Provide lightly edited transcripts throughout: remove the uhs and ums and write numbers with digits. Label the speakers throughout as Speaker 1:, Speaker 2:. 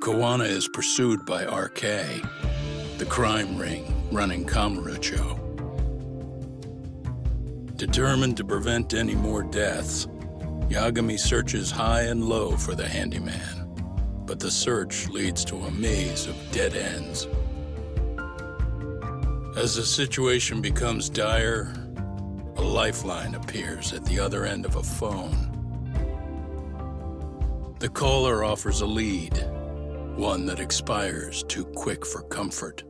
Speaker 1: Kawana is pursued by RK, the crime ring running Kamurocho. Determined to prevent any more deaths, Yagami searches high and low for the handyman, but the search leads to a maze of dead ends. As the situation becomes dire, a lifeline appears at the other end of a phone. The caller offers a lead, one that expires too quick for comfort.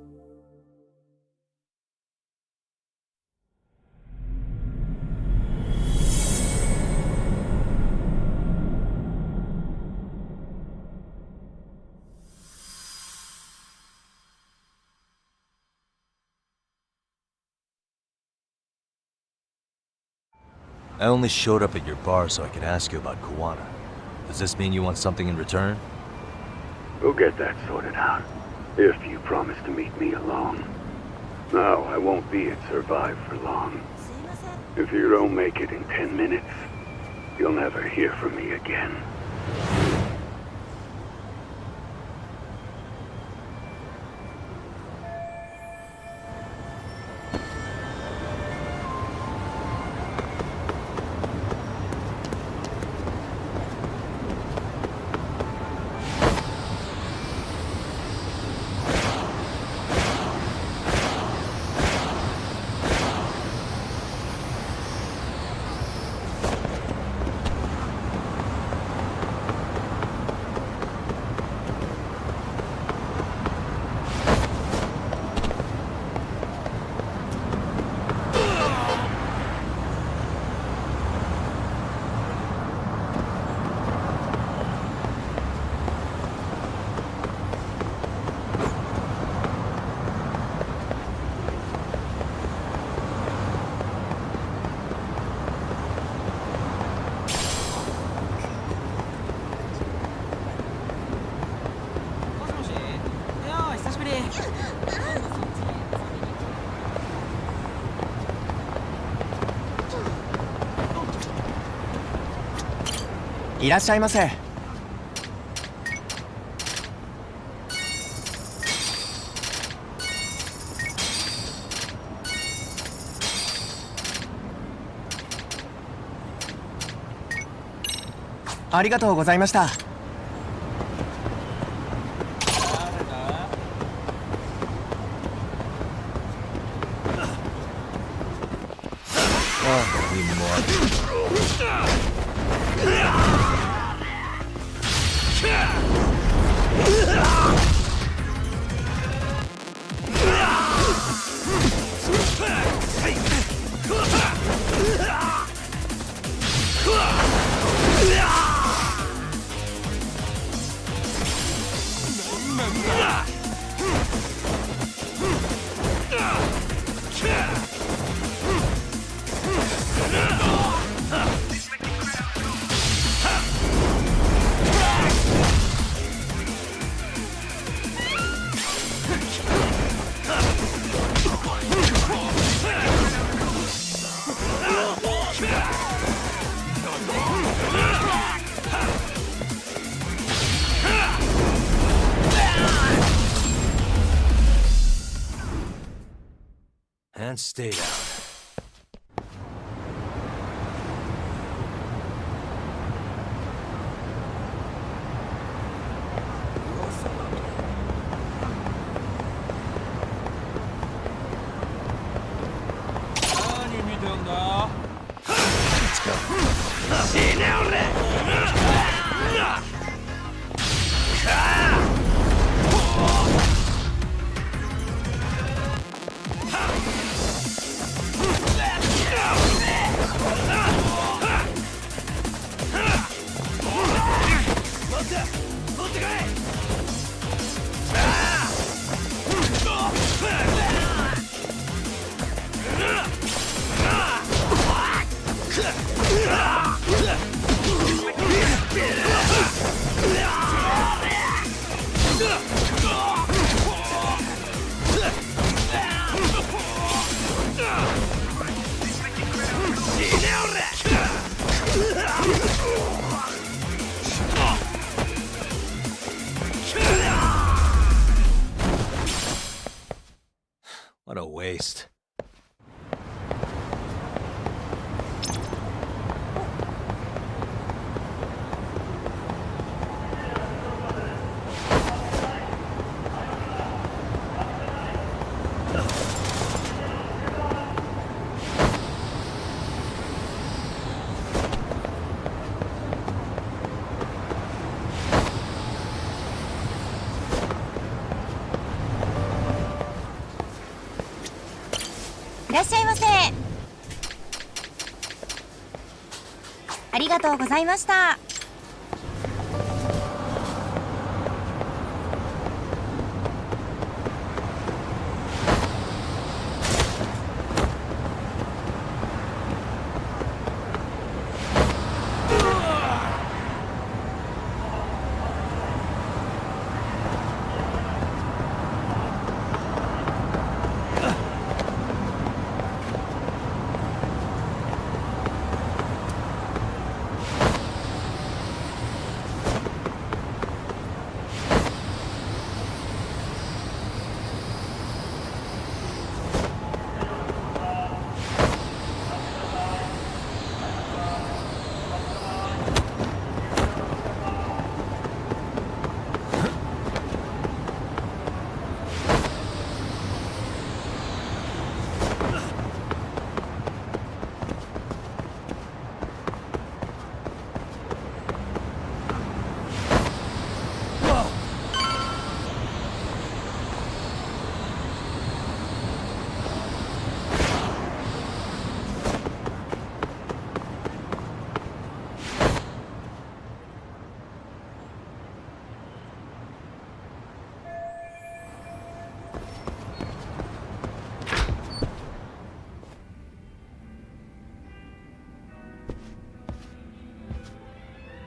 Speaker 2: I only showed up at your bar so I could ask you about Kawana. Does this mean you want something in return?
Speaker 3: We'll get that sorted out, if you promise to meet me alone. No, I won't be at Survive for long. If you don't make it in 10 minutes, you'll never hear from me again.
Speaker 4: いらっしゃいませ。ありがとうございました。
Speaker 2: And stay down. Let's go. least.
Speaker 5: いらっしゃいませ。ありがとうございました。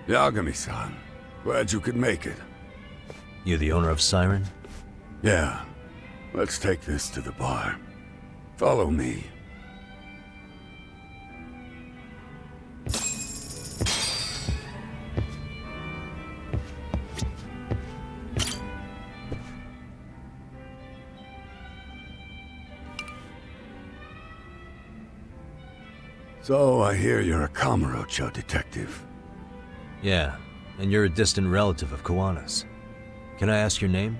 Speaker 3: Yagami-san, glad you could make it.
Speaker 2: You the owner of Siren?
Speaker 3: Yeah, let's take this to the bar. Follow me. So, I hear you're a Kamurocho detective.
Speaker 2: Yeah, and you're a distant relative of Kawana's. Can I ask your name?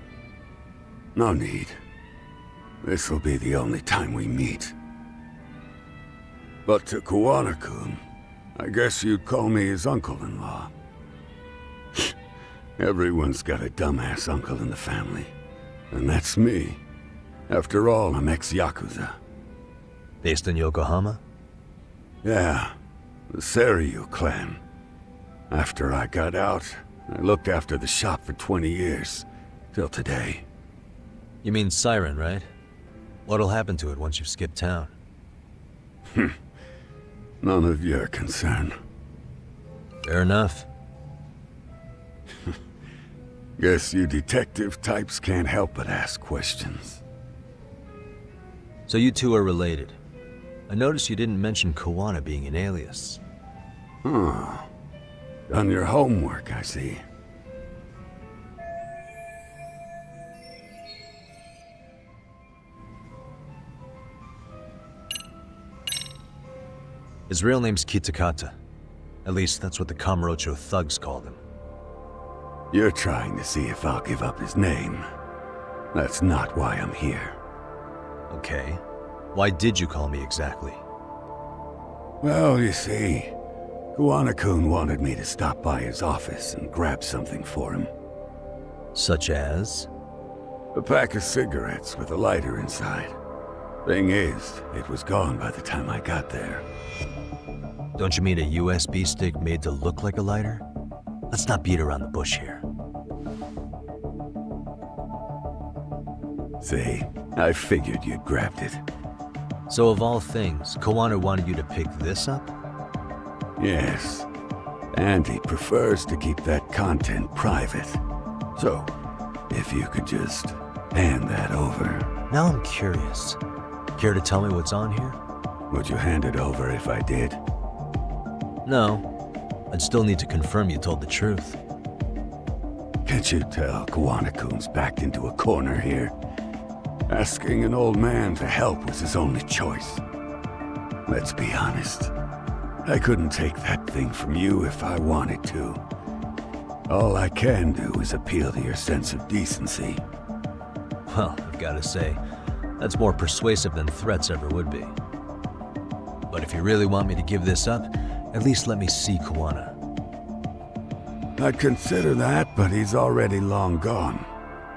Speaker 3: No need. This'll be the only time we meet. But to Kawana-kun, I guess you'd call me his uncle-in-law. Everyone's got a dumbass uncle in the family. And that's me. After all, I'm ex-Yakuza.
Speaker 2: Based in Yokohama?
Speaker 3: Yeah, the Seiryu clan. After I got out, I looked after the shop for 20 years. Till today.
Speaker 2: You mean Siren, right? What'll happen to it once you've skipped town?
Speaker 3: None of your concern.
Speaker 2: Fair enough.
Speaker 3: Guess you detective types can't help but ask questions.
Speaker 2: So you two are related. I noticed you didn't mention Kawana being an alias.
Speaker 3: Huh. Done your homework, I see.
Speaker 2: His real name's Kitakata. At least that's what the Kamurocho thugs called him.
Speaker 3: You're trying to see if I'll give up his name. That's not why I'm here.
Speaker 2: Okay. Why did you call me exactly?
Speaker 3: Well, you see, Kawana-kun wanted me to stop by his office and grab something for him.
Speaker 2: Such as?
Speaker 3: A pack of cigarettes with a lighter inside. Thing is, it was gone by the time I got there.
Speaker 2: Don't you mean a USB stick made to look like a lighter? Let's not beat around the bush here.
Speaker 3: See, I figured you'd grabbed it.
Speaker 2: So of all things, Kawana wanted you to pick this up?
Speaker 3: Yes. And he prefers to keep that content private. So, if you could just hand that over.
Speaker 2: Now I'm curious. Care to tell me what's on here?
Speaker 3: Would you hand it over if I did?
Speaker 2: No. I'd still need to confirm you told the truth.
Speaker 3: Can't you tell Kawana-kun's backed into a corner here? Asking an old man to help was his only choice. Let's be honest. I couldn't take that thing from you if I wanted to. All I can do is appeal to your sense of decency.
Speaker 2: Well, I've got to say, that's more persuasive than threats ever would be. But if you really want me to give this up, at least let me see Kuwana.
Speaker 3: I'd consider that, but he's already long gone.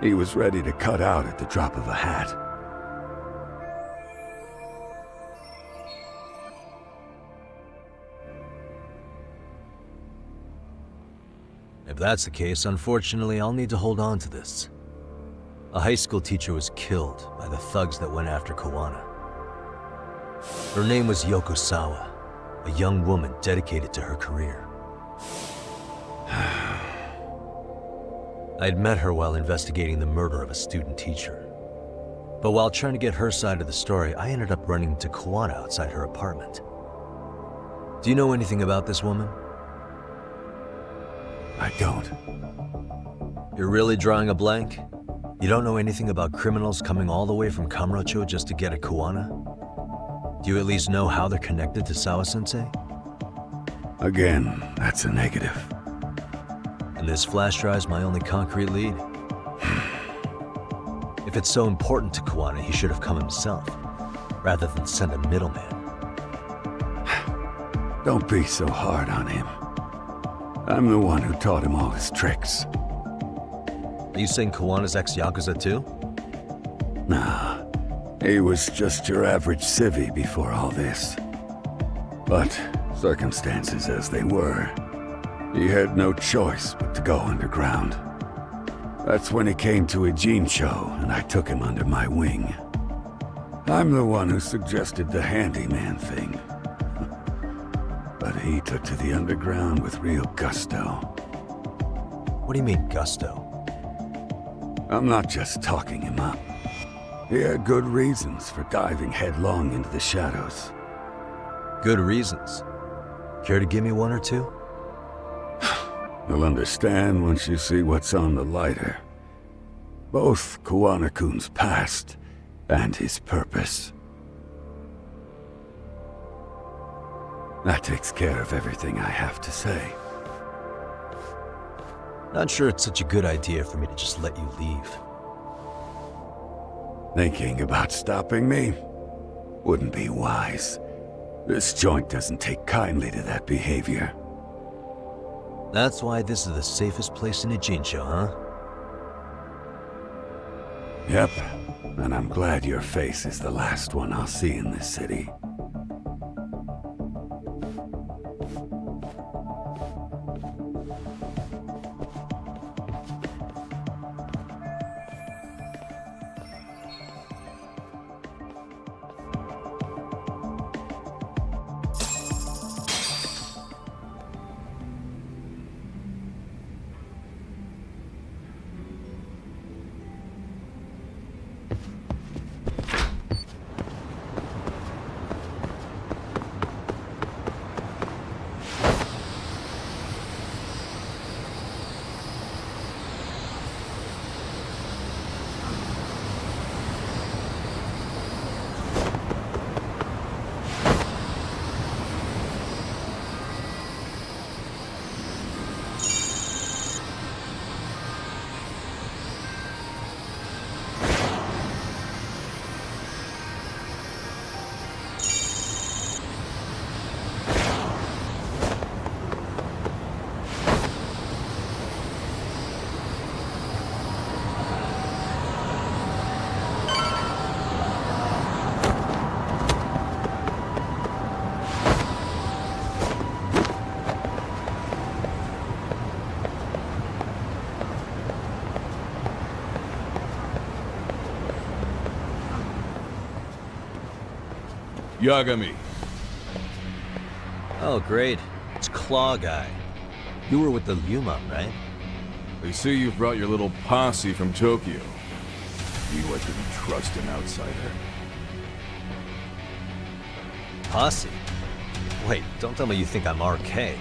Speaker 3: He was ready to cut out at the drop of a hat.
Speaker 2: If that's the case, unfortunately, I'll need to hold on to this. A high school teacher was killed by the thugs that went after Kuwana. Her name was Yokosawa, a young woman dedicated to her career. I'd met her while investigating the murder of a student teacher. But while trying to get her side of the story, I ended up running into Kuwana outside her apartment. Do you know anything about this woman?
Speaker 3: I don't.
Speaker 2: You're really drawing a blank? You don't know anything about criminals coming all the way from Kamurocho just to get at Kuwana? Do you at least know how they're connected to Sawa-sensei?
Speaker 3: Again, that's a negative.
Speaker 2: And this flash drive's my only concrete lead. If it's so important to Kuwana, he should have come himself, rather than send a middleman.
Speaker 3: Don't be so hard on him. I'm the one who taught him all his tricks.
Speaker 2: Are you saying Kuwana's ex-Yakuza too?
Speaker 3: Nah, he was just your average civvy before all this. But circumstances as they were, he had no choice but to go underground. That's when he came to Ijincho, and I took him under my wing. I'm the one who suggested the handyman thing. But he took to the underground with real gusto.
Speaker 2: What do you mean, gusto?
Speaker 3: I'm not just talking him up. He had good reasons for diving headlong into the shadows.
Speaker 2: Good reasons. Care to give me one or two?
Speaker 3: You'll understand once you see what's on the lighter. Both Kuwana-kun's past and his purpose. That takes care of everything I have to say.
Speaker 2: Not sure it's such a good idea for me to just let you leave.
Speaker 3: Thinking about stopping me? Wouldn't be wise. This joint doesn't take kindly to that behavior.
Speaker 2: That's why this is the safest place in Ijincho, huh?
Speaker 3: Yep, and I'm glad your face is the last one I'll see in this city.
Speaker 6: Yagami.
Speaker 2: Oh, great. It's Claw Guy. You were with the Yuma, right?
Speaker 6: They say you've brought your little posse from Tokyo. You I couldn't trust an outsider.
Speaker 2: Posse? Wait, don't tell me you think I'm RK.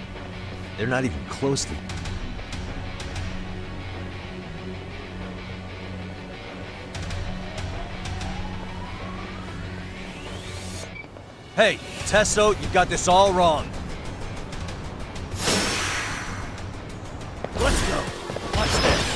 Speaker 2: They're not even close to... Hey, Tesso, you got this all wrong. Let's go. Watch this.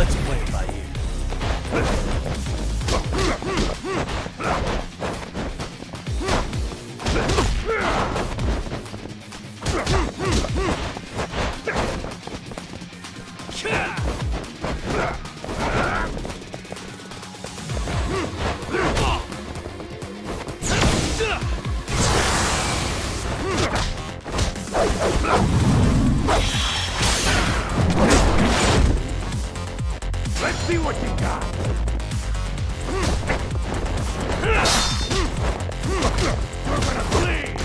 Speaker 2: Let's play it by ear.
Speaker 6: Yeah! what you got. You're gonna bleed.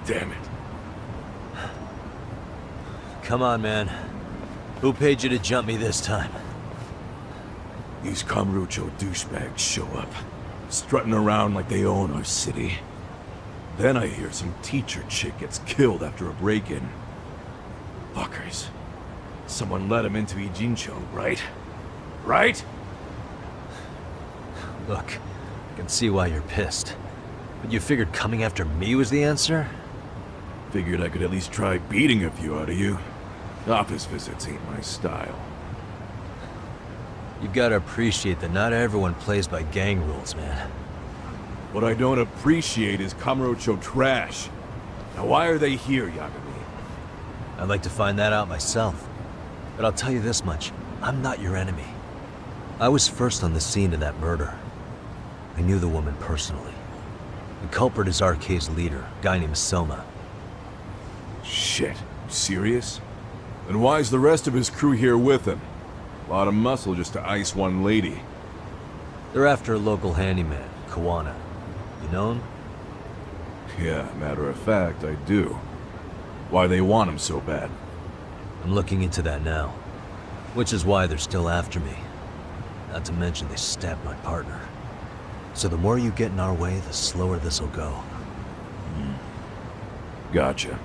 Speaker 6: Damn it.
Speaker 2: Come on, man. Who paid you to jump me this time?
Speaker 6: These Kamurocho douchebags show up, strutting around like they own our city. Then I hear some teacher chick gets killed after a break-in. Fuckers. Someone let him into Ijincho, right? Right?
Speaker 2: Look, I can see why you're pissed. But you figured coming after me was the answer?
Speaker 6: Figured I could at least try beating a few out of you. Office visits ain't my style.
Speaker 2: You gotta appreciate that not everyone plays by gang rules, man.
Speaker 6: What I don't appreciate is Kamurocho trash. Now why are they here, Yagami?
Speaker 2: I'd like to find that out myself. But I'll tell you this much, I'm not your enemy. I was first on the scene of that murder. I knew the woman personally. The culprit is RK's leader, a guy named Soma.
Speaker 6: Shit, you serious? Then why's the rest of his crew here with him? A lot of muscle just to ice one lady.
Speaker 2: They're after a local handyman, Kawana. You know him?
Speaker 6: Yeah, matter of fact, I do. Why they want him so bad?
Speaker 2: I'm looking into that now. Which is why they're still after me. Not to mention they stabbed my partner. So the more you get in our way, the slower this'll go.
Speaker 6: Gotcha.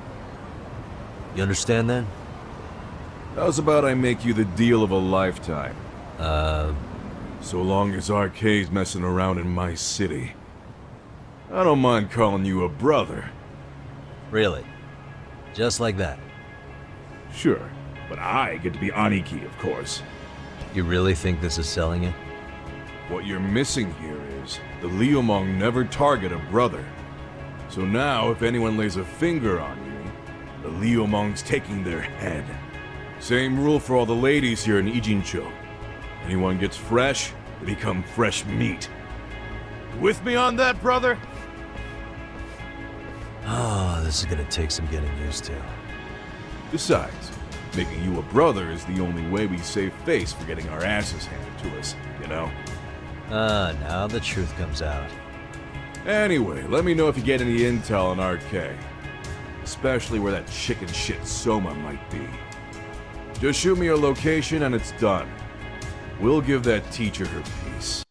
Speaker 2: You understand then?
Speaker 6: How's about I make you the deal of a lifetime? So long as RK's messing around in my city. I don't mind calling you a brother.
Speaker 2: Really? Just like that?
Speaker 6: Sure, but I get to be Aniki, of course.
Speaker 2: You really think this is selling it?
Speaker 6: What you're missing here is the Liumong never target a brother. So now, if anyone lays a finger on you, the Liumong's taking their head. Same rule for all the ladies here in Ijincho. Anyone gets fresh, they become fresh meat. You with me on that, brother?
Speaker 2: Oh, this is gonna take some getting used to.
Speaker 6: Besides, making you a brother is the only way we save face for getting our asses handed to us, you know?
Speaker 2: Now the truth comes out.
Speaker 6: Anyway, let me know if you get any intel on RK. Especially where that chicken shit Soma might be. Just shoot me your location and it's done. We'll give that teacher her piece.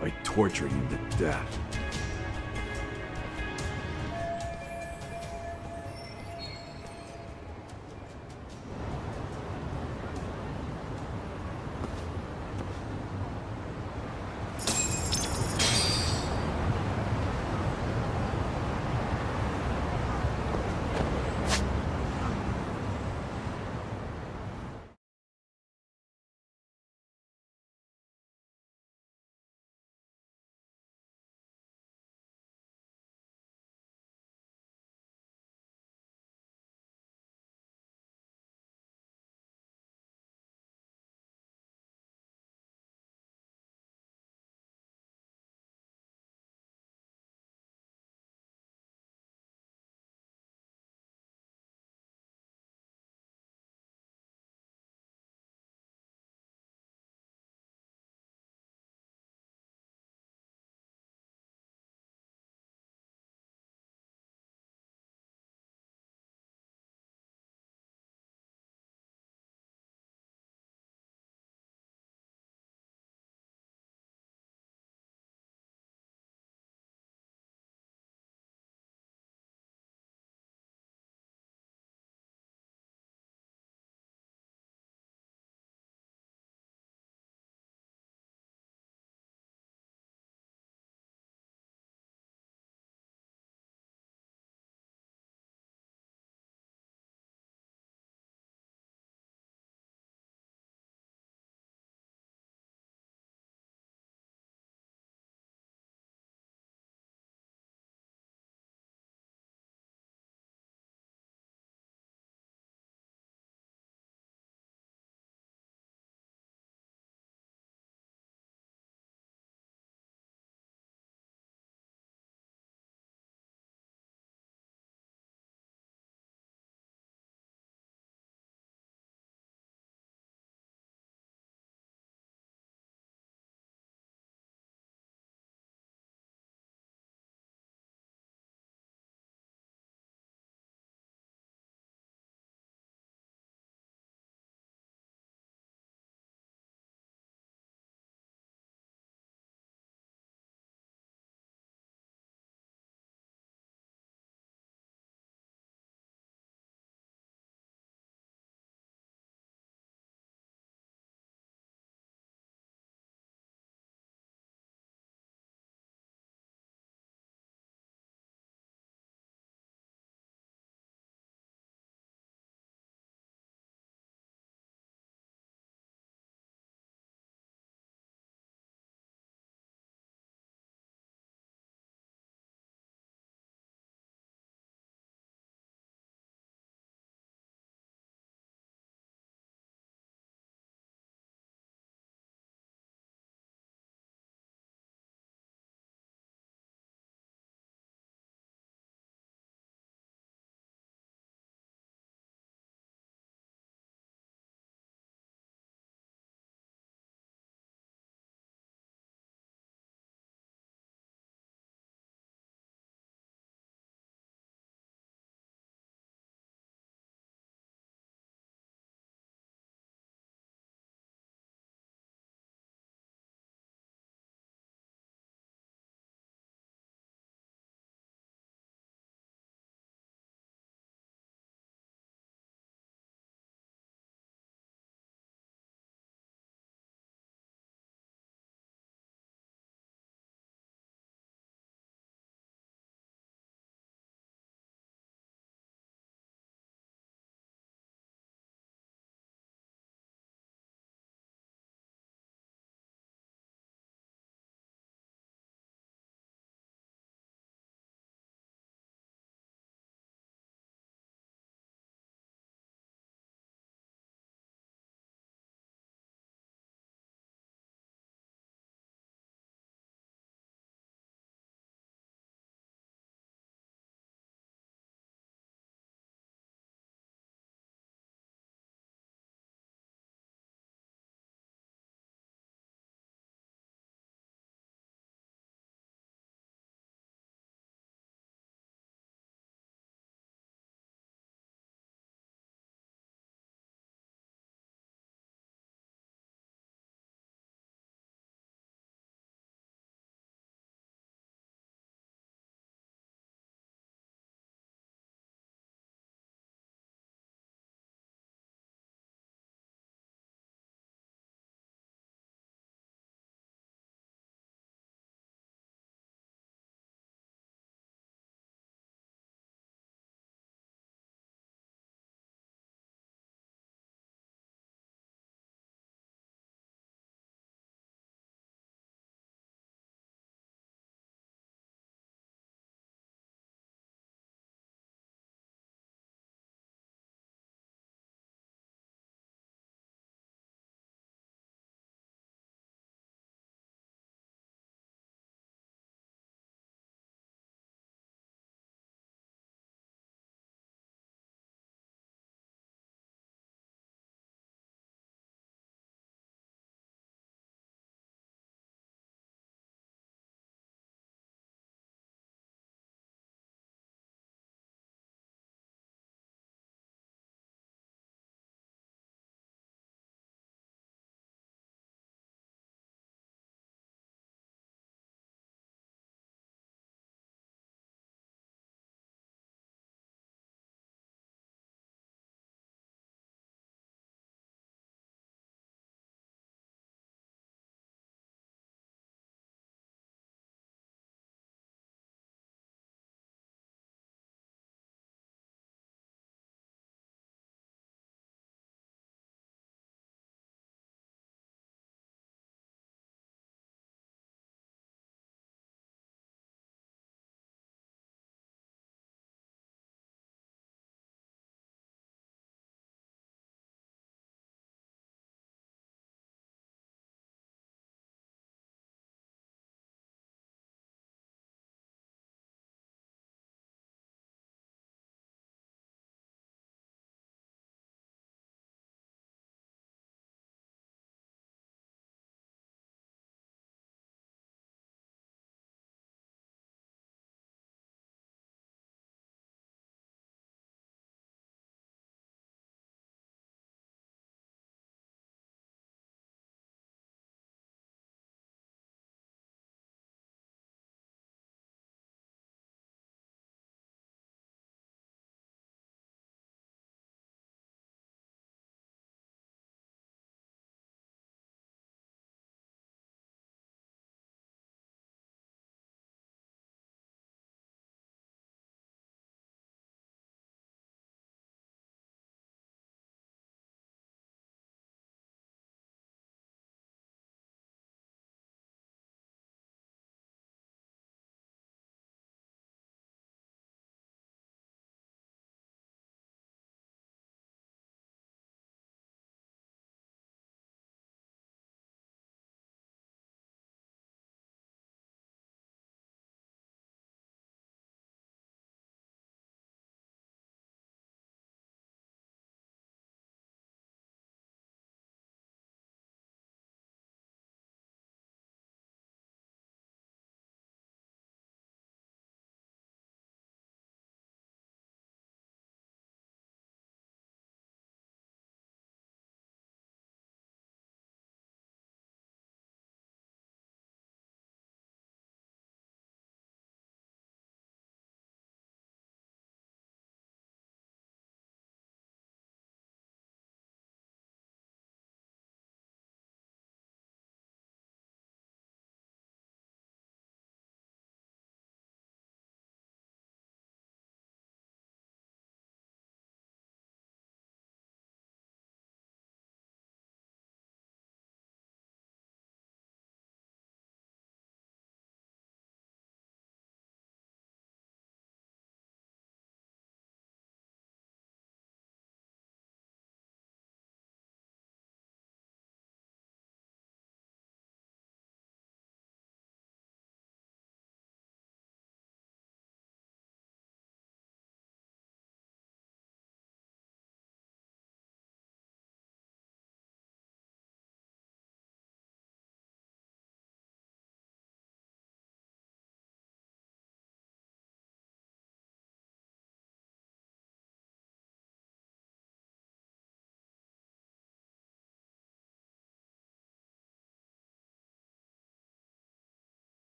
Speaker 6: By torturing him to death.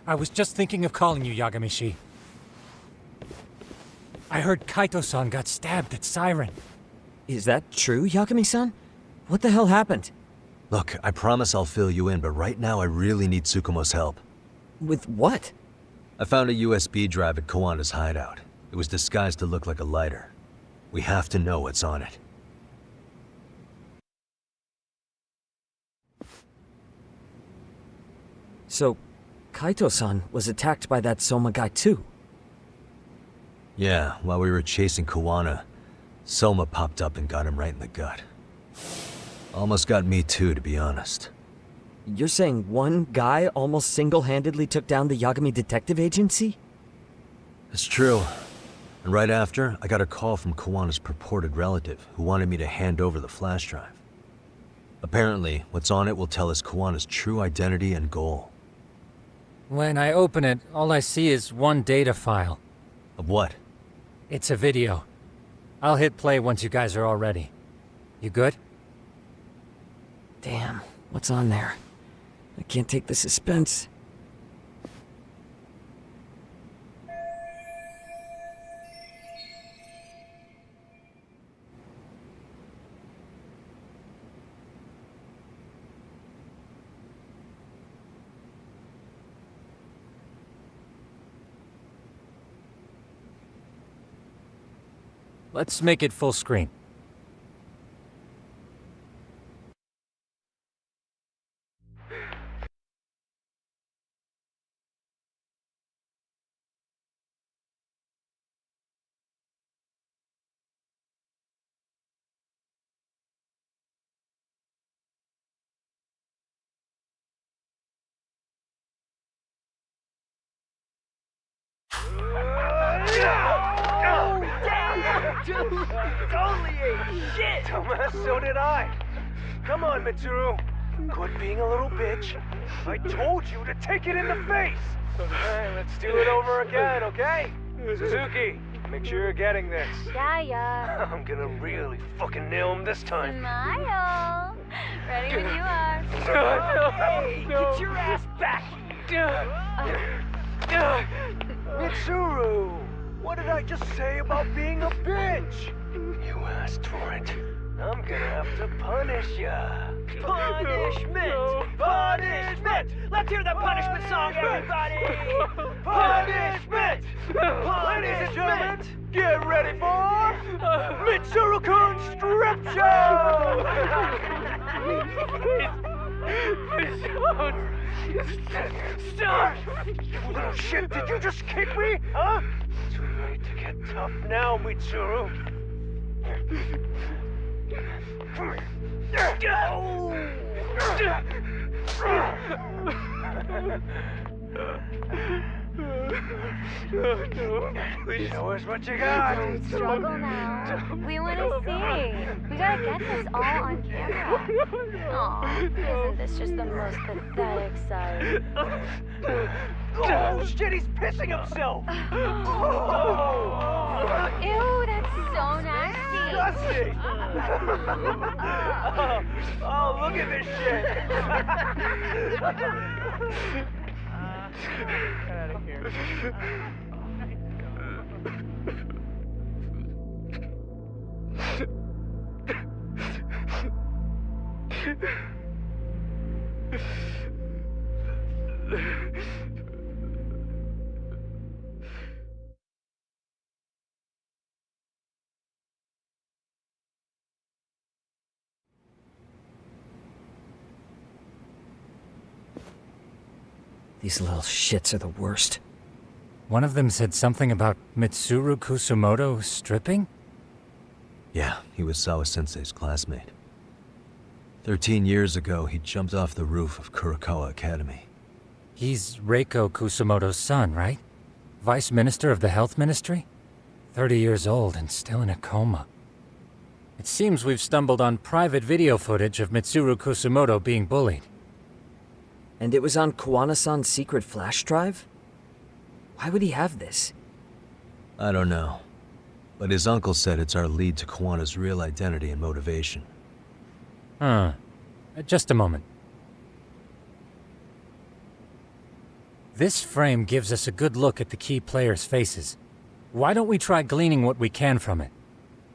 Speaker 7: I was just thinking of calling you, Yagami-shi. I heard Kaito-san got stabbed at Siren.
Speaker 8: Is that true, Yagami-san? What the hell happened?
Speaker 2: Look, I promise I'll fill you in, but right now I really need Tsukumo's help.
Speaker 8: With what?
Speaker 2: I found a USB drive at Kawana's hideout. It was disguised to look like a lighter. We have to know what's on it.
Speaker 8: So, Kaito-san was attacked by that Soma guy too?
Speaker 2: Yeah, while we were chasing Kawana, Soma popped up and got him right in the gut. Almost got me too, to be honest.
Speaker 8: You're saying one guy almost single-handedly took down the Yagami Detective Agency?
Speaker 2: It's true. And right after, I got a call from Kawana's purported relative who wanted me to hand over the flash drive. Apparently, what's on it will tell us Kawana's true identity and goal.
Speaker 7: When I open it, all I see is one data file.
Speaker 2: Of what?
Speaker 7: It's a video. I'll hit play once you guys are all ready. You good?
Speaker 8: Damn, what's on there? I can't take the suspense.
Speaker 7: Let's make it full screen.
Speaker 9: Dude, totally ate shit! So did I. Come on, Mitsuru. Quit being a little bitch. I told you to take it in the face! Alright, let's do it over again, okay? Suzuki, make sure you're getting this.
Speaker 10: Yeah.
Speaker 9: I'm gonna really fucking nail him this time.
Speaker 10: Smile. Ready when you are.
Speaker 9: Hey, get your ass back! Mitsuru! What did I just say about being a bitch? You asked for it. I'm gonna have to punish ya. Punishment! Punishment! Let's hear the punishment song, everybody! Punishment! Ladies and gentlemen, get ready for Mitsuru-kun Strip Show! Stop! You little shit, did you just kick me? Huh? Too late to get tough now, Mitsuru. Come here. Show us what you got.
Speaker 10: Don't struggle now. We want to see. We gotta get this all on camera. Aw, isn't this just the most pathetic sight?
Speaker 9: Oh shit, he's pissing himself!
Speaker 10: Ew, that's so nasty.
Speaker 9: Disgusting! Oh, look at this shit! Get out of here.
Speaker 8: These little shits are the worst.
Speaker 7: One of them said something about Mitsuru Kusumoto stripping?
Speaker 2: Yeah, he was Sawa-sensei's classmate. 13 years ago, he jumped off the roof of Kurokawa Academy.
Speaker 7: He's Reiko Kusumoto's son, right? Vice Minister of the Health Ministry? 30 years old and still in a coma. It seems we've stumbled on private video footage of Mitsuru Kusumoto being bullied.
Speaker 8: And it was on Kawana-san's secret flash drive? Why would he have this?
Speaker 2: I don't know. But his uncle said it's our lead to Kawana's real identity and motivation.
Speaker 7: Huh. Just a moment. This frame gives us a good look at the key players' faces. Why don't we try gleaning what we can from it?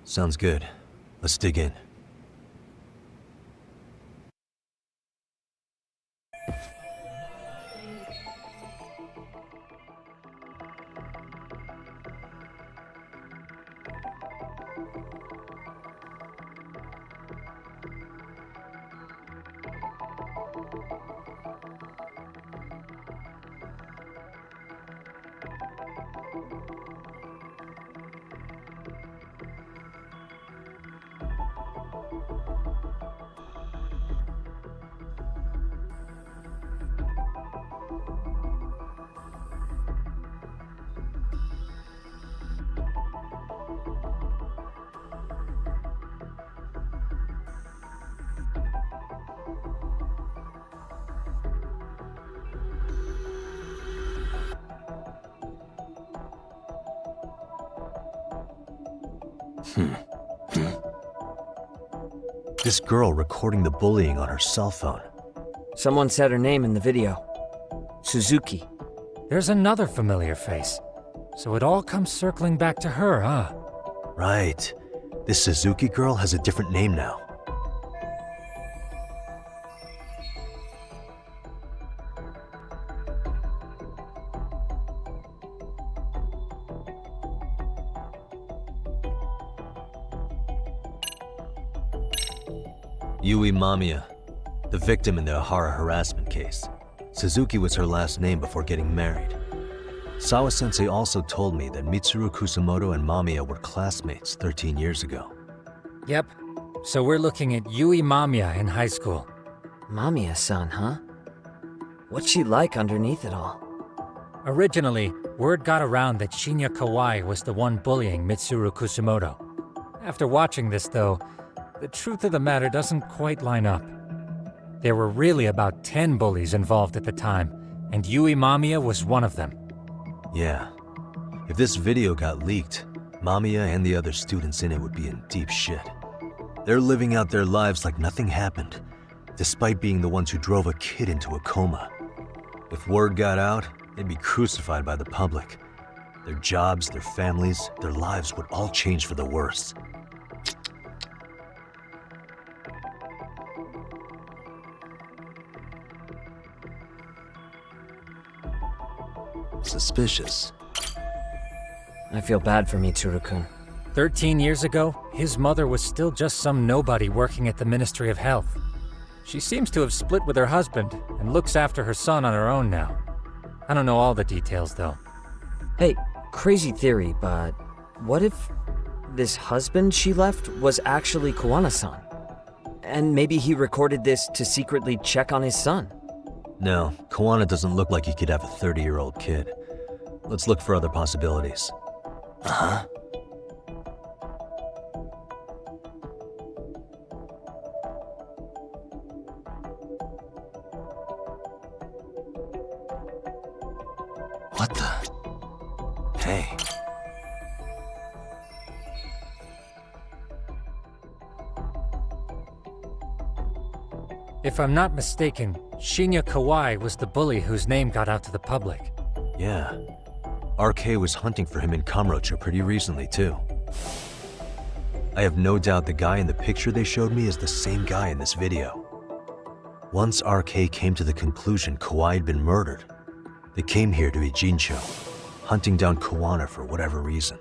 Speaker 2: Sounds good. Let's dig in. This girl recording the bullying on her cell phone.
Speaker 8: Someone said her name in the video. Suzuki.
Speaker 7: There's another familiar face. So it all comes circling back to her, huh?
Speaker 2: Right. This Suzuki girl has a different name now. Yui Mamiya, the victim in the Ahara harassment case. Suzuki was her last name before getting married. Sawa-sensei also told me that Mitsuru Kusamoto and Mamiya were classmates 13 years ago.
Speaker 7: Yep. So we're looking at Yui Mamiya in high school.
Speaker 8: Mamiya-san, huh? What's she like underneath it all?
Speaker 7: Originally, word got around that Shinya Kawai was the one bullying Mitsuru Kusamoto. After watching this, though, the truth of the matter doesn't quite line up. There were really about 10 bullies involved at the time, and Yui Mamiya was one of them.
Speaker 2: Yeah. If this video got leaked, Mamiya and the other students in it would be in deep shit. They're living out their lives like nothing happened, despite being the ones who drove a kid into a coma. If word got out, they'd be crucified by the public. Their jobs, their families, their lives would all change for the worse. Suspicious.
Speaker 8: I feel bad for Mitsuru-kun.
Speaker 7: 13 years ago, his mother was still just some nobody working at the Ministry of Health. She seems to have split with her husband and looks after her son on her own now. I don't know all the details, though.
Speaker 8: Hey, crazy theory, but what if this husband she left was actually Kawana-san? And maybe he recorded this to secretly check on his son?
Speaker 2: No, Kawana doesn't look like he could have a 30-year-old kid. Let's look for other possibilities. Uh-huh. What the? Hey.
Speaker 7: If I'm not mistaken, Shinya Kawai was the bully whose name got out to the public.
Speaker 2: Yeah. RK was hunting for him in Kamurocho pretty recently, too. I have no doubt the guy in the picture they showed me is the same guy in this video. Once RK came to the conclusion Kawai had been murdered, they came here to Ijincho, hunting down Kawana for whatever reason.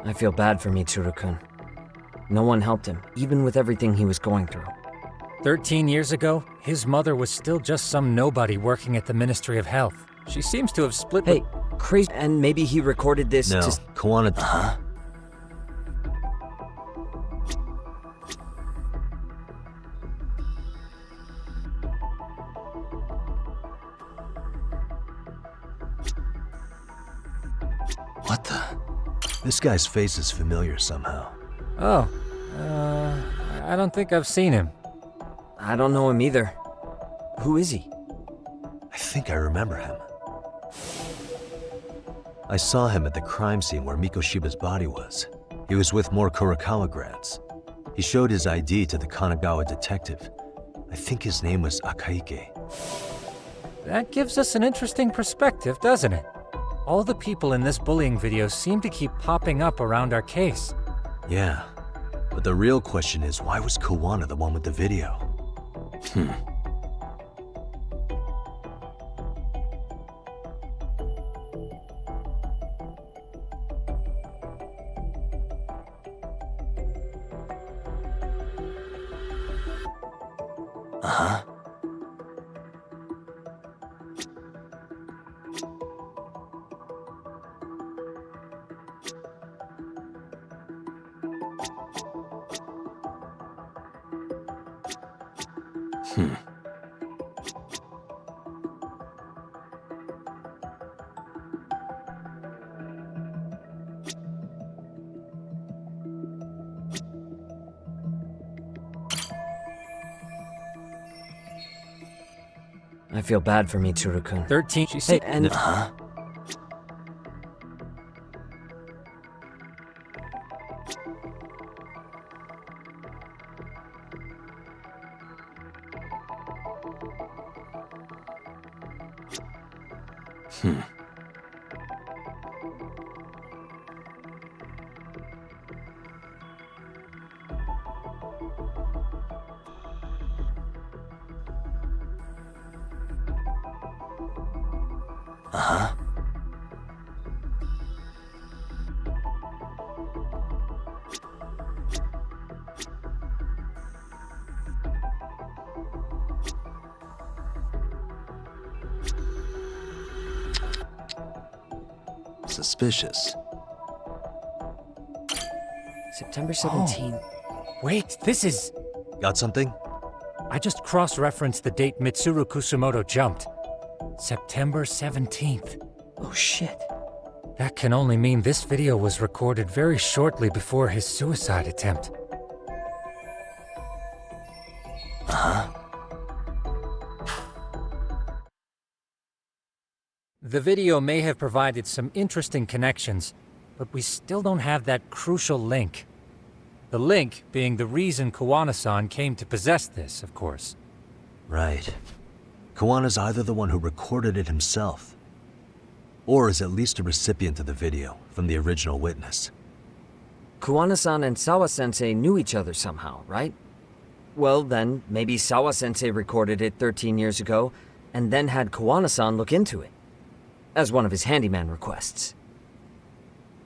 Speaker 8: I feel bad for Mitsuru-kun. No one helped him, even with everything he was going through.
Speaker 7: 13 years ago, his mother was still just some nobody working at the Ministry of Health. She seems to have split
Speaker 8: Hey, crazy. And maybe he recorded this
Speaker 2: No,
Speaker 8: to...
Speaker 2: Kawana... Huh? What the? This guy's face is familiar somehow.
Speaker 7: Oh, I don't think I've seen him.
Speaker 8: I don't know him either. Who is he?
Speaker 2: I think I remember him. I saw him at the crime scene where Mikoshiba's body was. He was with more Kurokawa grads. He showed his ID to the Kanagawa detective. I think his name was Akaike.
Speaker 7: That gives us an interesting perspective, doesn't it? All the people in this bullying video seem to keep popping up around our case.
Speaker 2: Yeah, but the real question is, why was Kawana the one with the video? Uh-huh.
Speaker 8: I feel bad for Mitsuru-kun.
Speaker 7: 13, she said,
Speaker 8: and...
Speaker 2: Uh-huh. Uh-huh. Suspicious.
Speaker 8: September 17th.
Speaker 7: wait, this is...
Speaker 2: Got something?
Speaker 7: I just cross-referenced the date Mitsuru Kusumoto jumped. September 17th.
Speaker 8: Oh shit.
Speaker 7: That can only mean this video was recorded very shortly before his suicide attempt.
Speaker 2: Uh-huh.
Speaker 7: The video may have provided some interesting connections, but we still don't have that crucial link. The link being the reason Kawana-san came to possess this, of course.
Speaker 2: Right. Kawana's either the one who recorded it himself, or is at least a recipient of the video from the original witness.
Speaker 8: Kawana-san and Sawa-sensei knew each other somehow, right? Well then, maybe Sawa-sensei recorded it 13 years ago, and then had Kawana-san look into it, as one of his handyman requests.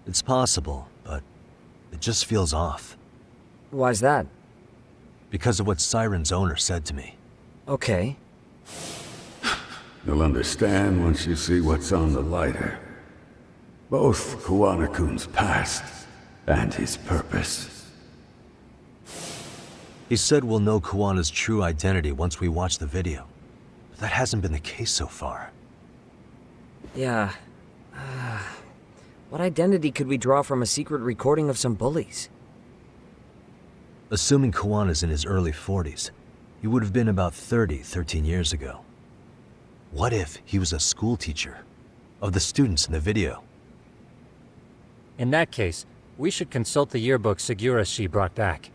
Speaker 2: It's possible, but it just feels off.
Speaker 8: Why's that?
Speaker 2: Because of what Siren's owner said to me.
Speaker 8: Okay.
Speaker 3: You'll understand once you see what's on the lighter. Both Kawana-kun's past and his purpose.
Speaker 2: He said we'll know Kawana's true identity once we watch the video. But that hasn't been the case so far.
Speaker 8: Yeah. What identity could we draw from a secret recording of some bullies?
Speaker 2: Assuming Kawana's in his early 40s, he would have been about 13 years ago. What if he was a school teacher of the students in the video?
Speaker 7: In that case, we should consult the yearbook Segura-shi brought back.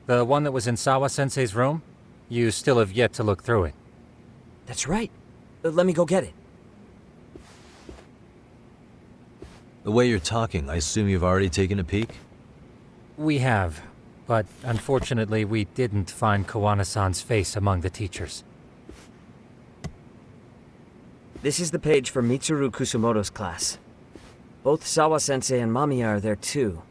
Speaker 7: The one that was in Sawa-sensei's room? You still have yet to look through it.
Speaker 8: That's right. Let me go get it.
Speaker 2: The way you're talking, I assume you've already taken a peek?
Speaker 7: We have, but unfortunately we didn't find Kawana-san's face among the teachers.
Speaker 8: This is the page for Mitsuru Kusumoto's class. Both Sawa-sensei and Mamiya are there too.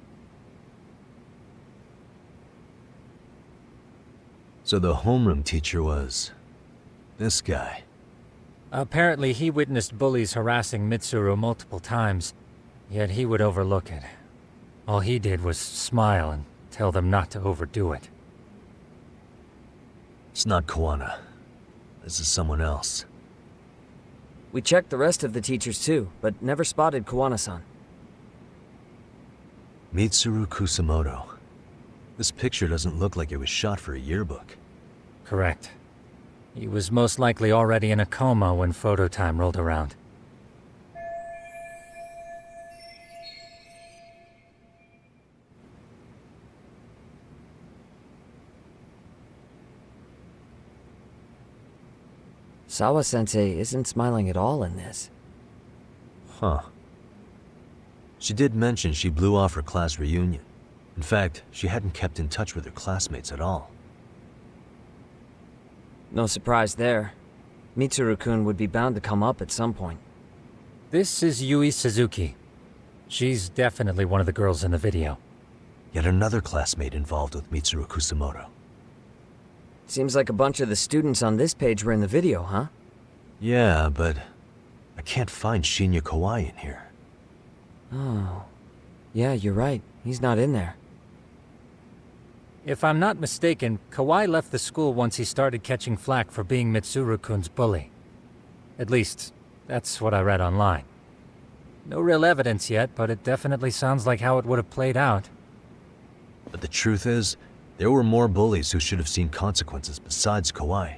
Speaker 2: So the homeroom teacher was... this guy.
Speaker 7: Apparently he witnessed bullies harassing Mitsuru multiple times, yet he would overlook it. All he did was smile and tell them not to overdo it.
Speaker 2: It's not Kawana. This is someone else.
Speaker 8: We checked the rest of the teachers too, but never spotted Kawana-san.
Speaker 2: Mitsuru Kusamoto. This picture doesn't look like it was shot for a yearbook.
Speaker 7: Correct. He was most likely already in a coma when photo time rolled around.
Speaker 8: Sawa-sensei isn't smiling at all in this.
Speaker 2: Huh. She did mention she blew off her class reunion. In fact, she hadn't kept in touch with her classmates at all.
Speaker 8: No surprise there. Mitsuru-kun would be bound to come up at some point.
Speaker 7: This is Yui Suzuki. She's definitely one of the girls in the video.
Speaker 2: Yet another classmate involved with Mitsuru Kusamoto.
Speaker 8: Seems like a bunch of the students on this page were in the video, huh?
Speaker 2: Yeah, but I can't find Shinya Kawai in here.
Speaker 8: Oh. Yeah, you're right. He's not in there.
Speaker 7: If I'm not mistaken, Kawai left the school once he started catching flack for being Mitsuru-kun's bully. At least, that's what I read online. No real evidence yet, but it definitely sounds like how it would have played out.
Speaker 2: But the truth is, there were more bullies who should have seen consequences besides Kawai.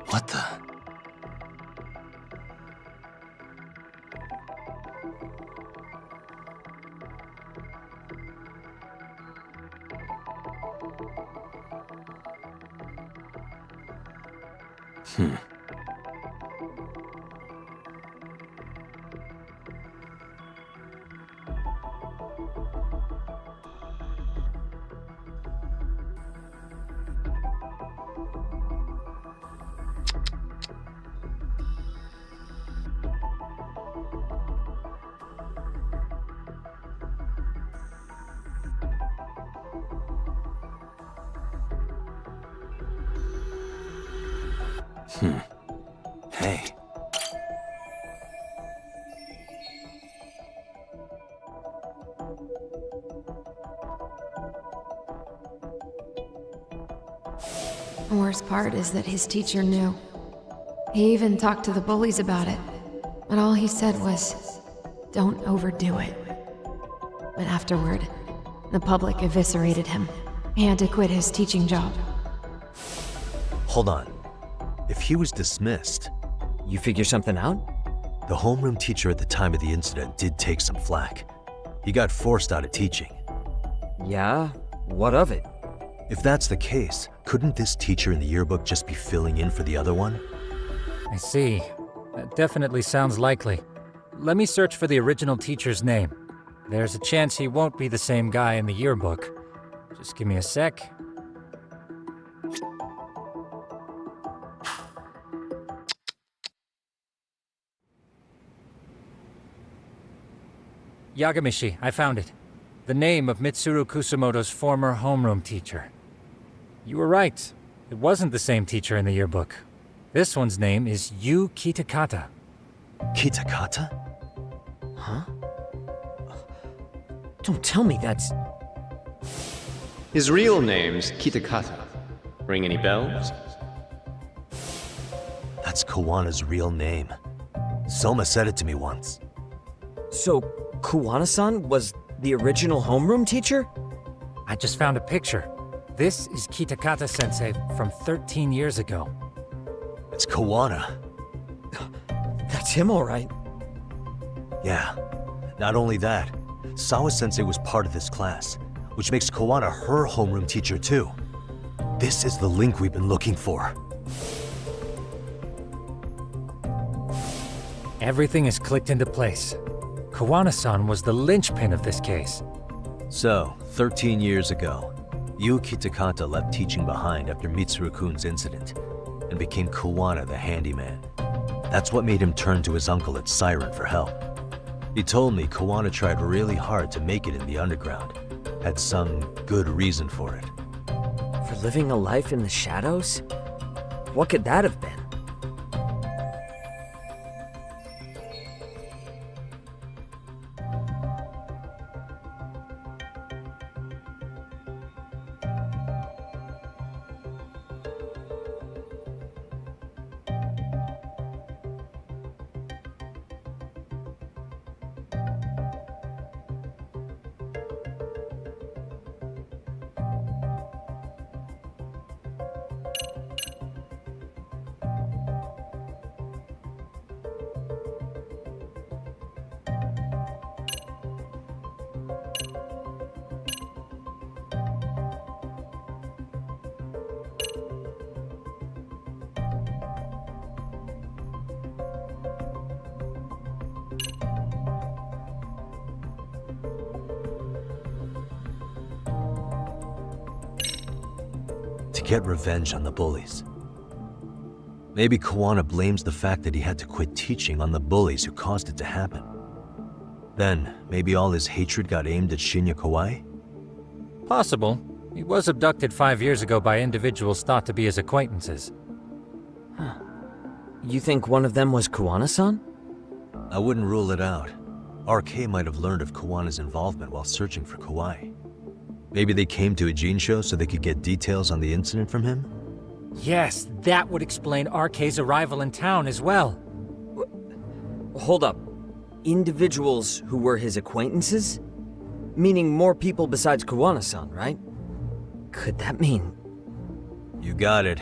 Speaker 2: What the? Hey.
Speaker 11: The worst part is that his teacher knew. He even talked to the bullies about it, but all he said was, "Don't overdo it." But afterward, the public eviscerated him. He had to quit his teaching job.
Speaker 2: Hold on. If he was dismissed...
Speaker 8: You figure something out?
Speaker 2: The homeroom teacher at the time of the incident did take some flack. He got forced out of teaching.
Speaker 8: Yeah? What of it?
Speaker 2: If that's the case, couldn't this teacher in the yearbook just be filling in for the other one?
Speaker 7: I see. That definitely sounds likely. Let me search for the original teacher's name. There's a chance he won't be the same guy in the yearbook. Just give me a sec. Yagamishi, I found it. The name of Mitsuru Kusamoto's former homeroom teacher. You were right. It wasn't the same teacher in the yearbook. This one's name is Yu Kitakata.
Speaker 2: Kitakata?
Speaker 8: Huh? Don't tell me that's...
Speaker 12: His real name's Kitakata. Ring any bells?
Speaker 2: That's Kawana's real name. Soma said it to me once.
Speaker 8: So, Kuwana-san was the original homeroom teacher?
Speaker 7: I just found a picture. This is Kitakata-sensei from 13 years ago.
Speaker 2: It's Kawana.
Speaker 8: That's him, all right.
Speaker 2: Yeah. Not only that, Sawa-sensei was part of this class, which makes Kawana her homeroom teacher too. This is the link we've been looking for.
Speaker 7: Everything is clicked into place. Kawana-san was the linchpin of this case.
Speaker 2: So, 13 years ago, Yu Kitakata left teaching behind after Mitsuru-kun's incident, and became Kawana the handyman. That's what made him turn to his uncle at Siren for help. He told me Kawana tried really hard to make it in the underground. Had some good reason for it.
Speaker 8: For living a life in the shadows? What could that have been?
Speaker 2: To get revenge on the bullies. Maybe Kawana blames the fact that he had to quit teaching on the bullies who caused it to happen. Then, maybe all his hatred got aimed at Shinya Kawai?
Speaker 7: Possible. He was abducted 5 years ago by individuals thought to be his acquaintances.
Speaker 8: You think one of them was Kawana-san?
Speaker 2: I wouldn't rule it out. RK might have learned of Kawana's involvement while searching for Kawai. Maybe they came to Ijincho so they could get details on the incident from him?
Speaker 7: Yes, that would explain RK's arrival in town as well.
Speaker 8: Hold up. Individuals who were his acquaintances? Meaning more people besides Kawana-san, right? Could that mean...
Speaker 2: You got it.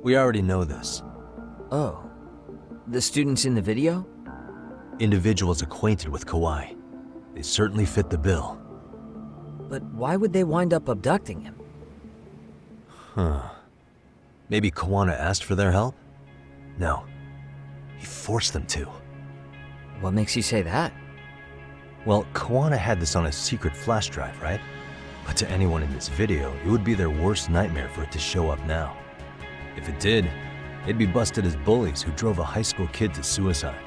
Speaker 2: We already know this.
Speaker 8: Oh. The students in the video?
Speaker 2: Individuals acquainted with Kawhi. They certainly fit the bill.
Speaker 8: But why would they wind up abducting him?
Speaker 2: Huh. Maybe Kawana asked for their help? No. He forced them to.
Speaker 8: What makes you say that?
Speaker 2: Well, Kawana had this on a secret flash drive, right? But to anyone in this video, it would be their worst nightmare for it to show up now. If it did, they'd be busted as bullies who drove a high school kid to suicide.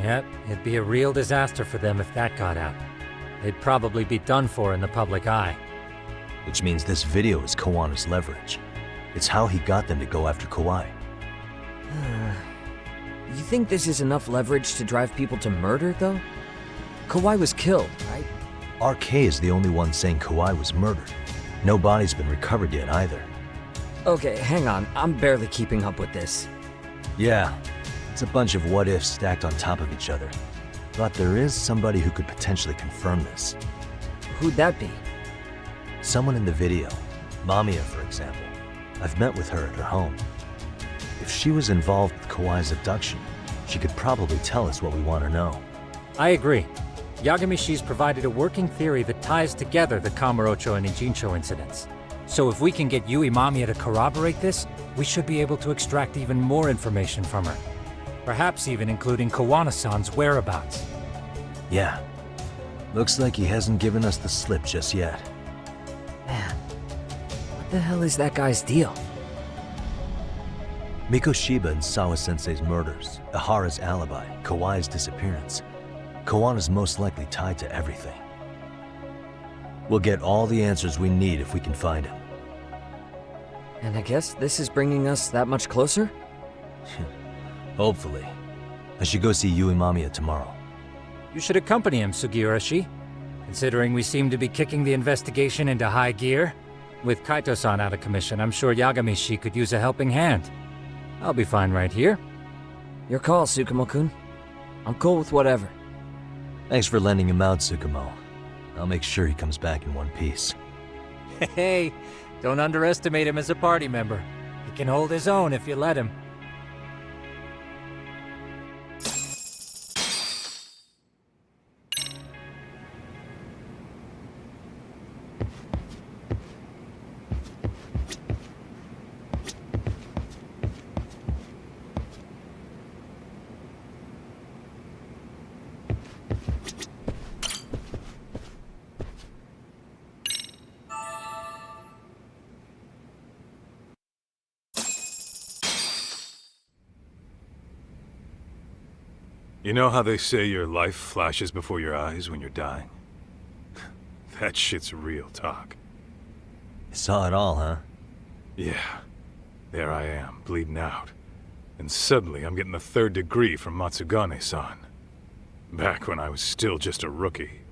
Speaker 7: Yep, it'd be a real disaster for them if that got out. They'd probably be done for in the public eye.
Speaker 2: Which means this video is Kawana's leverage. It's how he got them to go after Kawhi.
Speaker 8: You think this is enough leverage to drive people to murder, though? Kawhi was killed, right?
Speaker 2: RK is the only one saying Kawhi was murdered. No body's been recovered yet either.
Speaker 8: Okay, hang on. I'm barely keeping up with this.
Speaker 2: Yeah, it's a bunch of what-ifs stacked on top of each other. But there is somebody who could potentially confirm this.
Speaker 8: Who'd that be?
Speaker 2: Someone in the video. Mamiya, for example. I've met with her at her home. If she was involved with Kawhi's abduction, she could probably tell us what we want to know.
Speaker 7: I agree. Yagamishi's provided a working theory that ties together the Kamurocho and Ijincho incidents. So if we can get Yui Mamiya to corroborate this, we should be able to extract even more information from her. Perhaps even including Kawana-san's whereabouts.
Speaker 2: Yeah. Looks like he hasn't given us the slip just yet.
Speaker 8: Man, what the hell is that guy's deal?
Speaker 2: Mikoshiba and Sawa-sensei's murders, Ihara's alibi, Kawhi's disappearance. Kawana's most likely tied to everything. We'll get all the answers we need if we can find him.
Speaker 8: And I guess this is bringing us that much closer?
Speaker 2: Hopefully. I should go see Yui Mamiya tomorrow.
Speaker 7: You should accompany him, Sugiurashi. Considering we seem to be kicking the investigation into high gear. With Kaito-san out of commission, I'm sure Yagamishi could use a helping hand. I'll be fine right here.
Speaker 8: Your call, Tsukumo-kun. I'm cool with whatever.
Speaker 2: Thanks for lending him out, Tsukumo. I'll make sure he comes back in one piece.
Speaker 7: Hey, don't underestimate him as a party member. He can hold his own if you let him.
Speaker 6: You know how they say your life flashes before your eyes when you're dying? That shit's real talk.
Speaker 2: You saw it all, huh?
Speaker 6: Yeah. There I am, bleeding out. And suddenly I'm getting the 3rd degree from Matsugane-san. Back when I was still just a rookie.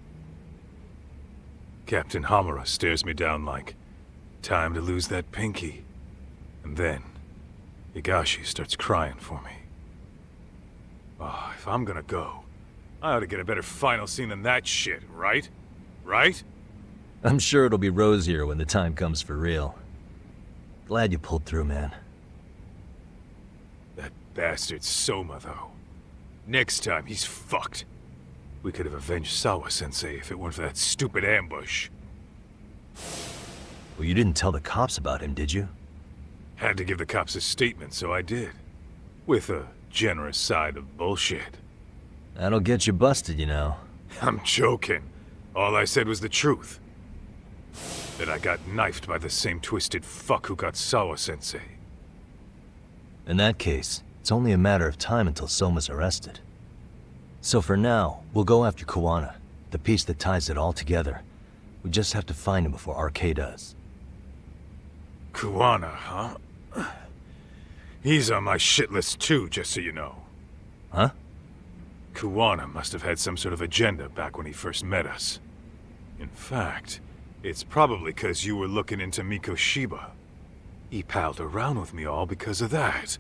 Speaker 6: Captain Hamura stares me down like, time to lose that pinky. And then, Higashi starts crying for me. Oh, if I'm gonna go, I ought to get a better final scene than that shit, right? Right?
Speaker 2: I'm sure it'll be rosier when the time comes for real. Glad you pulled through, man.
Speaker 6: That bastard Soma, though. Next time, he's fucked. We could have avenged Sawa-sensei if it weren't for that stupid ambush.
Speaker 2: Well, you didn't tell the cops about him, did you?
Speaker 6: Had to give the cops a statement, so I did. With a generous side of bullshit.
Speaker 2: That'll get you busted, you know.
Speaker 6: I'm joking. All I said was the truth. That I got knifed by the same twisted fuck who got Sawa-sensei.
Speaker 2: In that case, it's only a matter of time until Soma's arrested. So for now, we'll go after Kawana, the piece that ties it all together. We just have to find him before RK does.
Speaker 6: Kawana, huh? He's on my shit list too, just so you know.
Speaker 2: Huh?
Speaker 6: Kawana must have had some sort of agenda back when he first met us. In fact, it's probably because you were looking into Mikoshiba. He palled around with me all because of that.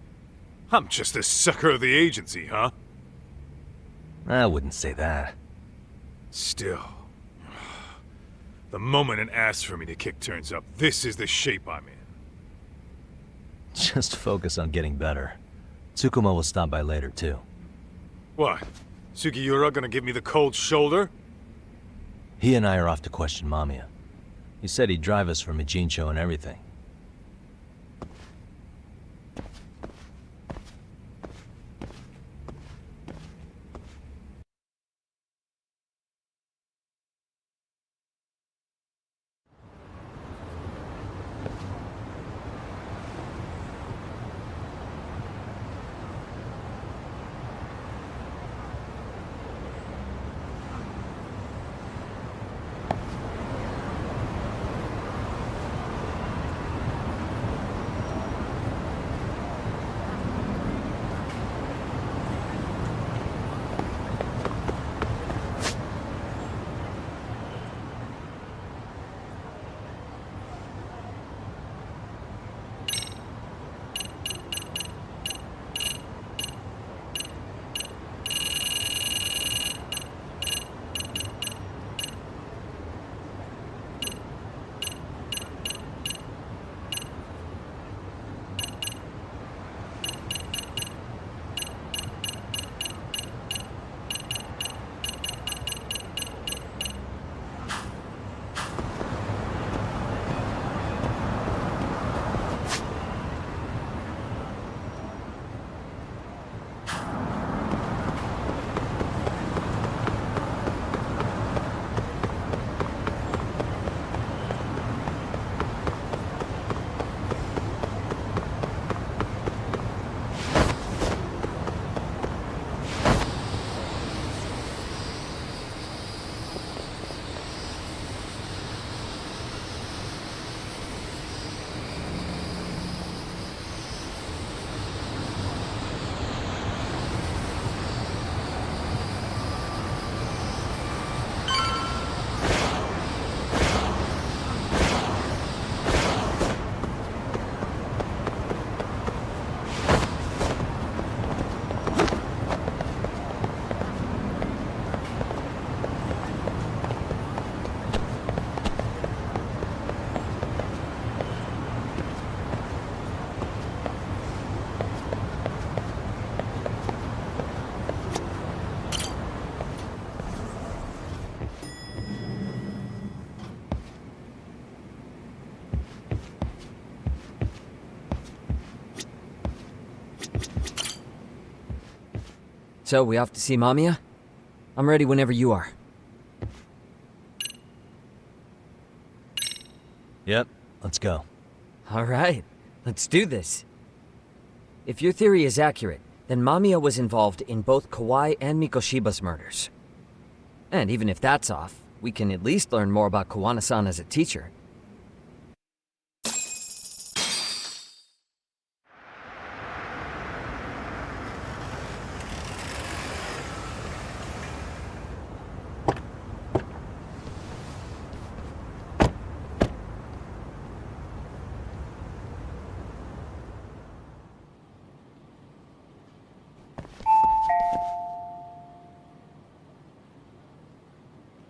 Speaker 6: I'm just a sucker of the agency, huh?
Speaker 2: I wouldn't say that.
Speaker 6: Still. The moment an ass for me to kick turns up, this is the shape I'm in.
Speaker 2: Just focus on getting better. Tsukuma will stop by later, too.
Speaker 13: What? Sugiura gonna give me the cold shoulder?
Speaker 2: He and I are off to question Mamiya. He said he'd drive us from Ijincho and everything.
Speaker 8: So, we off to see Mamiya? I'm ready whenever you are.
Speaker 2: Yep, let's go.
Speaker 8: Alright, let's do this. If your theory is accurate, then Mamiya was involved in both Kawai and Mikoshiba's murders. And even if that's off, we can at least learn more about Kawana-san as a teacher.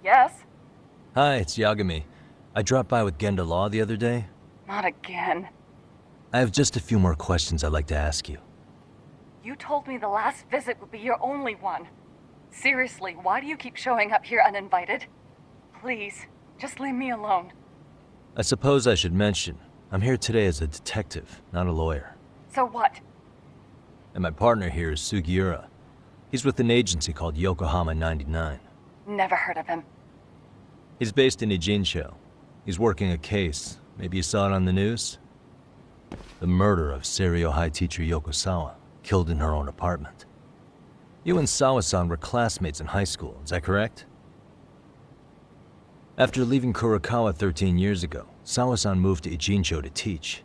Speaker 14: Yes?
Speaker 2: Hi, it's Yagami. I dropped by with Genda Law the other day.
Speaker 14: Not again.
Speaker 2: I have just a few more questions I'd like to ask you.
Speaker 14: You told me the last visit would be your only one. Seriously, why do you keep showing up here uninvited? Please, just leave me alone.
Speaker 2: I suppose I should mention, I'm here today as a detective, not a lawyer.
Speaker 14: So what?
Speaker 2: And my partner here is Sugiura. He's with an agency called Yokohama 99.
Speaker 14: Never heard of him.
Speaker 2: He's based in Ijincho. He's working a case. Maybe you saw it on the news? The murder of Seiryo High teacher Yokosawa, killed in her own apartment. You and Sawa-san were classmates in high school, is that correct? After leaving Kurokawa 13 years ago, Sawa-san moved to Ijincho to teach.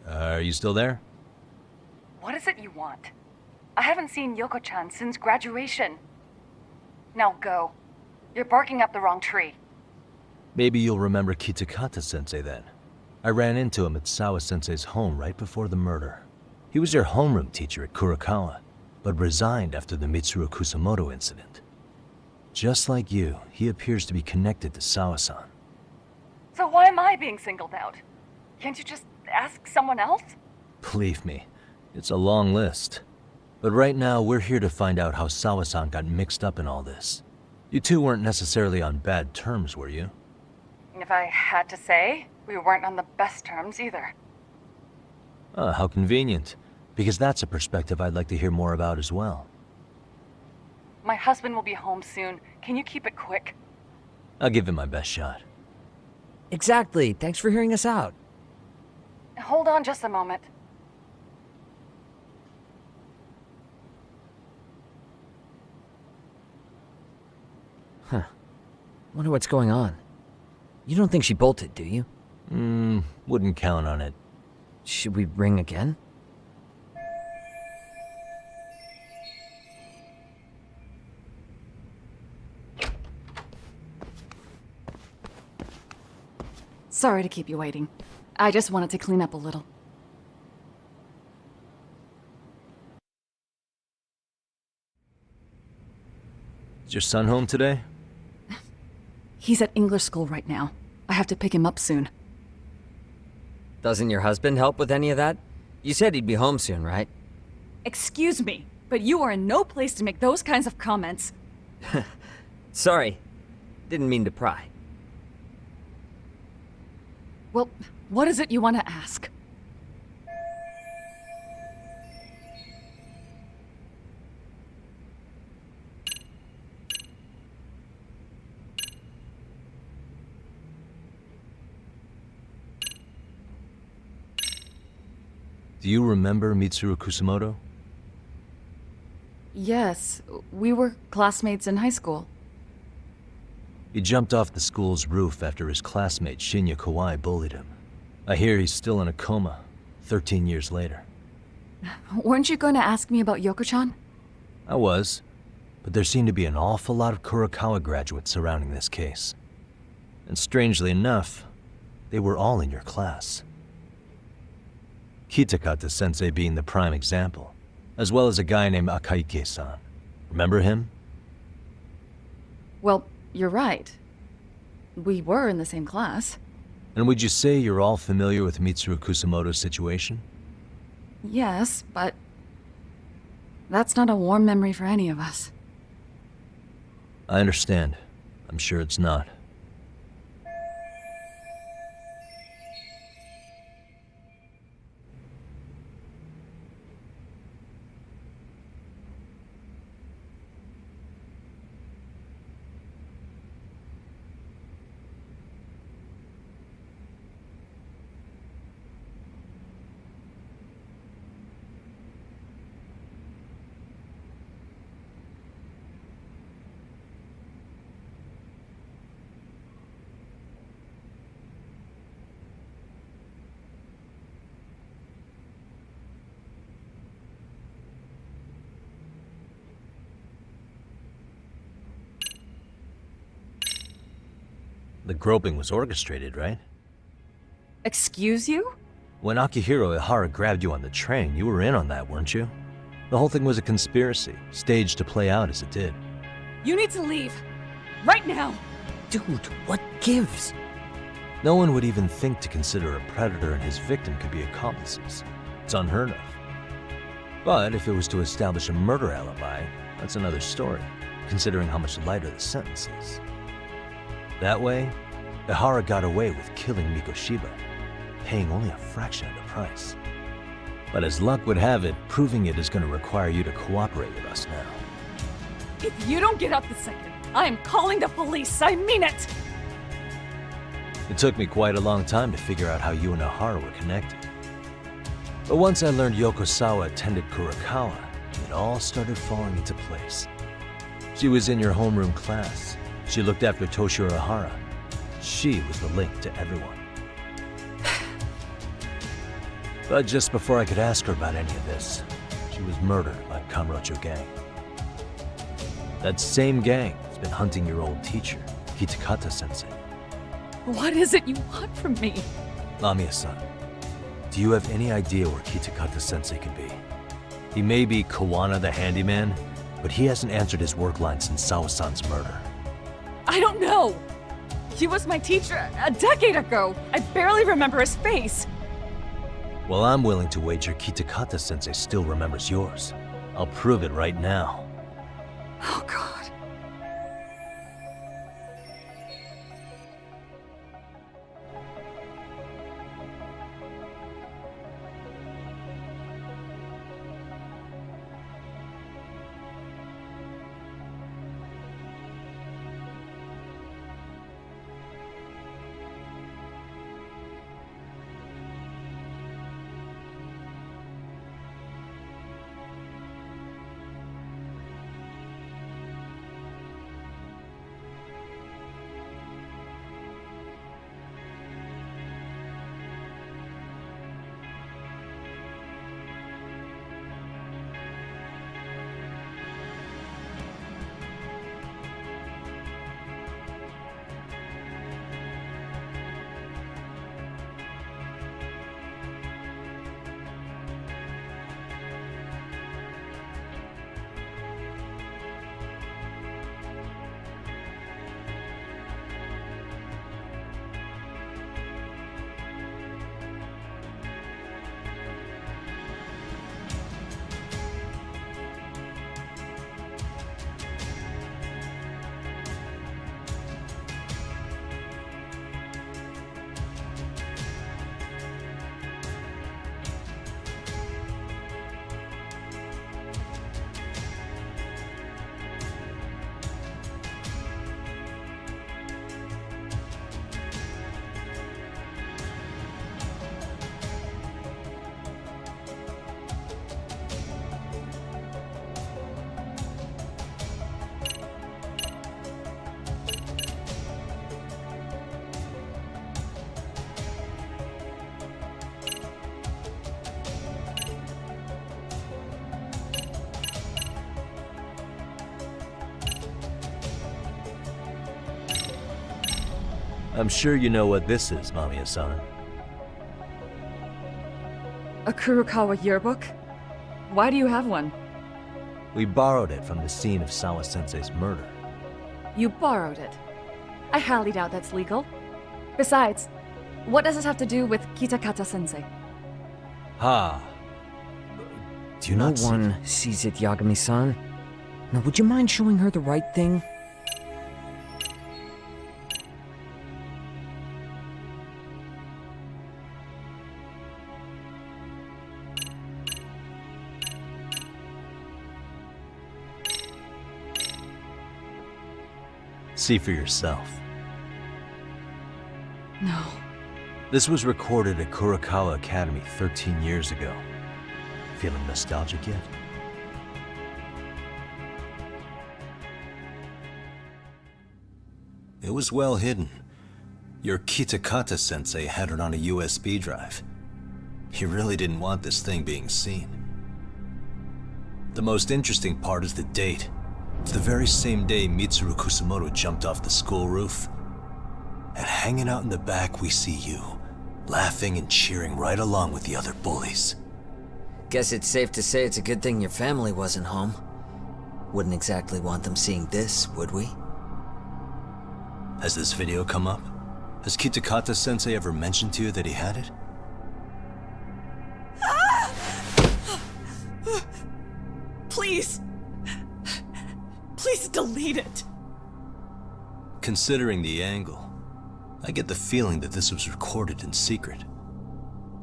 Speaker 2: Are you still there?
Speaker 14: What is it you want? I haven't seen Yoko-chan since graduation. Now go. You're barking up the wrong tree.
Speaker 2: Maybe you'll remember Kitakata-sensei then. I ran into him at Sawa-sensei's home right before the murder. He was your homeroom teacher at Kurokawa, but resigned after the Mitsuru Kusamoto incident. Just like you, he appears to be connected to Sawa-san.
Speaker 14: So why am I being singled out? Can't you just ask someone else?
Speaker 2: Believe me, it's a long list. But right now, we're here to find out how Sawa-san got mixed up in all this. You two weren't necessarily on bad terms, were you?
Speaker 14: If I had to say, we weren't on the best terms either.
Speaker 2: How convenient. Because that's a perspective I'd like to hear more about as well.
Speaker 14: My husband will be home soon. Can you keep it quick?
Speaker 2: I'll give it my best shot.
Speaker 8: Exactly. Thanks for hearing us out.
Speaker 14: Hold on just a moment.
Speaker 8: Huh. Wonder what's going on. You don't think she bolted, do you?
Speaker 2: Wouldn't count on it.
Speaker 8: Should we ring again?
Speaker 15: Sorry to keep you waiting. I just wanted to clean up a little.
Speaker 2: Is your son home today?
Speaker 15: He's at English school right now. I have to pick him up soon.
Speaker 8: Doesn't your husband help with any of that? You said he'd be home soon, right?
Speaker 15: Excuse me, but you are in no place to make those kinds of comments.
Speaker 8: Sorry. Didn't mean to pry.
Speaker 15: Well, what is it you want to ask?
Speaker 2: Do you remember Mitsuru Kusumoto?
Speaker 15: Yes, we were classmates in high school.
Speaker 2: He jumped off the school's roof after his classmate Shinya Kawai bullied him. I hear he's still in a coma, 13 years later.
Speaker 15: Weren't you going to ask me about Yoko-chan?
Speaker 2: I was, but there seemed to be an awful lot of Kurokawa graduates surrounding this case. And strangely enough, they were all in your class. Kitakata-sensei being the prime example, as well as a guy named Akaike-san. Remember him?
Speaker 15: Well, you're right. We were in the same class.
Speaker 2: And would you say you're all familiar with Mitsuru Kusumoto's situation?
Speaker 15: Yes, but that's not a warm memory for any of us.
Speaker 2: I understand. I'm sure it's not. The groping was orchestrated, right?
Speaker 15: Excuse you?
Speaker 2: When Akihiro Ihara grabbed you on the train, you were in on that, weren't you? The whole thing was a conspiracy, staged to play out as it did.
Speaker 15: You need to leave. Right now.
Speaker 8: Dude, what gives?
Speaker 2: No one would even think to consider a predator and his victim could be accomplices. It's unheard of. But if it was to establish a murder alibi, that's another story, considering how much lighter the sentence is. That way, Ihara got away with killing Mikoshiba, paying only a fraction of the price. But as luck would have it, proving it is going to require you to cooperate with us now.
Speaker 15: If you don't get up this second, I am calling the police. I mean it!
Speaker 2: It took me quite a long time to figure out how you and Ihara were connected. But once I learned Yokosawa attended Kurokawa, it all started falling into place. She was in your homeroom class. She looked after Toshiro Ihara. She was the link to everyone. But just before I could ask her about any of this, she was murdered by Kamurocho gang. That same gang has been hunting your old teacher, Kitakata-sensei.
Speaker 15: What is it you want from me?
Speaker 2: Lamia-san, do you have any idea where Kitakata-sensei could be? He may be Kawana the handyman, but he hasn't answered his work line since Sawa-san's murder.
Speaker 15: I don't know. He was my teacher a decade ago. I barely remember his face.
Speaker 2: Well, I'm willing to wager Kitakata-sensei still remembers yours. I'll prove it right now.
Speaker 15: Oh, God.
Speaker 2: I'm sure you know what this is, Mamiya-san.
Speaker 15: A Kurokawa yearbook? Why do you have one?
Speaker 2: We borrowed it from the scene of Sawa-sensei's murder.
Speaker 15: You borrowed it. I highly doubt that's legal. Besides, what does it have to do with Kitakata-sensei?
Speaker 2: Ha. Do you
Speaker 8: No
Speaker 2: not see-
Speaker 8: one sees it, Yagami-san. Now, would you mind showing her the right thing?
Speaker 2: See for yourself.
Speaker 15: No.
Speaker 2: This was recorded at Kurokawa Academy 13 years ago. Feeling nostalgic yet? It was well hidden. Your Kitakata-sensei had it on a USB drive. He really didn't want this thing being seen. The most interesting part is the date. It's the very same day Mitsuru Kusumoto jumped off the school roof. And hanging out in the back, we see you, laughing and cheering right along with the other bullies.
Speaker 8: Guess it's safe to say it's a good thing your family wasn't home. Wouldn't exactly want them seeing this, would we?
Speaker 2: Has this video come up? Has Kitakata-sensei ever mentioned to you that he had it?
Speaker 16: Please. Please delete it.
Speaker 2: Considering the angle, I get the feeling that this was recorded in secret.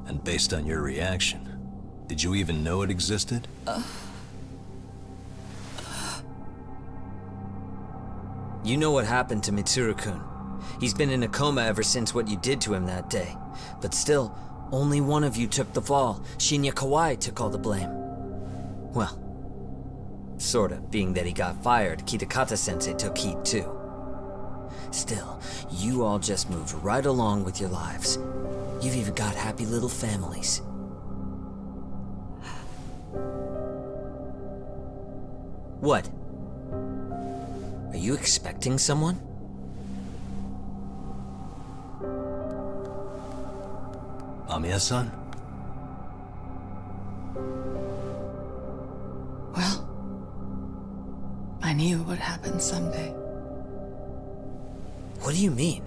Speaker 2: And based on your reaction, did you even know it existed?
Speaker 8: You know what happened to Mitsuru-kun. He's been in a coma ever since what you did to him that day. But still, only one of you took the fall. Shinya Kawai took all the blame. Well, sorta, being that he got fired, Kitakata-sensei took heat too. Still, you all just moved right along with your lives. You've even got happy little families. What? Are you expecting someone?
Speaker 2: Mamiya-san?
Speaker 15: Well, I knew it would happen someday.
Speaker 8: What do you mean?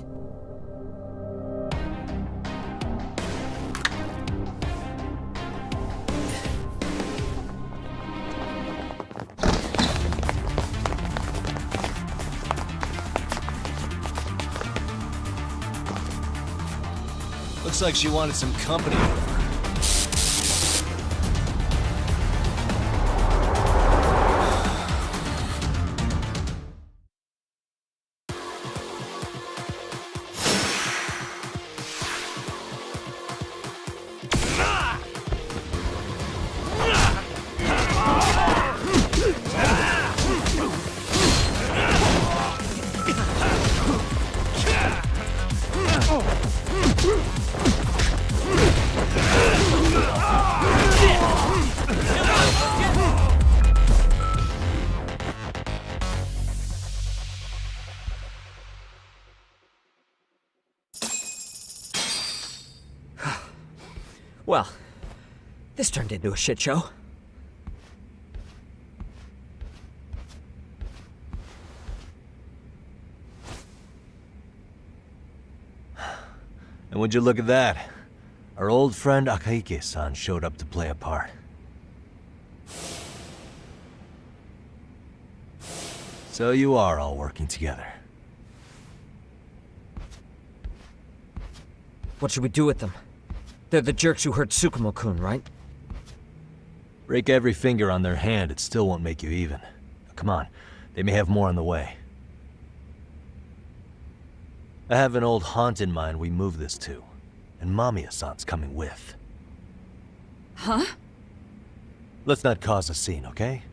Speaker 2: Looks like she wanted some company over.
Speaker 8: Well, this turned into a shit show.
Speaker 2: And would you look at that? Our old friend Akahike-san showed up to play a part. So you are all working together.
Speaker 8: What should we do with them? They're the jerks who hurt Tsukumo-kun, right?
Speaker 2: Break every finger on their hand, it still won't make you even. Come on, they may have more on the way. I have an old haunt in mind we move this to, and Mamiya-san's coming with.
Speaker 16: Huh?
Speaker 2: Let's not cause a scene, okay?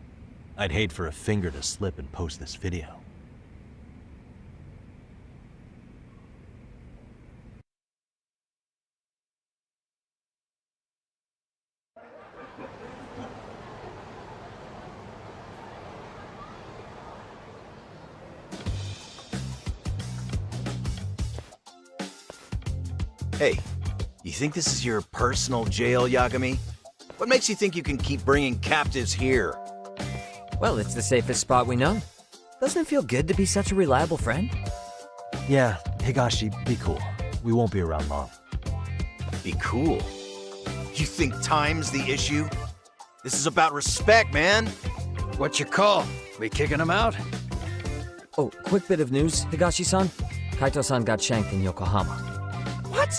Speaker 2: I'd hate for a finger to slip and post this video.
Speaker 17: Hey, you think this is your personal jail, Yagami? What makes you think you can keep bringing captives here?
Speaker 8: Well, it's the safest spot we know. Doesn't it feel good to be such a reliable friend?
Speaker 2: Yeah, Higashi, be cool. We won't be around long.
Speaker 17: Be cool? You think time's the issue? This is about respect, man.
Speaker 4: What you call? We kicking him out?
Speaker 8: Oh, quick bit of news, Higashi-san. Kaito-san got shanked in Yokohama.
Speaker 17: What?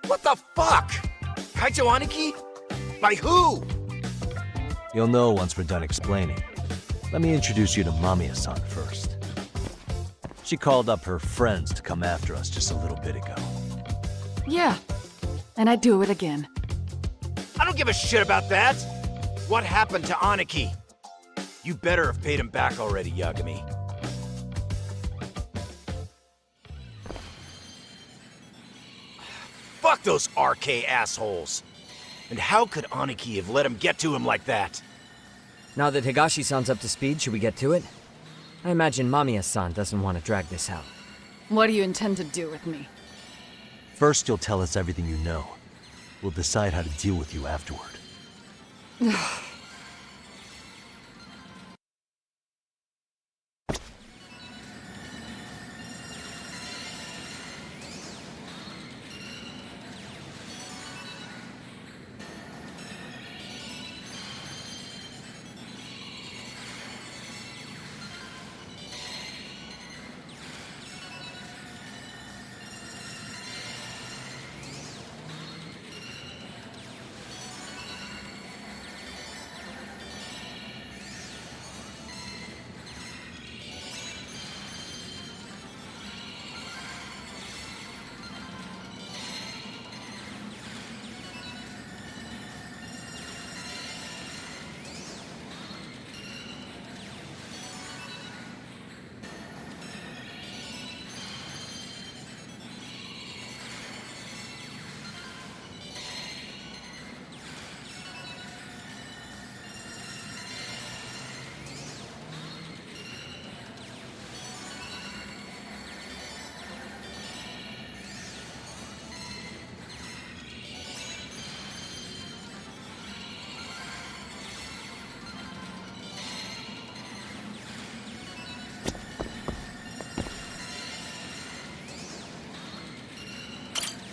Speaker 17: What the fuck? Kaito Aniki? By who?
Speaker 2: You'll know once we're done explaining. Let me introduce you to Mamiya-san first. She called up her friends to come after us just a little bit ago.
Speaker 15: Yeah, and I'd do it again.
Speaker 17: I don't give a shit about that. What happened to Aniki? You better have paid him back already, Yagami. Fuck those RK assholes. And how could Aniki have let him get to him like that?
Speaker 8: Now that Higashi-san's up to speed, should we get to it? I imagine Mamiya-san doesn't want to drag this out.
Speaker 15: What do you intend to do with me?
Speaker 2: First, you'll tell us everything you know. We'll decide how to deal with you afterward.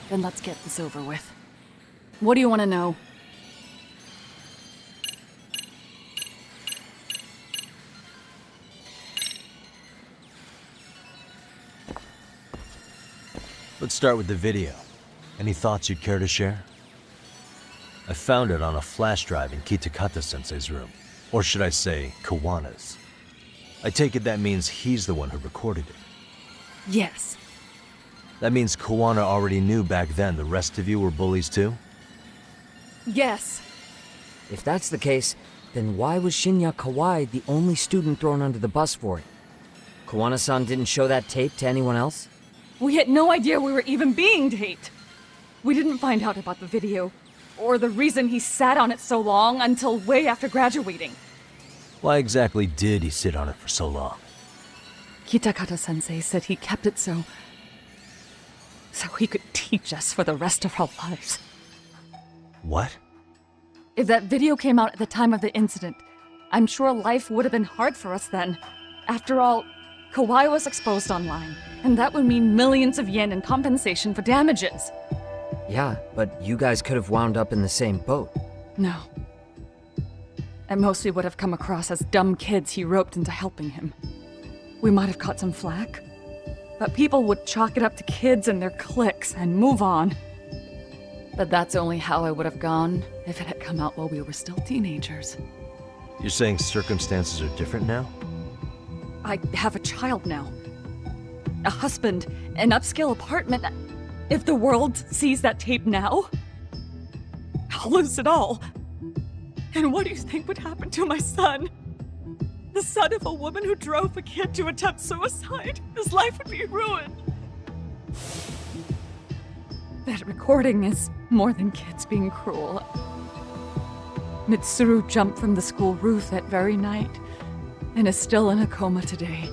Speaker 15: Then let's get this over with. What do you want to know?
Speaker 2: Let's start with the video. Any thoughts you'd care to share? I found it on a flash drive in Kitakata-sensei's room. Or should I say, Kawana's. I take it that means he's the one who recorded it.
Speaker 15: Yes.
Speaker 2: That means Kawana already knew back then the rest of you were bullies too?
Speaker 15: Yes.
Speaker 8: If that's the case, then why was Shinya Kawai the only student thrown under the bus for it? Kawana-san didn't show that tape to anyone else?
Speaker 15: We had no idea we were even being taped. We didn't find out about the video, or the reason he sat on it so long until way after graduating.
Speaker 2: Why exactly did he sit on it for so long?
Speaker 15: Kitakata-sensei said he kept it so he could teach us for the rest of our lives.
Speaker 2: What?
Speaker 15: If that video came out at the time of the incident, I'm sure life would have been hard for us then. After all, Kawai was exposed online, and that would mean millions of yen in compensation for damages.
Speaker 8: Yeah, but you guys could have wound up in the same boat.
Speaker 15: No. At most we would have come across as dumb kids he roped into helping him. We might have caught some flack, but people would chalk it up to kids and their cliques and move on. But that's only how I would have gone if it had come out while we were still teenagers.
Speaker 2: You're saying circumstances are different now?
Speaker 15: I have a child now. A husband, an upscale apartment. If the world sees that tape now, I'll lose it all. And what do you think would happen to my son? The son of a woman who drove a kid to attempt suicide. His life would be ruined. That recording is more than kids being cruel. Mitsuru jumped from the school roof that very night and is still in a coma today.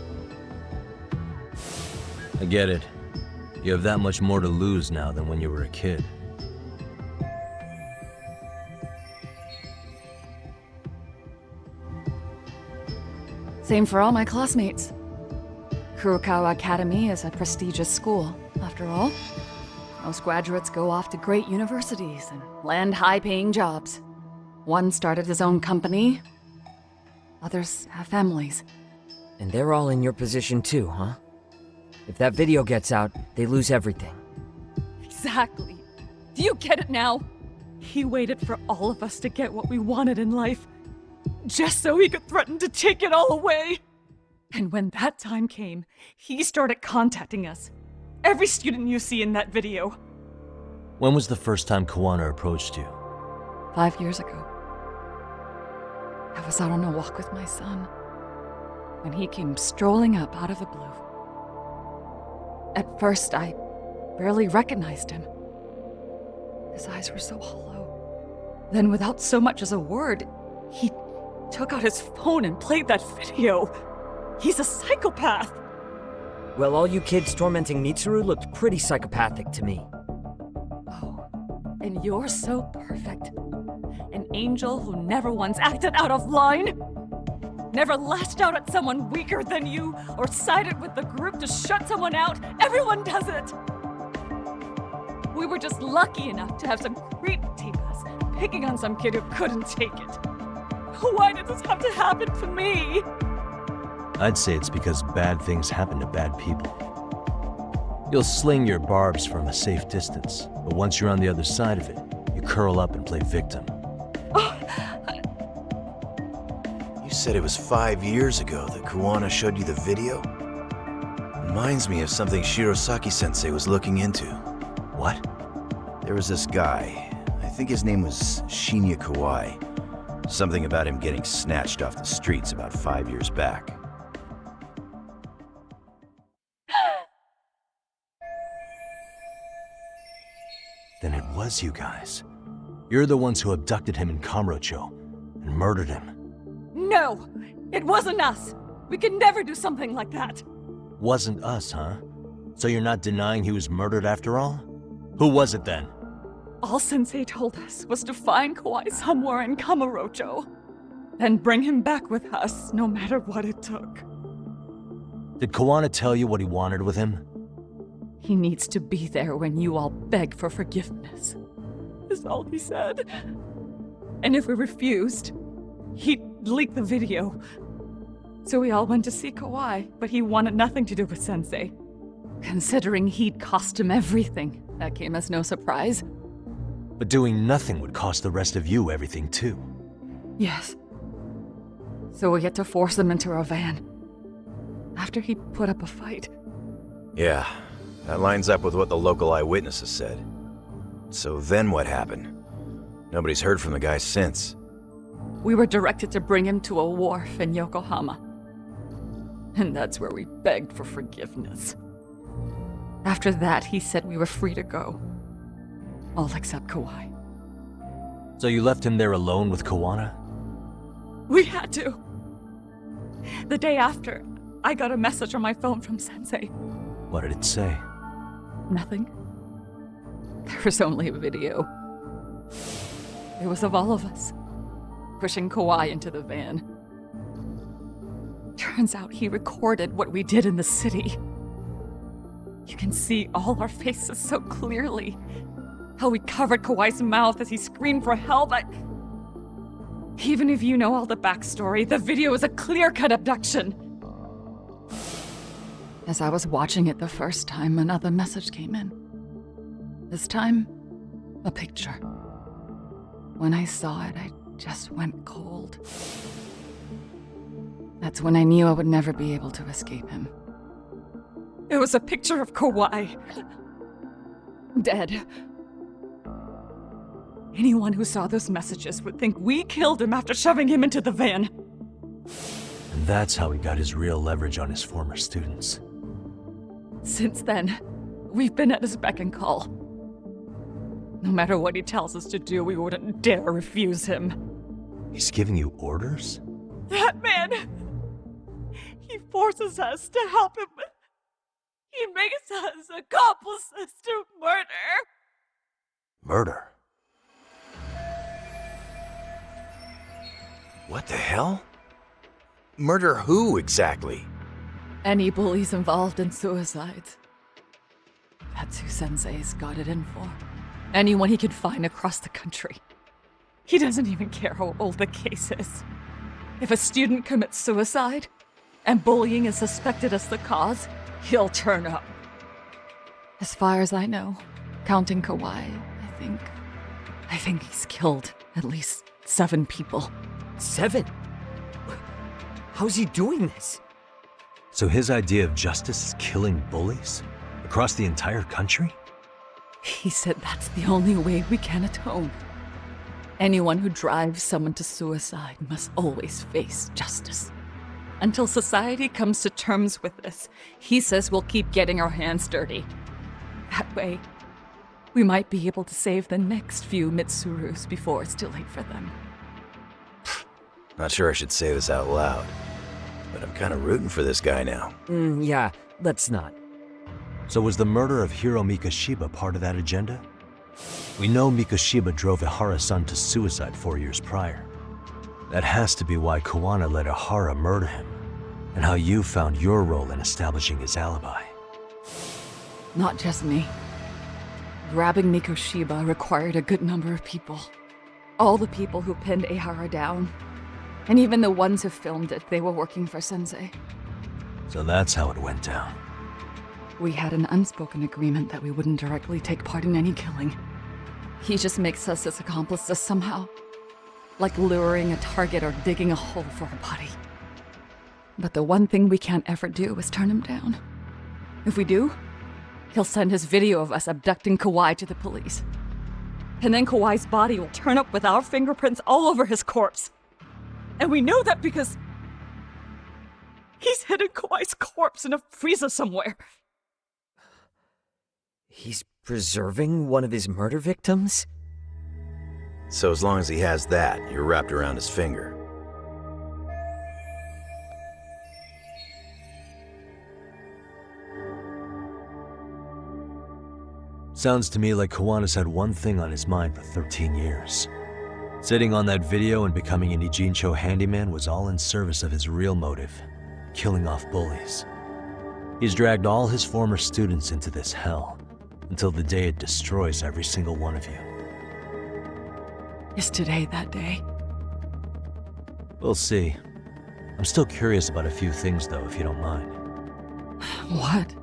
Speaker 2: I get it. You have that much more to lose now than when you were a kid.
Speaker 15: Same for all my classmates. Kurokawa Academy is a prestigious school, after all. Most graduates go off to great universities and land high-paying jobs. One started his own company. Others have families.
Speaker 8: And they're all in your position too, huh? If that video gets out, they lose everything.
Speaker 15: Exactly. Do you get it now? He waited for all of us to get what we wanted in life, just so he could threaten to take it all away. And when that time came, he started contacting us. Every student you see in that video.
Speaker 2: When was the first time Kawana approached you?
Speaker 15: 5 years ago. I was out on a walk with my son when he came strolling up out of the blue. At first, I barely recognized him. His eyes were so hollow. Then, without so much as a word, he took out his phone and played that video. He's a psychopath.
Speaker 8: Well, all you kids tormenting Mitsuru looked pretty psychopathic to me.
Speaker 15: Oh, and you're so perfect. An angel who never once acted out of line. Never lashed out at someone weaker than you, or sided with the group to shut someone out. Everyone does it. We were just lucky enough to have some creep tape us, picking on some kid who couldn't take it. Why did this have to happen to me?
Speaker 2: I'd say it's because bad things happen to bad people. You'll sling your barbs from a safe distance, but once you're on the other side of it, you curl up and play victim.
Speaker 17: You said it was 5 years ago that Kawana showed you the video? Reminds me of something Shirosaki-sensei was looking into.
Speaker 2: What?
Speaker 17: There was this guy. I think his name was Shinya Kawai. Something about him getting snatched off the streets about 5 years back.
Speaker 2: Then it was you guys. You're the ones who abducted him in Kamurocho and murdered him.
Speaker 15: No! It wasn't us! We could never do something like that!
Speaker 2: Wasn't us, huh? So you're not denying he was murdered after all? Who was it then?
Speaker 15: All Sensei told us was to find Kawai somewhere in Kamurocho, then bring him back with us, no matter what it took.
Speaker 2: Did Kawana tell you what he wanted with him?
Speaker 15: He needs to be there when you all beg for forgiveness, is all he said. And if we refused, he'd leak the video. So we all went to see Kawai, but he wanted nothing to do with Sensei. Considering he'd cost him everything, that came as no surprise.
Speaker 2: But doing nothing would cost the rest of you everything too.
Speaker 15: Yes. So we had to force him into our van. After he put up a fight.
Speaker 17: Yeah, that lines up with what the local eyewitnesses said. So then what happened? Nobody's heard from the guy since.
Speaker 15: We were directed to bring him to a wharf in Yokohama. And that's where we begged for forgiveness. After that, he said we were free to go. All except Kawai.
Speaker 2: So you left him there alone with Kawana?
Speaker 15: We had to. The day after, I got a message on my phone from Sensei.
Speaker 2: What did it say?
Speaker 15: Nothing. There was only a video. It was of all of us, pushing Kawai into the van. Turns out he recorded what we did in the city. You can see all our faces so clearly. How we covered Kawai's mouth as he screamed for help. Even if you know all the backstory, the video is a clear-cut abduction. As I was watching it the first time, another message came in. This time, a picture. When I saw it, I just went cold. That's when I knew I would never be able to escape him. It was a picture of Kawai. Dead. Anyone who saw those messages would think we killed him after shoving him into the van.
Speaker 2: And that's how he got his real leverage on his former students.
Speaker 15: Since then, we've been at his beck and call. No matter what he tells us to do, we wouldn't dare refuse him.
Speaker 2: He's giving you orders?
Speaker 15: That man! He forces us to help him. He makes us accomplices to murder.
Speaker 2: Murder?
Speaker 17: What the hell? Murder who, exactly?
Speaker 15: Any bullies involved in suicides. That's who Sensei's got it in for. Anyone he can find across the country. He doesn't even care how old the case is. If a student commits suicide, and bullying is suspected as the cause, he'll turn up. As far as I know, counting Kawai, I think he's killed at least 7 people.
Speaker 8: 7? How's he doing this?
Speaker 2: So his idea of justice is killing bullies? Across the entire country?
Speaker 15: He said that's the only way we can atone. Anyone who drives someone to suicide must always face justice. Until society comes to terms with this, he says we'll keep getting our hands dirty. That way, we might be able to save the next few Mitsurus before it's too late for them.
Speaker 17: Not sure I should say this out loud, but I'm kind of rooting for this guy now.
Speaker 8: Yeah, let's not.
Speaker 2: So was the murder of Hiro Mikoshiba part of that agenda? We know Mikoshiba drove Ihara-san to suicide 4 years prior. That has to be why Kawana let Ihara murder him, and how you found your role in establishing his alibi.
Speaker 15: Not just me. Grabbing Mikoshiba required a good number of people. All the people who pinned Ihara down, and even the ones who filmed it, they were working for Sensei.
Speaker 2: So that's how it went down.
Speaker 15: We had an unspoken agreement that we wouldn't directly take part in any killing. He just makes us his accomplices somehow. Like luring a target or digging a hole for a body. But the one thing we can't ever do is turn him down. If we do, he'll send his video of us abducting Kawai to the police. And then Kawai's body will turn up with our fingerprints all over his corpse. And we know that because he's hidden Kawai's corpse in a freezer somewhere.
Speaker 8: He's preserving one of his murder victims?
Speaker 17: So as long as he has that, you're wrapped around his finger.
Speaker 2: Sounds to me like Kawana's had one thing on his mind for 13 years. Sitting on that video and becoming an Ijincho handyman was all in service of his real motive, killing off bullies. He's dragged all his former students into this hell, until the day it destroys every single one of you.
Speaker 15: Is today that day?
Speaker 2: We'll see. I'm still curious about a few things though, if you don't mind.
Speaker 15: What?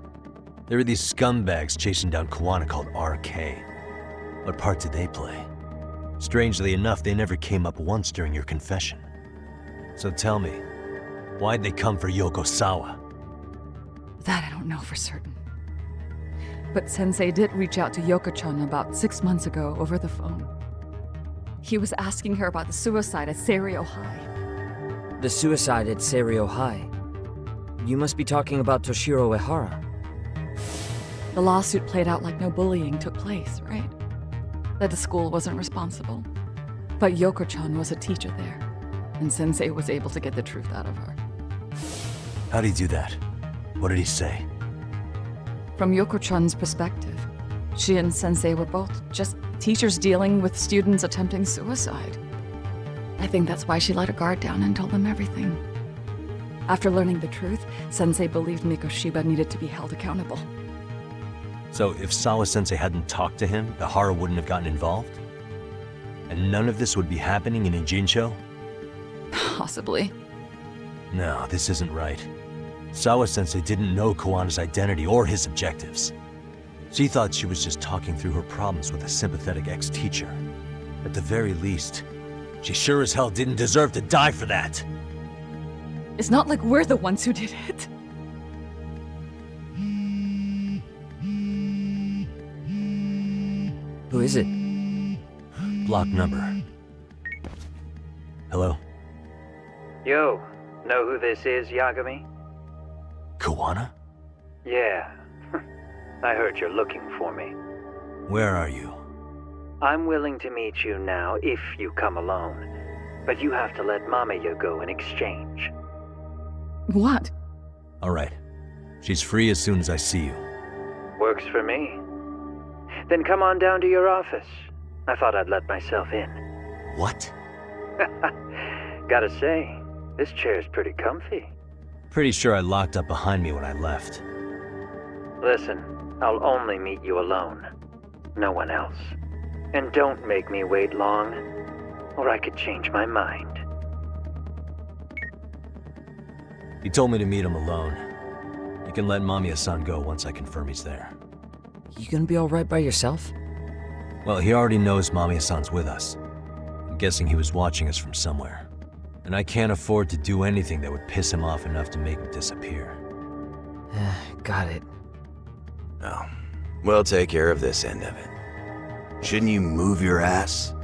Speaker 2: There were these scumbags chasing down Kawana called RK. What part did they play? Strangely enough, they never came up once during your confession. So tell me, why'd they come for Yokosawa?
Speaker 15: That I don't know for certain. But Sensei did reach out to Yoko-chan about 6 months ago over the phone. He was asking her about the suicide at Seiryo High.
Speaker 8: The suicide at Seiryo High? You must be talking about Toshiro Ehara.
Speaker 15: The lawsuit played out like no bullying took place, right? That the school wasn't responsible. But Yoko-chan was a teacher there, and Sensei was able to get the truth out of her.
Speaker 2: How'd he do that? What did he say?
Speaker 15: From Yoko-chan's perspective, she and Sensei were both just teachers dealing with students attempting suicide. I think that's why she let her guard down and told them everything. After learning the truth, Sensei believed Mikoshiba needed to be held accountable.
Speaker 2: So if Sawa-sensei hadn't talked to him, Ehara wouldn't have gotten involved? And none of this would be happening in Ijincho?
Speaker 15: Possibly.
Speaker 2: No, this isn't right. Sawa-sensei didn't know Kawana's identity or his objectives. She thought she was just talking through her problems with a sympathetic ex-teacher. At the very least, she sure as hell didn't deserve to die for that.
Speaker 15: It's not like we're the ones who did it.
Speaker 8: Who is it?
Speaker 2: Block number. Hello?
Speaker 18: Yo, know who this is, Yagami?
Speaker 2: Kawana?
Speaker 18: Yeah. I heard you're looking for me.
Speaker 2: Where are you?
Speaker 18: I'm willing to meet you now if you come alone. But you have to let Mamiya go in exchange.
Speaker 15: What?
Speaker 2: Alright. She's free as soon as I see you.
Speaker 18: Works for me. Then come on down to your office. I thought I'd let myself in.
Speaker 2: What?
Speaker 18: Gotta say, this chair's pretty comfy.
Speaker 2: Pretty sure I locked up behind me when I left.
Speaker 18: Listen, I'll only meet you alone. No one else. And don't make me wait long, or I could change my mind.
Speaker 2: He told me to meet him alone. You can let Mamiya-san go once I confirm he's there.
Speaker 8: You gonna be alright by yourself?
Speaker 2: Well, he already knows Mamiya-san's with us. I'm guessing he was watching us from somewhere. And I can't afford to do anything that would piss him off enough to make him disappear.
Speaker 8: Got it.
Speaker 17: Oh, we'll take care of this end of it. Shouldn't you move your ass?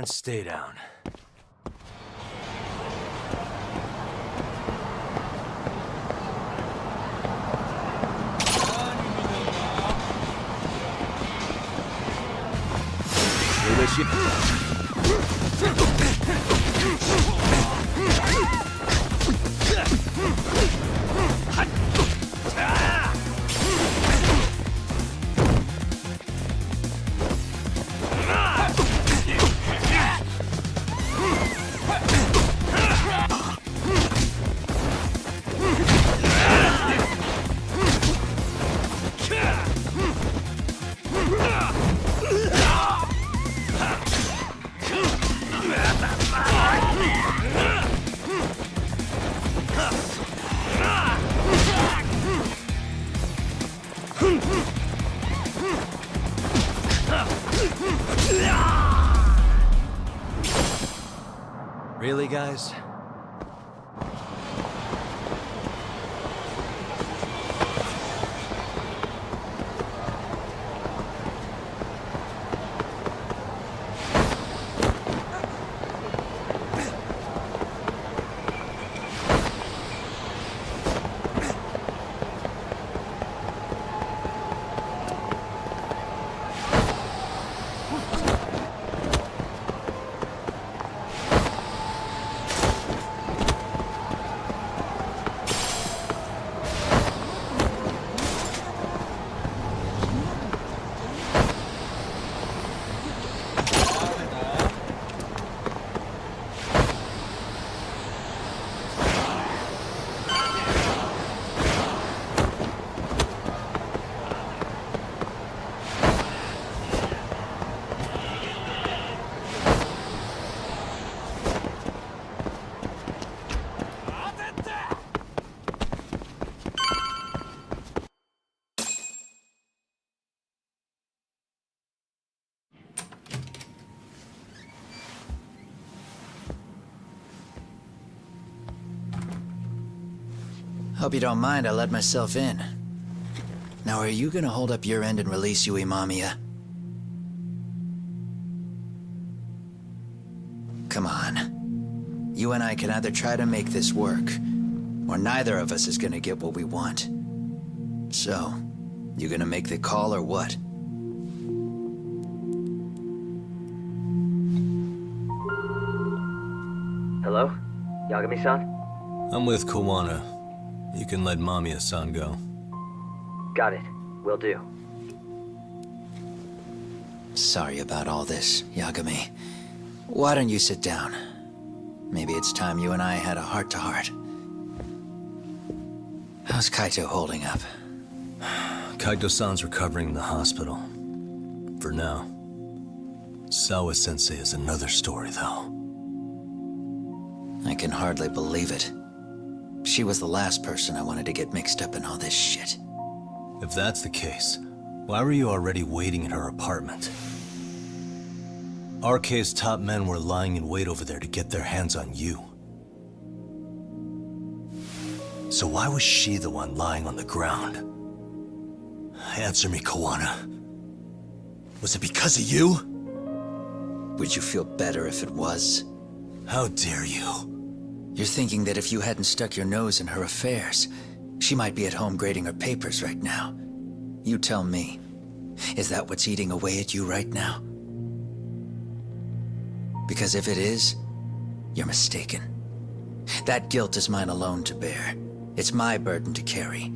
Speaker 2: And stay down. Really, guys?
Speaker 19: Hope you don't mind I let myself in. Now, are you gonna hold up your end and release Yui Mamiya? Come on. You and I can either try to make this work, or neither of us is gonna get what we want. So, you gonna make the call or what?
Speaker 8: Hello? Yagami-san?
Speaker 2: I'm with Kawana. You can let Mamiya-san go.
Speaker 8: Got it. Will do.
Speaker 19: Sorry about all this, Yagami. Why don't you sit down? Maybe it's time you and I had a heart-to-heart. How's Kaito holding up?
Speaker 2: Kaito-san's recovering in the hospital. For now. Sawa-sensei is another story, though.
Speaker 19: I can hardly believe it. She was the last person I wanted to get mixed up in all this shit.
Speaker 2: If that's the case, why were you already waiting in her apartment? RK's top men were lying in wait over there to get their hands on you. So why was she the one lying on the ground? Answer me, Kawana. Was it because of you?
Speaker 19: Would you feel better if it was?
Speaker 2: How dare you?
Speaker 19: You're thinking that if you hadn't stuck your nose in her affairs, she might be at home grading her papers right now. You tell me. Is that what's eating away at you right now? Because if it is, you're mistaken. That guilt is mine alone to bear. It's my burden to carry.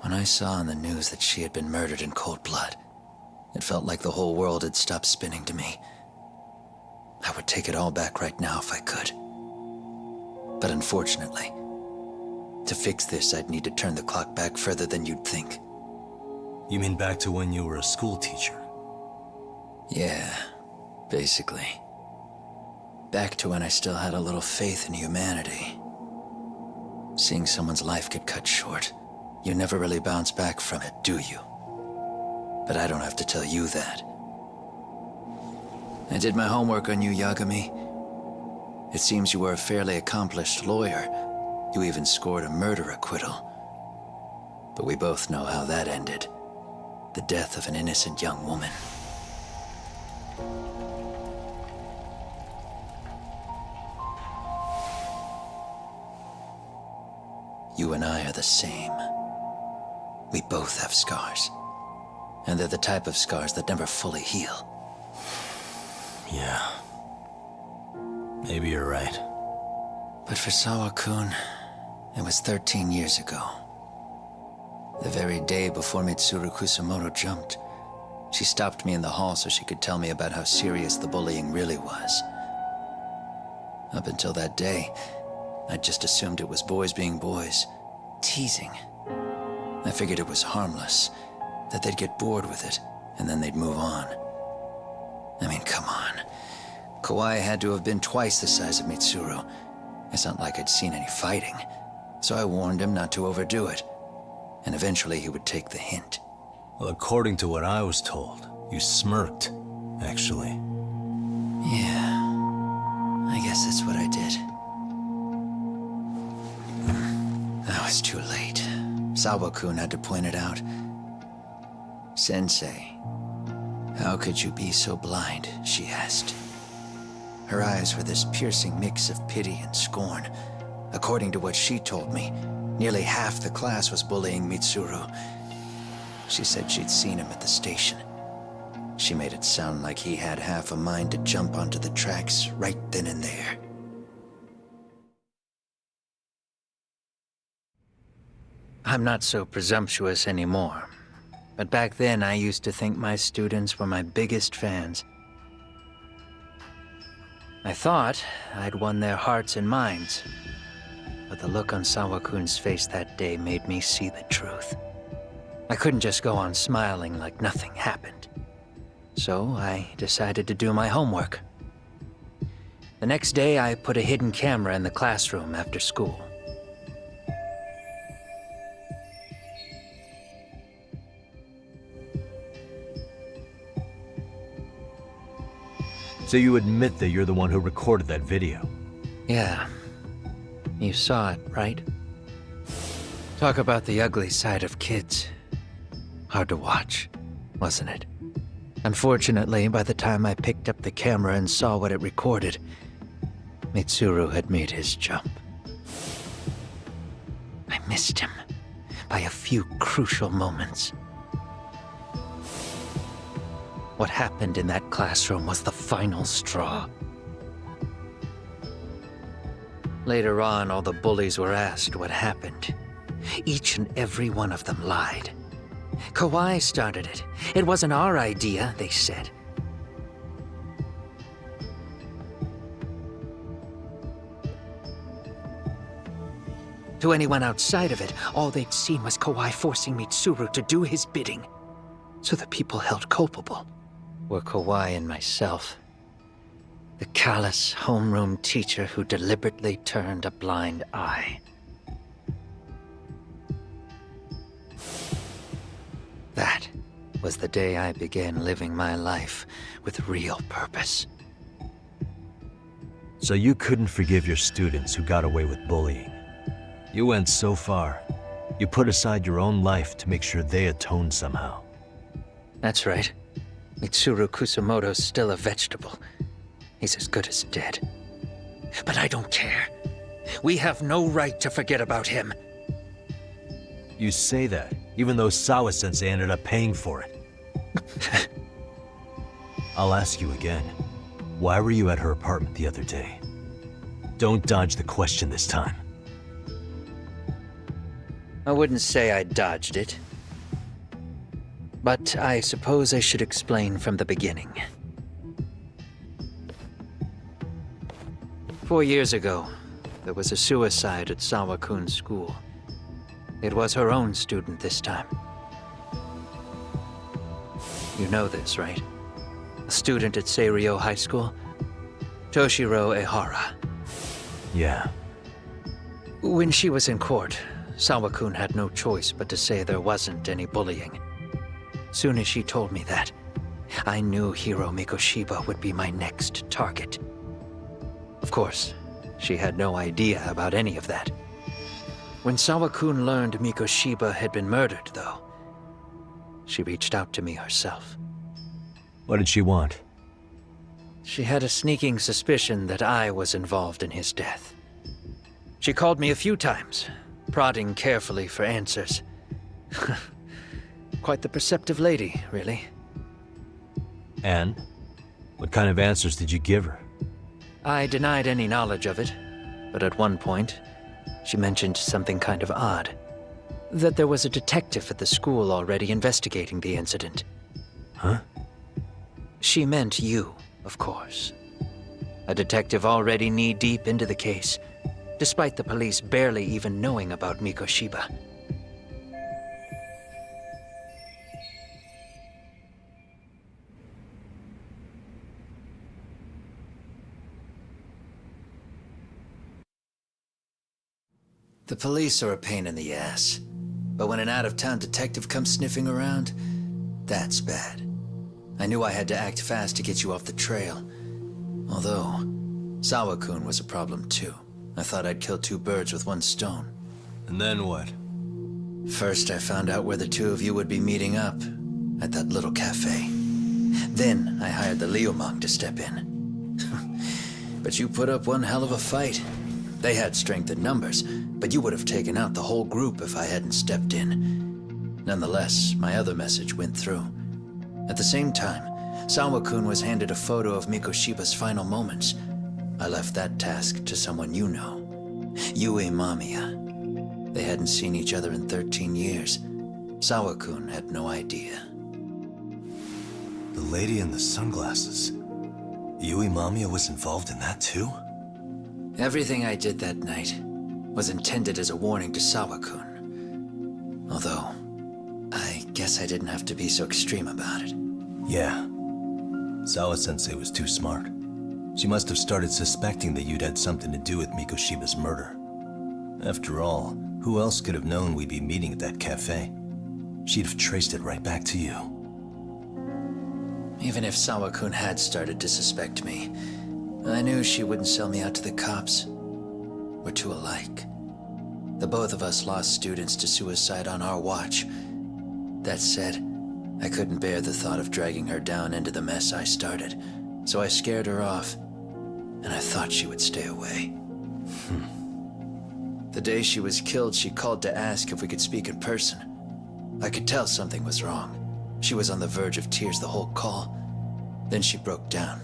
Speaker 19: When I saw on the news that she had been murdered in cold blood, it felt like the whole world had stopped spinning to me. I would take it all back right now if I could. But unfortunately, to fix this, I'd need to turn the clock back further than you'd think.
Speaker 2: You mean back to when you were a school teacher?
Speaker 19: Yeah, basically. Back to when I still had a little faith in humanity. Seeing someone's life get cut short, you never really bounce back from it, do you? But I don't have to tell you that. I did my homework on you, Yagami. It seems you were a fairly accomplished lawyer. You even scored a murder acquittal. But we both know how that ended. The death of an innocent young woman. You and I are the same. We both have scars. And they're the type of scars that never fully heal.
Speaker 2: Yeah. Maybe you're right.
Speaker 19: But for Sawa-kun, it was 13 years ago. The very day before Mitsuru Kusumoto jumped, she stopped me in the hall so she could tell me about how serious the bullying really was. Up until that day, I just assumed it was boys being boys, teasing. I figured it was harmless, that they'd get bored with it, and then they'd move on. I mean, come on. Kawai had to have been twice the size of Mitsuru. It's not like I'd seen any fighting, so I warned him not to overdo it. And eventually he would take the hint.
Speaker 2: Well, according to what I was told, you smirked, actually.
Speaker 19: Yeah, I guess that's what I did. Now it's too late. Sawa-kun had to point it out. Sensei, how could you be so blind, she asked. Her eyes were this piercing mix of pity and scorn. According to what she told me, nearly half the class was bullying Mitsuru. She said she'd seen him at the station. She made it sound like he had half a mind to jump onto the tracks right then and there. I'm not so presumptuous anymore. But back then, I used to think my students were my biggest fans. I thought I'd won their hearts and minds. But the look on Sawa-kun's face that day made me see the truth. I couldn't just go on smiling like nothing happened. So I decided to do my homework. The next day, I put a hidden camera in the classroom after school.
Speaker 2: So you admit that you're the one who recorded that video?
Speaker 19: Yeah. You saw it, right? Talk about the ugly side of kids. Hard to watch, wasn't it? Unfortunately, by the time I picked up the camera and saw what it recorded, Mitsuru had made his jump. I missed him by a few crucial moments. What happened in that classroom was the final straw. Later on, all the bullies were asked what happened. Each and every one of them lied. Kawai started it. It wasn't our idea, they said. To anyone outside of it, all they'd seen was Kawai forcing Mitsuru to do his bidding. So the people held culpable were Kawai and myself. The callous homeroom teacher who deliberately turned a blind eye. That was the day I began living my life with real purpose.
Speaker 2: So you couldn't forgive your students who got away with bullying. You went so far, you put aside your own life to make sure they atoned somehow.
Speaker 19: That's right. Mitsuru Kusumoto's still a vegetable. He's as good as dead. But I don't care. We have no right to forget about him.
Speaker 2: You say that, even though Sawa-sensei ended up paying for it. I'll ask you again. Why were you at her apartment the other day? Don't dodge the question this time.
Speaker 19: I wouldn't say I dodged it. But I suppose I should explain from the beginning. 4 years ago, there was a suicide at Sawa-kun's school. It was her own student this time. You know this, right? A student at Seiryo High School? Toshiro Ehara.
Speaker 2: Yeah.
Speaker 19: When she was in court, Sawa-kun had no choice but to say there wasn't any bullying. Soon as she told me that, I knew Hiro Mikoshiba would be my next target. Of course, she had no idea about any of that. When Sawa-kun learned Mikoshiba had been murdered, though, she reached out to me herself.
Speaker 2: What did she want?
Speaker 19: She had a sneaking suspicion that I was involved in his death. She called me a few times, prodding carefully for answers. Quite the perceptive lady, really.
Speaker 2: And? What kind of answers did you give her?
Speaker 19: I denied any knowledge of it, but at one point, she mentioned something kind of odd. That there was a detective at the school already investigating the incident.
Speaker 2: Huh?
Speaker 19: She meant you, of course. A detective already knee-deep into the case, despite the police barely even knowing about Mikoshiba. The police are a pain in the ass, but when an out-of-town detective comes sniffing around, that's bad. I knew I had to act fast to get you off the trail. Although, Sawa-kun was a problem too. I thought I'd kill two birds with one stone.
Speaker 2: And then what?
Speaker 19: First, I found out where the two of you would be meeting up, at that little cafe. Then, I hired the Liumang to step in. But you put up one hell of a fight. They had strength in numbers, but you would have taken out the whole group if I hadn't stepped in. Nonetheless, my other message went through. At the same time, Sawa-kun was handed a photo of Mikoshiba's final moments. I left that task to someone you know. Yue Mamiya. They hadn't seen each other in 13 years. Sawa-kun had no idea.
Speaker 2: The lady in the sunglasses. Yue Mamiya was involved in that too?
Speaker 19: Everything I did that night was intended as a warning to Sawa-kun. Although, I guess I didn't have to be so extreme about it.
Speaker 2: Yeah. Sawa-sensei was too smart. She must have started suspecting that you'd had something to do with Mikoshiba's murder. After all, who else could have known we'd be meeting at that cafe? She'd have traced it right back to you.
Speaker 19: Even if Sawa-kun had started to suspect me, I knew she wouldn't sell me out to the cops. We're too alike. The both of us lost students to suicide on our watch. That said, I couldn't bear the thought of dragging her down into the mess I started, so I scared her off, and I thought she would stay away. The day she was killed, she called to ask if we could speak in person. I could tell something was wrong. She was on the verge of tears the whole call. Then she broke down.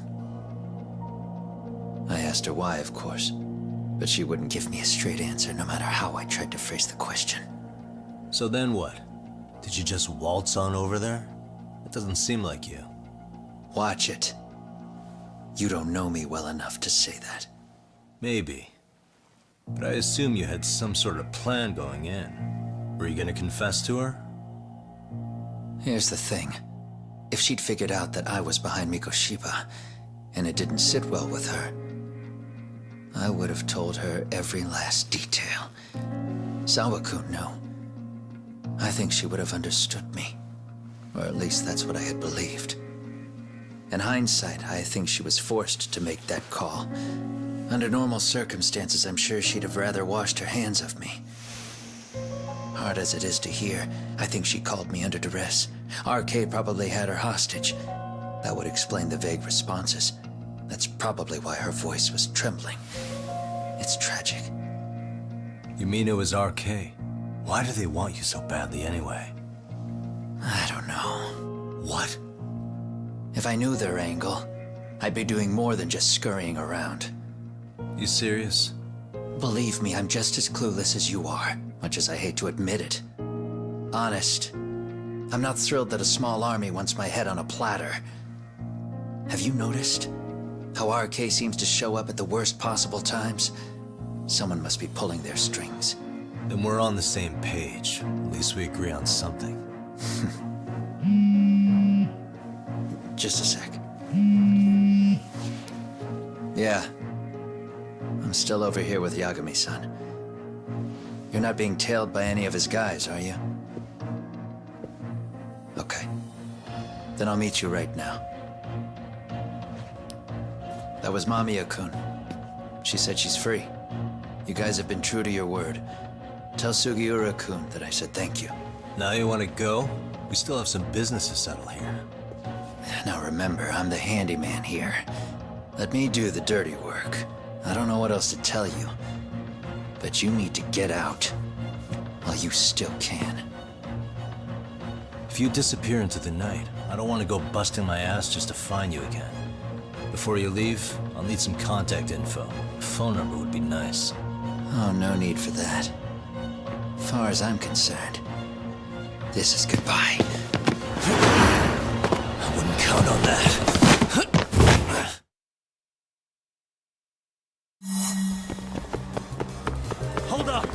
Speaker 19: I asked her why, of course, but she wouldn't give me a straight answer no matter how I tried to phrase the question.
Speaker 2: So then what? Did you just waltz on over there? It doesn't seem like you.
Speaker 19: Watch it. You don't know me well enough to say that.
Speaker 2: Maybe. But I assume you had some sort of plan going in. Were you gonna confess to her?
Speaker 19: Here's the thing. If she'd figured out that I was behind Mikoshiba, and it didn't sit well with her, I would have told her every last detail. Sawa-kun knew. I think she would have understood me. Or at least that's what I had believed. In hindsight, I think she was forced to make that call. Under normal circumstances, I'm sure she'd have rather washed her hands of me. Hard as it is to hear, I think she called me under duress. RK probably had her hostage. That would explain the vague responses. That's probably why her voice was trembling. It's tragic.
Speaker 2: You mean it was RK? Why do they want you so badly anyway?
Speaker 19: I don't know.
Speaker 2: What?
Speaker 19: If I knew their angle, I'd be doing more than just scurrying around.
Speaker 2: You serious?
Speaker 19: Believe me, I'm just as clueless as you are, much as I hate to admit it. Honest, I'm not thrilled that a small army wants my head on a platter. Have you noticed how RK seems to show up at the worst possible times? Someone must be pulling their strings.
Speaker 2: Then we're on the same page. At least we agree on something.
Speaker 19: Just a sec. Yeah. I'm still over here with Yagami-san. You're not being tailed by any of his guys, are you? Okay. Then I'll meet you right now. That was Mamiya-kun. She said she's free. You guys have been true to your word. Tell Sugiura-kun that I said thank you.
Speaker 2: Now you want to go? We still have some business to settle here.
Speaker 19: Now remember, I'm the handyman here. Let me do the dirty work. I don't know what else to tell you. But you need to get out. while you still can.
Speaker 2: If you disappear into the night, I don't want to go busting my ass just to find you again. Before you leave, I'll need some contact info. A phone number would be nice.
Speaker 19: Oh, no need for that. As far as I'm concerned, this is goodbye.
Speaker 2: I wouldn't count on that. Hold up!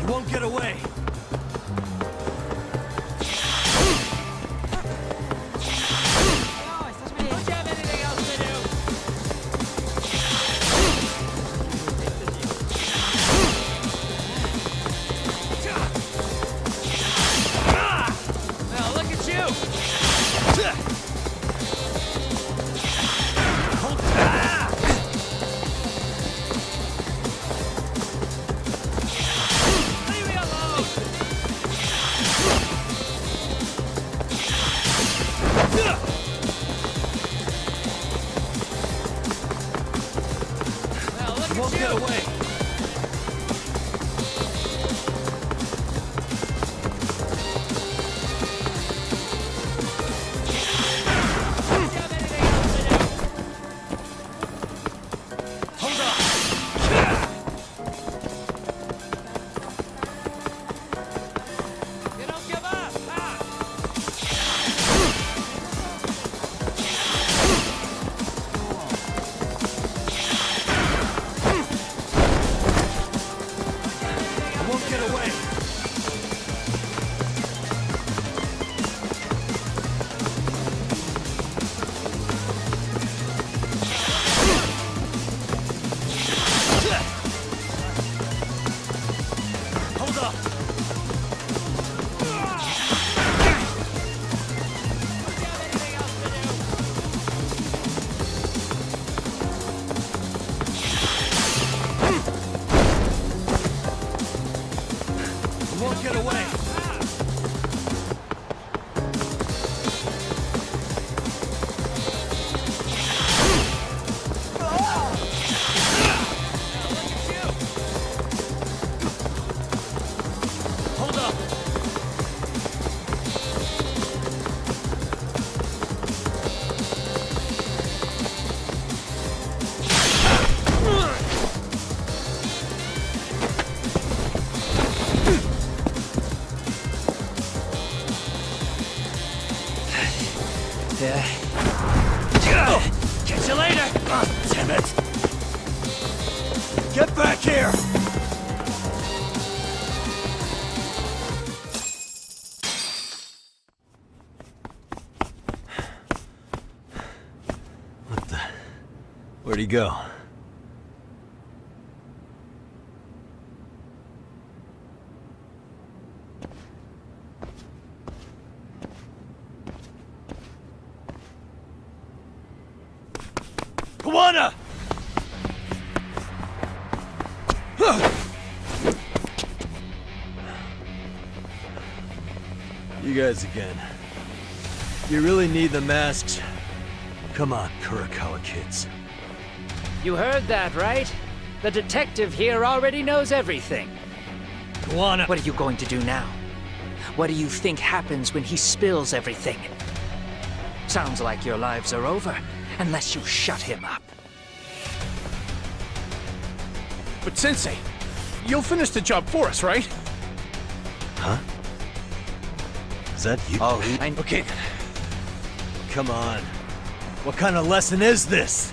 Speaker 2: You won't get away!
Speaker 9: Now look at you! Leave me alone! Now look
Speaker 2: You won't
Speaker 9: at
Speaker 2: get
Speaker 9: you!
Speaker 2: away! Hold up!
Speaker 9: You don't give up!
Speaker 2: I won't get away! Hold up! You won't get away! Hold up!
Speaker 9: Yeah. Catch you later! Oh, damn it!
Speaker 2: Get back here! What the... Where'd he go? Kawana! You guys again. You really need the masks? Come on, Kurakawa kids.
Speaker 20: You heard that, right? The detective here already knows everything.
Speaker 2: Kawana!
Speaker 20: What are you going to do now? What do you think happens when he spills everything? Sounds like your lives are over, unless you shut him up.
Speaker 13: But Sensei, you'll finish the job for us, right?
Speaker 2: Huh? Is that you?
Speaker 20: Oh,
Speaker 2: okay then. Come on. What kind of lesson is this?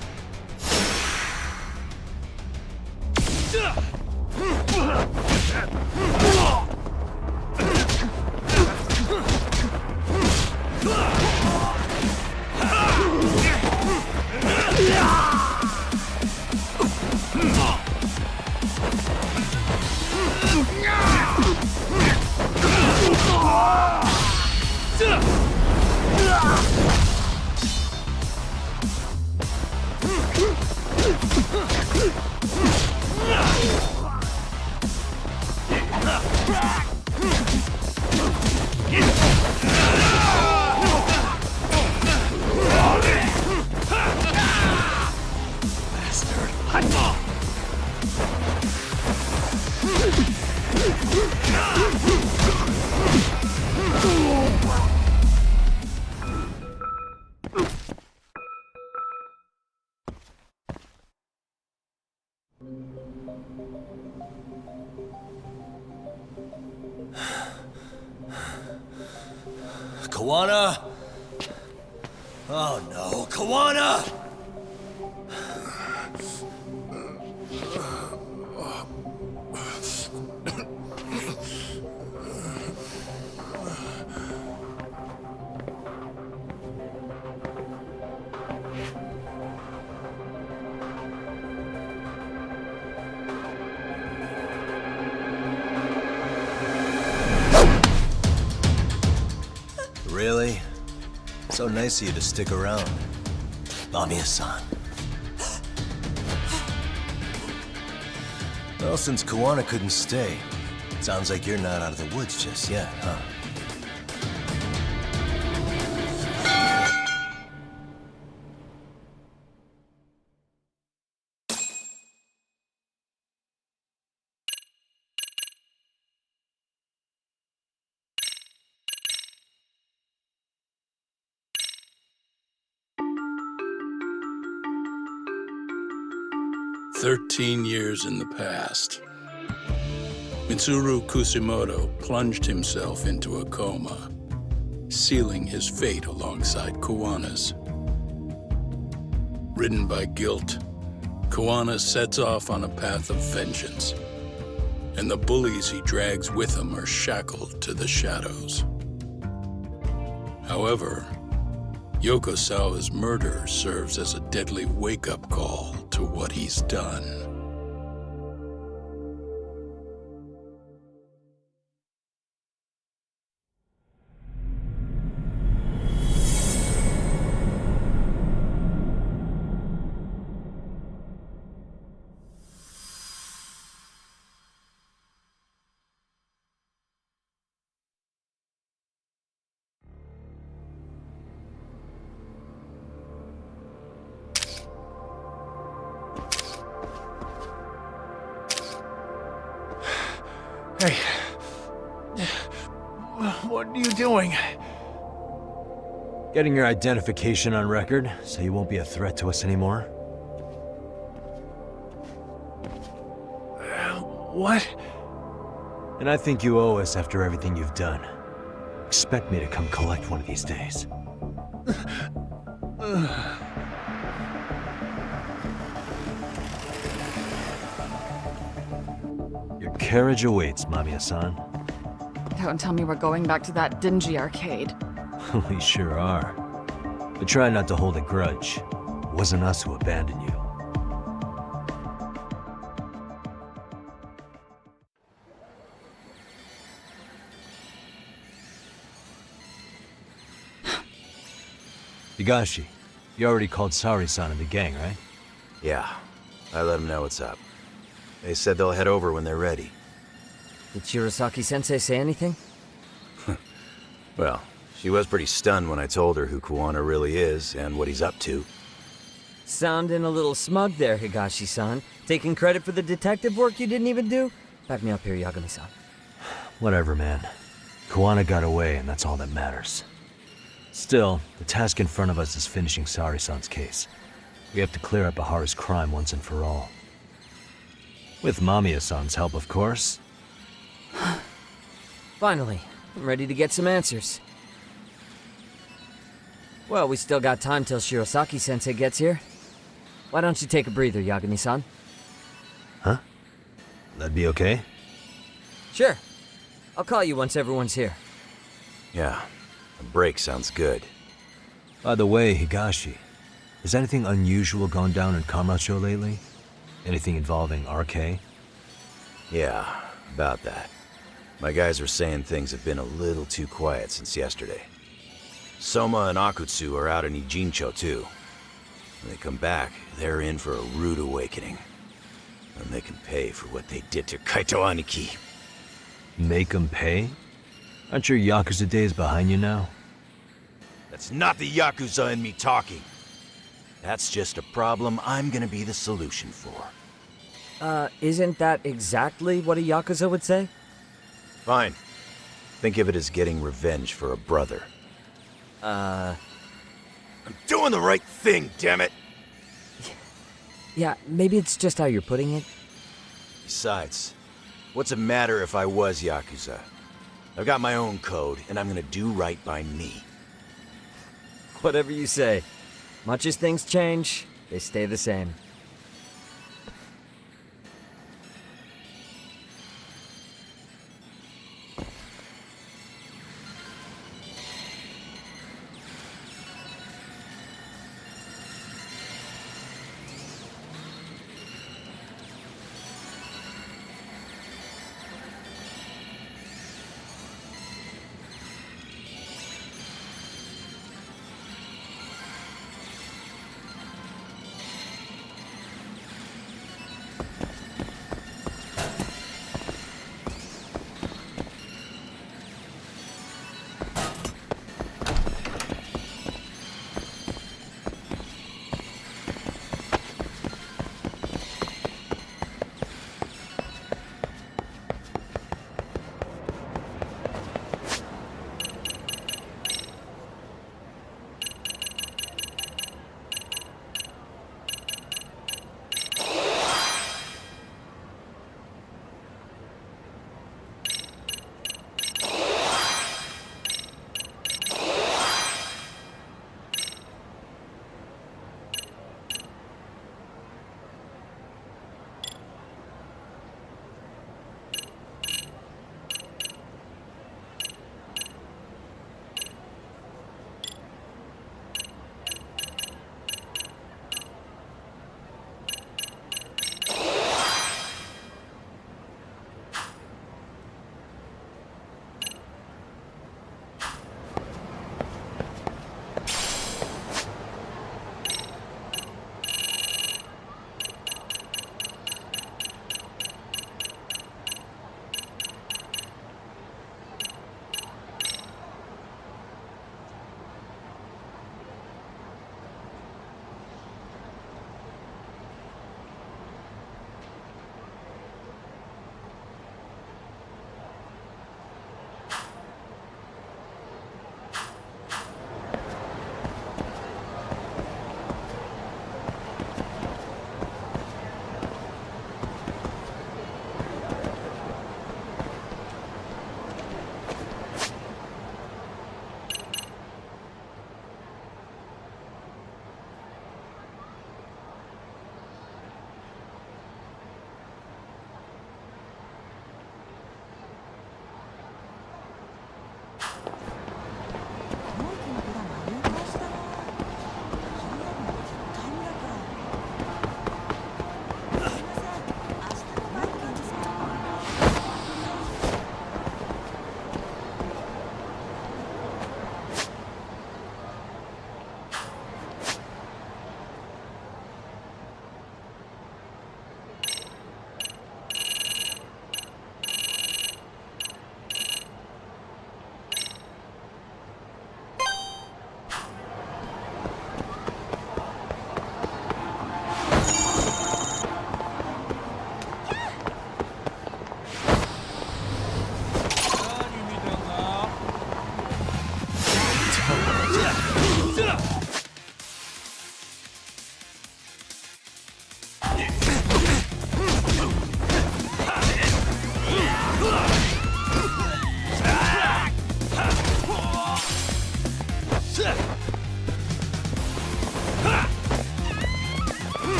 Speaker 2: Kawana? Oh no, Kawana! Really? So nice of you to stick around. Mamiya-san. Well, since Kawana couldn't stay, sounds like you're not out of the woods just yet, huh?
Speaker 1: "13 years in the past. Mitsuru Kusumoto plunged himself into a coma, sealing his fate alongside Kawana's. Ridden by guilt, Kawana sets off on a path of vengeance, and the bullies he drags with him are shackled to the shadows. However, Yokosawa's murder serves as a deadly wake-up call to what he's done.
Speaker 4: Hey. What are you doing?
Speaker 2: Getting your identification on record, so you won't be a threat to us anymore?
Speaker 4: What?
Speaker 2: And I think you owe us after everything you've done. Expect me to come collect one of these days. Your carriage awaits, Mamiya-san.
Speaker 15: Don't tell me we're going back to that dingy arcade.
Speaker 2: We sure are. But try not to hold a grudge. It wasn't us who abandoned you. Higashi, you already called Sari-san and the gang, right?
Speaker 17: Yeah, I let them know what's up. They said they'll head over when they're ready.
Speaker 8: Did Shirosaki-sensei say anything?
Speaker 17: Well, she was pretty stunned when I told her who Kawana really is and what he's up to.
Speaker 8: Sounding a little smug there, Higashi-san. Taking credit for the detective work you didn't even do? Back me up here, Yagami-san.
Speaker 2: Whatever, man. Kawana got away, and that's all that matters. Still, the task in front of us is finishing Sari-san's case. We have to clear up Ahara's crime once and for all. With Mamiya-san's help, of course.
Speaker 8: Finally, I'm ready to get some answers. Well, we still got time till Shirosaki-sensei gets here. Why don't you take a breather, Yagami-san?
Speaker 2: Huh? That'd be okay?
Speaker 8: Sure. I'll call you once everyone's here.
Speaker 17: Yeah, a break sounds good.
Speaker 2: By the way, Higashi, has anything unusual gone down in Kamacho lately? Anything involving RK?
Speaker 17: Yeah, About that. My guys are saying things have been a little too quiet since yesterday. Soma and Akutsu are out in Ijincho too. When they come back, they're in for a rude awakening. And they can pay for what they did to Kaito Aniki.
Speaker 2: Make them pay? Aren't your Yakuza days behind you now?
Speaker 17: That's not the Yakuza in me talking. That's just a problem I'm gonna be the solution for.
Speaker 8: Isn't that exactly what a Yakuza would say?
Speaker 17: Fine. Think of it as getting revenge for a brother. I'm doing the right thing, damn it!
Speaker 8: Yeah, maybe it's just how you're putting it.
Speaker 17: Besides, what's it matter if I was Yakuza? I've got my own code, and I'm gonna do right by me.
Speaker 8: Whatever you say. Much as things change, they stay the same.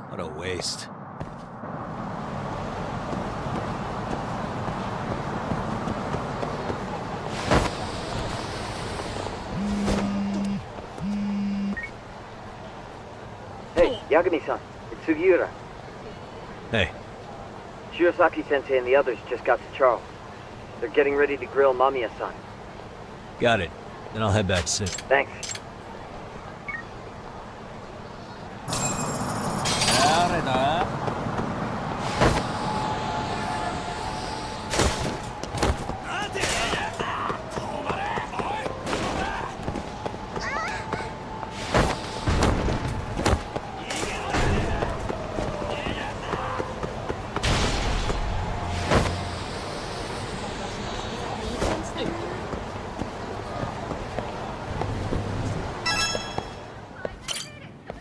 Speaker 2: What a waste.
Speaker 18: Hey, Yagami-san, it's Sugiura.
Speaker 2: Hey.
Speaker 18: Shirosaki-sensei and the others just got to Charles. They're getting ready to grill Mamiya-san.
Speaker 2: Got it. Then I'll head back soon.
Speaker 18: Thanks.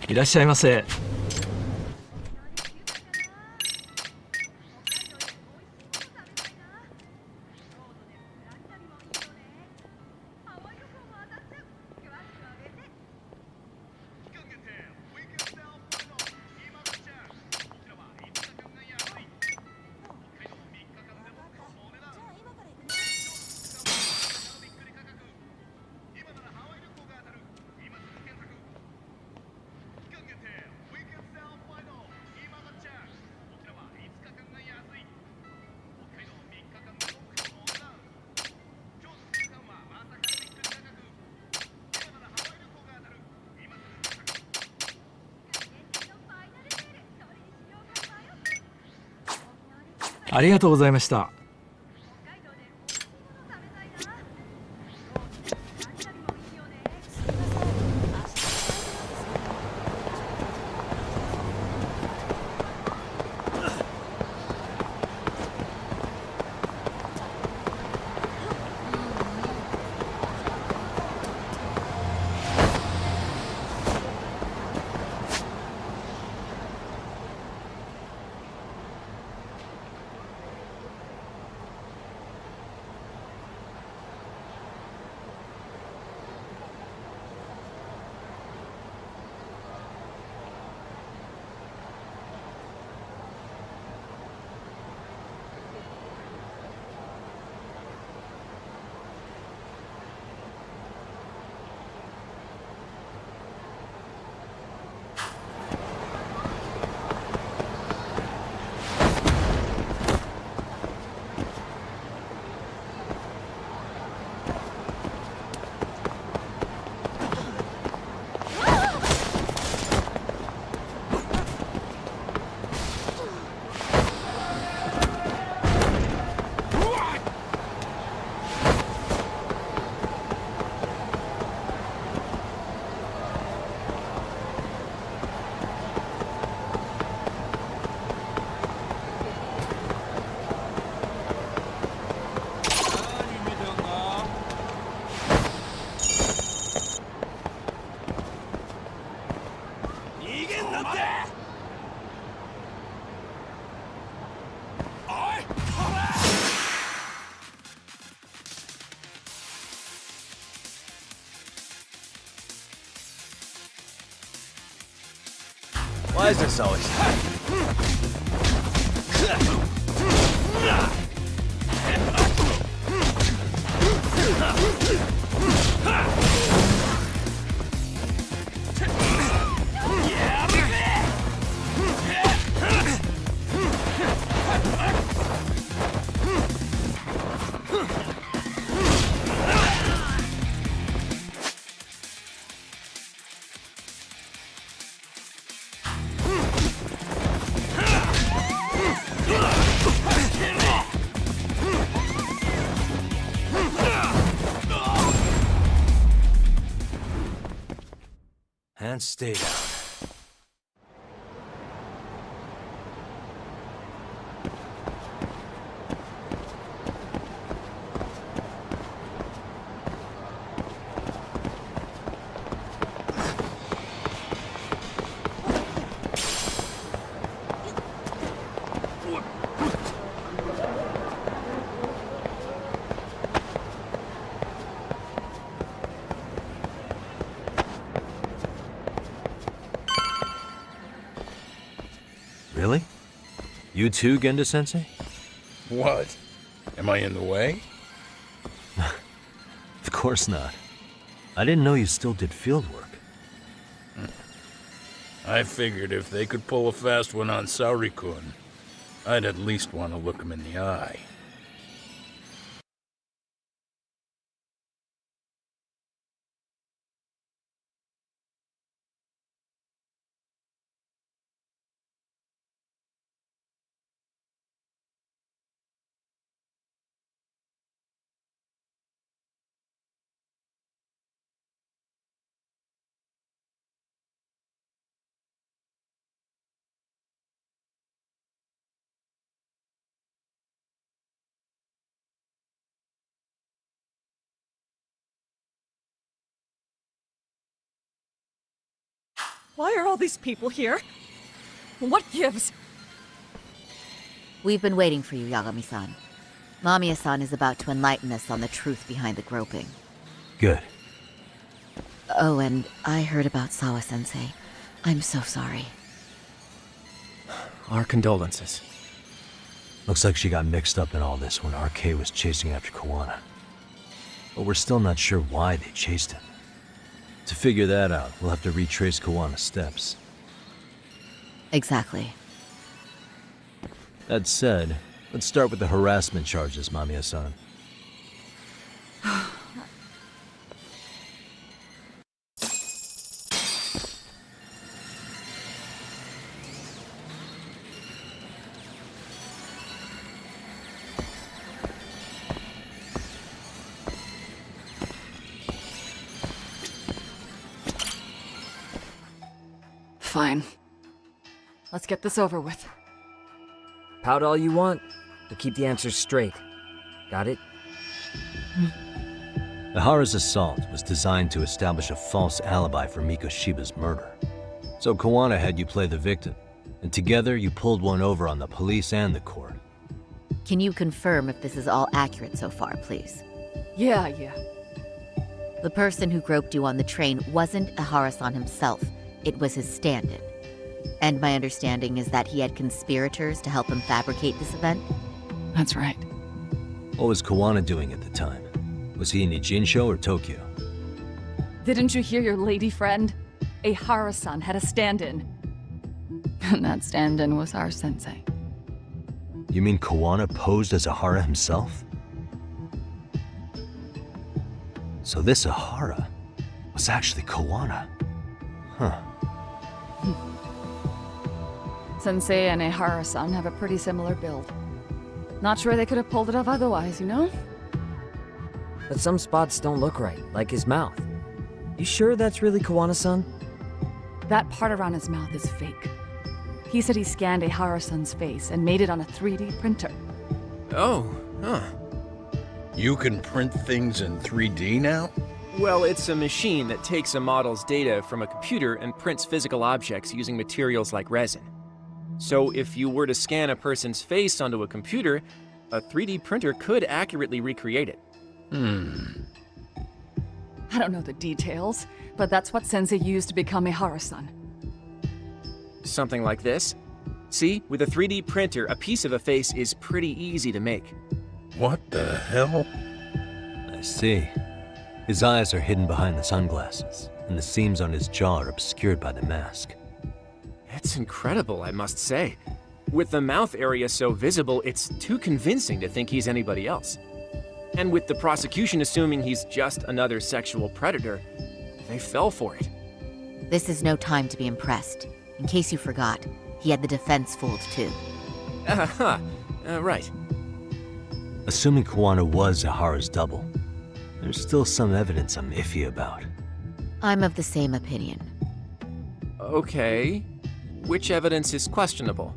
Speaker 4: いらっしゃいませ。ありがとうございました。
Speaker 2: Why is this always happening? And stay down. You too, Genda-sensei?
Speaker 1: What? Am I in the way?
Speaker 2: Of course not. I didn't know you still did field work.
Speaker 1: I figured if they could pull a fast one on Saori-kun, I'd at least want to look him in the eye.
Speaker 15: Why are all these people here? What gives?
Speaker 5: We've been waiting for you, Yagami-san. Mamiya-san is about to enlighten us on the truth behind the groping.
Speaker 2: Good.
Speaker 5: Oh, and I heard about Sawa-sensei. I'm so sorry.
Speaker 20: Our condolences.
Speaker 2: Looks like she got mixed up in all this when RK was chasing after Kawana. But we're still not sure why they chased him. To figure that out, we'll have to retrace Kawana's steps.
Speaker 5: Exactly.
Speaker 2: That said, let's start with the harassment charges, Mamiya-san.
Speaker 15: Fine. Let's get this over with.
Speaker 8: Pout all you want, but keep the answers straight. Got it?
Speaker 2: Ihara's assault was designed to establish a false alibi for Mikoshiba's murder. So Kawana had you play the victim, and together you pulled one over on the police and the court.
Speaker 5: Can you confirm if this is all accurate so far, please?
Speaker 15: Yeah.
Speaker 5: The person who groped you on the train wasn't Ihara-san himself. It was his stand-in. And my understanding is that he had conspirators to help him fabricate this event?
Speaker 15: That's right.
Speaker 2: What was Kawana doing at the time? Was he in Ijinsho or Tokyo?
Speaker 15: Didn't you hear your lady friend? Ihara-san had a stand-in. And that stand-in was our sensei.
Speaker 2: You mean Kawana posed as Ihara himself? So this Ihara was actually Kawana. Huh.
Speaker 15: Sensei and Ihara-san have a pretty similar build. Not sure they could have pulled it off otherwise, you know?
Speaker 8: But some spots don't look right, like his mouth. You sure that's really Kawana-san?
Speaker 15: That part around his mouth is fake. He said he scanned Ihara-san's face and made it on a 3D printer.
Speaker 13: Oh, huh.
Speaker 1: You can print things in 3D now?
Speaker 21: Well, it's a machine that takes a model's data from a computer and prints physical objects using materials like resin. So if you were to scan a person's face onto a computer, a 3D printer could accurately recreate it.
Speaker 15: I don't know the details, but that's what Sensei used to become Ihara-san.
Speaker 21: Something like this. See, with a 3D printer, a piece of a face is pretty easy to make.
Speaker 1: What the hell?
Speaker 2: I see. His eyes are hidden behind the sunglasses, and the seams on his jaw are obscured by the mask.
Speaker 21: It's incredible, I must say. With the mouth area so visible, it's too convincing to think he's anybody else. And with the prosecution assuming he's just another sexual predator, they fell for it.
Speaker 5: This is no time to be impressed. In case you forgot, he had the defense fooled too.
Speaker 21: Right.
Speaker 2: Assuming Kawana was Ihara's double, there's still some evidence I'm iffy about.
Speaker 5: I'm of the same opinion.
Speaker 21: Okay. Which evidence is questionable?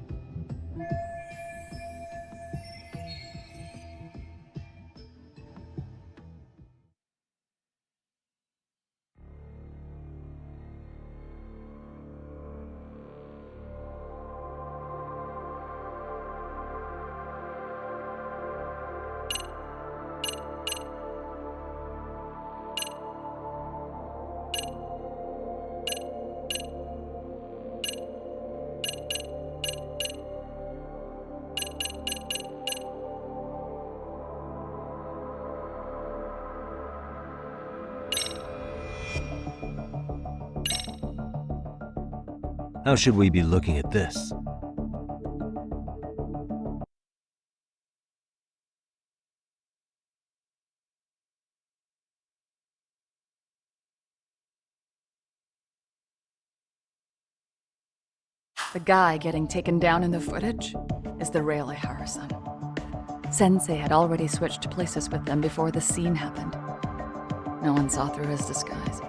Speaker 2: How should we be looking at this?
Speaker 15: The guy getting taken down in the footage is the real Ihara-san. Sensei had already switched places with them before the scene happened. No one saw through his disguise.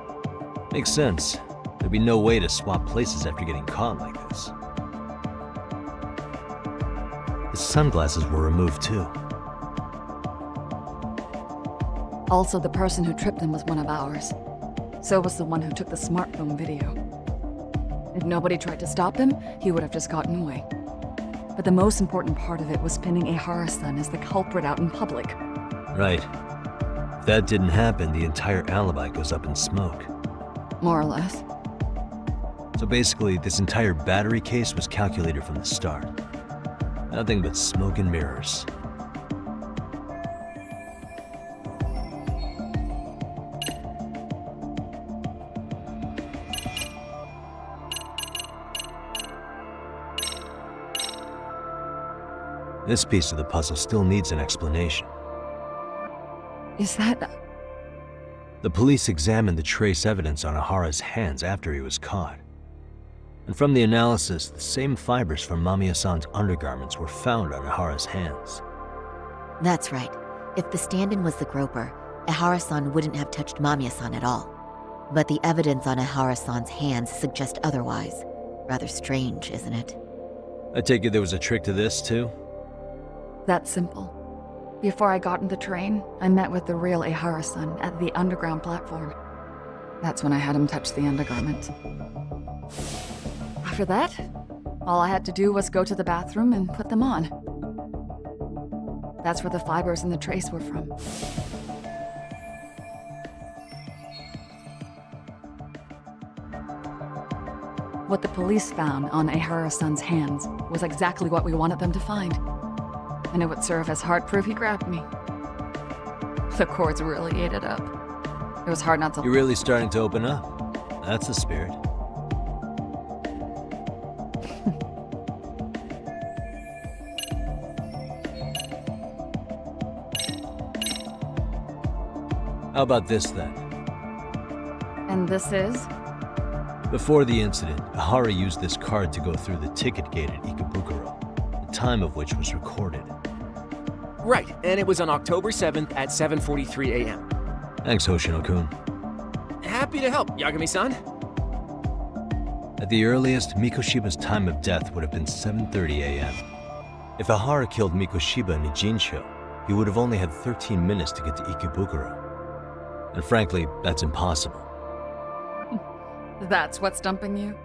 Speaker 2: Makes sense. There'd be no way to swap places after getting caught like this. His sunglasses were removed too.
Speaker 15: Also, the person who tripped him was one of ours. So was the one who took the smartphone video. If nobody tried to stop him, he would have just gotten away. But the most important part of it was pinning Ihara-san as the culprit out in public.
Speaker 2: Right. If that didn't happen, the entire alibi goes up in smoke.
Speaker 15: More or less.
Speaker 2: So basically, this entire battery case was calculated from the start. Nothing but smoke and mirrors. This piece of the puzzle still needs an explanation.
Speaker 15: Is that...
Speaker 2: The police examined the trace evidence on Ihara's hands after he was caught. And from the analysis, the same fibers from Mamiya-san's undergarments were found on Ihara's hands.
Speaker 5: That's right. If the stand-in was the groper, Ihara-san wouldn't have touched Mamiya-san at all. But the evidence on Ihara-san's hands suggests otherwise. Rather strange, isn't it?
Speaker 2: I take it there was a trick to this, too?
Speaker 15: That's simple. Before I got in the train, I met with the real Ihara-san at the underground platform. That's when I had him touch the undergarment. After that, all I had to do was go to the bathroom and put them on. That's where the fibers in the trace were from. What the police found on Ihara-san's hands was exactly what we wanted them to find. And it would serve as hard proof he grabbed me. The courts really ate it up. It was hard not to...
Speaker 2: You're really starting to open up. That's the spirit. How about this then?
Speaker 15: And this is?
Speaker 2: Before the incident, Ihara used this card to go through the ticket gate at Ikebukuro, the time of which was recorded.
Speaker 21: Right, and it was on October 7th at 7:43 a.m.
Speaker 2: Thanks, Hoshino-kun.
Speaker 21: Happy to help, Yagami-san.
Speaker 2: At the earliest, Mikoshiba's time of death would have been 7:30 a.m. If Ihara killed Mikoshiba in Ijincho, he would have only had 13 minutes to get to Ikebukuro. And frankly, that's impossible.
Speaker 15: That's what's stumping you?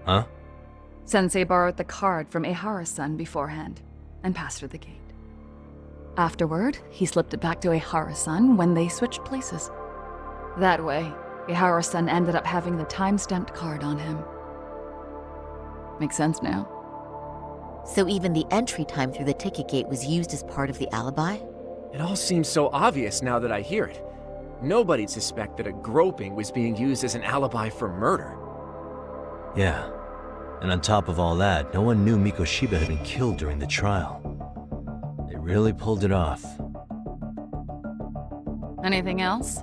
Speaker 2: Huh?
Speaker 15: Sensei borrowed the card from Ihara-san beforehand and passed through the gate. Afterward, he slipped it back to Ihara-san when they switched places. That way, Ihara-san ended up having the time-stamped card on him. Makes sense now?
Speaker 5: So even the entry time through the ticket gate was used as part of the alibi?
Speaker 21: It all seems so obvious now that I hear it. Nobody'd suspect that a groping was being used as an alibi for murder.
Speaker 2: Yeah. And on top of all that, no one knew Mikoshiba had been killed during the trial. They really pulled it off.
Speaker 15: Anything else?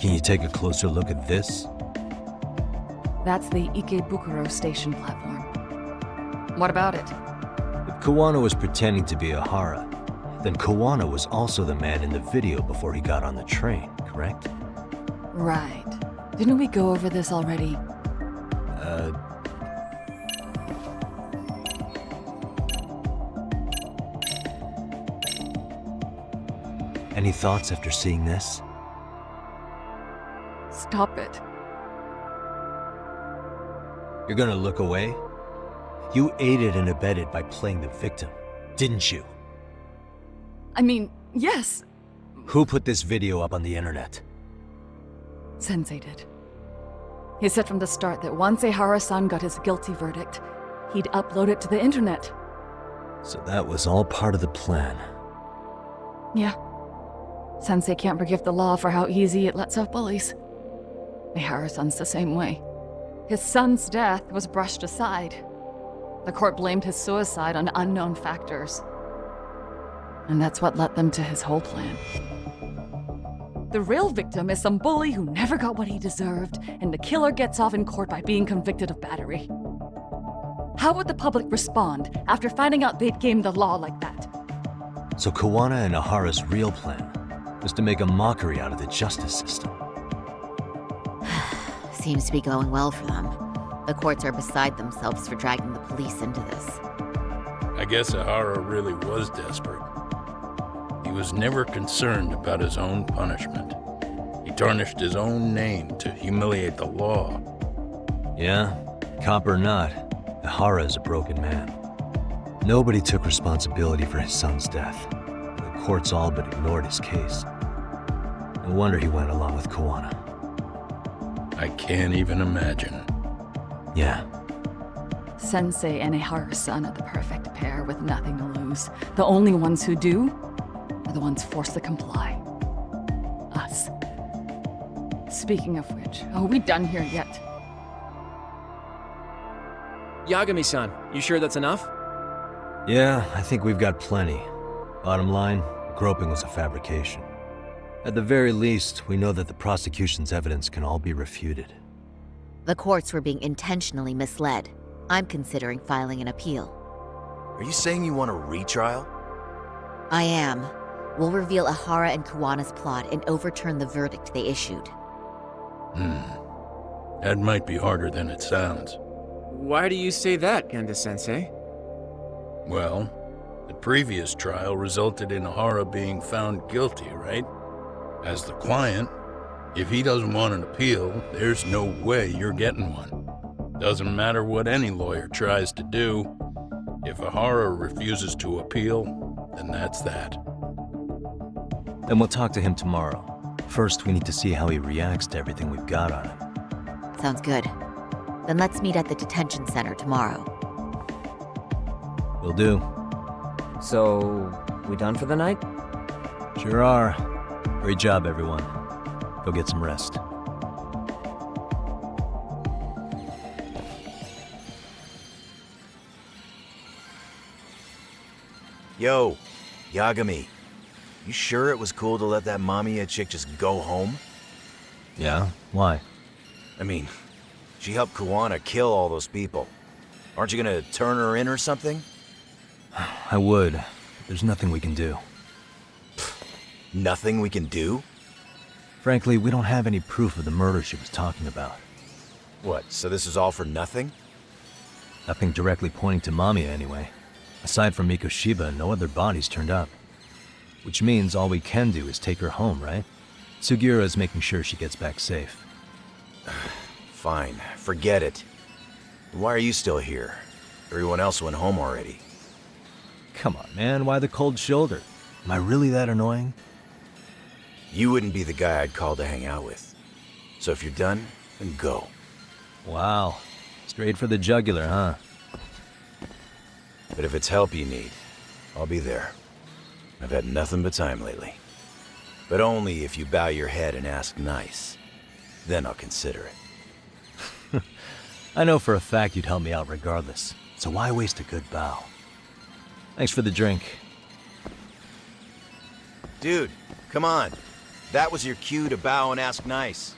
Speaker 2: Can you take a closer look at this?
Speaker 15: That's the Ikebukuro station platform. What about it?
Speaker 2: If Kawano was pretending to be Ihara, then Kawano was also the man in the video before he got on the train, correct?
Speaker 15: Right. Didn't we go over this already?
Speaker 2: Any thoughts after seeing this?
Speaker 15: Stop it.
Speaker 2: You're gonna look away? You aided and abetted by playing the victim, didn't you?
Speaker 15: I mean, yes,
Speaker 2: Who put this video up on the internet?
Speaker 15: Sensei did. He said from the start that once Ehara-san got his guilty verdict, he'd upload it to the internet.
Speaker 2: So that was all part of the plan.
Speaker 15: Yeah. Sensei can't forgive the law for how easy it lets off bullies. Ehara-san's the same way. His son's death was brushed aside. The court blamed his suicide on unknown factors. And that's what led them to his whole plan. The real victim is some bully who never got what he deserved, and the killer gets off in court by being convicted of battery. How would the public respond after finding out they'd gamed the law like that?
Speaker 2: So Kawana and Ahara's real plan was to make a mockery out of the justice system.
Speaker 5: Seems to be going well for them. The courts are beside themselves for dragging the police into this.
Speaker 1: I guess Ahara really was desperate. He was never concerned about his own punishment. He tarnished his own name to humiliate the law.
Speaker 2: Yeah, cop or not, Ahara is a broken man. Nobody took responsibility for his son's death. The courts all but ignored his case. No wonder he went along with Kawana.
Speaker 1: I can't even imagine.
Speaker 2: Yeah.
Speaker 15: Sensei and Ehara-san are the perfect pair with nothing to lose. The only ones who do are the ones forced to comply. Us. Speaking of which, are we done here yet?
Speaker 21: Yagami-san, you sure that's enough?
Speaker 2: Yeah, I think we've got plenty. Bottom line, groping was a fabrication. At the very least, we know that the prosecution's evidence can all be refuted.
Speaker 5: The courts were being intentionally misled. I'm considering filing an appeal.
Speaker 17: Are you saying you want a retrial?
Speaker 5: I am. We'll reveal Ahara and Kawana's plot and overturn the verdict they issued.
Speaker 1: That might be harder than it sounds.
Speaker 21: Why do you say that, Genda-sensei?
Speaker 1: Well, the previous trial resulted in Ahara being found guilty, right? As the client, if he doesn't want an appeal, there's no way you're getting one. Doesn't matter what any lawyer tries to do. If Ahara refuses to appeal, then that's that.
Speaker 2: Then we'll talk to him tomorrow. First, we need to see how he reacts to everything we've got on him.
Speaker 5: Sounds good. Then let's meet at the detention center tomorrow.
Speaker 2: Will do.
Speaker 8: So, we done for the night?
Speaker 2: Sure are. Great job, everyone. Go get some rest.
Speaker 17: Yo, Yagami. You sure it was cool to let that Mamiya chick just go home?
Speaker 2: Yeah? Why?
Speaker 17: I mean, she helped Kawana kill all those people. Aren't you gonna turn her in or something?
Speaker 2: I would. But there's nothing we can do.
Speaker 17: Nothing we can do?
Speaker 2: Frankly, we don't have any proof of the murder she was talking about.
Speaker 17: What, so this is all for nothing?
Speaker 2: Nothing directly pointing to Mamiya, anyway. Aside from Mikoshiba, no other bodies turned up. Which means all we can do is take her home, right? Sugiura is making sure she gets back safe.
Speaker 17: Fine, forget it. Why are you still here? Everyone else went home already.
Speaker 2: Come on, man, why the cold shoulder? Am I really that annoying?
Speaker 17: You wouldn't be the guy I'd call to hang out with. So if you're done, then go.
Speaker 2: Wow. Straight for the jugular, huh?
Speaker 17: But if it's help you need, I'll be there. I've had nothing but time lately. But only if you bow your head and ask nice. Then I'll consider it.
Speaker 2: I know for a fact you'd help me out regardless, so why waste a good bow? Thanks for the drink.
Speaker 17: Dude, come on. That was your cue to bow and ask nice.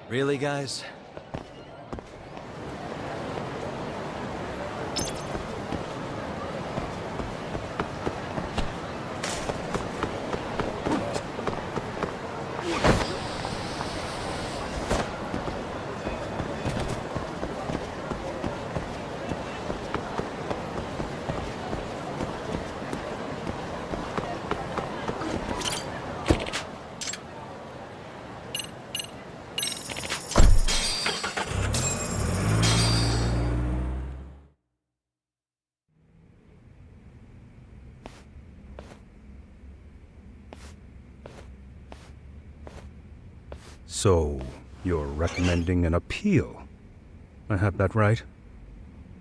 Speaker 2: Really, guys?
Speaker 1: So, you're recommending an appeal? I have that right?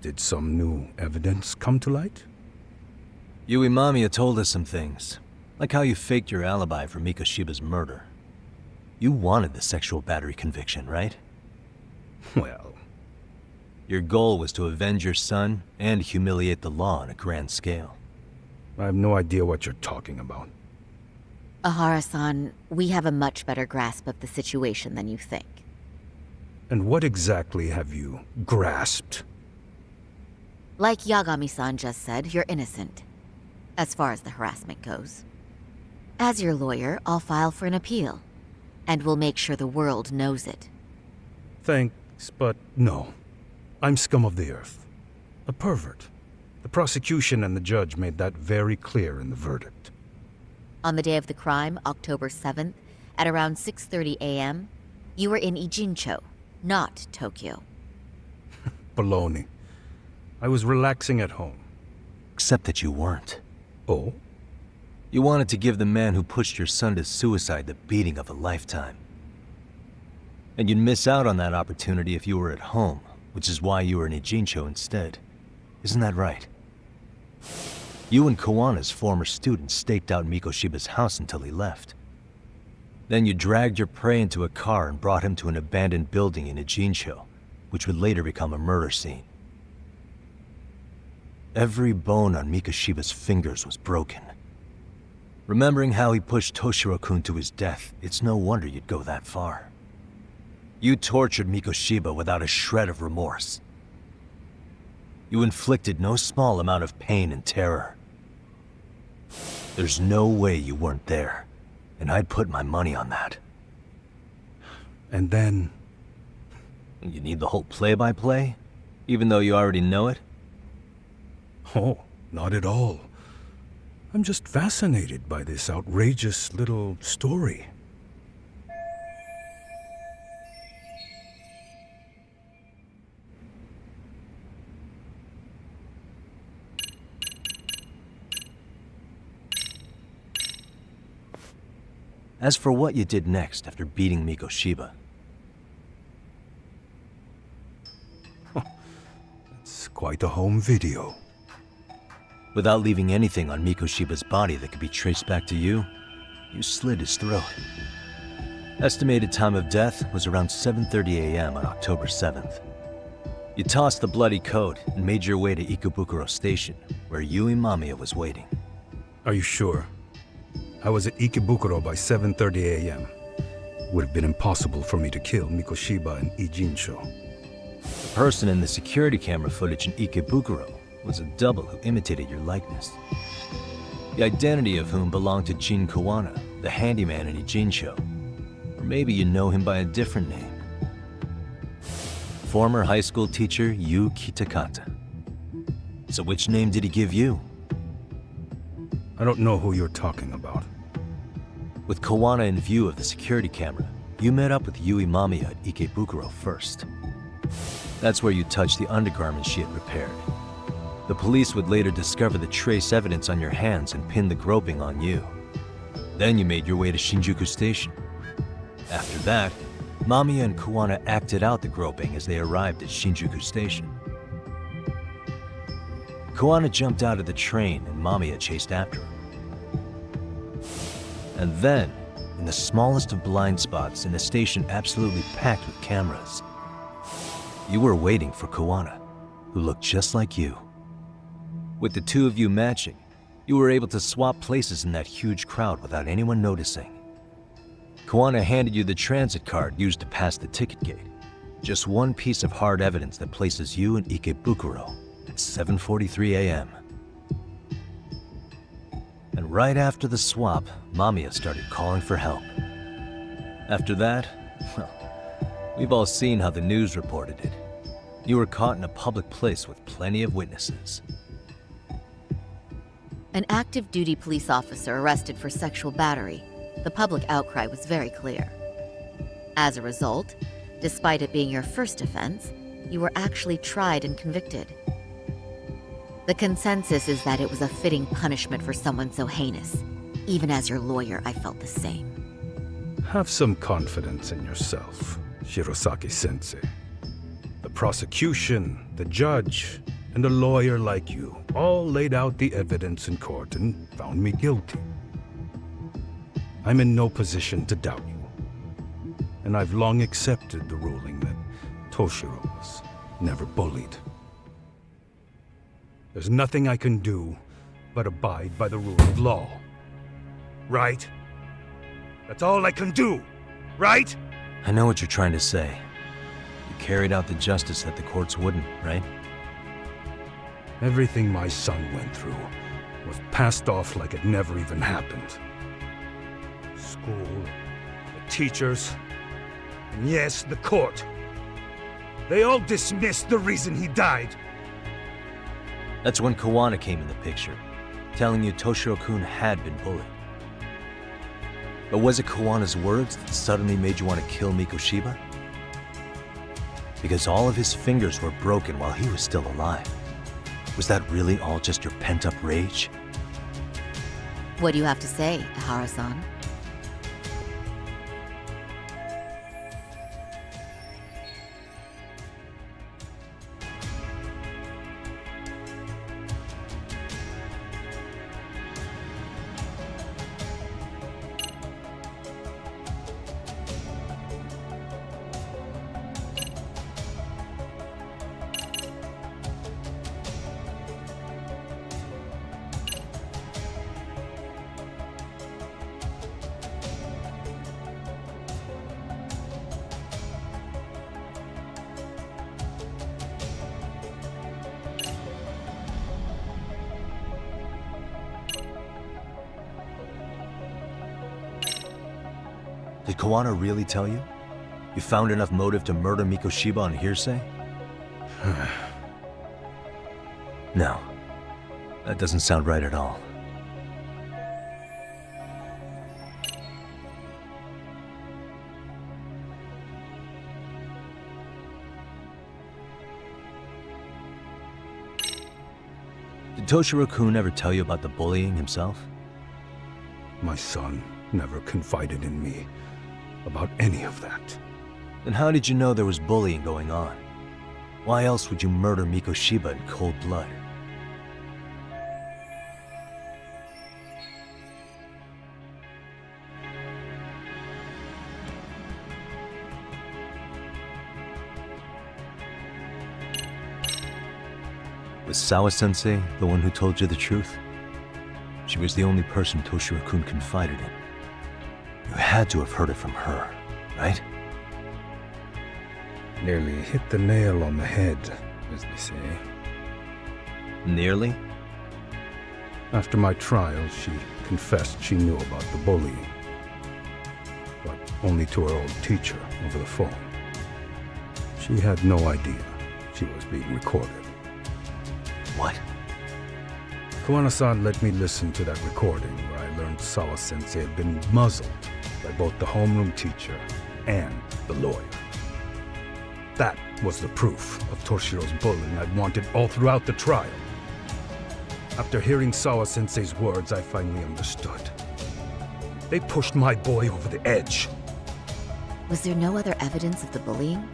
Speaker 1: Did some new evidence come to light?
Speaker 2: Yui Mamiya told us some things, like how you faked your alibi for Mikoshiba's murder. You wanted the sexual battery conviction, right?
Speaker 1: Well...
Speaker 2: Your goal was to avenge your son and humiliate the law on a grand scale.
Speaker 1: I have no idea what you're talking about.
Speaker 5: Ahara-san, we have a much better grasp of the situation than you think.
Speaker 1: And what exactly have you grasped?
Speaker 5: Like Yagami-san just said, you're innocent, as far as the harassment goes. As your lawyer, I'll file for an appeal, and we'll make sure the world knows it.
Speaker 1: Thanks, but no. I'm scum of the earth. A pervert. The prosecution and the judge made that very clear in the verdict.
Speaker 5: On the day of the crime, October 7th, at around 6:30 a.m., you were in Ijincho, not Tokyo.
Speaker 1: Baloney. I was relaxing at home.
Speaker 2: Except that you weren't.
Speaker 1: Oh?
Speaker 2: You wanted to give the man who pushed your son to suicide the beating of a lifetime. And you'd miss out on that opportunity if you were at home, which is why you were in Ijincho instead. Isn't that right? You and Kawana's former student staked out Mikoshiba's house until he left. Then you dragged your prey into a car and brought him to an abandoned building in Ijincho, which would later become a murder scene. Every bone on Mikoshiba's fingers was broken. Remembering how he pushed Toshiro-kun to his death, it's no wonder you'd go that far. You tortured Mikoshiba without a shred of remorse. You inflicted no small amount of pain and terror. There's no way you weren't there, and I'd put my money on that.
Speaker 1: And then...
Speaker 2: You need the whole play-by-play, even though you already know it?
Speaker 1: Oh, not at all. I'm just fascinated by this outrageous little story.
Speaker 2: As for what you did next after beating Mikoshiba...
Speaker 1: It's quite a home video.
Speaker 2: Without leaving anything on Mikoshiba's body that could be traced back to you, you slit his throat. Estimated time of death was around 7:30 a.m. on October 7th. You tossed the bloody coat and made your way to Ikebukuro Station, where Yui Mamiya was waiting.
Speaker 1: Are you sure? I was at Ikebukuro by 7:30 a.m. Would have been impossible for me to kill Mikoshiba in Ijincho.
Speaker 2: The person in the security camera footage in Ikebukuro was a double who imitated your likeness. The identity of whom belonged to Jin Kawana, the handyman in Ijincho. Or maybe you know him by a different name. Former high school teacher Yu Kitakata. So which name did he give you?
Speaker 1: I don't know who you're talking about.
Speaker 2: With Kawana in view of the security camera, you met up with Yui Mamiya at Ikebukuro first. That's where you touched the undergarments she had repaired. The police would later discover the trace evidence on your hands and pin the groping on you. Then you made your way to Shinjuku Station. After that, Mamiya and Kawana acted out the groping as they arrived at Shinjuku Station. Koana jumped out of the train and Mamiya chased after him. And then, in the smallest of blind spots in a station absolutely packed with cameras, you were waiting for Koana, who looked just like you. With the two of you matching, you were able to swap places in that huge crowd without anyone noticing. Koana handed you the transit card used to pass the ticket gate. Just one piece of hard evidence that places you in Ikebukuro at 7:43 a.m. And right after the swap, Mamiya started calling for help. After that, well, we've all seen how the news reported it. You were caught in a public place with plenty of witnesses.
Speaker 5: An active duty police officer arrested for sexual battery. The public outcry was very clear. As a result, despite it being your first offense, you were actually tried and convicted. The consensus is that it was a fitting punishment for someone so heinous. Even as your lawyer, I felt the same.
Speaker 1: Have some confidence in yourself, Shirosaki-sensei. The prosecution, the judge, and a lawyer like you all laid out the evidence in court and found me guilty. I'm in no position to doubt you. And I've long accepted the ruling that Toshiro was never bullied. There's nothing I can do but abide by the rule of law. Right? That's all I can do, right?
Speaker 2: I know what you're trying to say. You carried out the justice that the courts wouldn't, right?
Speaker 1: Everything my son went through was passed off like it never even happened. School, the teachers, and yes, the court. They all dismissed the reason he died.
Speaker 2: That's when Koana came in the picture, telling you Toshiro-kun had been bullied. But was it Koana's words that suddenly made you want to kill Mikoshiba? Because all of his fingers were broken while he was still alive. Was that really all just your pent-up rage?
Speaker 5: What do you have to say, Ihara-san?
Speaker 2: Did Koana really tell you? You found enough motive to murder Mikoshiba on hearsay? No. That doesn't sound right at all. Did Toshiro-kun ever tell you about the bullying himself?
Speaker 1: My son never confided in me about any of that.
Speaker 2: Then how did you know there was bullying going on? Why else would you murder Mikoshiba in cold blood? Was Sawa-sensei the one who told you the truth? She was the only person Toshiro-kun confided in. You had to have heard it from her, right?
Speaker 1: Nearly hit the nail on the head, as they say.
Speaker 2: Nearly?
Speaker 1: After my trial, she confessed she knew about the bullying. But only to her old teacher over the phone. She had no idea she was being recorded.
Speaker 2: What?
Speaker 1: Koana-san let me listen to that recording where I learned Sawa-sensei had been muzzled by both the homeroom teacher and the lawyer. That was the proof of Toshiro's bullying I'd wanted all throughout the trial. After hearing Sawa-sensei's words, I finally understood. They pushed my boy over the edge.
Speaker 5: Was there no other evidence of the bullying?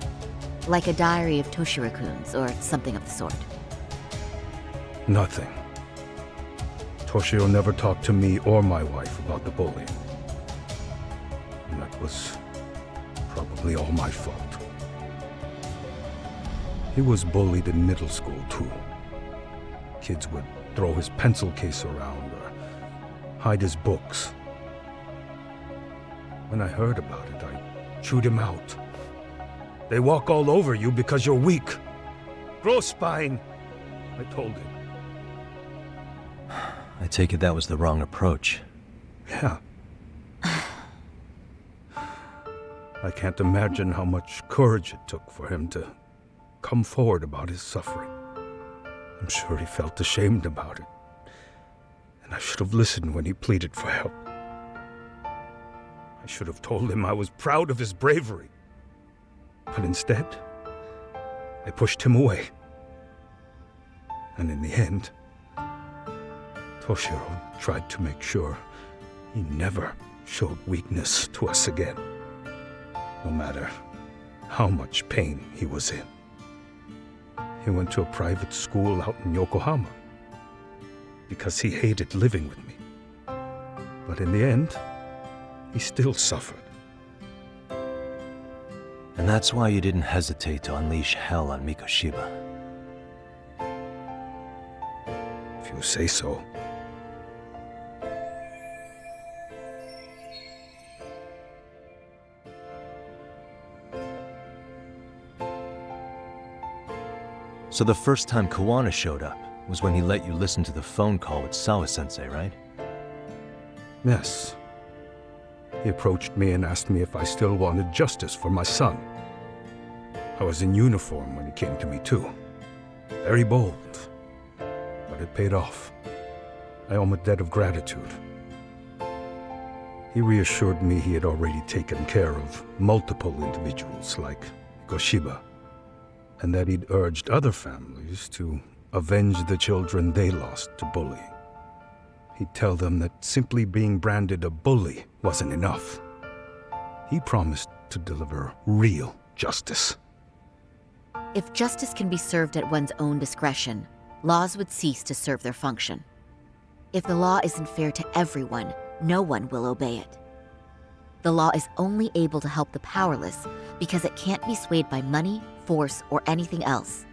Speaker 5: Like a diary of Toshiro-kun's or something of the sort?
Speaker 1: Nothing. Toshiro never talked to me or my wife about the bullying. And that was probably all my fault. He was bullied in middle school, too. Kids would throw his pencil case around or hide his books. When I heard about it, I chewed him out. They walk all over you because you're weak. Grow spine, I told him.
Speaker 2: I take it that was the wrong approach.
Speaker 1: Yeah. I can't imagine how much courage it took for him to come forward about his suffering. I'm sure he felt ashamed about it. And I should have listened when he pleaded for help. I should have told him I was proud of his bravery. But instead, I pushed him away. And in the end, Toshiro tried to make sure he never showed weakness to us again, no matter how much pain he was in. He went to a private school out in Yokohama because he hated living with me. But in the end, he still suffered.
Speaker 2: And that's why you didn't hesitate to unleash hell on Mikoshiba.
Speaker 1: If you say so.
Speaker 2: So the first time Kawana showed up was when he let you listen to the phone call with Sawa-sensei, right?
Speaker 1: Yes. He approached me and asked me if I still wanted justice for my son. I was in uniform when he came to me too. Very bold. But it paid off. I owe him a debt of gratitude. He reassured me he had already taken care of multiple individuals like Goshiba, and that he'd urged other families to avenge the children they lost to bullying. He'd tell them that simply being branded a bully wasn't enough. He promised to deliver real justice.
Speaker 5: If justice can be served at one's own discretion, laws would cease to serve their function. If the law isn't fair to everyone, no one will obey it. The law is only able to help the powerless because it can't be swayed by money, force, or anything else.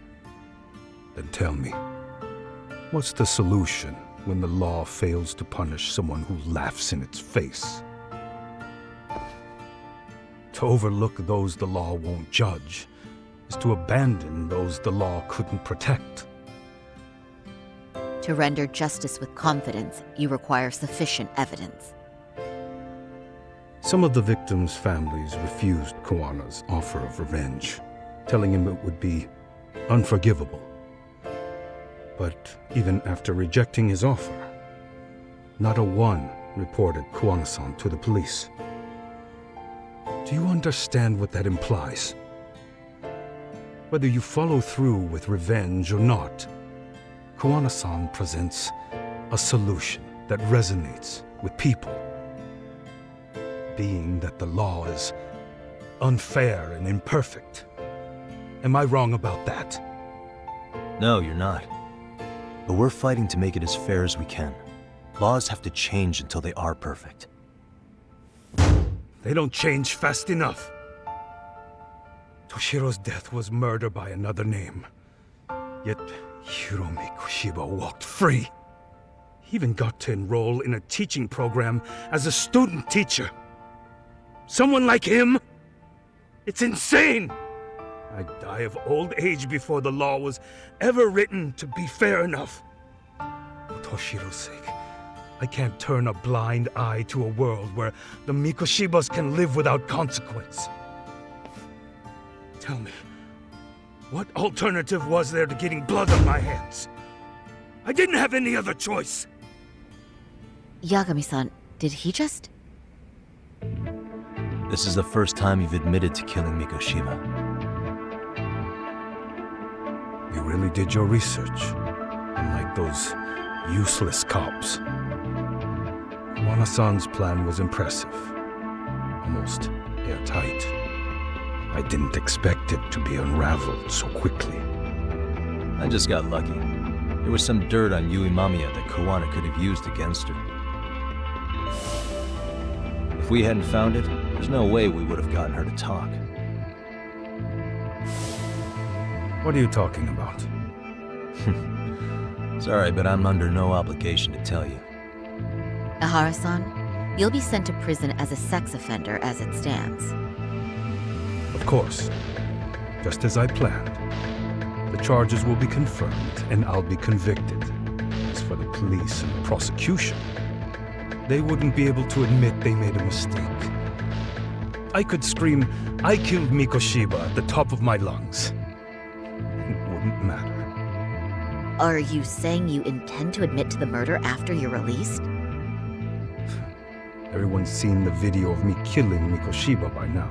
Speaker 1: Then tell me, what's the solution when the law fails to punish someone who laughs in its face? To overlook those the law won't judge is to abandon those the law couldn't protect.
Speaker 5: To render justice with confidence, you require sufficient evidence.
Speaker 1: Some of the victims' families refused Kawana's offer of revenge, telling him it would be unforgivable. But even after rejecting his offer, not a one reported Kawana-san to the police. Do you understand what that implies? Whether you follow through with revenge or not, Kawana-san presents a solution that resonates with people. Being that the law is unfair and imperfect. Am I wrong about that?
Speaker 2: No, you're not. But we're fighting to make it as fair as we can. Laws have to change until they are perfect.
Speaker 1: They don't change fast enough. Toshiro's death was murder by another name. Yet Hiromi Kushiba walked free. He even got to enroll in a teaching program as a student teacher. Someone like him? It's insane! I'd die of old age before the law was ever written to be fair enough. For Toshiro's sake, I can't turn a blind eye to a world where the Mikoshibas can live without consequence. Tell me, what alternative was there to getting blood on my hands? I didn't have any other choice.
Speaker 5: Yagami-san, did he just...
Speaker 2: This is the first time you've admitted to killing Mikoshiba.
Speaker 1: You really did your research, unlike those useless cops. Kawana-san's plan was impressive, almost airtight. I didn't expect it to be unraveled so quickly.
Speaker 2: I just got lucky. There was some dirt on Yui Mamiya that Kawana could have used against her. If we hadn't found it, there's no way we would have gotten her to talk.
Speaker 13: What are you talking about?
Speaker 2: Sorry, but I'm under no obligation to tell you.
Speaker 5: Ihara-san, you'll be sent to prison as a sex offender as it stands.
Speaker 13: Of course. Just as I planned. The charges will be confirmed, and I'll be convicted. As for the police and the prosecution, they wouldn't be able to admit they made a mistake. I could scream, "I killed Mikoshiba" at the top of my lungs. It wouldn't matter.
Speaker 5: Are you saying you intend to admit to the murder after you're released?
Speaker 13: Everyone's seen the video of me killing Mikoshiba by now.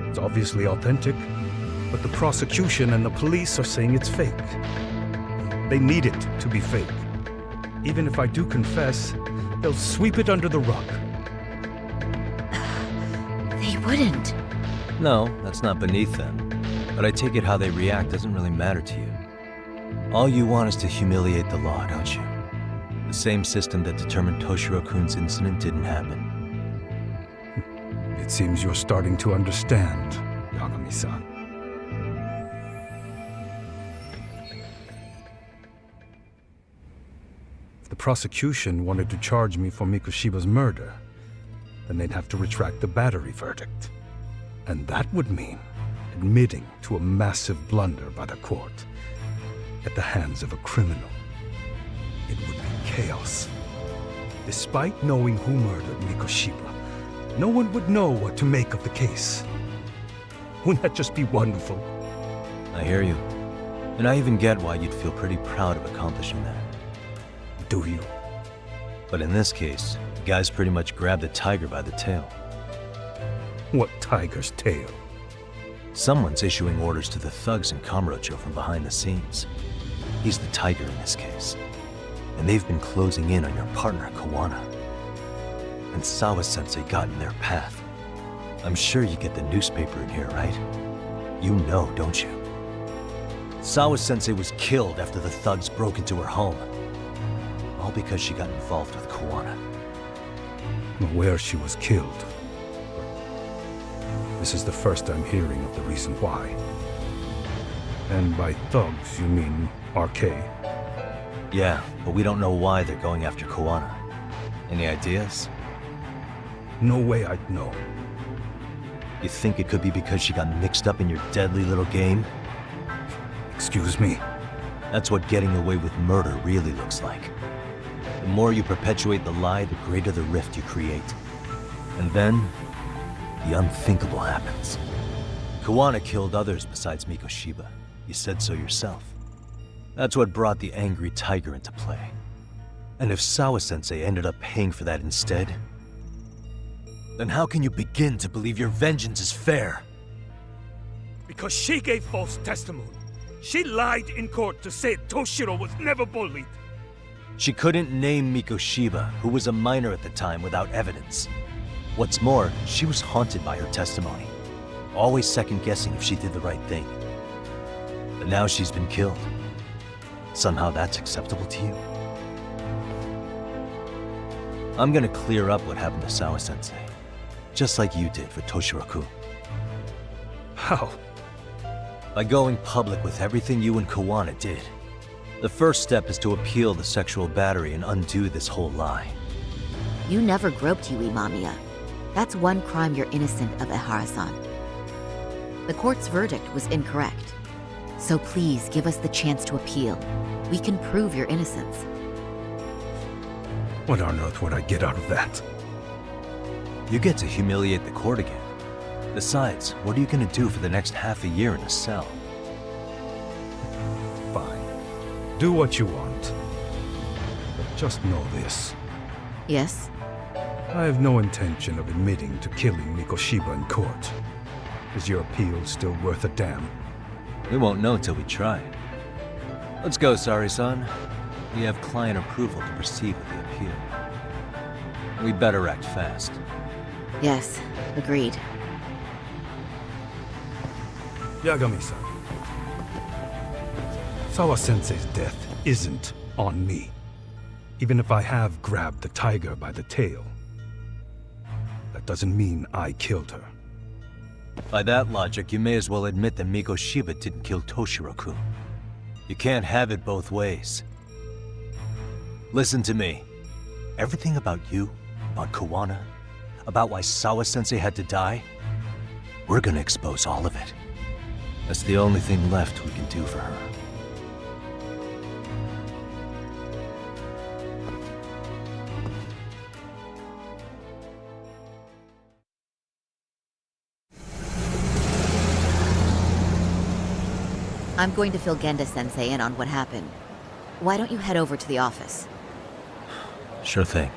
Speaker 13: It's obviously authentic, but the prosecution and the police are saying it's fake. They need it to be fake. Even if I do confess, they'll sweep it under the rug.
Speaker 5: They wouldn't.
Speaker 2: No, that's not beneath them. But I take it how they react doesn't really matter to you. All you want is to humiliate the law, don't you? The same system that determined Toshiro-kun's incident didn't happen.
Speaker 13: It seems you're starting to understand, Yagami-san. If the prosecution wanted to charge me for Mikoshiba's murder, then they'd have to retract the battery verdict. And that would mean admitting to a massive blunder by the court at the hands of a criminal. It would be chaos. Despite knowing who murdered Mikoshiba, no one would know what to make of the case. Wouldn't that just be wonderful?
Speaker 2: I hear you. And I even get why you'd feel pretty proud of accomplishing that.
Speaker 13: Do you?
Speaker 2: But in this case, the guy's pretty much grabbed the tiger by the tail.
Speaker 13: What tiger's tail?
Speaker 2: Someone's issuing orders to the thugs in Kamurocho from behind the scenes. He's the tiger in this case. And they've been closing in on your partner, Kawana. And Sawa-sensei got in their path. I'm sure you get the newspaper in here, right? You know, don't you? Sawa-sensei was killed after the thugs broke into her home. All because she got involved with Kawana.
Speaker 13: Where she was killed. This is the first I'm hearing of the reason why. And by thugs, you mean RK?
Speaker 2: Yeah, but we don't know why they're going after Kawana. Any ideas?
Speaker 13: No way I'd know.
Speaker 2: You think it could be because she got mixed up in your deadly little game?
Speaker 13: Excuse me?
Speaker 2: That's what getting away with murder really looks like. The more you perpetuate the lie, the greater the rift you create. And then, the unthinkable happens. Kawana killed others besides Mikoshiba. You said so yourself. That's what brought the angry tiger into play. And if Sawa-sensei ended up paying for that instead, then how can you begin to believe your vengeance is fair?
Speaker 13: Because she gave false testimony. She lied in court to say Toshiro was never bullied.
Speaker 2: She couldn't name Mikoshiba, who was a minor at the time, without evidence. What's more, she was haunted by her testimony, always second-guessing if she did the right thing. But now she's been killed. Somehow that's acceptable to you? I'm gonna clear up what happened to Sawa-sensei, just like you did for Toshiro-kun.
Speaker 13: How?
Speaker 2: By going public with everything you and Kawana did. The first step is to appeal the sexual battery and undo this whole lie.
Speaker 5: You never groped Yui Mamiya. That's one crime you're innocent of, Ihara-san. The court's verdict was incorrect. So please give us the chance to appeal. We can prove your innocence.
Speaker 13: What on earth would I get out of that?
Speaker 2: You get to humiliate the court again. Besides, what are you gonna do for the next half a year in a cell?
Speaker 13: Fine. Do what you want. But just know this.
Speaker 5: Yes?
Speaker 13: I have no intention of admitting to killing Mikoshiba in court. Is your appeal still worth a damn?
Speaker 2: We won't know till we try. Let's go, Sari-san. We have client approval to proceed with the appeal. We better act fast.
Speaker 5: Yes, agreed.
Speaker 13: Yagami-san. Sawa-sensei's death isn't on me. Even if I have grabbed the tiger by the tail, that doesn't mean I killed her.
Speaker 2: By that logic, you may as well admit that Mikoshiba didn't kill Toshiro-kun. You can't have it both ways. Listen to me. Everything about you, about Kawana, about why Sawa-sensei had to die, we're gonna expose all of it. That's the only thing left we can do for her.
Speaker 5: I'm going to fill Genda-sensei in on what happened. Why don't you head over to the office?
Speaker 2: Sure thing.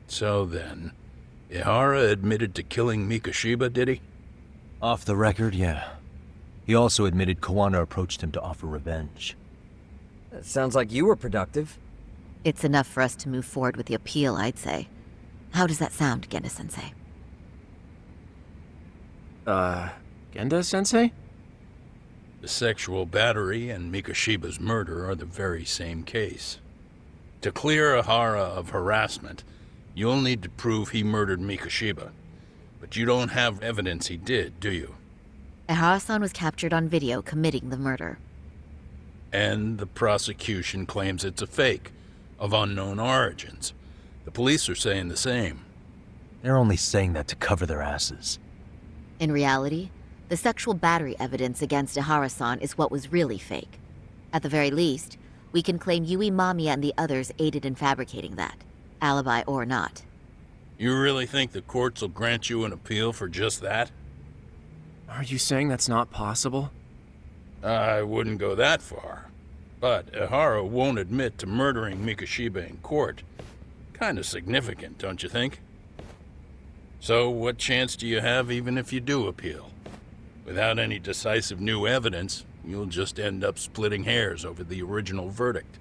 Speaker 1: So then, Ihara admitted to killing Mikoshiba, did he?
Speaker 2: Off the record, yeah. He also admitted Kawana approached him to offer revenge.
Speaker 8: That sounds like you were productive.
Speaker 5: It's enough for us to move forward with the appeal, I'd say. How does that sound, Genda-sensei?
Speaker 21: Genda-sensei?
Speaker 1: The sexual battery and Mikoshiba's murder are the very same case. To clear Ihara of harassment, you'll need to prove he murdered Mikoshiba. But you don't have evidence he did, do you?
Speaker 5: Ihara-san was captured on video committing the murder.
Speaker 1: And the prosecution claims it's a fake, of unknown origins. The police are saying the same.
Speaker 2: They're only saying that to cover their asses.
Speaker 5: In reality, the sexual battery evidence against Ihara-san is what was really fake. At the very least, we can claim Yui Mamiya and the others aided in fabricating that, alibi or not.
Speaker 1: You really think the courts will grant you an appeal for just that?
Speaker 21: Are you saying that's not possible?
Speaker 1: I wouldn't go that far. But Ihara won't admit to murdering Mikoshiba in court. Kinda significant, don't you think? So what chance do you have even if you do appeal? Without any decisive new evidence, you'll just end up splitting hairs over the original verdict.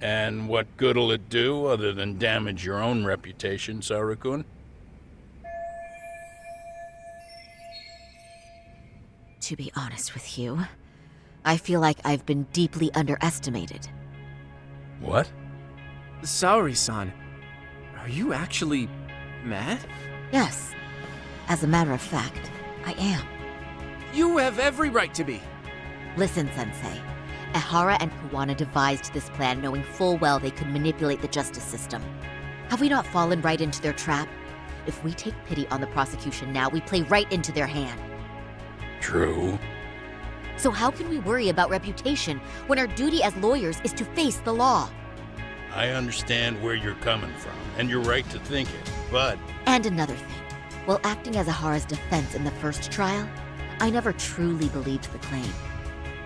Speaker 1: And what good'll it do other than damage your own reputation, Saru-kun?
Speaker 5: To be honest with you, I feel like I've been deeply underestimated.
Speaker 1: What?
Speaker 21: Saori-san, are you actually mad?
Speaker 5: Yes. As a matter of fact, I am.
Speaker 21: You have every right to be.
Speaker 5: Listen, Sensei. Ihara and Kawana devised this plan knowing full well they could manipulate the justice system. Have we not fallen right into their trap? If we take pity on the prosecution now, we play right into their hand.
Speaker 1: True.
Speaker 5: So how can we worry about reputation when our duty as lawyers is to face the law?
Speaker 1: I understand where you're coming from, and you're right to think it, but...
Speaker 5: And another thing. While acting as Ihara's defense in the first trial, I never truly believed the claim.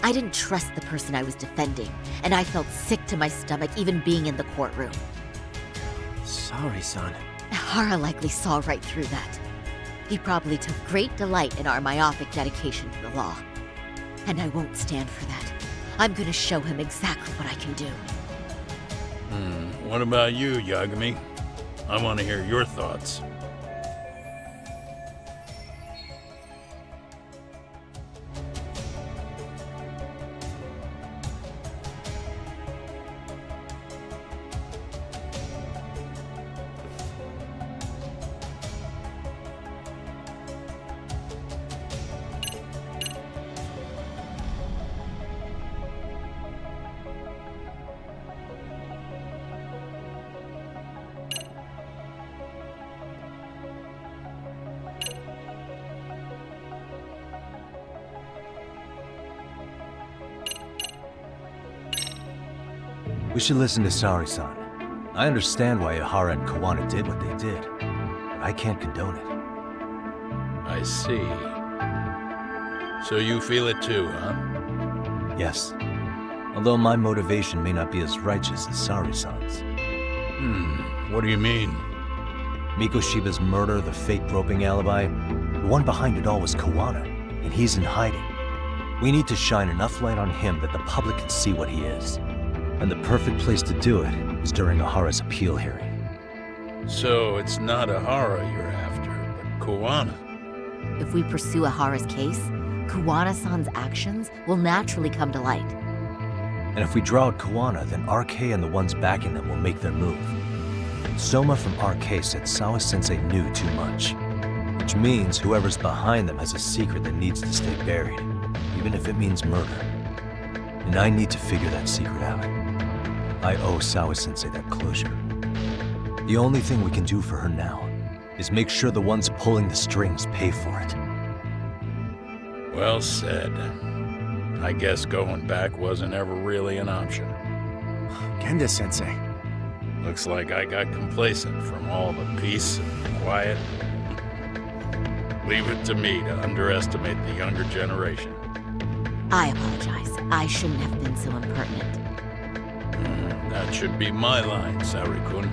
Speaker 5: I didn't trust the person I was defending, and I felt sick to my stomach even being in the courtroom.
Speaker 21: Saori-san.
Speaker 5: Ihara likely saw right through that. He probably took great delight in our myopic dedication to the law. And I won't stand for that. I'm gonna show him exactly what I can do.
Speaker 1: What about you, Yagami? I want to hear your thoughts.
Speaker 2: We should listen to Saori-san. I understand why Ihara and Kawana did what they did, but I can't condone it.
Speaker 1: I see. So you feel it too, huh?
Speaker 2: Yes. Although my motivation may not be as righteous as Saori-san's.
Speaker 1: What do you mean?
Speaker 2: Mikoshiba's murder, the fate-groping alibi, the one behind it all was Kawana, and he's in hiding. We need to shine enough light on him that the public can see what he is. And the perfect place to do it is during Ihara's appeal hearing.
Speaker 1: So it's not Ihara you're after, but Kawana.
Speaker 5: If we pursue Ihara's case, Kawana-san's actions will naturally come to light.
Speaker 2: And if we draw out Kawana, then RK and the ones backing them will make their move. Soma from RK said Sawa-sensei knew too much, which means whoever's behind them has a secret that needs to stay buried, even if it means murder. And I need to figure that secret out. I owe Sawa-sensei that closure. The only thing we can do for her now is make sure the ones pulling the strings pay for it.
Speaker 1: Well said. I guess going back wasn't ever really an option.
Speaker 21: Genda-sensei.
Speaker 1: Looks like I got complacent from all the peace and quiet. Leave it to me to underestimate the younger generation.
Speaker 5: I apologize. I shouldn't have been so impertinent.
Speaker 1: That should be my line, Saori-kun.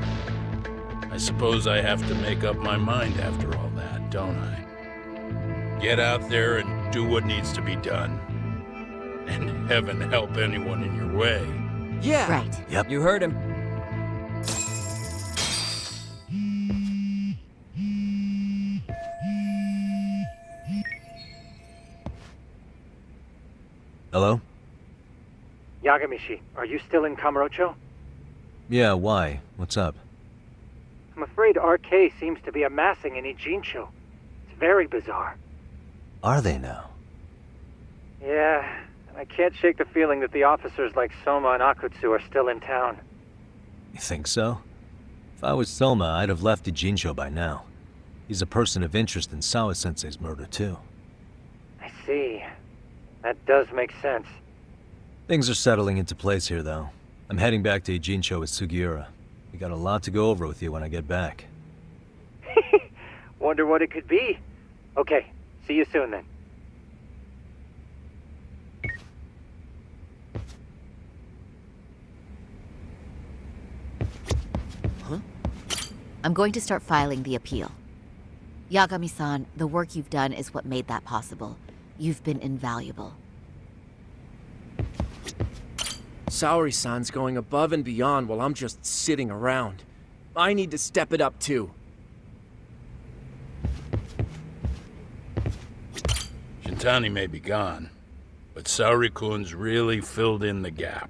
Speaker 1: I suppose I have to make up my mind after all that, don't I? Get out there and do what needs to be done. And heaven help anyone in your way.
Speaker 8: Yeah!
Speaker 5: Right.
Speaker 2: Yep.
Speaker 8: You heard him.
Speaker 2: Hello?
Speaker 18: Yagamishi, are you still in Kamurocho?
Speaker 2: Yeah, why? What's up?
Speaker 18: I'm afraid RK seems to be amassing in Ijincho. It's very bizarre.
Speaker 2: Are they now?
Speaker 18: Yeah, and I can't shake the feeling that the officers like Soma and Akutsu are still in town.
Speaker 2: You think so? If I was Soma, I'd have left Ijincho by now. He's a person of interest in Sawa-sensei's murder, too.
Speaker 18: I see. That does make sense.
Speaker 2: Things are settling into place here, though. I'm heading back to Ijincho with Sugiura. We got a lot to go over with you when I get back.
Speaker 18: Wonder what it could be. Okay, see you soon then.
Speaker 5: I'm going to start filing the appeal. Yagami-san, the work you've done is what made that possible. You've been invaluable.
Speaker 21: Saori-san's going above and beyond while I'm just sitting around. I need to step it up too.
Speaker 1: Shintani may be gone, but Saori-kun's really filled in the gap.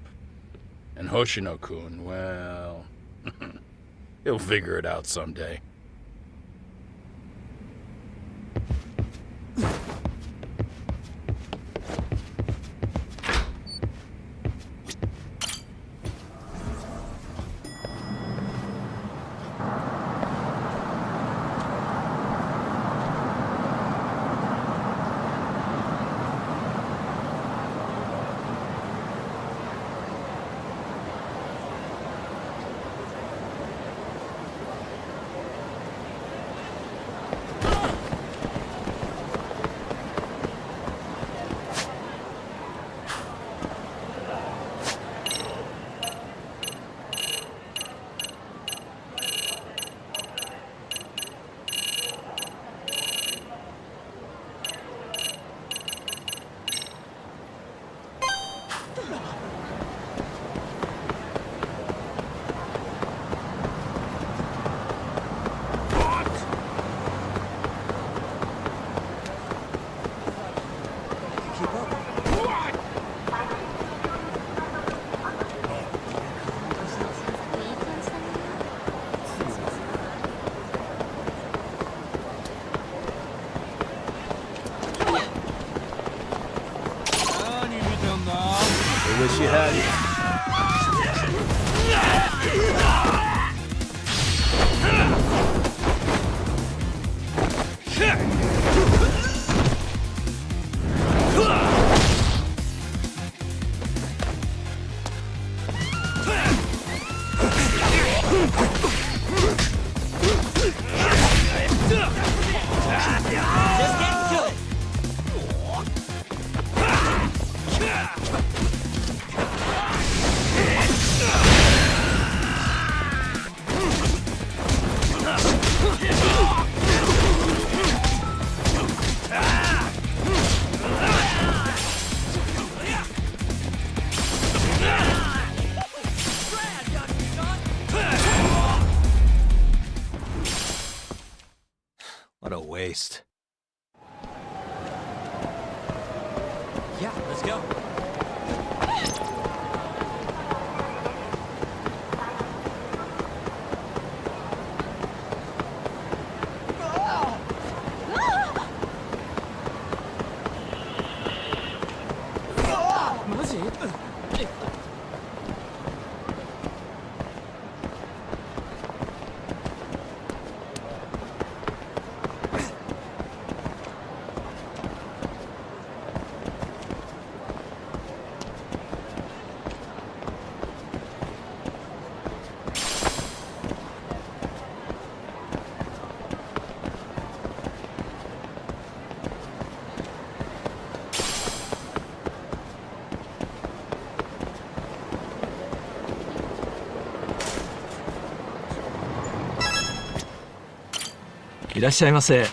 Speaker 1: And Hoshino-kun, well... he'll figure it out someday.
Speaker 2: I wish you had it. What a waste.
Speaker 20: Yeah, let's go.
Speaker 9: Maji?
Speaker 4: いらっしゃいませ。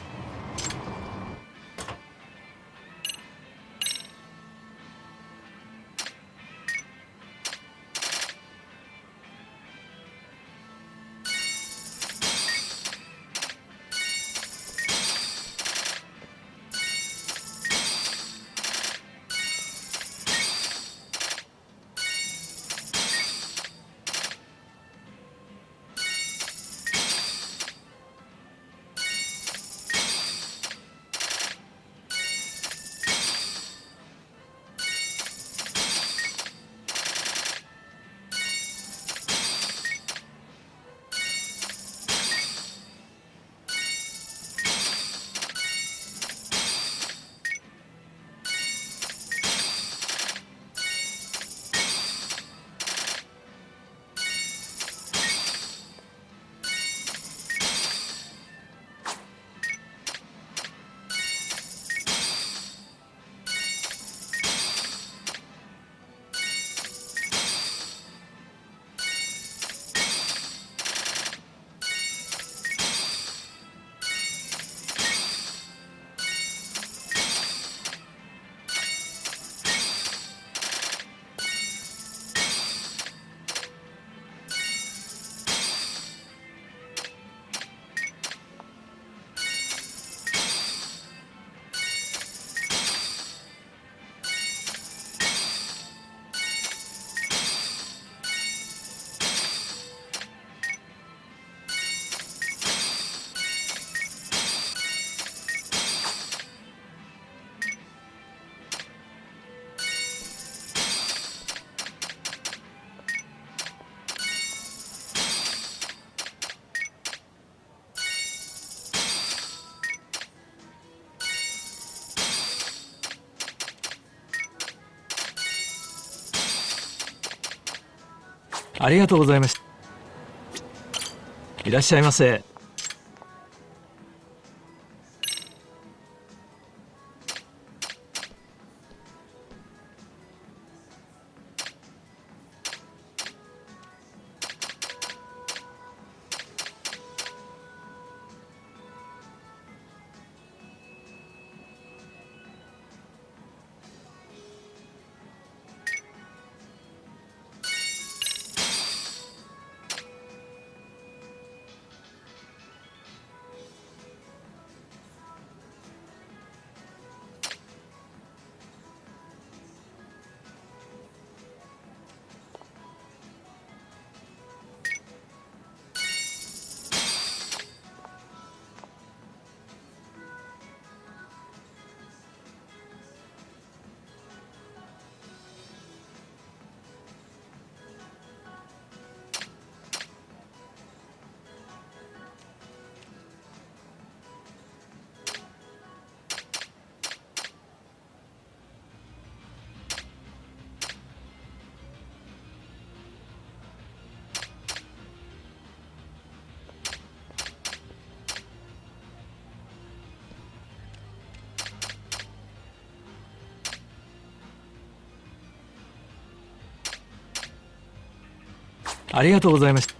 Speaker 4: ありがとうございました。いらっしゃいませ。ありがとうございました。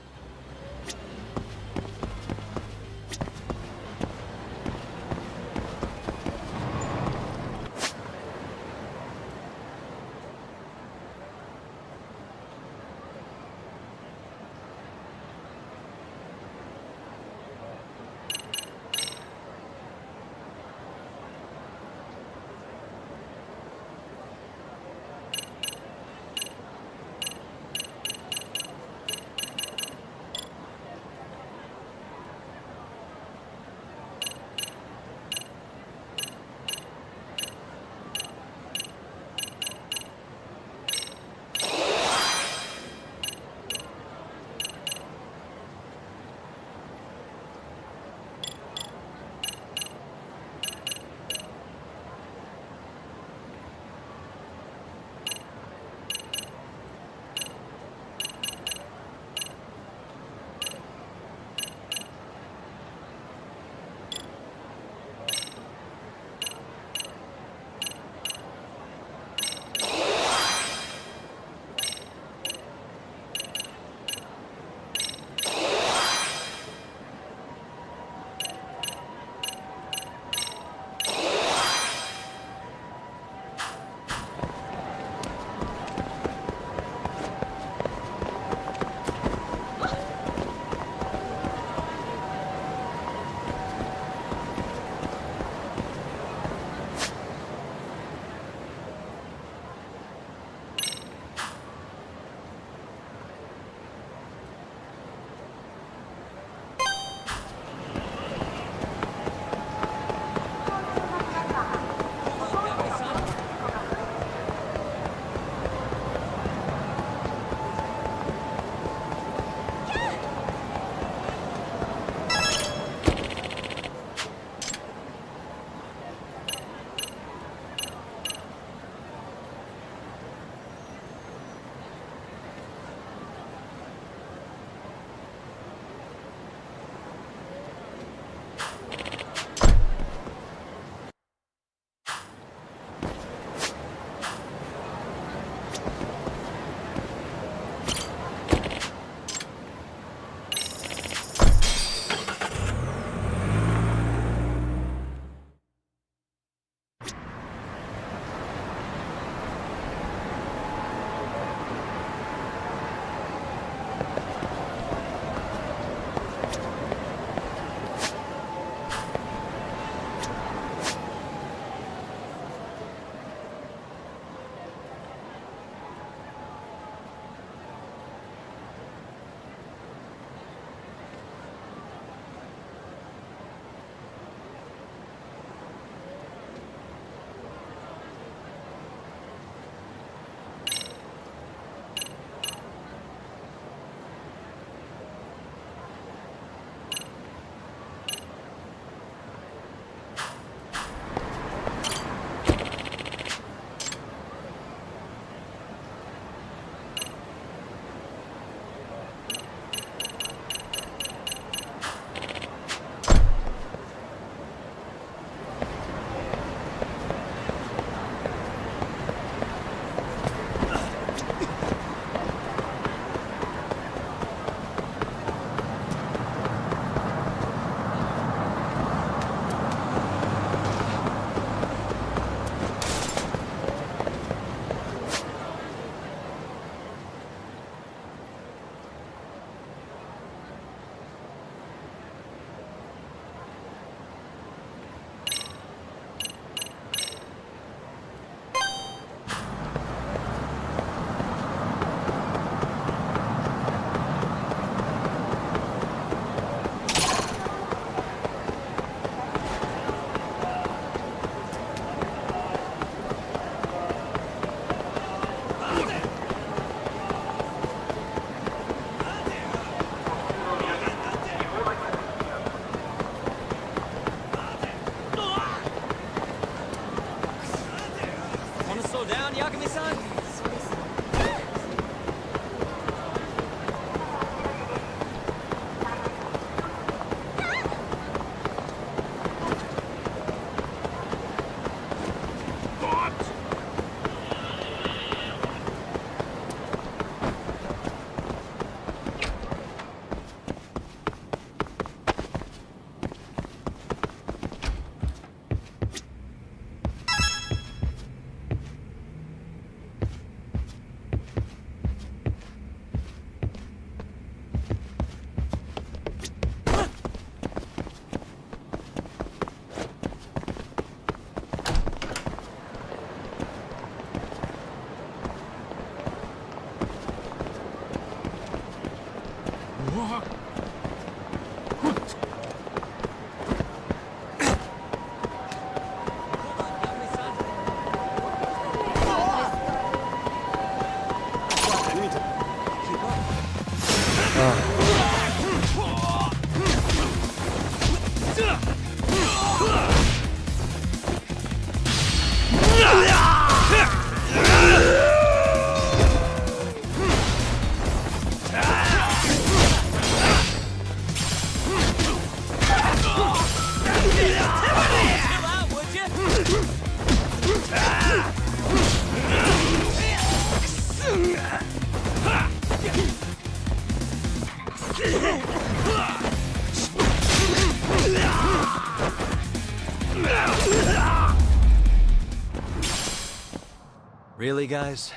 Speaker 2: Really, guys?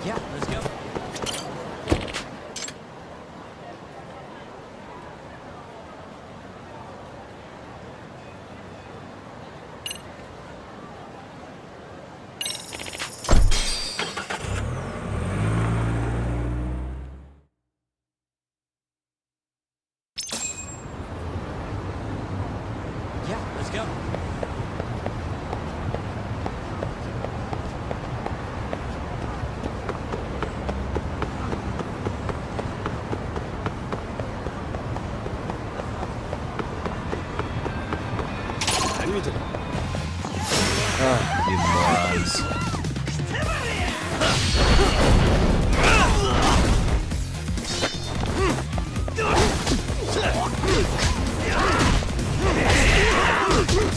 Speaker 20: Yeah, let's go. Yeah, let's go.
Speaker 2: You morons.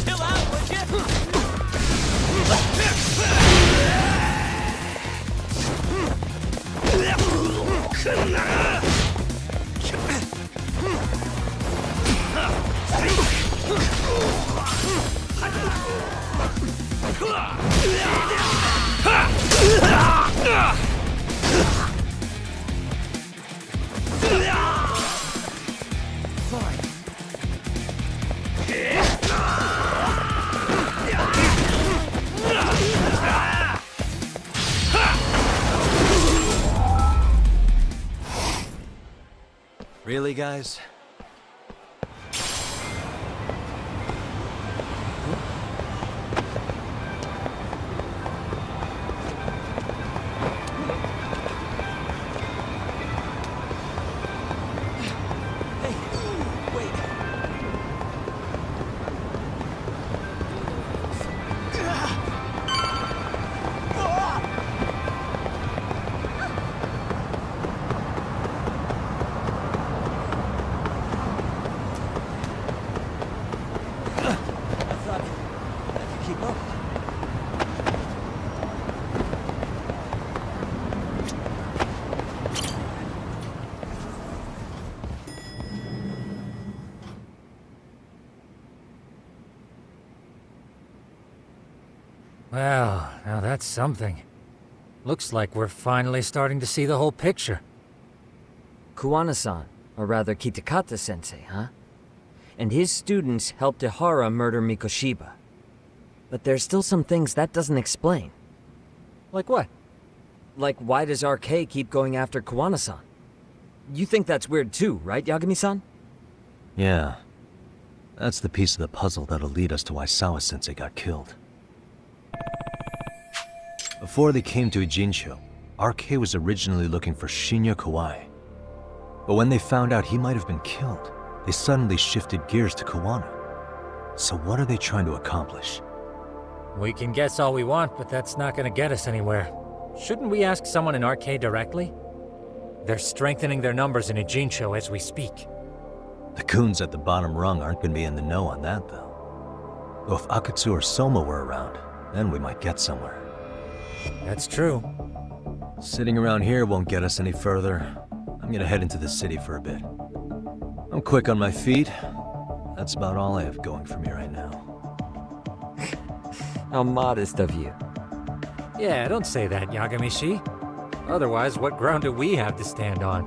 Speaker 20: Chill out, would you?
Speaker 2: Really, guys?
Speaker 7: Well, now that's something. Looks like we're finally starting to see the whole picture.
Speaker 8: Kuwana-san, or rather Kitakata-sensei, huh? And his students helped Ihara murder Mikoshiba. But there's still some things that doesn't explain.
Speaker 7: Like what?
Speaker 8: Like, why does RK keep going after Kuwana-san? You think that's weird too, right, Yagami-san?
Speaker 2: Yeah. That's the piece of the puzzle that'll lead us to why Sawa-sensei got killed. Before they came to Ijincho, RK was originally looking for Shinya Kawai. But when they found out he might have been killed, they suddenly shifted gears to Kuwana. So what are they trying to accomplish?
Speaker 7: We can guess all we want, but that's not gonna get us anywhere. Shouldn't we ask someone in RK directly? They're strengthening their numbers in Ijincho as we speak.
Speaker 2: The goons at the bottom rung aren't gonna be in the know on that, though. Though if Akutsu or Soma were around, then we might get somewhere.
Speaker 7: That's true.
Speaker 2: Sitting around here won't get us any further. I'm gonna head into the city for a bit. I'm quick on my feet. That's about all I have going for me right now.
Speaker 8: How modest of you.
Speaker 7: Yeah, don't say that, Yagami-shi. Otherwise, what ground do we have to stand on?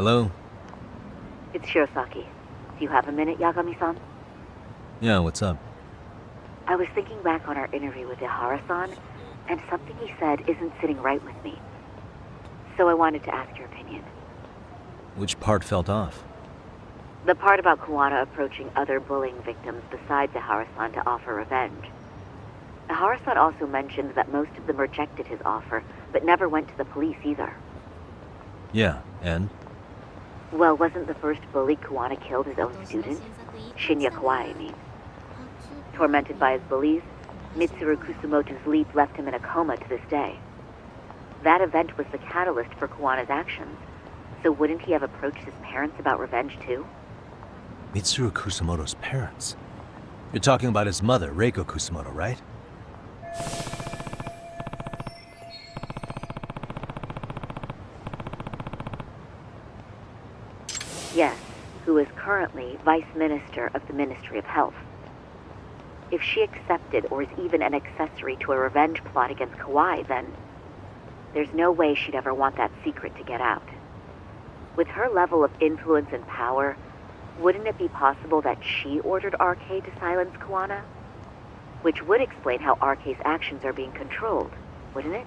Speaker 2: Hello?
Speaker 5: It's Shirosaki. Do you have a minute, Yagami-san?
Speaker 2: Yeah, what's up?
Speaker 5: I was thinking back on our interview with Ihara-san, and something he said isn't sitting right with me. So I wanted to ask your opinion.
Speaker 2: Which part felt off?
Speaker 5: The part about Kuwana approaching other bullying victims besides Ihara-san to offer revenge. Ihara-san also mentioned that most of them rejected his offer, but never went to the police either.
Speaker 2: Yeah, and?
Speaker 5: Well, wasn't the first bully Kuwana killed his own student? Shinya Kawai, I mean. Tormented by his bullies, Mitsuru Kusumoto's leap left him in a coma to this day. That event was the catalyst for Kuwana's actions, so wouldn't he have approached his parents about revenge too?
Speaker 2: Mitsuru Kusumoto's parents? You're talking about his mother, Reiko Kusumoto, right?
Speaker 5: Yes, who is currently Vice Minister of the Ministry of Health. If she accepted or is even an accessory to a revenge plot against Kawai, then there's no way she'd ever want that secret to get out. With her level of influence and power, wouldn't it be possible that she ordered RK to silence Kuwana? Which would explain how RK's actions are being controlled, wouldn't it?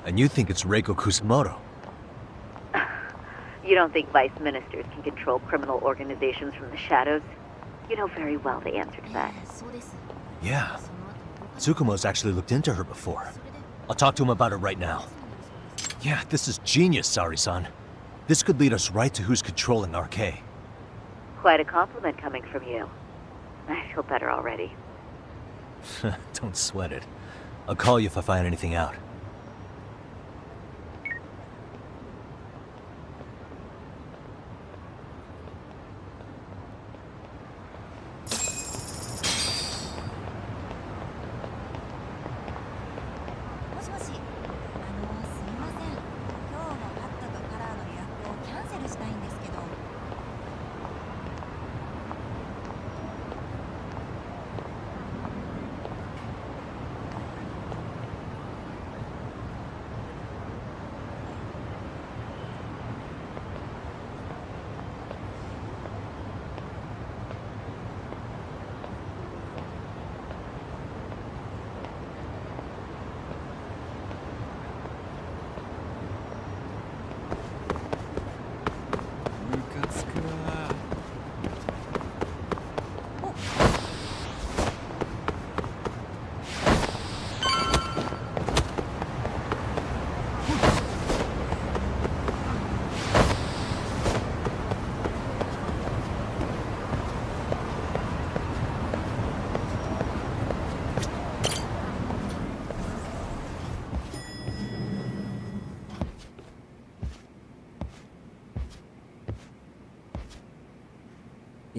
Speaker 2: And you think it's Reiko Kusumoto?
Speaker 5: You don't think vice ministers can control criminal organizations from the shadows? You know very well the answer to that.
Speaker 2: Yeah. Tsukumo's actually looked into her before. I'll talk to him about it right now. Yeah, this is genius, Sari-san. This could lead us right to who's controlling RK.
Speaker 5: Quite a compliment coming from you. I feel better already.
Speaker 2: Don't sweat it. I'll call you if I find anything out.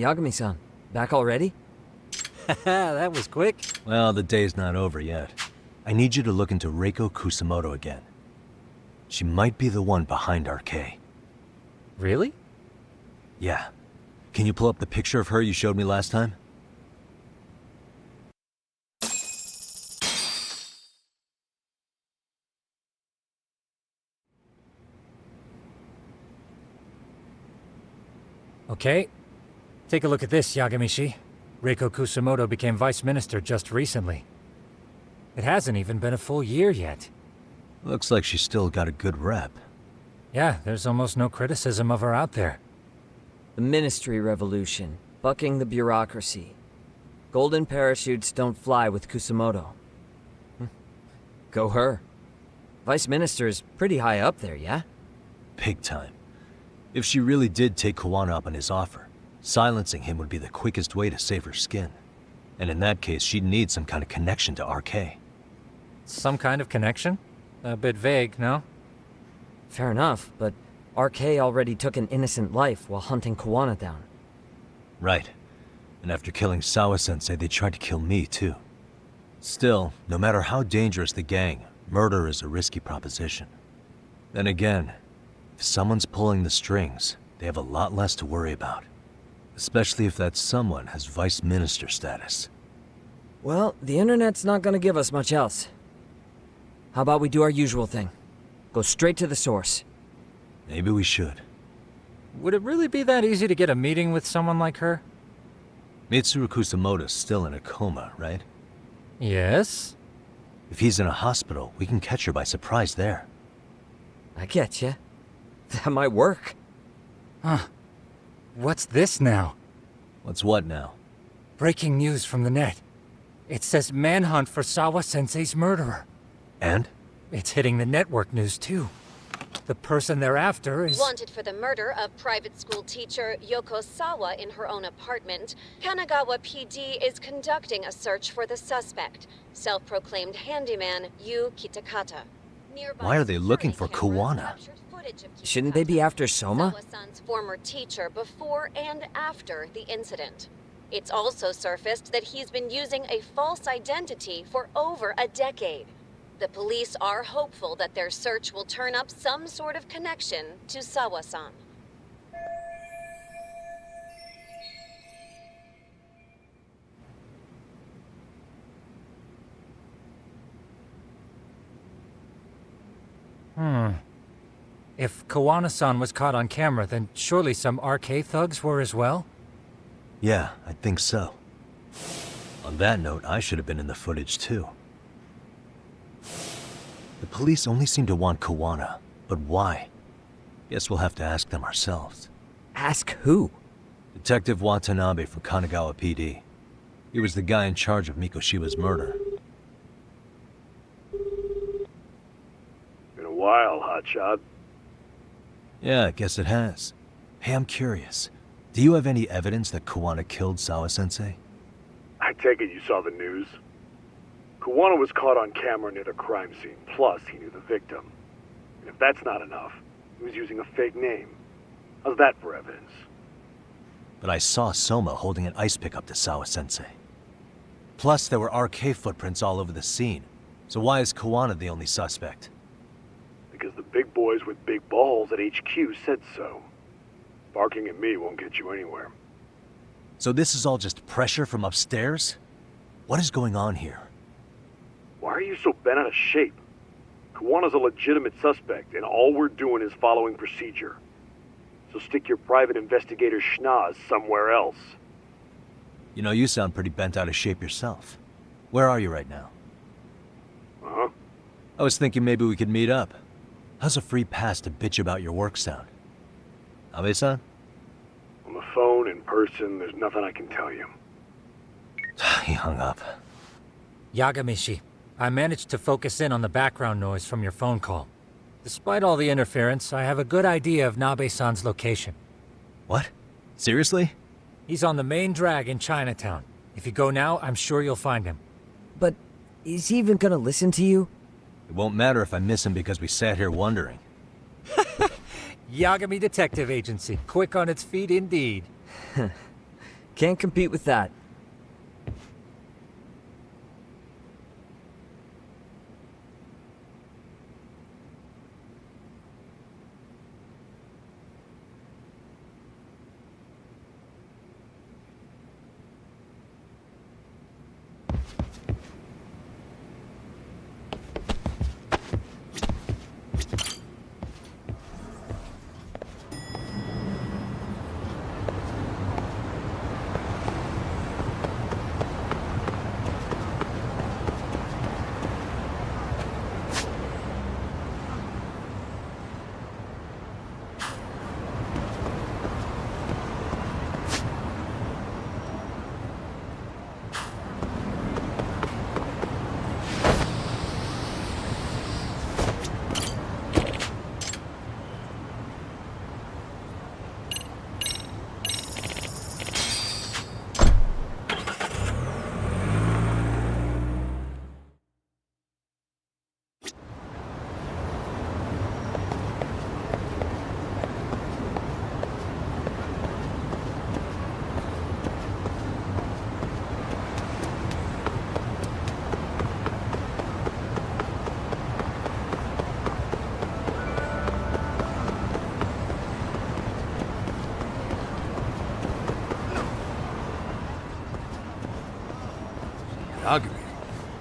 Speaker 8: Yagami-san, back already?
Speaker 7: That was quick.
Speaker 2: Well, the day's not over yet. I need you to look into Reiko Kusamoto again. She might be the one behind RK.
Speaker 7: Really?
Speaker 2: Yeah. Can you pull up the picture of her you showed me last time?
Speaker 7: Okay. Take a look at this, Yagamishi. Reiko Kusamoto became vice minister just recently. It hasn't even been a full year yet.
Speaker 2: Looks like she's still got a good rep.
Speaker 7: Yeah, there's almost no criticism of her out there.
Speaker 8: The Ministry Revolution, bucking the bureaucracy. Golden parachutes don't fly with Kusamoto. Go her. Vice Minister is pretty high up there, yeah?
Speaker 2: Big time. If she really did take Kawana up on his offer, silencing him would be the quickest way to save her skin. And in that case, she'd need some kind of connection to RK.
Speaker 7: Some kind of connection? A bit vague, no?
Speaker 8: Fair enough, but RK already took an innocent life while hunting Kawana down.
Speaker 2: Right. And after killing Sawa-sensei, they tried to kill me, too. Still, no matter how dangerous the gang, murder is a risky proposition. Then again, if someone's pulling the strings, they have a lot less to worry about. Especially if that someone has vice minister status.
Speaker 8: Well, the internet's not gonna give us much else. How about we do our usual thing? Go straight to the source.
Speaker 2: Maybe we should.
Speaker 7: Would it really be that easy to get a meeting with someone like her?
Speaker 2: Mitsuru Kusamoto's still in a coma, right?
Speaker 7: Yes?
Speaker 2: If he's in a hospital, we can catch her by surprise there.
Speaker 8: I get ya. That might work.
Speaker 7: Huh. What's this now?
Speaker 2: What's what now?
Speaker 7: Breaking news from the net. It says manhunt for Sawa-sensei's murderer.
Speaker 2: And?
Speaker 7: It's hitting the network news too. The person they're after is...
Speaker 10: Wanted for the murder of private school teacher Yoko Sawa in her own apartment, Kanagawa PD is conducting a search for the suspect, self-proclaimed handyman Yu Kitakata.
Speaker 2: Why are they looking for Kawana?
Speaker 8: Shouldn't they be after Soma?
Speaker 10: Sawa-san's former teacher before and after the incident. It's also surfaced that he's been using a false identity for over a decade. The police are hopeful that their search will turn up some sort of connection to Sawa-san.
Speaker 7: If Kawana-san was caught on camera, then surely some RK thugs were as well?
Speaker 2: Yeah, I think so. On that note, I should have been in the footage too. The police only seem to want Kawana, but why? Guess we'll have to ask them ourselves.
Speaker 8: Ask who?
Speaker 2: Detective Watanabe from Kanagawa PD. He was the guy in charge of Mikoshiba's murder.
Speaker 3: Been a while, hotshot.
Speaker 2: Yeah, I guess it has. Hey, I'm curious. Do you have any evidence that Kawana killed Sawa-sensei?
Speaker 3: I take it you saw the news. Kawana was caught on camera near the crime scene, plus he knew the victim. And if that's not enough, he was using a fake name. How's that for evidence?
Speaker 2: But I saw Soma holding an ice pick up to Sawa-sensei. Plus, there were RK footprints all over the scene. So why is Kawana the only suspect?
Speaker 3: Because the big boys with big balls at HQ said so. Barking at me won't get you anywhere.
Speaker 2: So this is all just pressure from upstairs? What is going on here?
Speaker 3: Why are you so bent out of shape? Kawana's a legitimate suspect, and all we're doing is following procedure. So stick your private investigator schnoz somewhere else.
Speaker 2: You know, you sound pretty bent out of shape yourself. Where are you right now?
Speaker 3: Uh-huh.
Speaker 2: I was thinking maybe we could meet up. How's a free pass to bitch about your work sound? Abe-san?
Speaker 3: On the phone, in person, there's nothing I can tell you.
Speaker 2: He hung up.
Speaker 7: Yagamishi, I managed to focus in on the background noise from your phone call. Despite all the interference, I have a good idea of Nabe-san's location.
Speaker 2: What? Seriously?
Speaker 7: He's on the main drag in Chinatown. If you go now, I'm sure you'll find him.
Speaker 8: But is he even gonna listen to you?
Speaker 2: It won't matter if I miss him because we sat here wondering.
Speaker 7: Yagami Detective Agency, quick on its feet indeed.
Speaker 8: Can't compete with that.
Speaker 6: Yagami,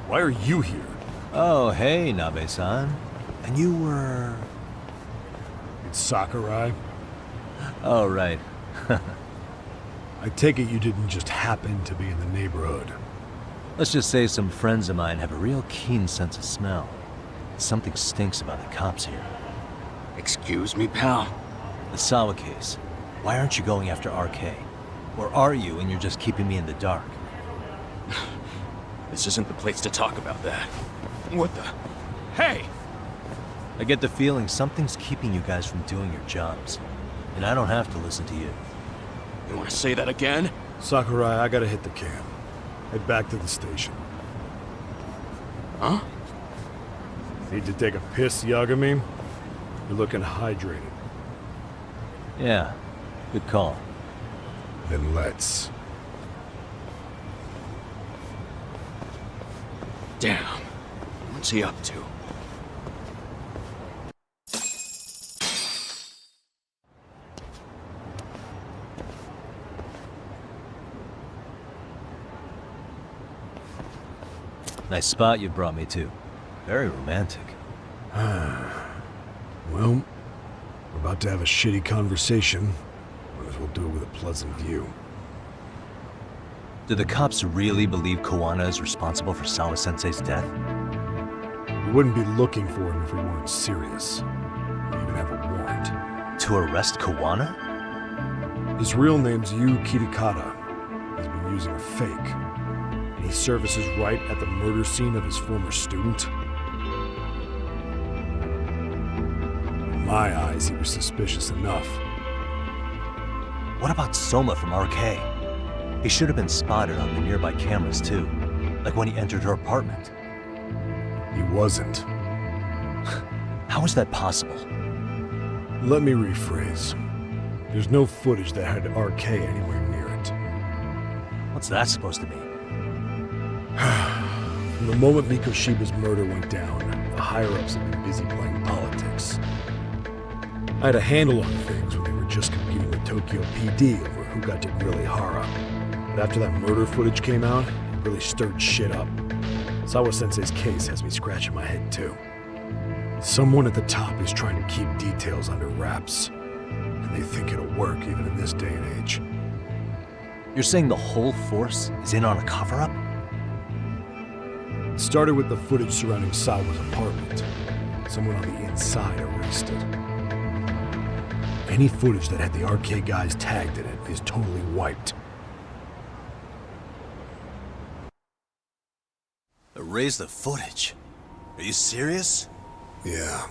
Speaker 6: why are you here?
Speaker 2: Oh, hey, Nabe-san. And you were...
Speaker 6: It's Sakurai.
Speaker 2: Oh, right.
Speaker 6: I take it you didn't just happen to be in the neighborhood.
Speaker 2: Let's just say some friends of mine have a real keen sense of smell. Something stinks about the cops here.
Speaker 11: Excuse me, pal?
Speaker 2: The Sawa case. Why aren't you going after RK? Or are you and you're just keeping me in the dark?
Speaker 11: This isn't the place to talk about that. What the... Hey!
Speaker 2: I get the feeling something's keeping you guys from doing your jobs. And I don't have to listen to you.
Speaker 11: You want to say that again?
Speaker 6: Sakurai, I gotta hit the cam. Head back to the station.
Speaker 11: Huh?
Speaker 6: Need to take a piss, Yagami? You're looking hydrated.
Speaker 2: Yeah, good call.
Speaker 6: Then let's.
Speaker 11: Damn. What's he up to?
Speaker 2: Nice spot you brought me to. Very romantic.
Speaker 6: Well, we're about to have a shitty conversation. Might as well do it with a pleasant view.
Speaker 2: Do the cops really believe Koana is responsible for Sawa-sensei's death?
Speaker 6: We wouldn't be looking for him if we weren't serious. We even have a warrant.
Speaker 2: To arrest Koana?
Speaker 6: His real name's Yu Kitakata. He's been using a fake. And he services right at the murder scene of his former student. In my eyes, he was suspicious enough.
Speaker 2: What about Soma from RK? He should have been spotted on the nearby cameras too, like when he entered her apartment.
Speaker 6: He wasn't.
Speaker 2: How is that possible?
Speaker 6: Let me rephrase. There's no footage that had RK anywhere near it.
Speaker 2: What's that supposed to mean?
Speaker 6: From the moment Mikoshiba's murder went down, the higher-ups have been busy playing politics. I had a handle on things when they were just competing with Tokyo PD over who got to grill Ihara. But after that murder footage came out, it really stirred shit up. Sawa-sensei's case has me scratching my head too. Someone at the top is trying to keep details under wraps. And they think it'll work even in this day and age.
Speaker 2: You're saying the whole force is in on a cover-up?
Speaker 6: It started with the footage surrounding Sawa's apartment. Someone on the inside erased it. Any footage that had the RK guys tagged in it is totally wiped.
Speaker 2: Erase the footage? Are you serious?
Speaker 6: Yeah.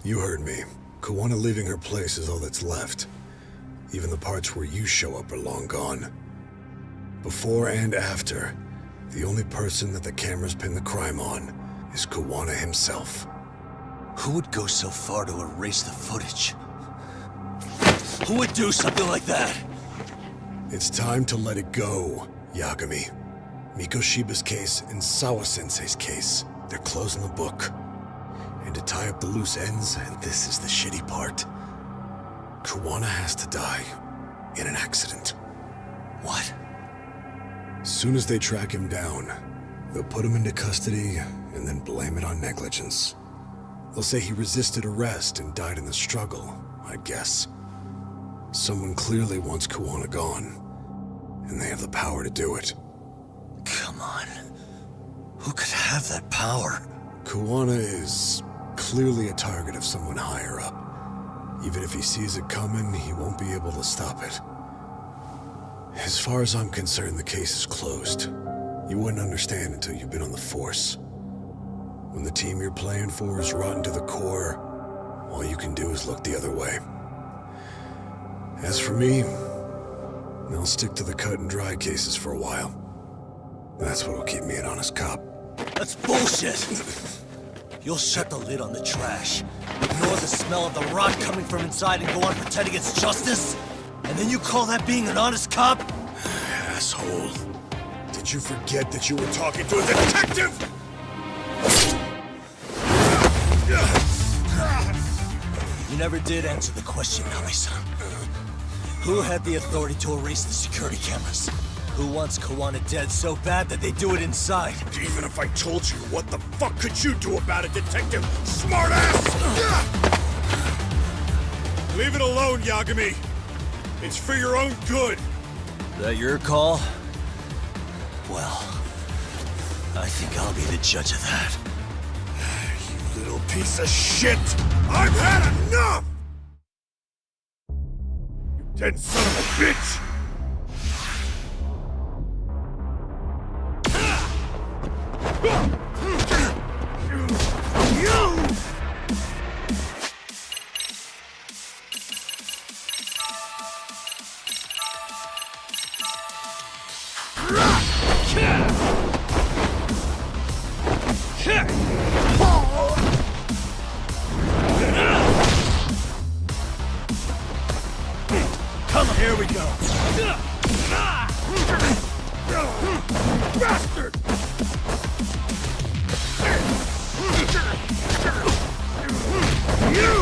Speaker 6: You heard me. Koana leaving her place is all that's left. Even the parts where you show up are long gone. Before and after, the only person that the cameras pin the crime on is Koana himself.
Speaker 2: Who would go so far to erase the footage? Who would do something like that?
Speaker 12: It's time to let it go, Yagami. Mikoshiba's case and Sawa-sensei's case, they're closing the book. And to tie up the loose ends, and this is the shitty part, Kawana has to die in an accident.
Speaker 19: What?
Speaker 12: As soon as they track him down, they'll put him into custody and then blame it on negligence. They'll say he resisted arrest and died in the struggle, I'd guess. Someone clearly wants Kawana gone, and they have the power to do it.
Speaker 19: Come on. Who could have that power?
Speaker 12: Kawana is clearly a target of someone higher up. Even if he sees it coming, he won't be able to stop it. As far as I'm concerned, the case is closed. You wouldn't understand until you've been on the force. When the team you're playing for is rotten to the core, all you can do is look the other way. As for me, I'll stick to the cut and dry cases for a while. That's what'll keep me an honest cop.
Speaker 19: That's bullshit! You'll shut the lid on the trash, ignore the smell of the rot coming from inside, and go on pretending it's justice? And then you call that being an honest cop?
Speaker 12: Asshole. Did you forget that you were talking to a detective?
Speaker 19: You never did answer the question, Nami-san. Who had the authority to erase the security cameras? Who wants Kawana dead so bad that they do it inside?
Speaker 12: Even if I told you, what the fuck could you do about it, detective? Smartass! Leave it alone, Yagami. It's for your own good.
Speaker 19: That your call? Well, I think I'll be the judge of that.
Speaker 12: You little piece of shit! I've had enough! You dead son of a bitch!
Speaker 19: Come on, here we go.
Speaker 12: Bastard! You!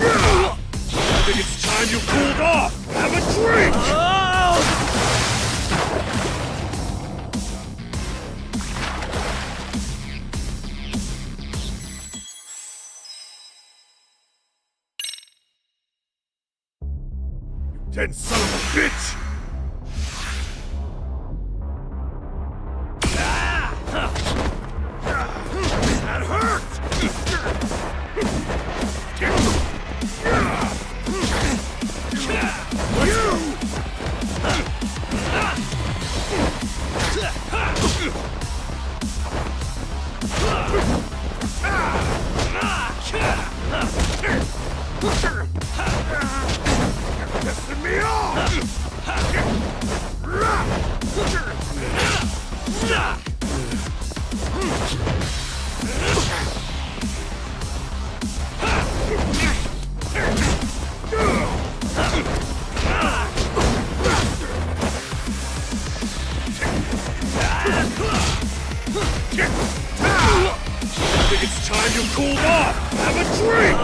Speaker 12: I think it's time you cooled off! Have a drink! You dead son of a bitch! That hurt! Pissing me off! I think it's time you cooled off! Have a drink!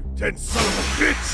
Speaker 12: You dead son of a bitch!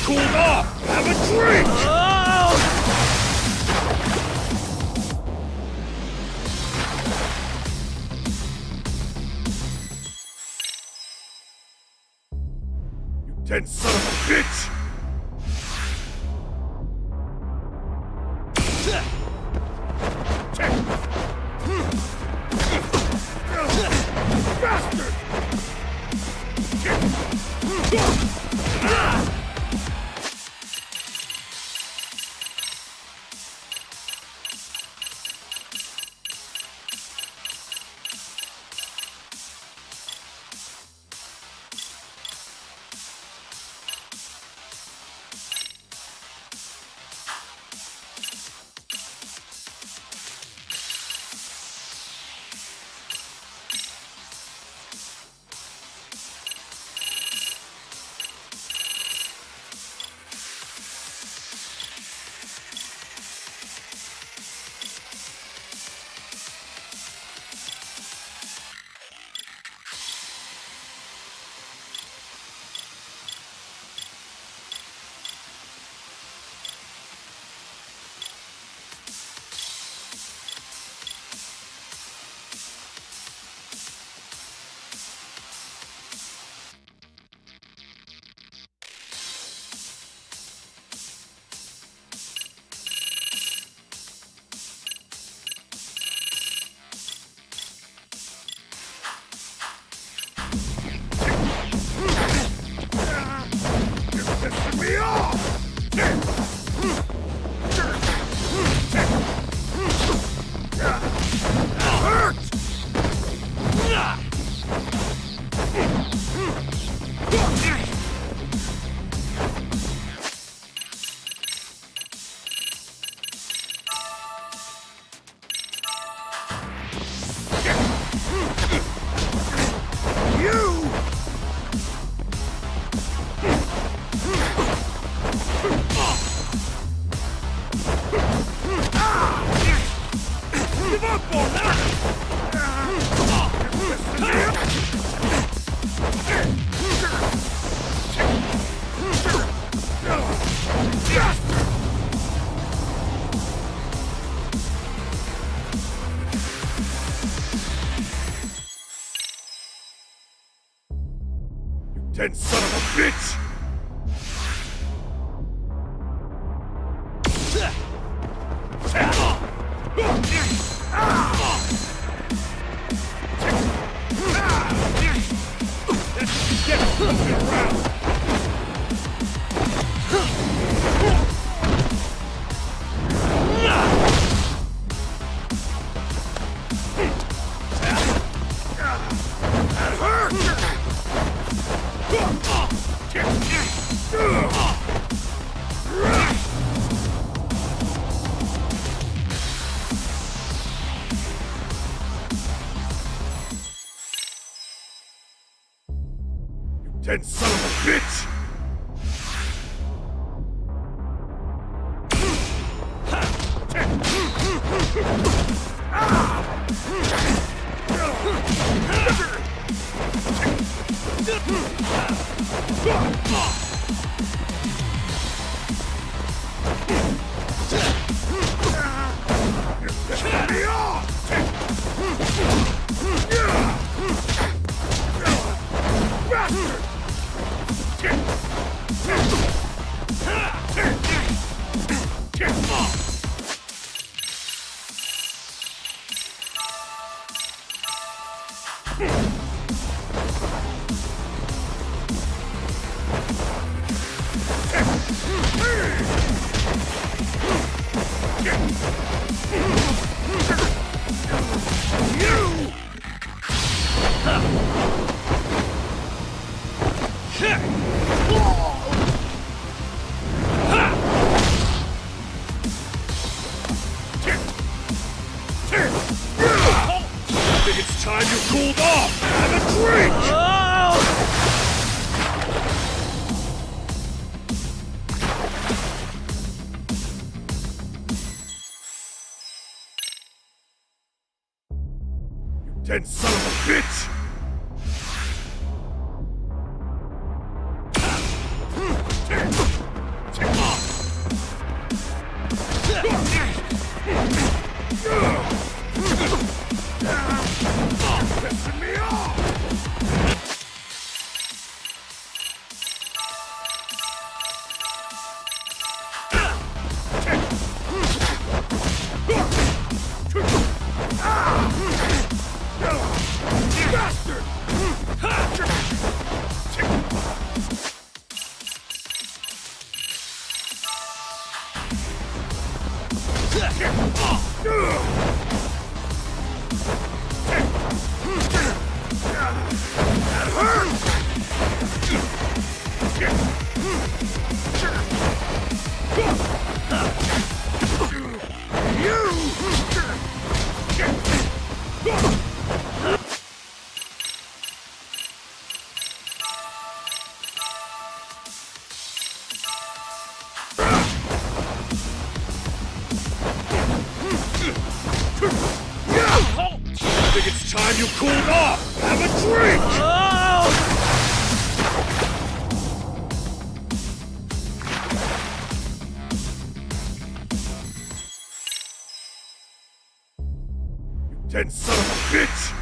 Speaker 11: cooled off! Have a drink! You dead son of a bitch! Bastard! Me off! Hurt! You! Give up on You dead son of a bitch! Dead son of a bitch! Me off! Bastard! I think it's time you cooled off! Have a drink! You dead son of a bitch! cooled off! Have a drink! You dead son of a bitch!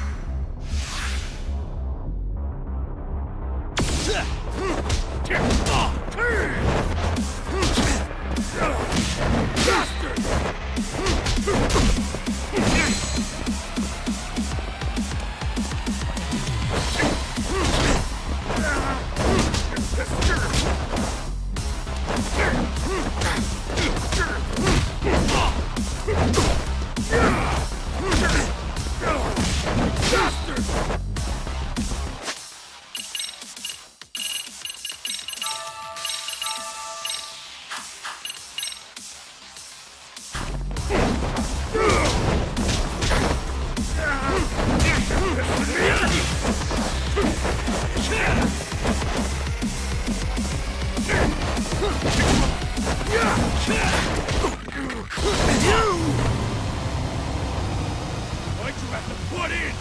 Speaker 11: Why'd you have to put in?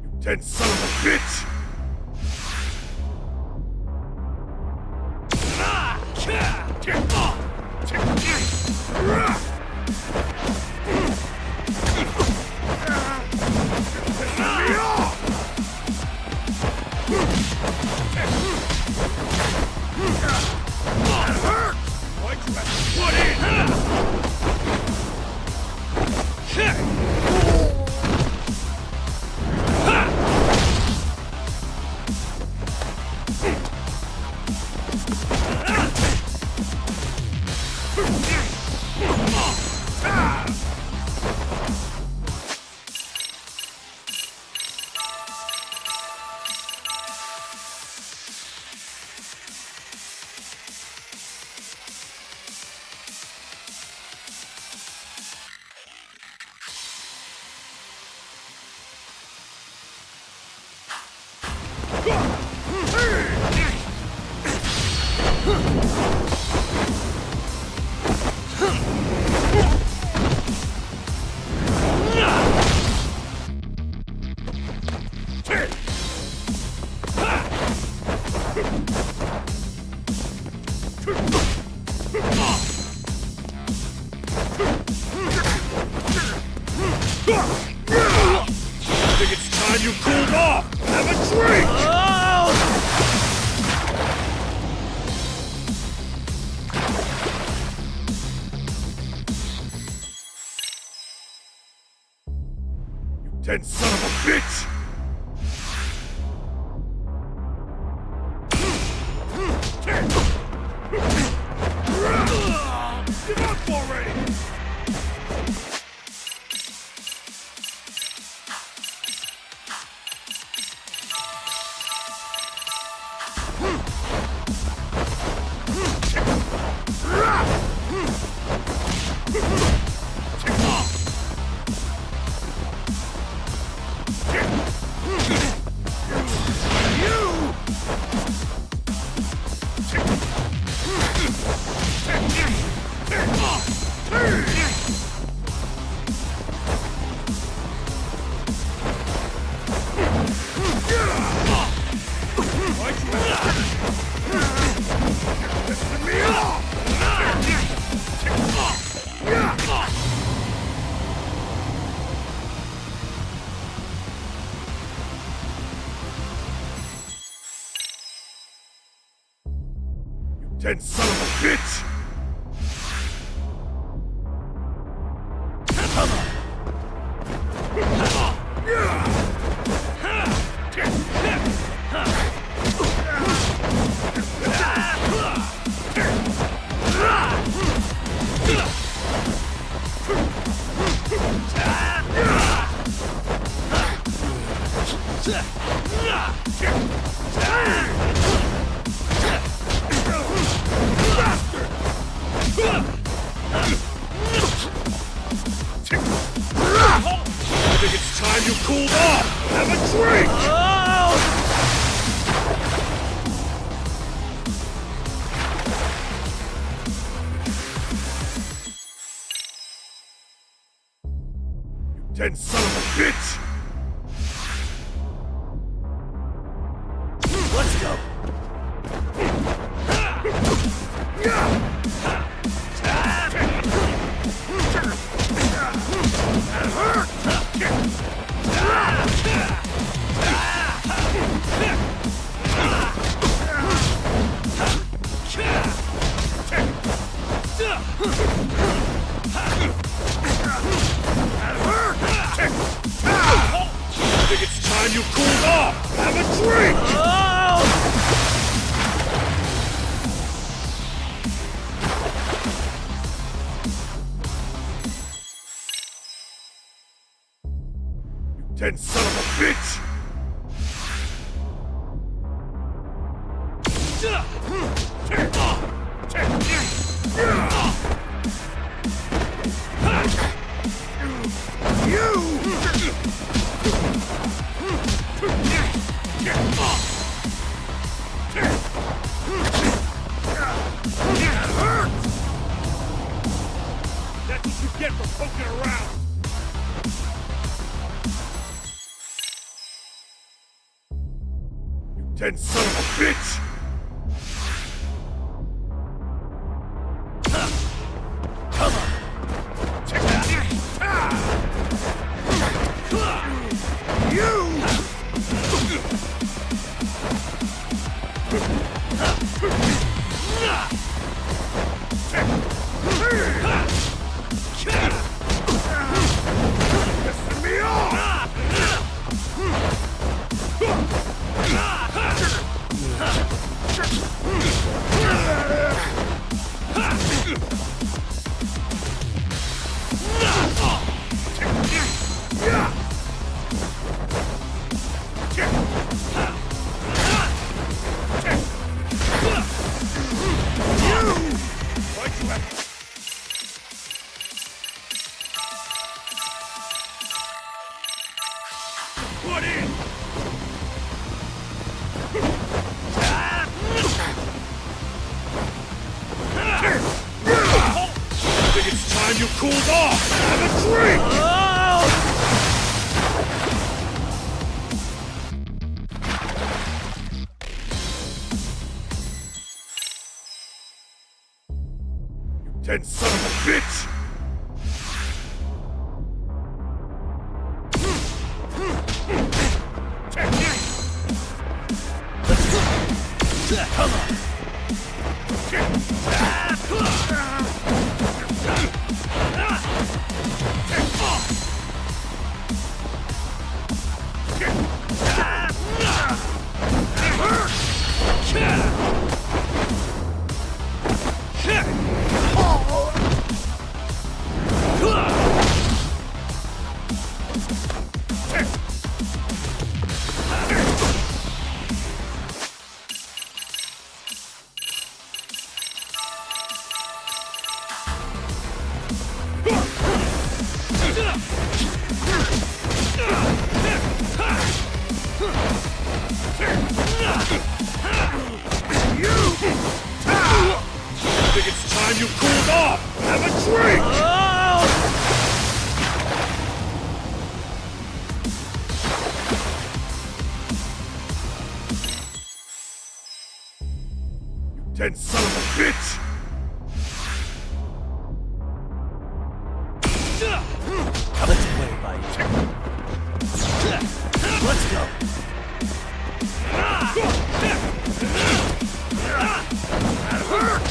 Speaker 11: You dead son of a bitch! I think it's time you cooled off! Have a drink! You dead son of a bitch! Give up already! Dead son of a bitch! I think it's time you cooled off! Have a drink! Dead son of a bitch!
Speaker 9: Let's go! That hurt!
Speaker 11: I think it's time you cooled off! Have a drink! You dead son of a bitch! That's what you get for poking around! You dead son of a bitch! You cooled off! Have a drink! You dead son of a bitch! Come on! I think it's time you cooled off! Have a drink! You dead son of a bitch!
Speaker 9: Come and play, buddy. Let's go! That hurt!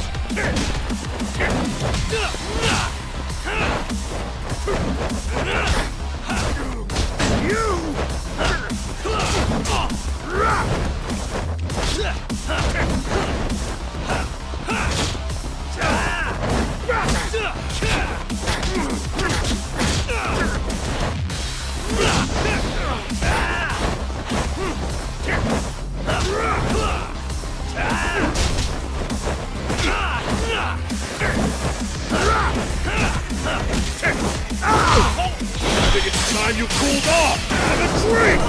Speaker 11: I think it's time you cooled off! Have a drink!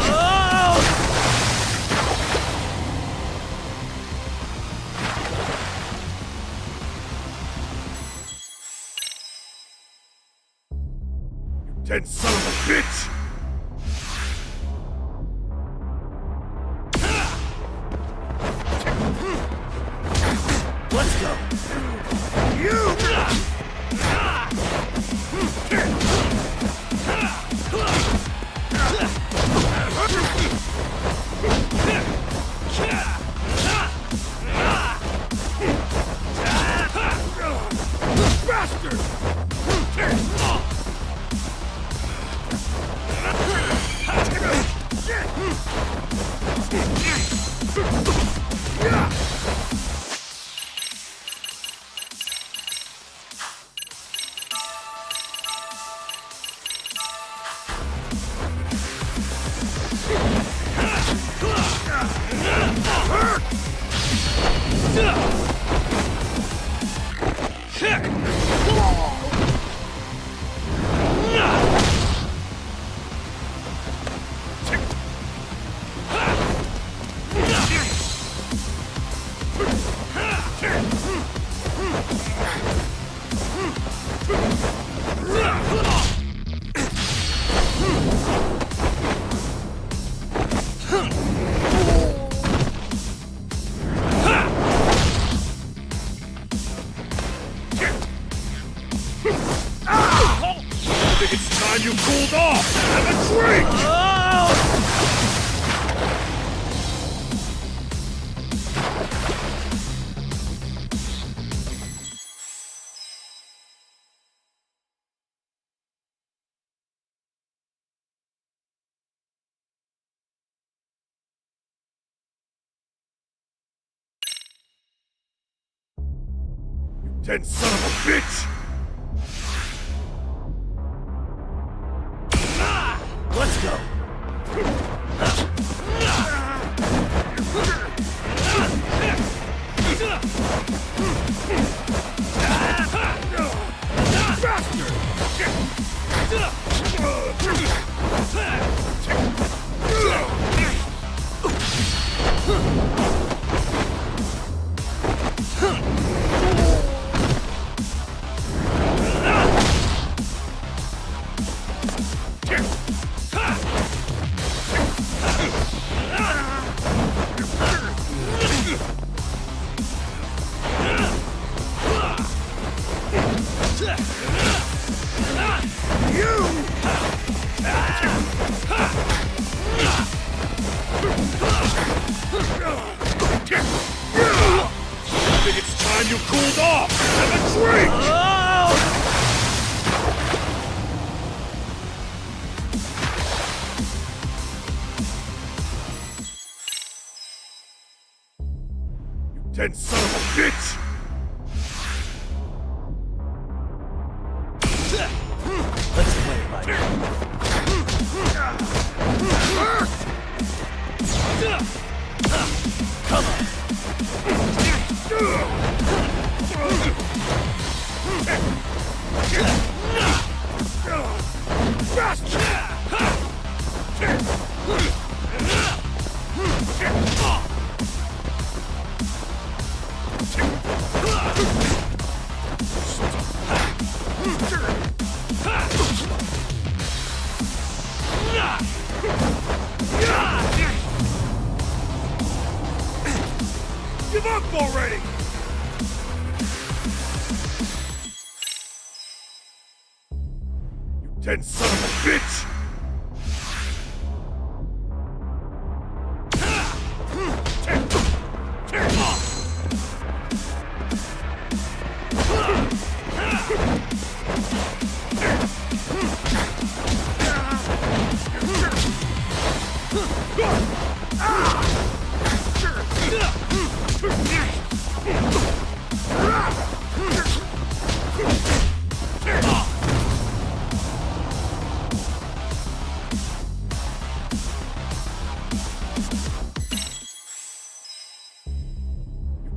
Speaker 11: You dead son of a bitch!
Speaker 9: Let's go!
Speaker 11: I think it's time you cooled off! Have a drink! You dead son of a bitch!
Speaker 9: Let's go!
Speaker 11: I think it's time you cooled off! Have a drink! You dead son of a bitch!
Speaker 9: Let's play, buddy. Come on.
Speaker 11: Give up already! You dead son of a bitch!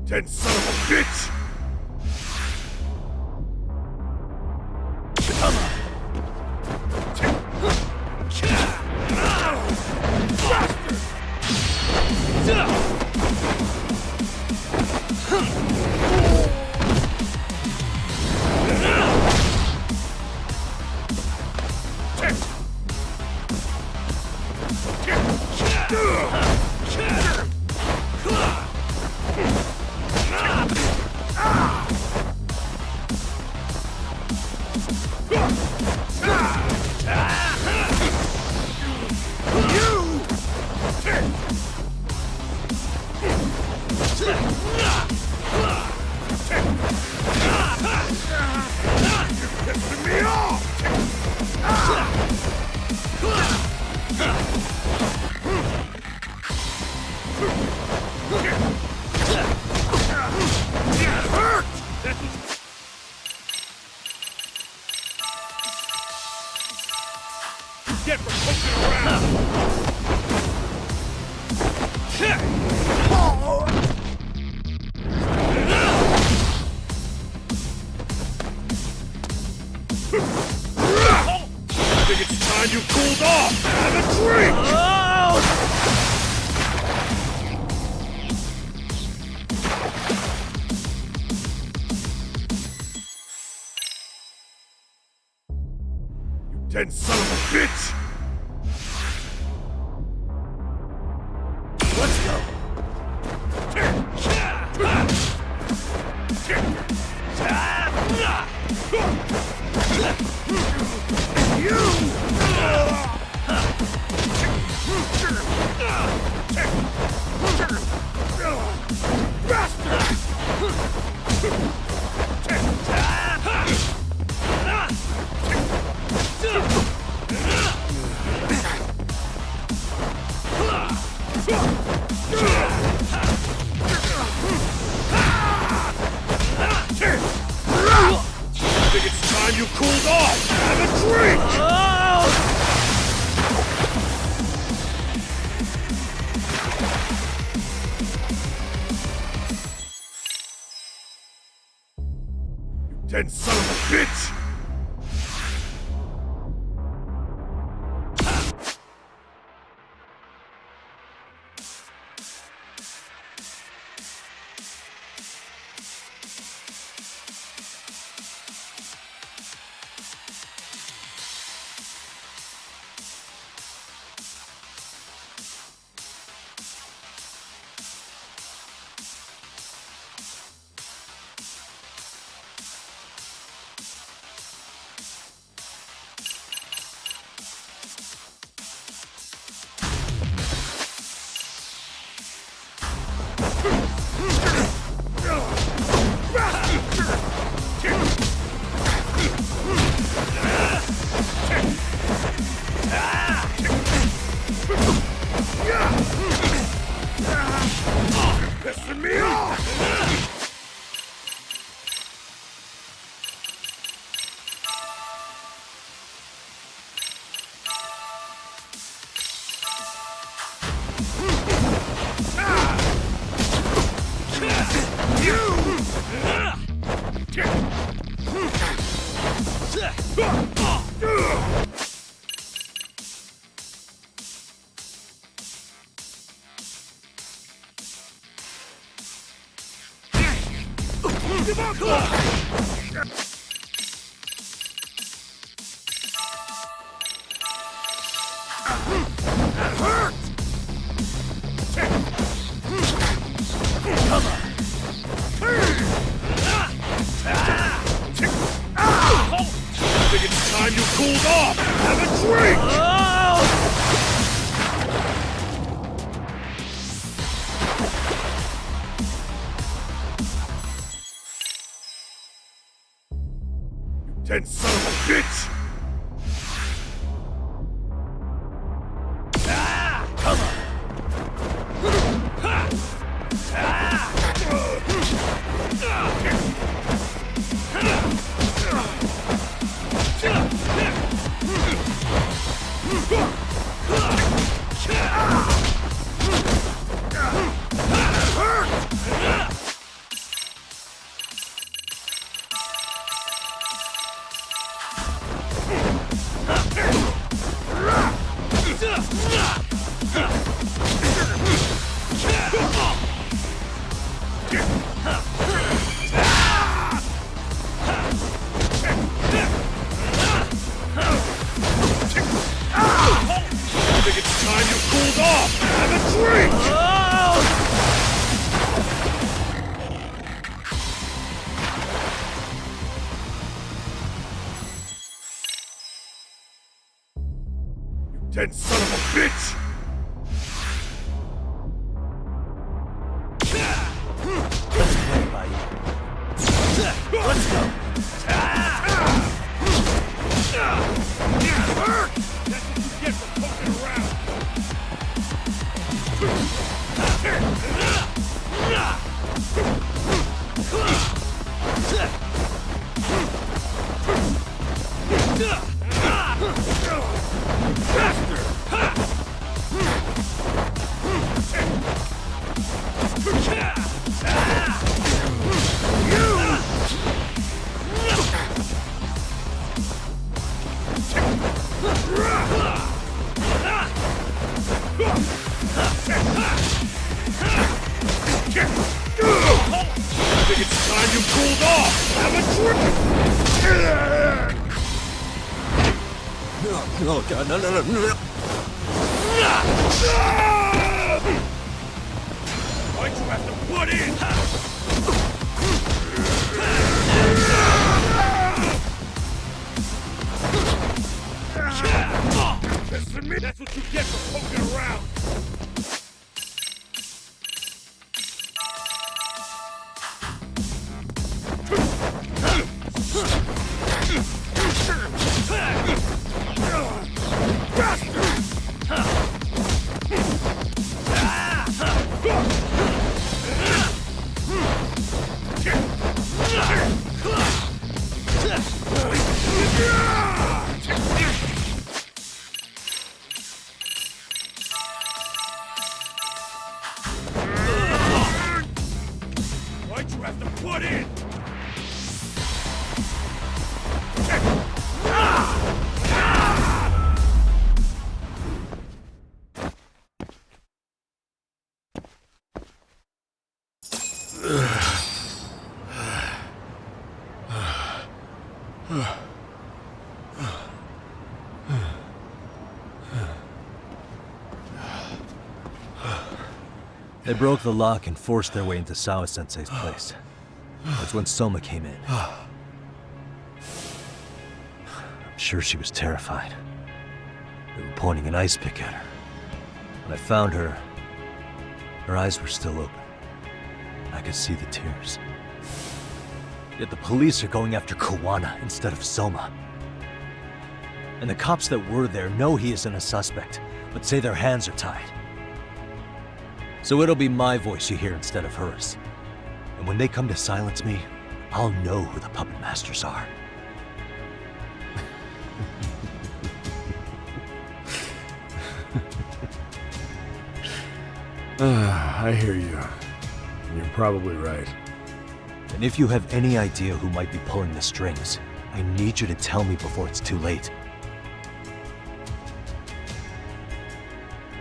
Speaker 11: Dead son of a bitch!
Speaker 9: Come on.
Speaker 11: get for poking around! I think it's time you cooled off! Have a drink! You dead son of a bitch! Let's go! I think it's time you cooled off! Have a drink! You dead son of a bitch! Pissing me off! That hurt! Come on! I think it's time you cooled off! Have a drink! You dead son of a bitch! Come on! I think it's time you cooled off! Have a drink! You dead son of a bitch!
Speaker 2: Let's play by you. Let's go.
Speaker 11: Hurt! That's what you get for poking around!
Speaker 2: Oh god, no, no, no, no.
Speaker 11: Why'd you have to put in? Listen me, that's what you get for poking around. Why'd you have to put in?
Speaker 2: They broke the lock and forced their way into Sawa-sensei's place. That's when Soma came in. I'm sure she was terrified. They were pointing an ice pick at her. When I found her, her eyes were still open. I could see the tears. Yet the police are going after Kawana instead of Soma. And the cops that were there know he isn't a suspect, but say their hands are tied. So it'll be my voice you hear instead of hers. And when they come to silence me, I'll know who the puppet masters are.
Speaker 6: I hear you. You're probably right.
Speaker 2: And if you have any idea who might be pulling the strings, I need you to tell me before it's too late.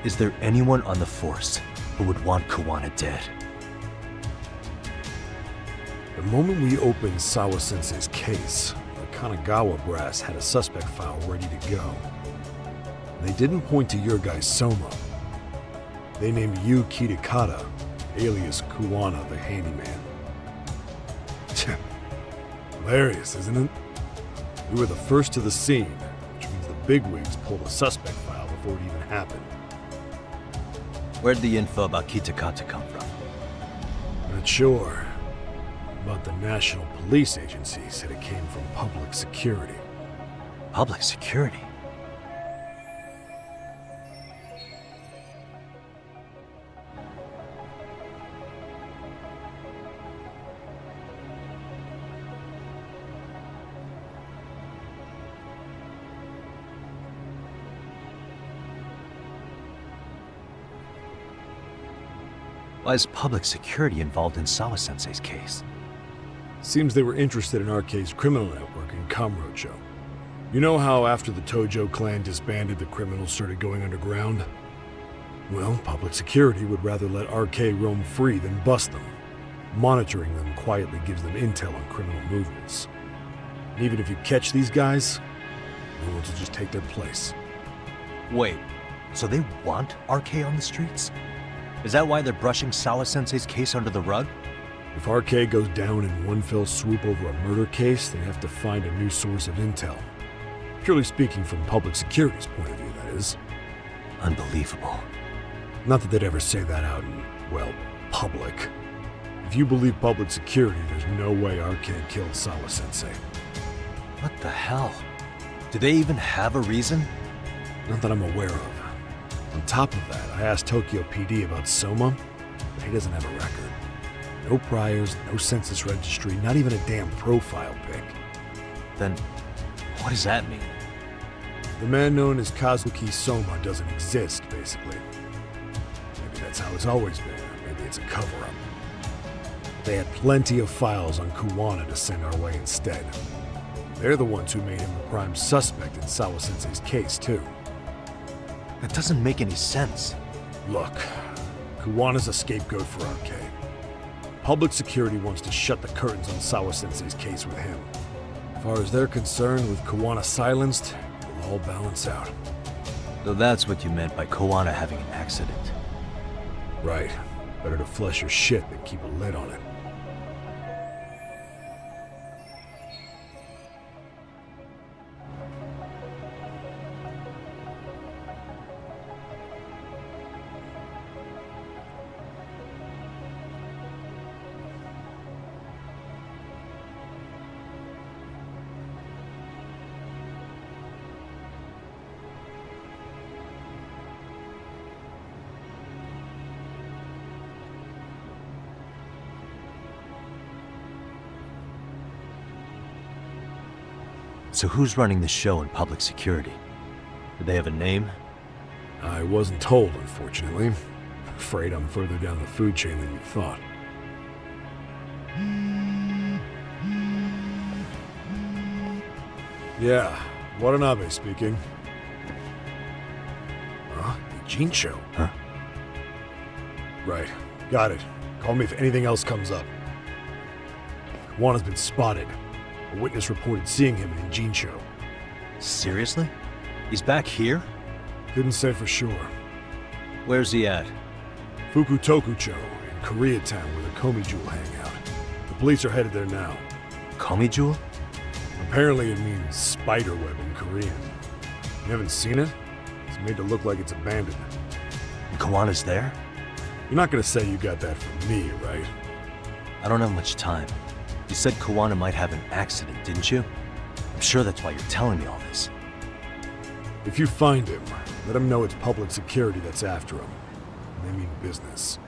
Speaker 2: Is there anyone on the force who would want Kawana dead?
Speaker 12: The moment we opened Sawa-sensei's case, the Kanagawa brass had a suspect file ready to go. They didn't point to your guy Soma. They named you Kitakata, alias Kawana the handyman. Hilarious, isn't it? We were the first to the scene, which means the bigwigs pulled a suspect file before it even happened.
Speaker 2: Where'd the info about Kitakata come from?
Speaker 12: Not sure. But the National Police Agency said it came from public security.
Speaker 2: Public security? Why is public security involved in Sawa-sensei's case?
Speaker 12: Seems they were interested in RK's criminal network in Kamurocho. You know how after the Tojo clan disbanded, the criminals started going underground? Well, public security would rather let RK roam free than bust them. Monitoring them quietly gives them intel on criminal movements. And even if you catch these guys, no one will just take their place.
Speaker 2: Wait, so they want RK on the streets? Is that why they're brushing Sawa-sensei's case under the rug?
Speaker 12: If RK goes down in one fell swoop over a murder case, they have to find a new source of intel. Purely speaking, from public security's point of view, that is.
Speaker 2: Unbelievable.
Speaker 12: Not that they'd ever say that out in, well, public. If you believe public security, there's no way RK killed Sawa-sensei.
Speaker 2: What the hell? Do they even have a reason?
Speaker 12: Not that I'm aware of. On top of that, I asked Tokyo PD about Soma, but he doesn't have a record. No priors, no census registry, not even a damn profile pic.
Speaker 2: Then, what does that mean?
Speaker 12: The man known as Kazuki Soma doesn't exist, basically. Maybe that's how it's always been, or maybe it's a cover-up. They had plenty of files on Kawana to send our way instead. They're the ones who made him the prime suspect in Sawa-sensei's case, too.
Speaker 2: That doesn't make any sense.
Speaker 12: Look, Kawana's a scapegoat for RK. Public security wants to shut the curtains on Sawa-sensei's case with him. As far as they're concerned, with Kawana silenced, we'll all balance out.
Speaker 2: So that's what you meant by Koana having an accident.
Speaker 12: Right. Better to flush your shit than keep a lid on it.
Speaker 2: So who's running the show in public security? Do they have a name?
Speaker 12: I wasn't told, unfortunately. Afraid I'm further down the food chain than you thought. Yeah, Watanabe speaking. Huh? The Gene Show?
Speaker 2: Huh?
Speaker 12: Right. Got it. Call me if anything else comes up. Juan has been spotted. A witness reported seeing him in Gene Show.
Speaker 2: Seriously? He's back here?
Speaker 12: Couldn't say for sure.
Speaker 2: Where's he at?
Speaker 12: Fukutokucho, in Koreatown, where the Komi Jewel hang out. The police are headed there now.
Speaker 2: Komi Jewel?
Speaker 12: Apparently it means spider web in Korean. You haven't seen it? It's made to look like it's abandoned.
Speaker 2: And Kawana's there?
Speaker 12: You're not gonna say you got that from me, right?
Speaker 2: I don't have much time. You said Koana might have an accident, didn't you? I'm sure that's why you're telling me all this.
Speaker 12: If you find him, let him know it's public security that's after him. They mean business.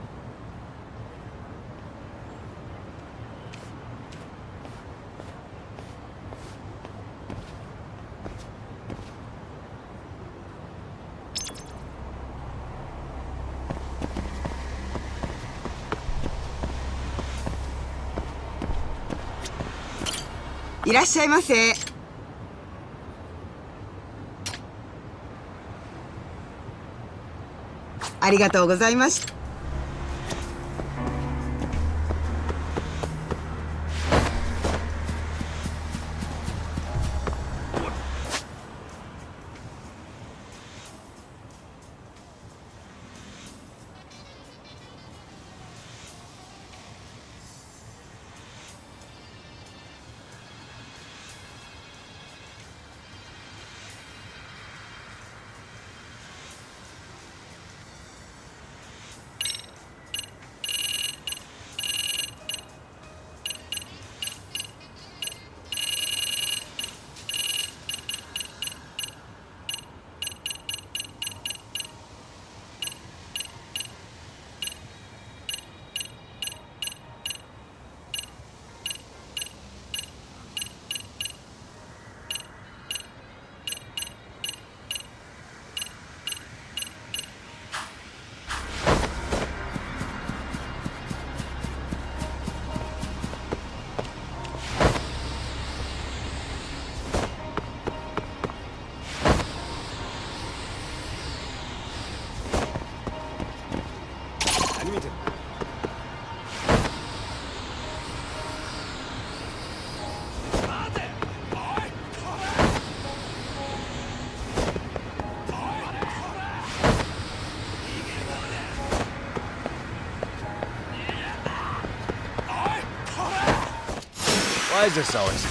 Speaker 2: Why is this always?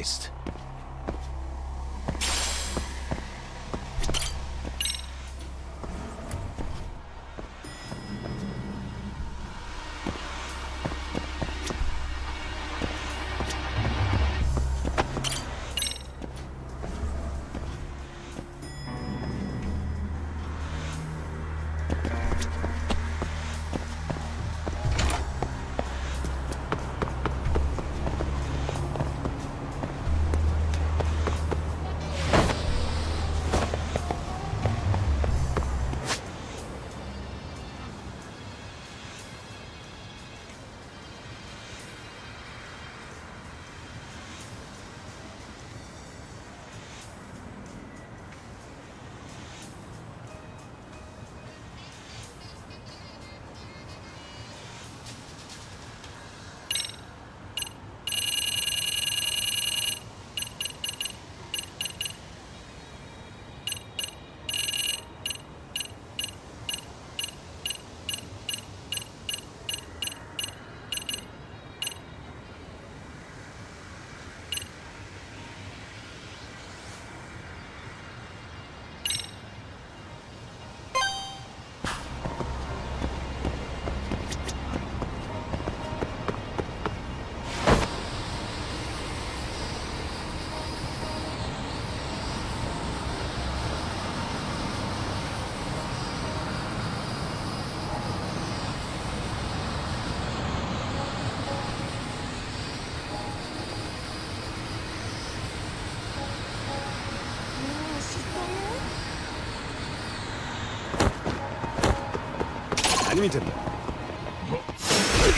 Speaker 2: least.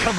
Speaker 11: Come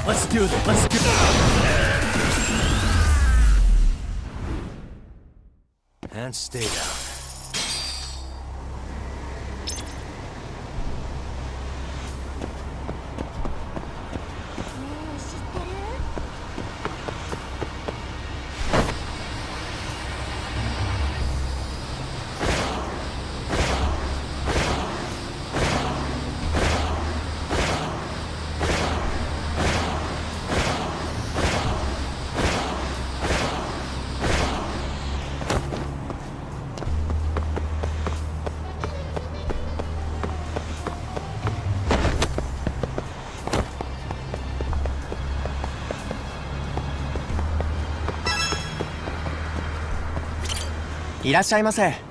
Speaker 4: Let's do this. Let's do
Speaker 2: And stay down.
Speaker 20: いらっしゃいませ。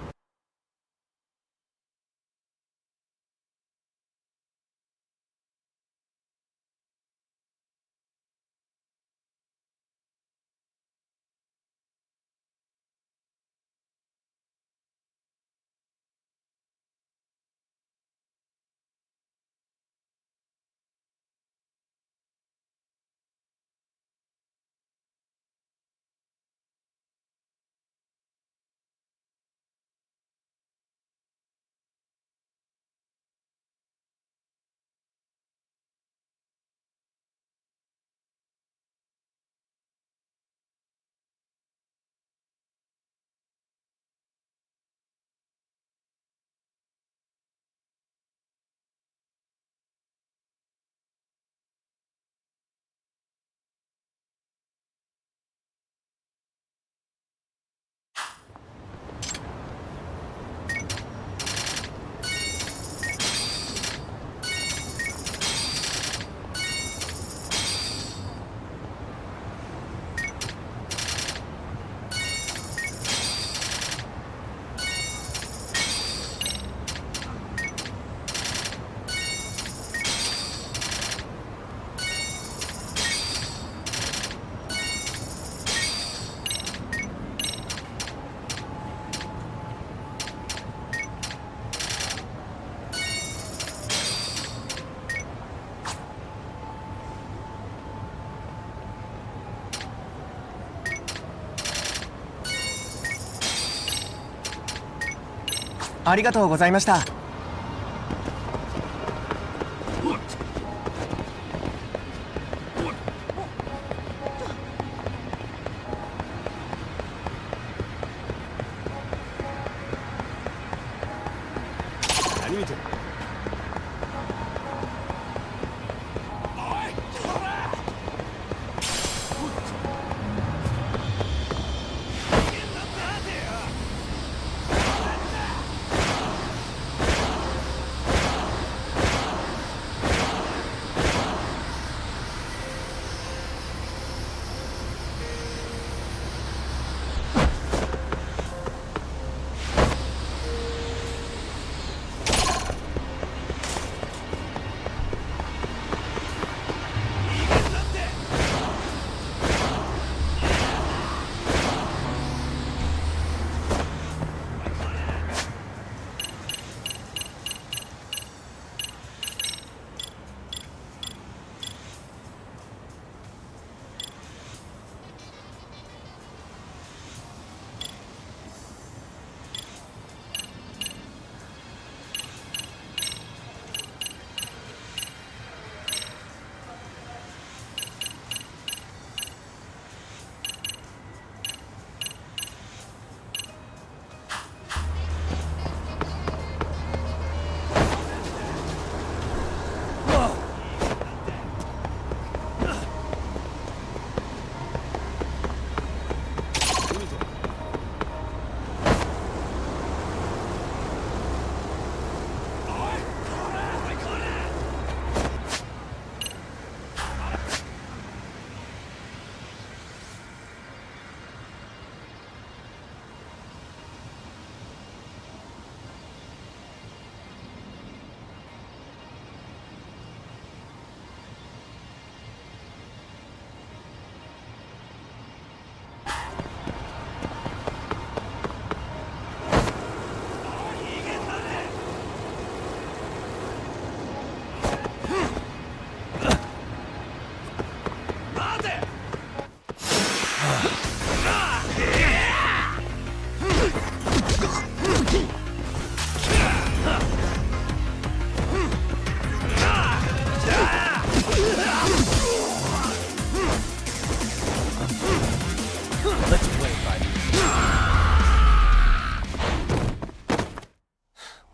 Speaker 14: ありがとうございました。
Speaker 6: 何見てる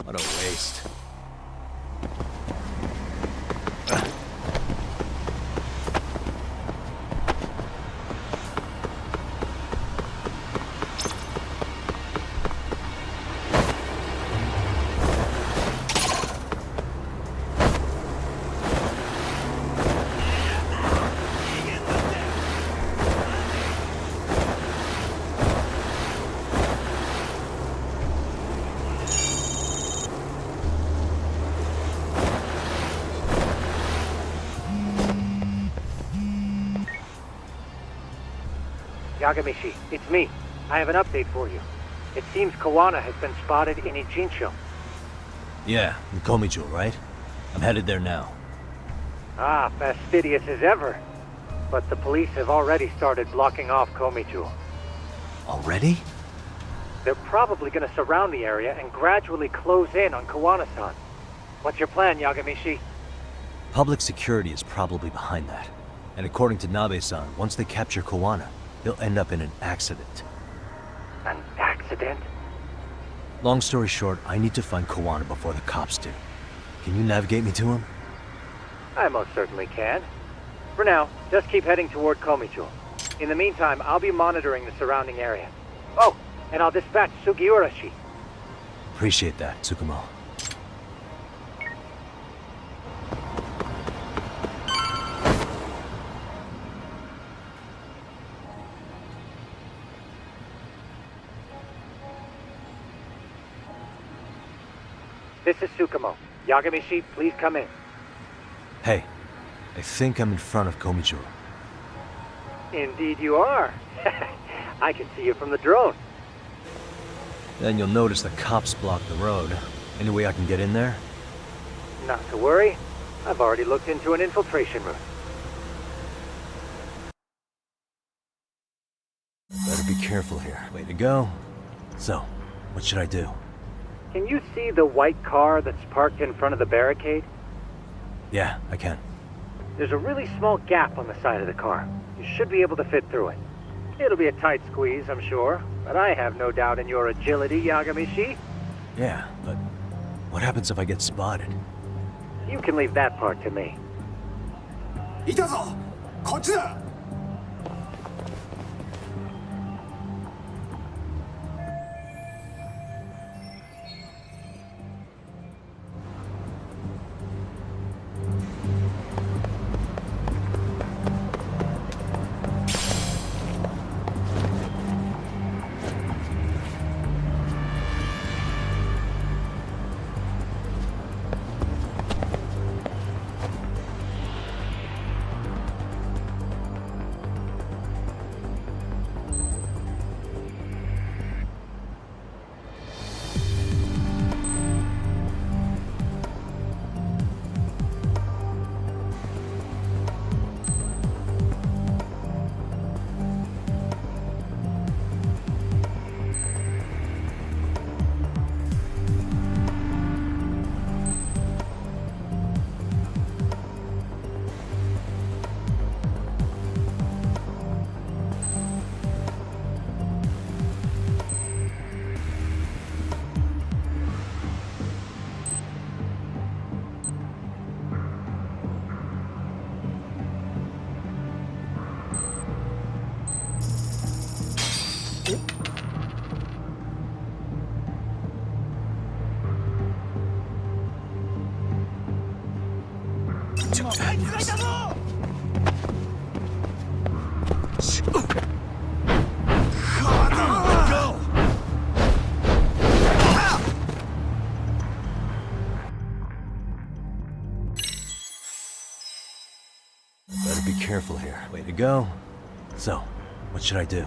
Speaker 6: ？What
Speaker 2: a waste.
Speaker 9: Yagamishi, it's me. I have an update for you. It seems Kawana has been spotted in Ijincho.
Speaker 2: Yeah, in Komijo, right? I'm headed there now.
Speaker 9: Ah, fastidious as ever. But the police have already started blocking off Komijo.
Speaker 2: Already?
Speaker 9: They're probably going to surround the area and gradually close in on Kawana-san. What's your plan, Yagamishi?
Speaker 2: Public security is probably behind that. And according to Nabe-san, once they capture Kawana, they'll end up in an accident.
Speaker 9: An accident?
Speaker 2: Long story short, I need to find Kawana before the cops do. Can you navigate me to him?
Speaker 9: I most certainly can. For now, just keep heading toward Komijo. In the meantime, I'll be monitoring the surrounding area. Oh, and I'll dispatch Sugiurashi.
Speaker 2: Appreciate that, Tsukumo.
Speaker 9: This is Tsukumo. Yagamishi, please come in.
Speaker 2: Hey, I think I'm in front of Komijo.
Speaker 9: Indeed you are. I can see you from the drone.
Speaker 2: Then you'll notice the cops block the road. Any way I can get in there?
Speaker 9: Not to worry. I've already looked into an infiltration route.
Speaker 2: Better be careful here. Way to go. So, what should I do?
Speaker 18: Can you see the white car that's parked in front of the barricade?
Speaker 2: Yeah, I can.
Speaker 18: There's a really small gap on the side of the car. You should be able to fit through it. It'll be a tight squeeze, I'm sure, but I have no doubt in your agility, Yagamishi.
Speaker 2: Yeah, but what happens if I get spotted?
Speaker 18: You can leave that part to me.
Speaker 11: いたぞこっちだ
Speaker 2: Better be careful here. Way to go. So, what should I do?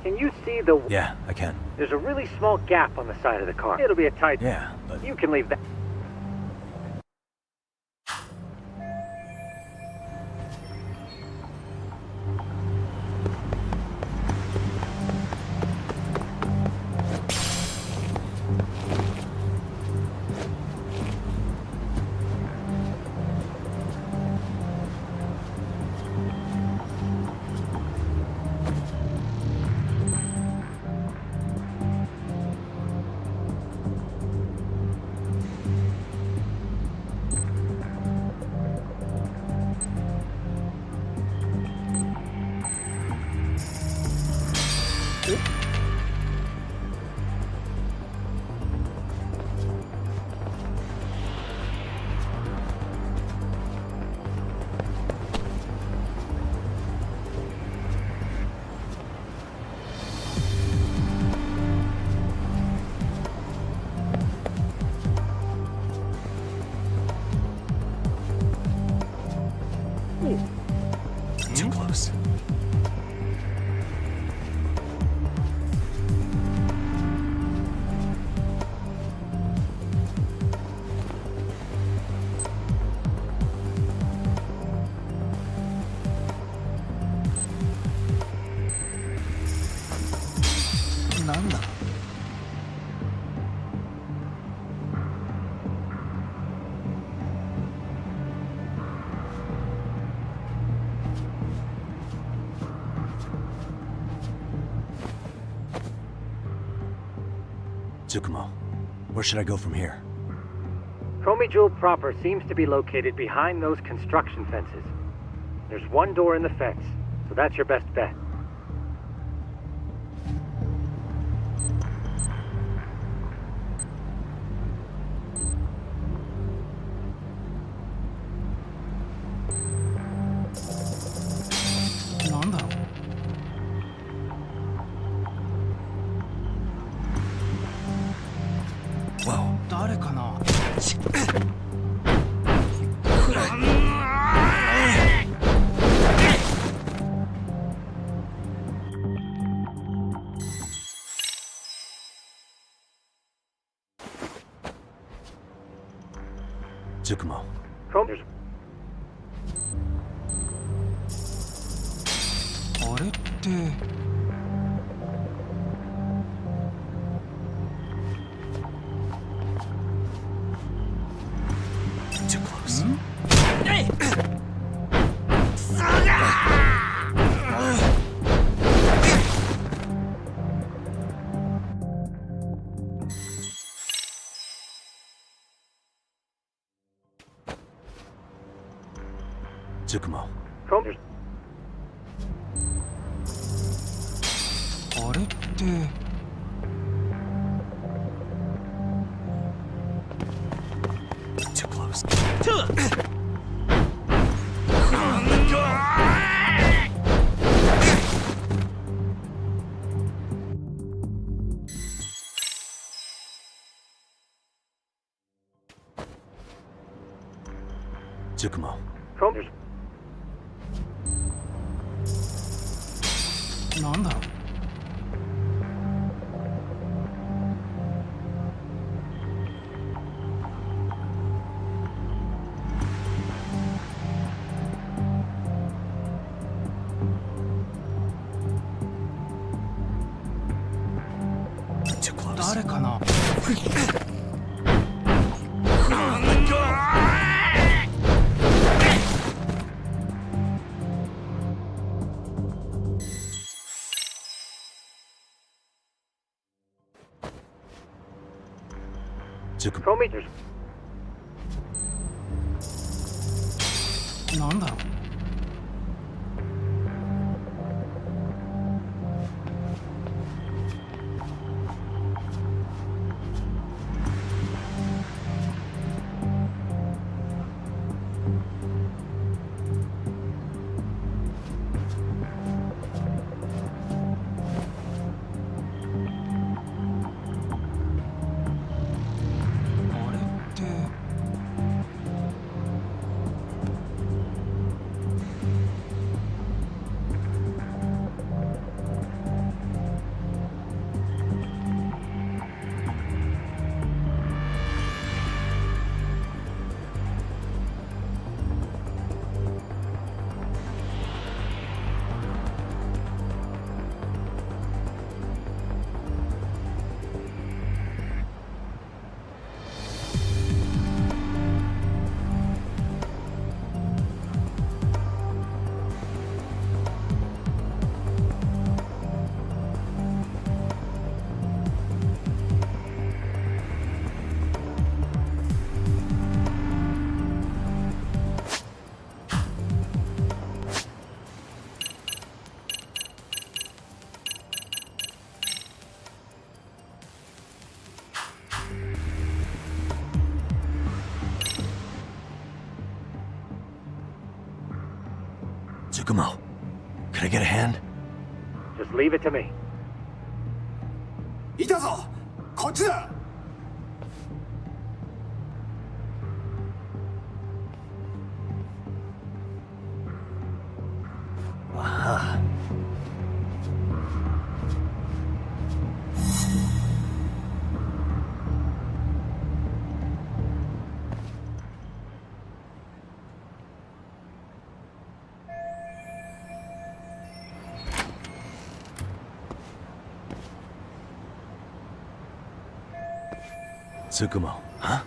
Speaker 18: Can you see the...
Speaker 2: Yeah, I can.
Speaker 18: There's a really small gap on the side of the car. It'll be a tight...
Speaker 2: Yeah, but...
Speaker 18: You can leave that...
Speaker 2: Too close. Nanda. Tsukumo, where should I go from here?
Speaker 18: Komi Jewel proper seems to be located behind those construction fences. There's one door in the fence, so that's your best bet.
Speaker 2: Whoa. Tsukumo.
Speaker 18: There's...
Speaker 4: あれって。
Speaker 2: Too close. Tsukumo.
Speaker 4: あれって
Speaker 2: Too close. Tsukumo.
Speaker 4: なんだろう
Speaker 2: Too close.
Speaker 4: 誰かな
Speaker 2: Tsukumo.
Speaker 4: なんだろう あれって
Speaker 2: Tsukumo. Can I get a hand?
Speaker 9: Just leave it to me.
Speaker 12: いたぞこっちだ
Speaker 2: Aha. Tsukumo, huh?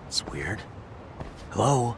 Speaker 2: It's weird. Hello?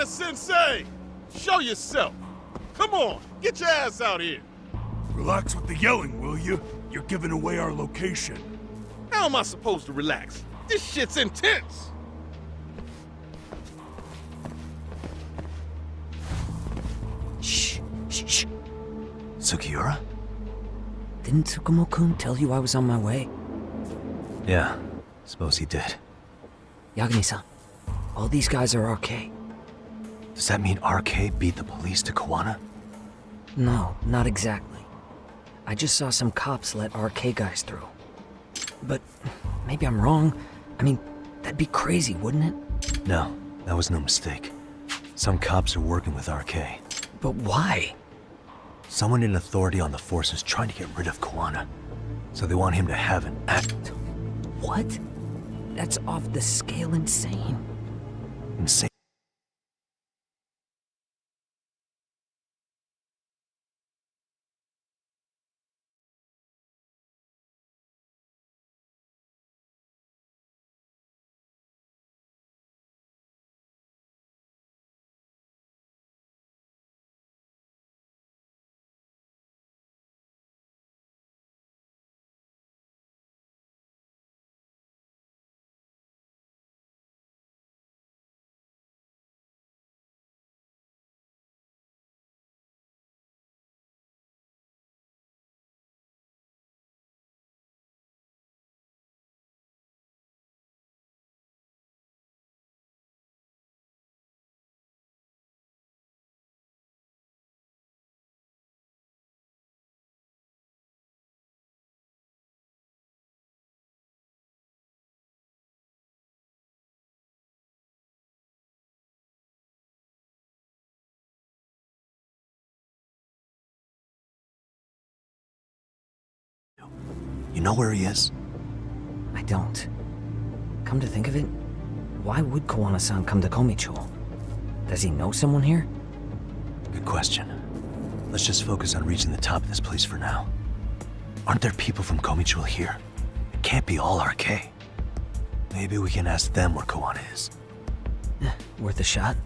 Speaker 11: Sensei! Show yourself! Come on, get your ass out here!
Speaker 6: Relax with the yelling, will you? You're giving away our location.
Speaker 11: How am I supposed to relax? This shit's intense!
Speaker 8: Shh.
Speaker 2: Sugiura?
Speaker 8: Didn't Tsukumo-kun tell you I was on my way?
Speaker 2: Yeah, suppose he did.
Speaker 8: Yagami-san, all these guys are okay.
Speaker 2: Does that mean RK beat the police to Kawana?
Speaker 8: No, not exactly. I just saw some cops let RK guys through. But maybe I'm wrong. I mean, that'd be crazy, wouldn't it?
Speaker 2: No, that was no mistake. Some cops are working with RK.
Speaker 8: But why?
Speaker 2: Someone in authority on the force is trying to get rid of Kawana. So they want him to have an act.
Speaker 8: What? That's off the scale insane.
Speaker 2: Insane. You know where he is?
Speaker 8: I don't. Come to think of it, why would Kawana-san come to Komichou? Does he know someone here?
Speaker 2: Good question. Let's just focus on reaching the top of this place for now. Aren't there people from Komichou here? It can't be all RK. Maybe we can ask them where Kawana is.
Speaker 8: Worth a shot?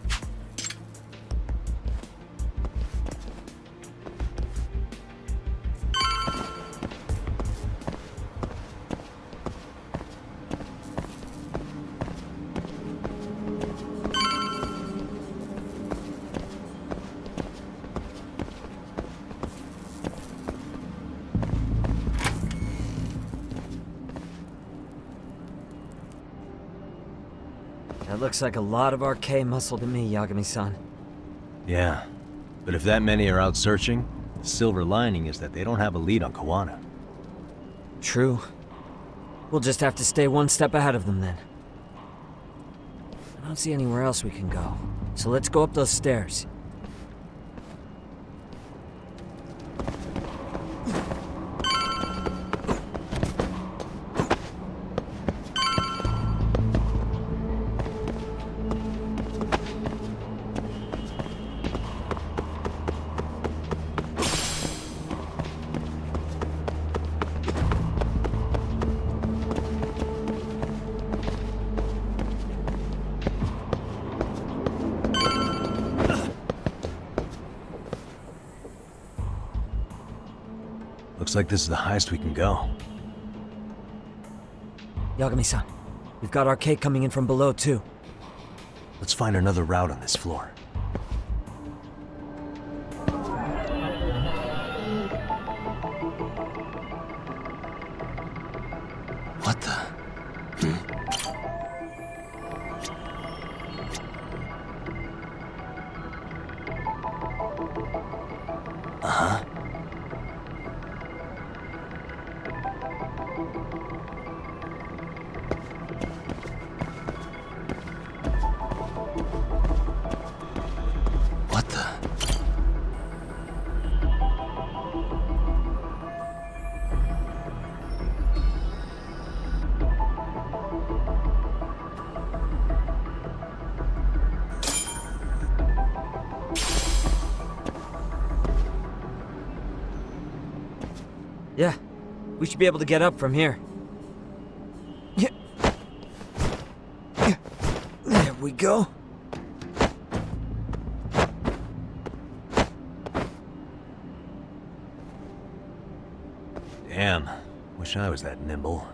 Speaker 8: That looks like a lot of RK muscle to me, Yagami-san.
Speaker 2: Yeah, but if that many are out searching, the silver lining is that they don't have a lead on Kawana.
Speaker 8: True. We'll just have to stay one step ahead of them then. I don't see anywhere else we can go, so let's go up those stairs.
Speaker 2: Looks like this is the highest we can go.
Speaker 8: Yagami-san, we've got RK coming in from below too.
Speaker 2: Let's find another route on this floor. What the? Uh-huh. What the?
Speaker 8: Yeah, we should be able to get up from here. Yeah. There we go.
Speaker 2: Damn, wish I was that nimble.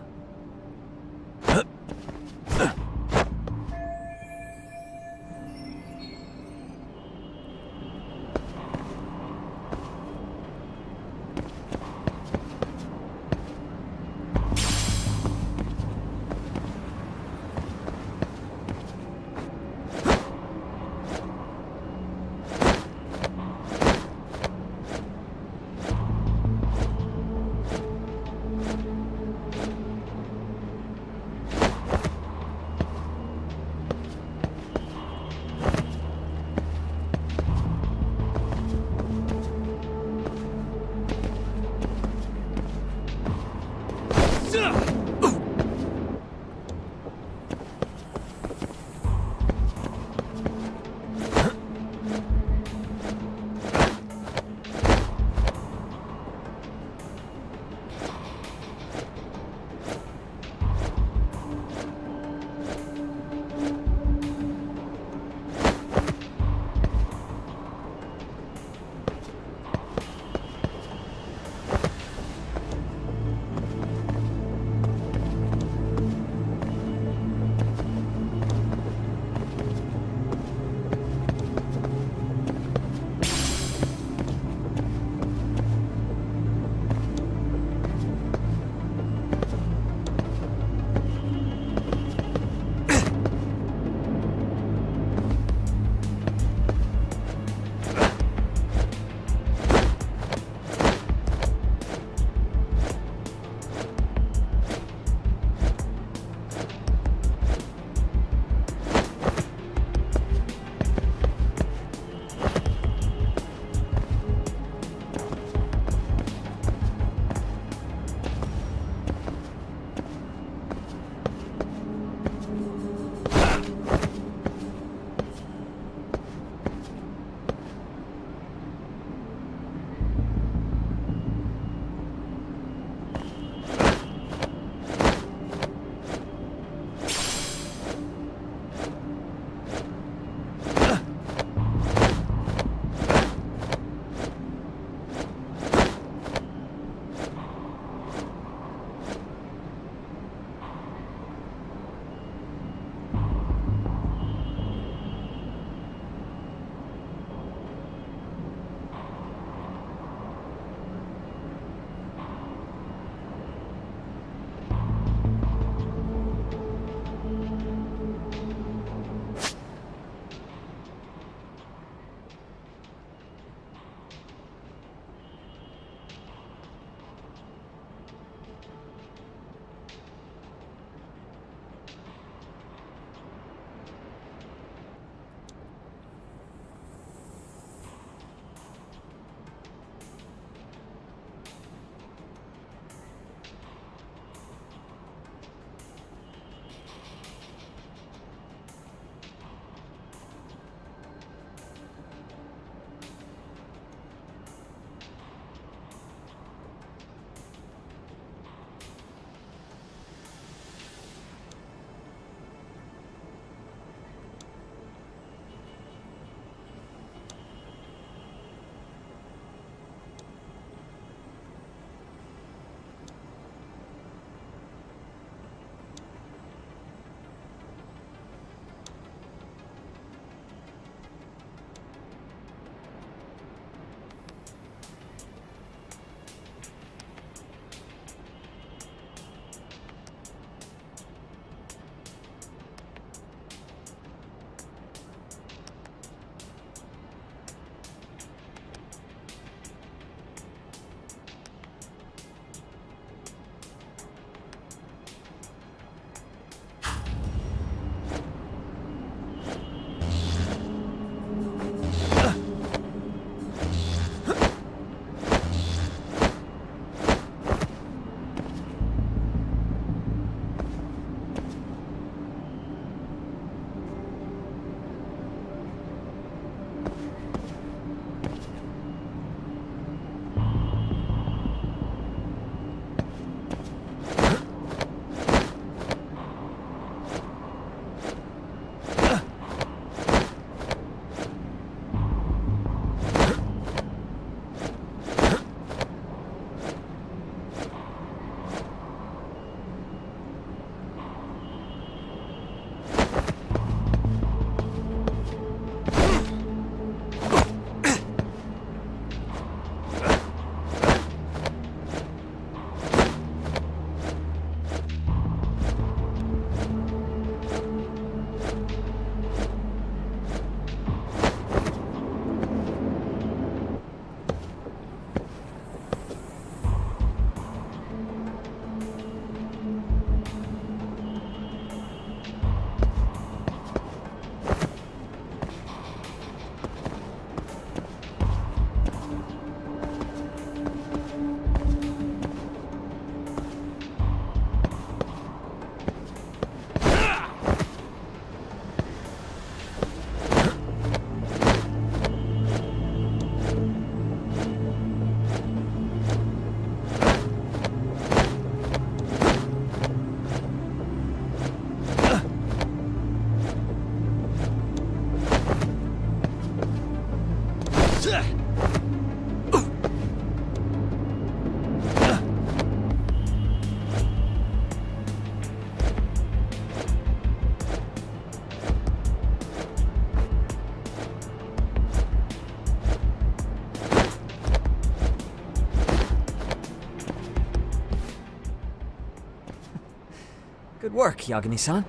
Speaker 8: Good work, Yagami-san.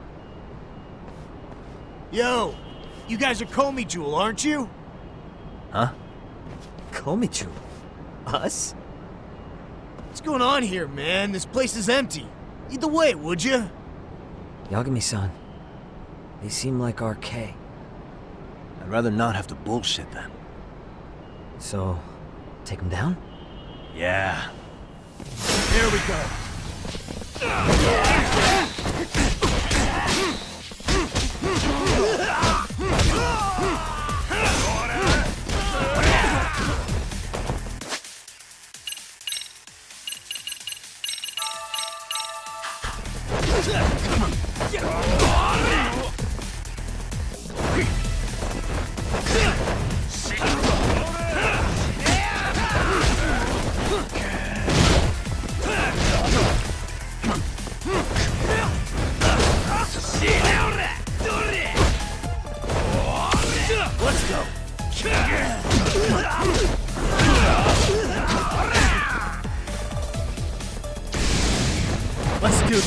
Speaker 14: Yo, you guys are Komi Jewel, aren't you?
Speaker 8: Huh? Komi Jewel? Us?
Speaker 14: What's going on here, man? This place is empty. Lead the way, would you?
Speaker 8: Yagami-san, they seem like RK.
Speaker 2: I'd rather not have to bullshit them.
Speaker 8: So, take them down?
Speaker 2: Yeah.
Speaker 14: There we go. Let's go. Let's do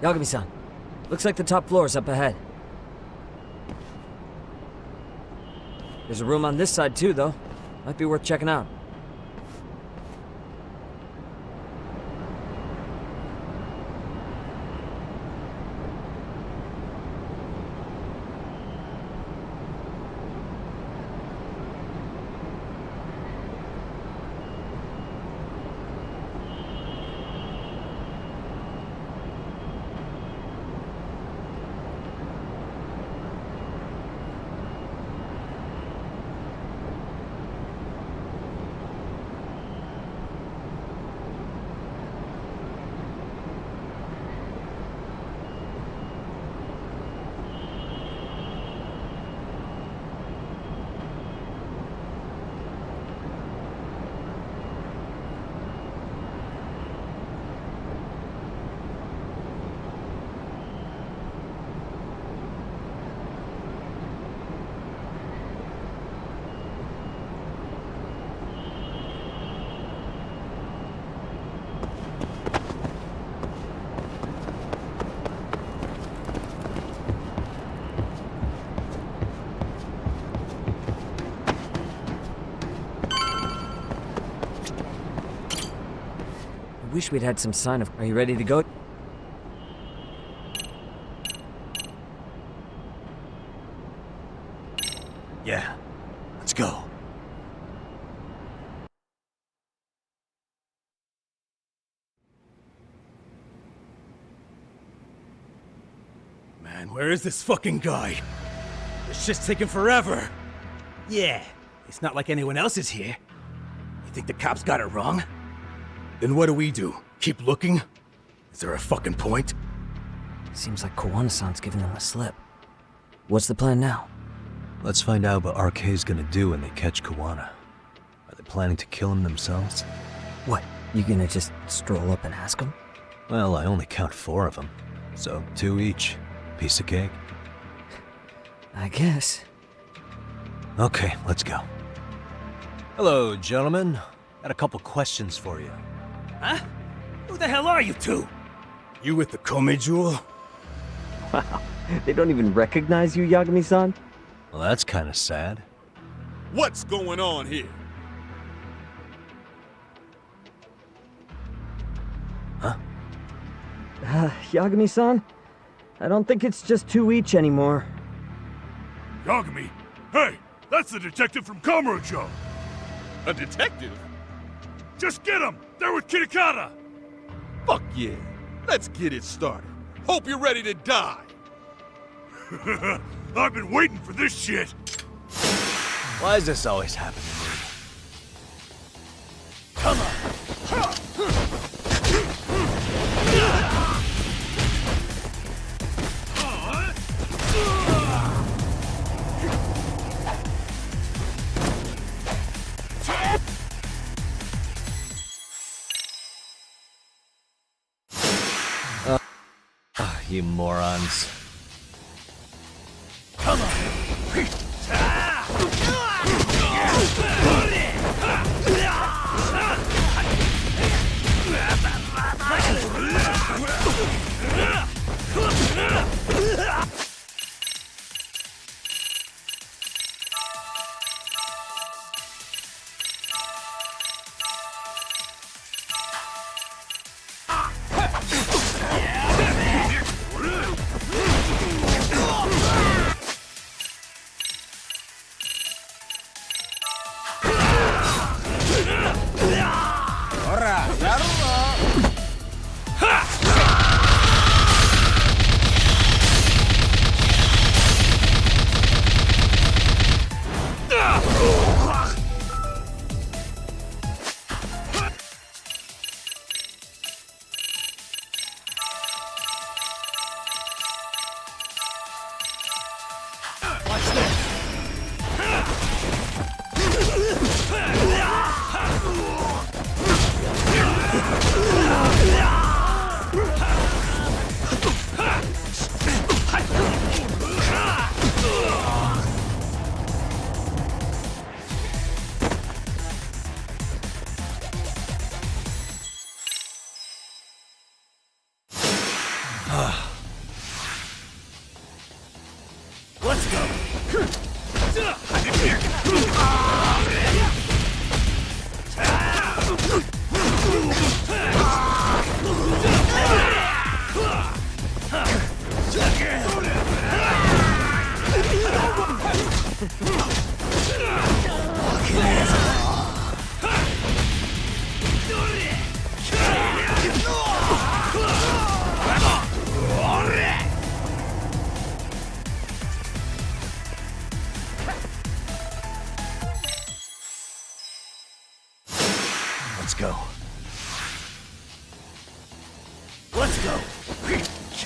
Speaker 8: Yagami-san, looks like the top floor is up ahead. There's a room on this side too, though. Might be worth checking out. I wish we'd had some sign of... Are you ready to go?
Speaker 2: Yeah. Let's go.
Speaker 14: Man, where is this fucking guy? This shit's taking forever. Yeah, it's not like anyone else is here. You think the cops got it wrong? Then what do? Keep looking? Is there a fucking point?
Speaker 8: Seems like Kowana-san's giving them a slip. What's the plan now?
Speaker 2: Let's find out what RK's gonna do when they catch Kowana. Are they planning to kill him themselves?
Speaker 8: What, you gonna just stroll up and ask him?
Speaker 2: Well, I only count 4 of them, so 2 each. Piece of cake.
Speaker 8: I guess.
Speaker 2: Okay, let's go. Hello, gentlemen. Got a couple questions for you.
Speaker 14: Huh? Who the hell are you two? You with the Komi Jewel?
Speaker 8: Wow, they don't even recognize you, Yagami-san?
Speaker 2: Well, that's kind of sad.
Speaker 11: What's going on here?
Speaker 2: Huh?
Speaker 8: Yagami-san? I don't think it's just 2 each anymore.
Speaker 11: Yagami? Hey, that's the detective from Kamurocho! A detective? Just get him! They're with Kitakata! Fuck yeah. Let's get it started. Hope you're ready to die. I've been waiting for this shit.
Speaker 2: Why does this always happen to me?
Speaker 11: Come on.
Speaker 2: You morons.
Speaker 11: Come on. Let's go.
Speaker 2: Let's go.
Speaker 11: Let's go.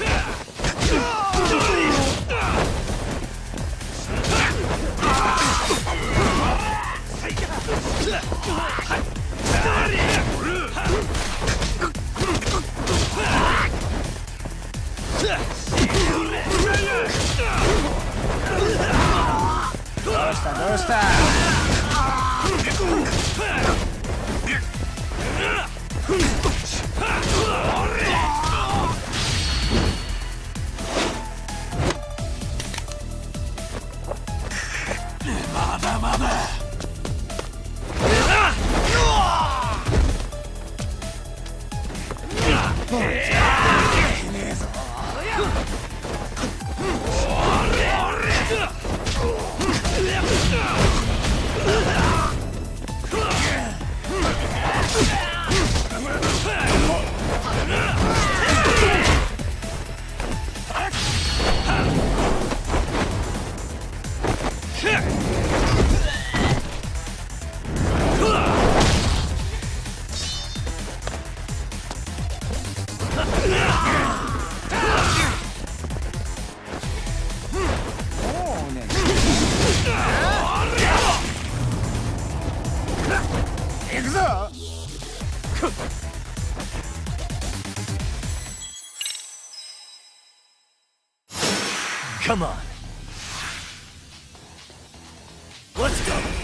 Speaker 14: Come on. Let's go.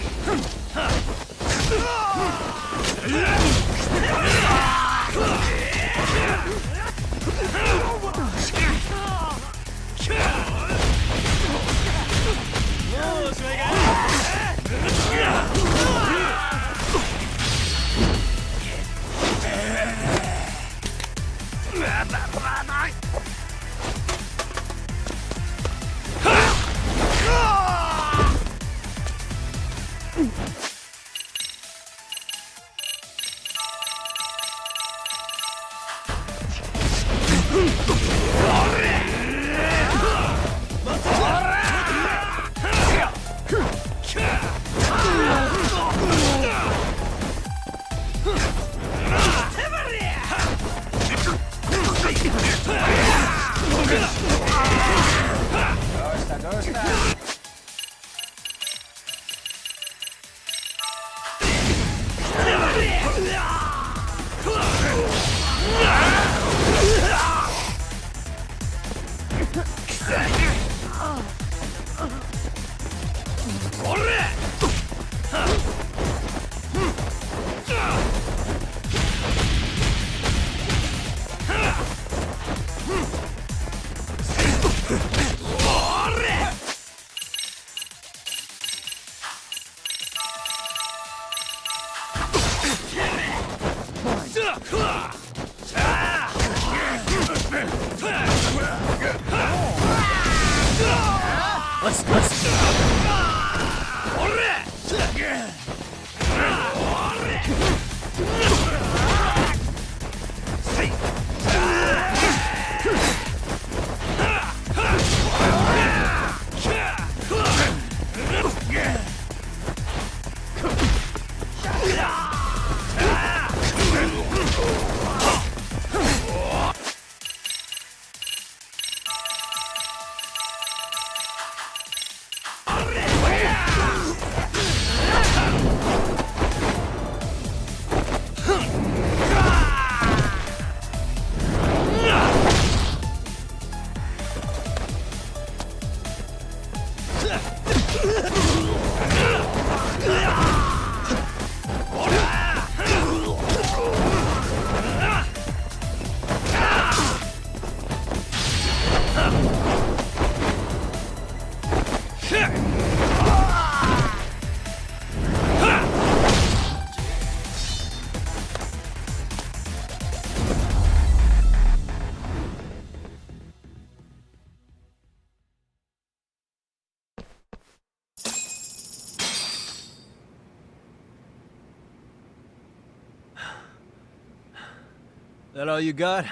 Speaker 2: That all you got?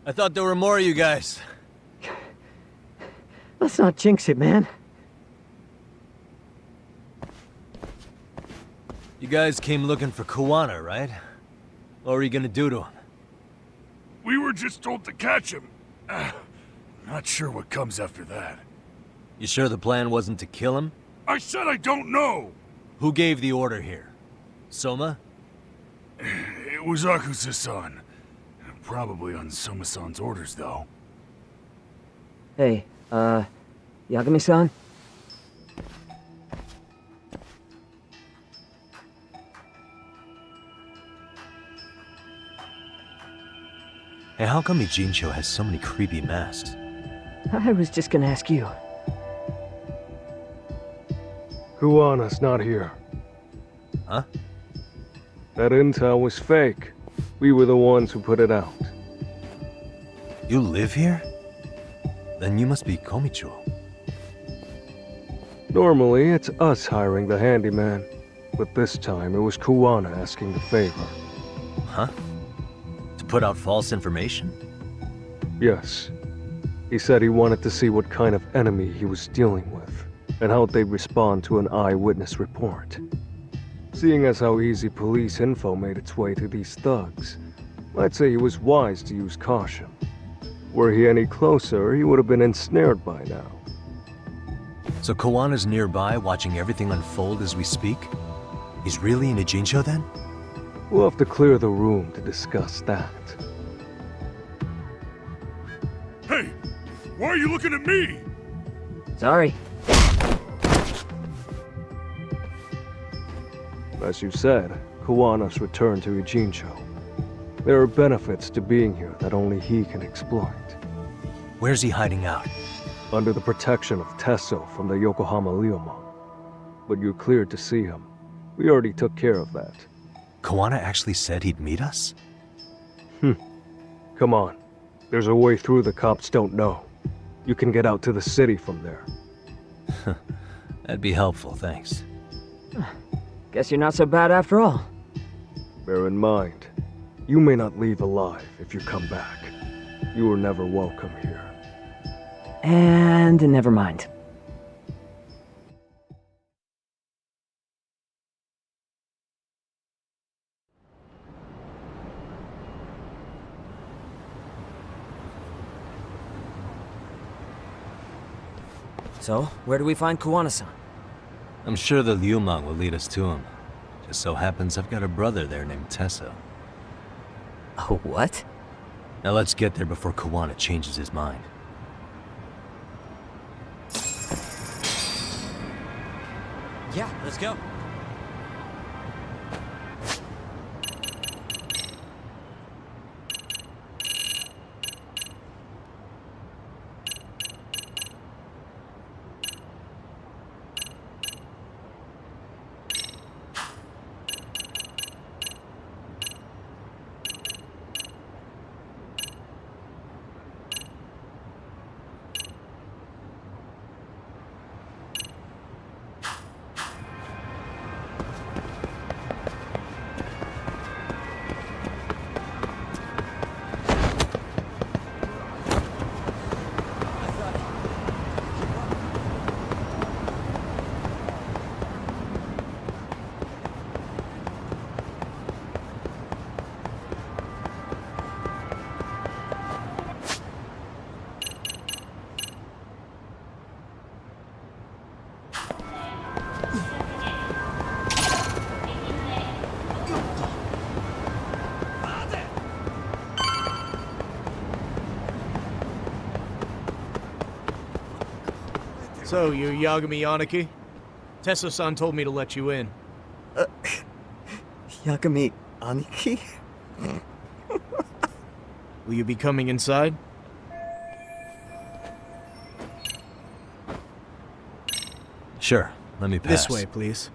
Speaker 2: I thought there were more of you guys.
Speaker 8: Let's not jinx it, man.
Speaker 2: You guys came looking for Kuwana, right? What were you gonna do to him?
Speaker 11: We were just told to catch him. Not sure what comes after that.
Speaker 2: You sure the plan wasn't to kill him?
Speaker 11: I said I don't know!
Speaker 2: Who gave the order here? Soma?
Speaker 11: It was Akusa-san. Probably on Soma-san's orders, though.
Speaker 8: Hey, Yagami-san?
Speaker 2: Hey, how come Ijincho has so many creepy masks?
Speaker 8: I was just gonna ask you.
Speaker 16: Kuwana's not here.
Speaker 2: Huh?
Speaker 16: That intel was fake. We were the ones who put it out.
Speaker 2: You live here? Then you must be Komicho.
Speaker 16: Normally, it's us hiring the handyman. But this time, it was Kuwana asking the favor.
Speaker 2: Huh? To put out false information?
Speaker 16: Yes. He said he wanted to see what kind of enemy he was dealing with, and how they'd respond to an eyewitness report. Seeing as how easy police info made its way to these thugs, I'd say he was wise to use caution. Were he any closer, he would have been ensnared by now.
Speaker 2: So Kawana's nearby, watching everything unfold as we speak? He's really in Ijincho then?
Speaker 16: We'll have to clear the room to discuss that.
Speaker 11: Hey! Why are you looking at me?
Speaker 8: Sorry.
Speaker 16: As you said, Kawana's returned to Ijincho. There are benefits to being here that only he can exploit.
Speaker 2: Where's he hiding out?
Speaker 16: Under the protection of Tesso from the Yokohama Leomon. But you're cleared to see him. We already took care of that.
Speaker 2: Kawana actually said he'd meet us?
Speaker 16: Come on. There's a way through the cops don't know. You can get out to the city from there.
Speaker 2: That'd be helpful, thanks.
Speaker 8: Guess you're not so bad after all.
Speaker 16: Bear in mind, you may not leave alive if you come back. You were never welcome here.
Speaker 8: And never mind. So, where do we find Kuwana-san?
Speaker 2: I'm sure the Liumang will lead us to him. Just so happens I've got a brother there named Tesso.
Speaker 8: Oh, what?
Speaker 2: Now let's get there before Kuwana changes his mind.
Speaker 8: Yeah, let's go.
Speaker 14: So, you Yagami Aniki? Tesso-san told me to let you in.
Speaker 15: Yagami Aniki?
Speaker 14: Will you be coming inside?
Speaker 2: Sure, let me pass.
Speaker 14: This way, please.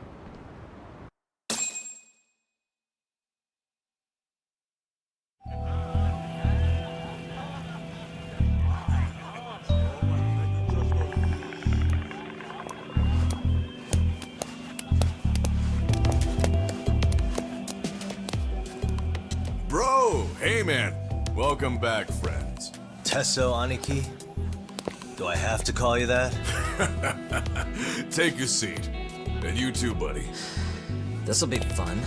Speaker 6: Bro, hey man. Welcome back, friends.
Speaker 2: Tesso Aniki? Do I have to call you that?
Speaker 6: Take a seat. And you too, buddy.
Speaker 8: This'll be fun.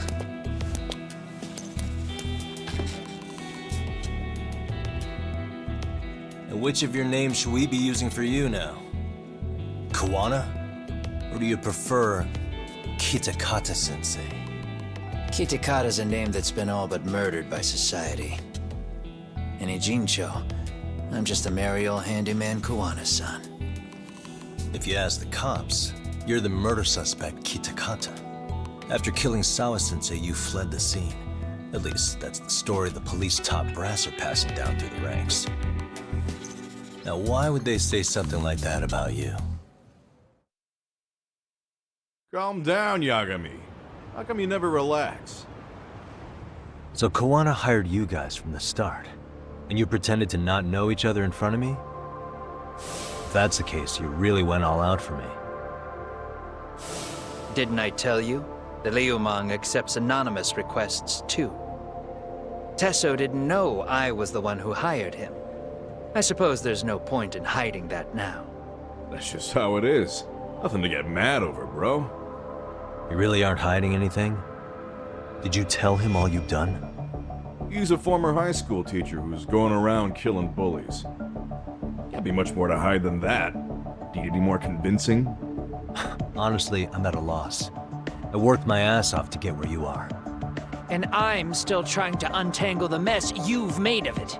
Speaker 2: And which of your names should we be using for you now? Kawana? Or do you prefer Kitakata-sensei?
Speaker 19: Kitakata's a name that's been all but murdered by society. In Ijincho, I'm just a merry old handyman Kawana-san.
Speaker 2: If you ask the cops, you're the murder suspect Kitakata. After killing Sawa-sensei, you fled the scene. At least, that's the story the police top brass are passing down through the ranks. Now, why would they say something like that about you?
Speaker 6: Calm down, Yagami. How come you never relax?
Speaker 2: So Kawana hired you guys from the start, and you pretended to not know each other in front of me? If that's the case, you really went all out for me.
Speaker 20: Didn't I tell you? The Liumang accepts anonymous requests, too. Tesso didn't know I was the one who hired him. I suppose there's no point in hiding that now.
Speaker 6: That's just how it is. Nothing to get mad over, bro.
Speaker 2: You really aren't hiding anything? Did you tell him all you've done?
Speaker 6: He's a former high school teacher who's going around killing bullies. Can't be much more to hide than that. Do you need any more convincing?
Speaker 2: Honestly, I'm at a loss. I worked my ass off to get where you are.
Speaker 20: And I'm still trying to untangle the mess you've made of it.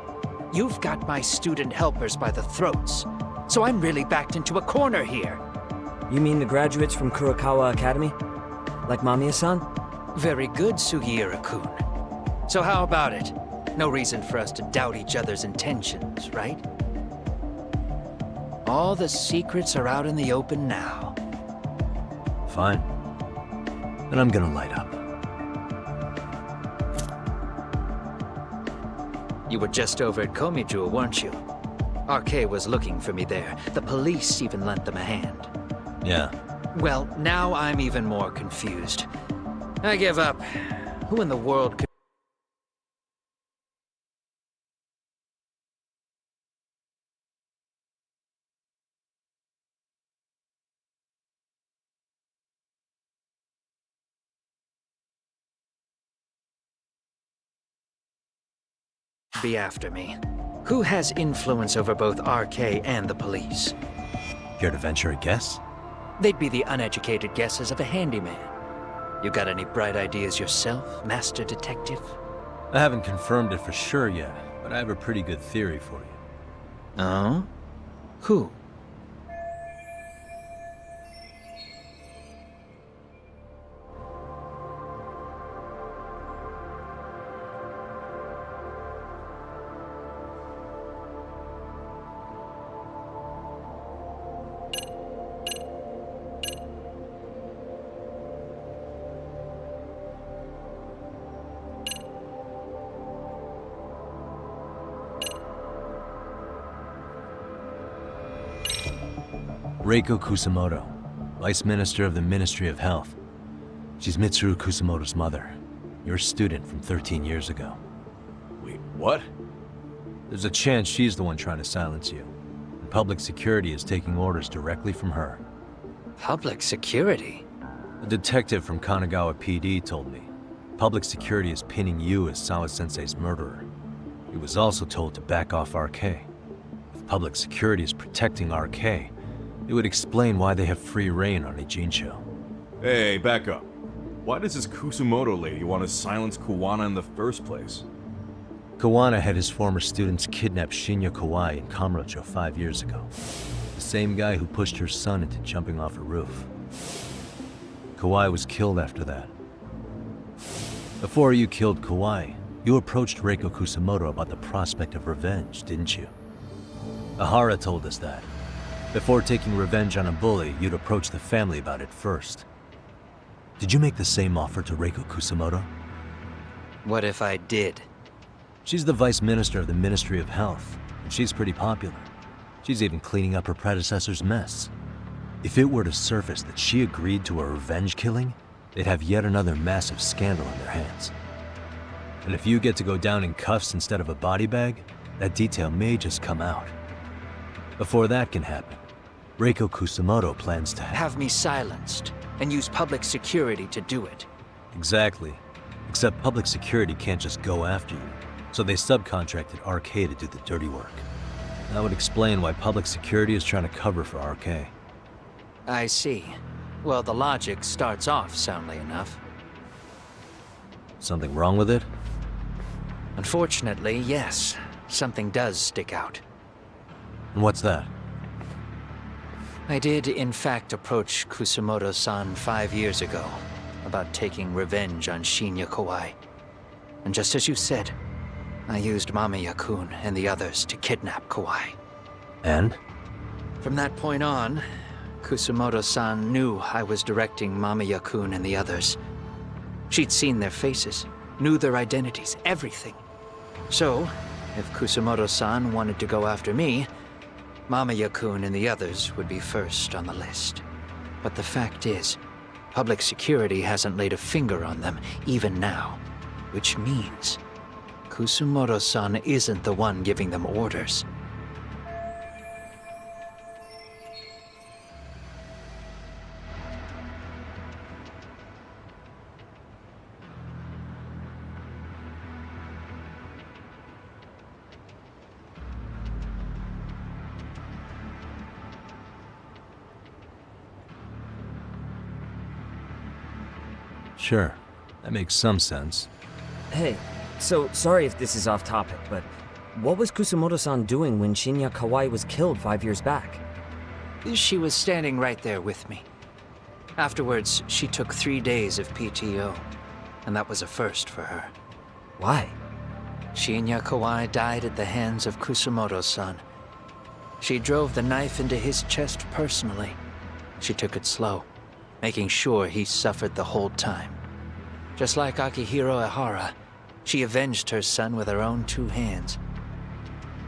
Speaker 20: You've got my student helpers by the throats, so I'm really backed into a corner here.
Speaker 8: You mean the graduates from Kurokawa Academy? Like Mamiya-san?
Speaker 20: Very good, Sugiura-kun. So how about it? No reason for us to doubt each other's intentions, right? All the secrets are out in the open now.
Speaker 2: Fine. Then I'm gonna light up.
Speaker 20: You were just over at Komiju, weren't you? RK was looking for me there. The police even lent them a hand.
Speaker 2: Yeah.
Speaker 20: Well, now I'm even more confused. I give up. Who in the world could... be after me? Who has influence over both RK and the police?
Speaker 2: Care to venture a guess?
Speaker 20: They'd be the uneducated guesses of a handyman. You got any bright ideas yourself, Master Detective?
Speaker 2: I haven't confirmed it for sure yet, but I have a pretty good theory for you.
Speaker 20: Oh? Who?
Speaker 2: Reiko Kusumoto, Vice Minister of the Ministry of Health. She's Mitsuru Kusumoto's mother, your student from 13 years ago.
Speaker 6: Wait, what?
Speaker 2: There's a chance she's the one trying to silence you. And public security is taking orders directly from her.
Speaker 20: Public security?
Speaker 2: A detective from Kanagawa PD told me. Public security is pinning you as Sawa-sensei's murderer. He was also told to back off RK. If public security is protecting RK, it would explain why they have free reign on Ijincho.
Speaker 6: Hey, back up. Why does this Kusumoto lady want to silence Kuwana in the first place?
Speaker 2: Kuwana had his former students kidnap Shinya Kawai in Kamurocho 5 years ago. The same guy who pushed her son into jumping off a roof. Kawai was killed after that. Before you killed Kawai, you approached Reiko Kusumoto about the prospect of revenge, didn't you? Ahara told us that. Before taking revenge on a bully, you'd approach the family about it first. Did you make the same offer to Reiko Kusumoto?
Speaker 20: What if I did?
Speaker 2: She's the Vice Minister of the Ministry of Health, and she's pretty popular. She's even cleaning up her predecessor's mess. If it were to surface that she agreed to a revenge killing, they'd have yet another massive scandal on their hands. And if you get to go down in cuffs instead of a body bag, that detail may just come out. Before that can happen, Reiko Kusumoto plans to
Speaker 20: have me silenced and use public security to do it.
Speaker 2: Exactly. Except public security can't just go after you, so they subcontracted RK to do the dirty work. That would explain why public security is trying to cover for RK.
Speaker 20: I see. Well, the logic starts off soundly enough.
Speaker 2: Something wrong with it?
Speaker 20: Unfortunately, yes. Something does stick out.
Speaker 2: And what's that?
Speaker 20: I did, in fact, approach Kusumoto-san 5 years ago about taking revenge on Shinya Kawai. And just as you said, I used Mamiya-kun and the others to kidnap Kawai.
Speaker 2: And?
Speaker 20: From that point on, Kusumoto-san knew I was directing Mamiya-kun and the others. She'd seen their faces, knew their identities, everything. So, if Kusumoto-san wanted to go after me, Mamiya-kun and the others would be first on the list. But the fact is, public security hasn't laid a finger on them, even now. Which means, Kusumoto-san isn't the one giving them orders.
Speaker 2: Sure, that makes some sense.
Speaker 8: Hey, so sorry if this is off topic, but what was Kusumoto-san doing when Shinya Kawai was killed 5 years back?
Speaker 20: She was standing right there with me. Afterwards, she took 3 days of PTO, and that was a first for her.
Speaker 8: Why?
Speaker 20: Shinya Kawai died at the hands of Kusumoto-san. She drove the knife into his chest personally. She took it slow, making sure he suffered the whole time. Just like Akihiro Ehara, she avenged her son with her own 2 hands.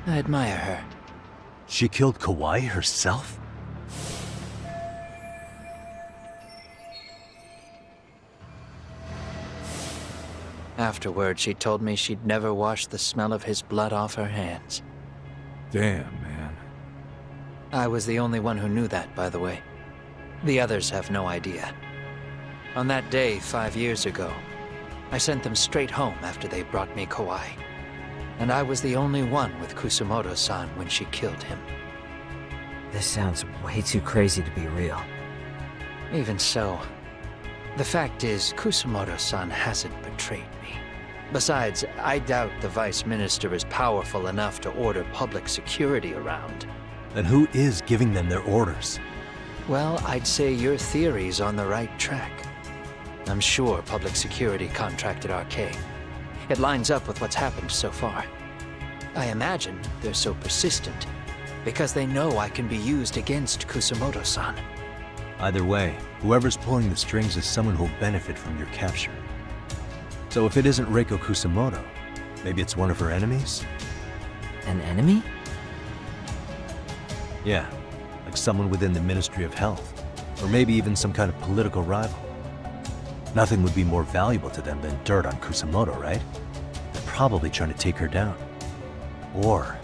Speaker 20: I admire her.
Speaker 2: She killed Kawai herself?
Speaker 20: Afterward, she told me she'd never wash the smell of his blood off her hands.
Speaker 6: Damn, man.
Speaker 20: I was the only one who knew that, by the way. The others have no idea. On that day, 5 years ago, I sent them straight home after they brought me Kawai. And I was the only one with Kusumoto-san when she killed him.
Speaker 8: This sounds way too crazy to be real.
Speaker 20: Even so, the fact is, Kusumoto-san hasn't betrayed me. Besides, I doubt the Vice Minister is powerful enough to order public security around.
Speaker 2: Then who is giving them their orders?
Speaker 20: Well, I'd say your theory's on the right track. I'm sure public security contracted RK. It lines up with what's happened so far. I imagine they're so persistent because they know I can be used against Kusumoto-san.
Speaker 2: Either way, whoever's pulling the strings is someone who'll benefit from your capture. So if it isn't Reiko Kusumoto, maybe it's one of her enemies?
Speaker 8: An enemy?
Speaker 2: Yeah, like someone within the Ministry of Health, or maybe even some kind of political rival. Nothing would be more valuable to them than dirt on Kusamoto, right? They're probably trying to take her down. Or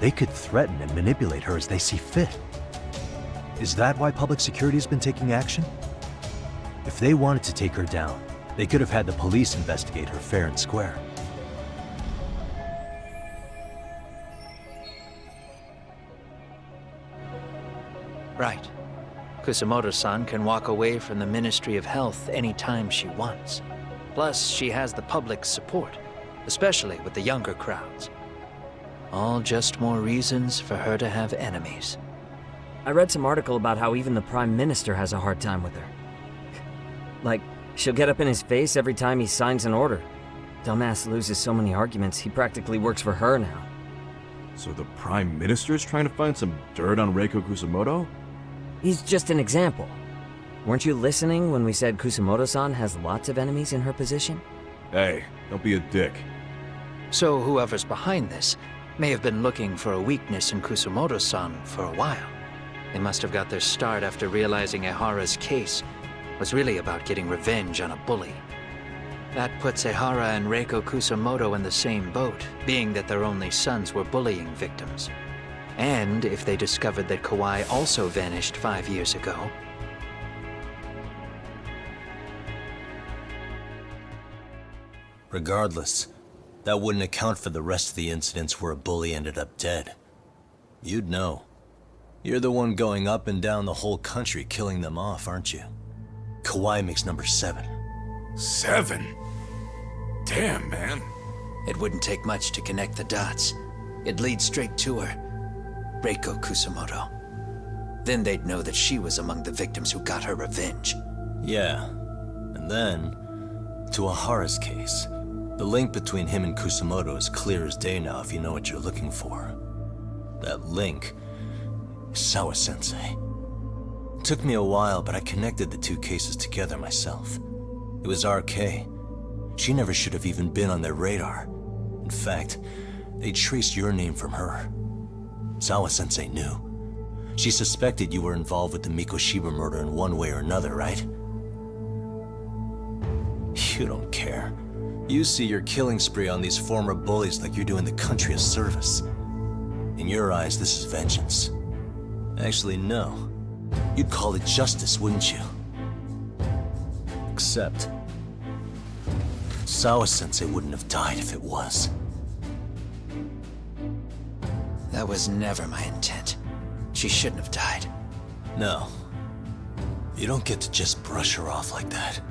Speaker 2: they could threaten and manipulate her as they see fit. Is that why public security has been taking action? If they wanted to take her down, they could have had the police investigate her fair and square.
Speaker 20: Right. Kusamoto-san can walk away from the Ministry of Health anytime she wants. Plus, she has the public's support, especially with the younger crowds. All just more reasons for her to have enemies.
Speaker 8: I read some article about how even the Prime Minister has a hard time with her. Like, she'll get up in his face every time he signs an order. Dumbass loses so many arguments, he practically works for her now.
Speaker 6: So the Prime Minister's trying to find some dirt on Reiko Kusamoto?
Speaker 8: He's just an example. Weren't you listening when we said Kusamoto-san has lots of enemies in her position?
Speaker 6: Hey, don't be a dick.
Speaker 20: So whoever's behind this may have been looking for a weakness in Kusamoto-san for a while. They must have got their start after realizing Ehara's case was really about getting revenge on a bully. That puts Ehara and Reiko Kusamoto in the same boat, being that their only sons were bullying victims. And if they discovered that Kawai also vanished 5 years ago...
Speaker 2: Regardless, that wouldn't account for the rest of the incidents where a bully ended up dead. You'd know. You're the one going up and down the whole country killing them off, aren't you? Kawai makes number 7.
Speaker 11: 7? Damn, man.
Speaker 19: It wouldn't take much to connect the dots. It'd lead straight to her. Reiko Kusamoto. Then they'd know that she was among the victims who got her revenge.
Speaker 2: Yeah. And then, to Ehara's case. The link between him and Kusamoto is clear as day now if you know what you're looking for. That link is Sawa-sensei. It took me a while, but I connected the two cases together myself. It was RK. She never should have even been on their radar. In fact, they traced your name from her. Sawa-sensei knew. She suspected you were involved with the Mikoshiba murder in one way or another, right? You don't care. You see your killing spree on these former bullies like you're doing the country a service. In your eyes, this is vengeance. Actually, no. You'd call it justice, wouldn't you? Except, Sawa-sensei wouldn't have died if it was.
Speaker 19: That was never my intent. She shouldn't have died.
Speaker 2: No. You don't get to just brush her off like that.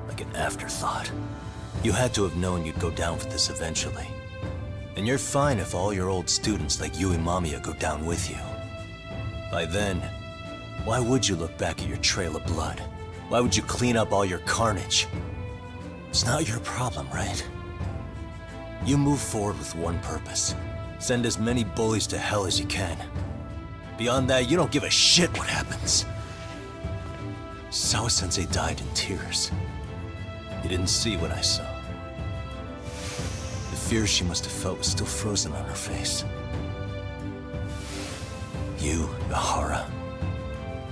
Speaker 2: Like an afterthought. You had to have known you'd go down for this eventually. And you're fine if all your old students like Yui Mamiya go down with you. By then, why would you look back at your trail of blood? Why would you clean up all your carnage? It's not your problem, right? You move forward with one purpose. Send as many bullies to hell as you can. Beyond that, you don't give a shit what happens. Sawa-sensei died in tears. You didn't see what I saw. The fear she must have felt was still frozen on her face. You, Ehara,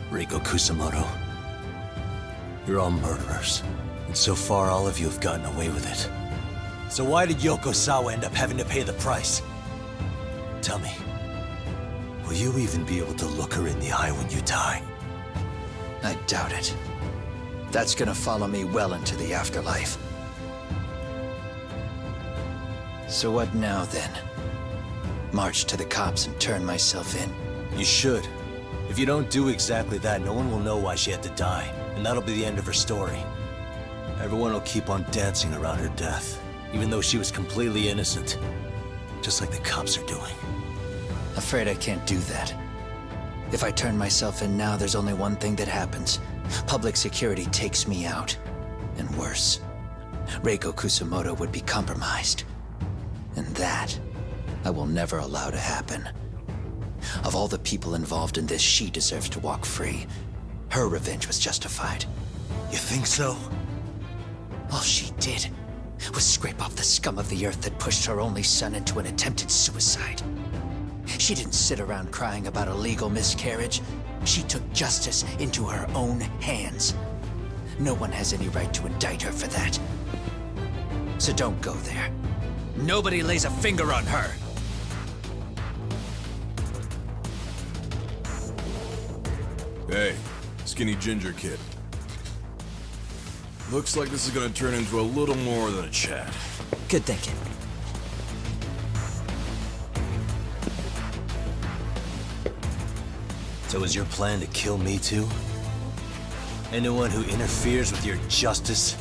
Speaker 2: Reiko Kusamoto, you're all murderers. And so far, all of you have gotten away with it. So why did Yoko Sawa end up having to pay the price? Tell me, will you even be able to look her in the eye when you die?
Speaker 19: I doubt it. That's gonna follow me well into the afterlife. So what now, then? March to the cops and turn myself in?
Speaker 2: You should. If you don't do exactly that, no one will know why she had to die, and that'll be the end of her story. Everyone will keep on dancing around her death, even though she was completely innocent. Just like the cops are doing.
Speaker 19: Afraid I can't do that. If I turn myself in now, there's only one thing that happens. Public security takes me out. And worse, Reiko Kusamoto would be compromised. And that, I will never allow to happen. Of all the people involved in this, she deserves to walk free. Her revenge was justified.
Speaker 2: You think so?
Speaker 19: All she did was scrape off the scum of the earth that pushed her only son into an attempted suicide. She didn't sit around crying about a legal miscarriage. She took justice into her own hands. No one has any right to indict her for that. So don't go there. Nobody lays a finger on her.
Speaker 6: Hey, skinny ginger kid. Looks like this is gonna turn into a little more than a chat.
Speaker 8: Good thinking.
Speaker 2: So is your plan to kill me too? Anyone who interferes with your justice?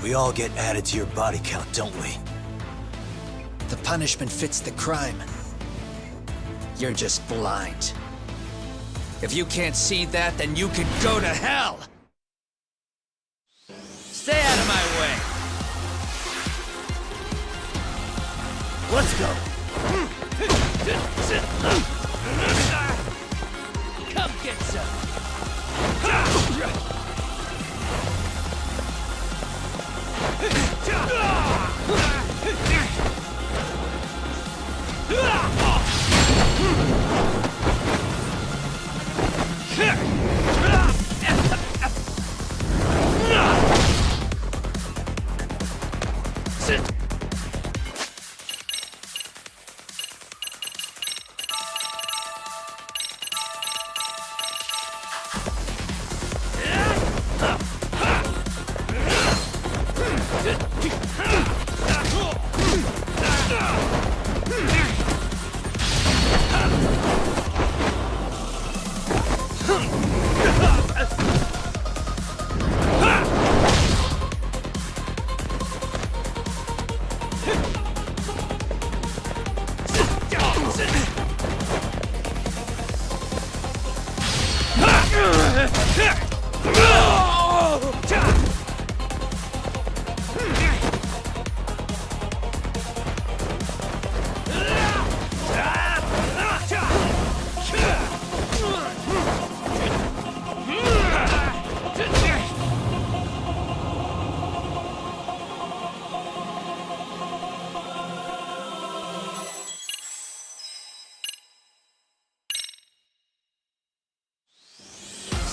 Speaker 2: We all get added to your body count, don't we?
Speaker 19: The punishment fits the crime. You're just blind. If you can't see that, then you can go to hell! Stay out of my way!
Speaker 9: Let's go!
Speaker 19: Come get some!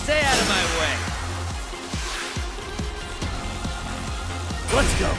Speaker 9: Stay out of my way! Let's go!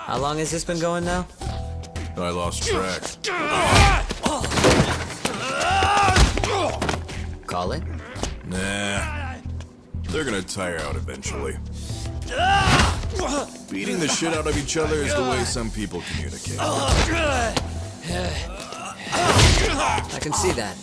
Speaker 8: How long has this been going now?
Speaker 6: I lost track.
Speaker 8: Call it?
Speaker 6: Nah. They're gonna tire out eventually. Beating the shit out of each other is the way some people communicate.
Speaker 8: I can see that.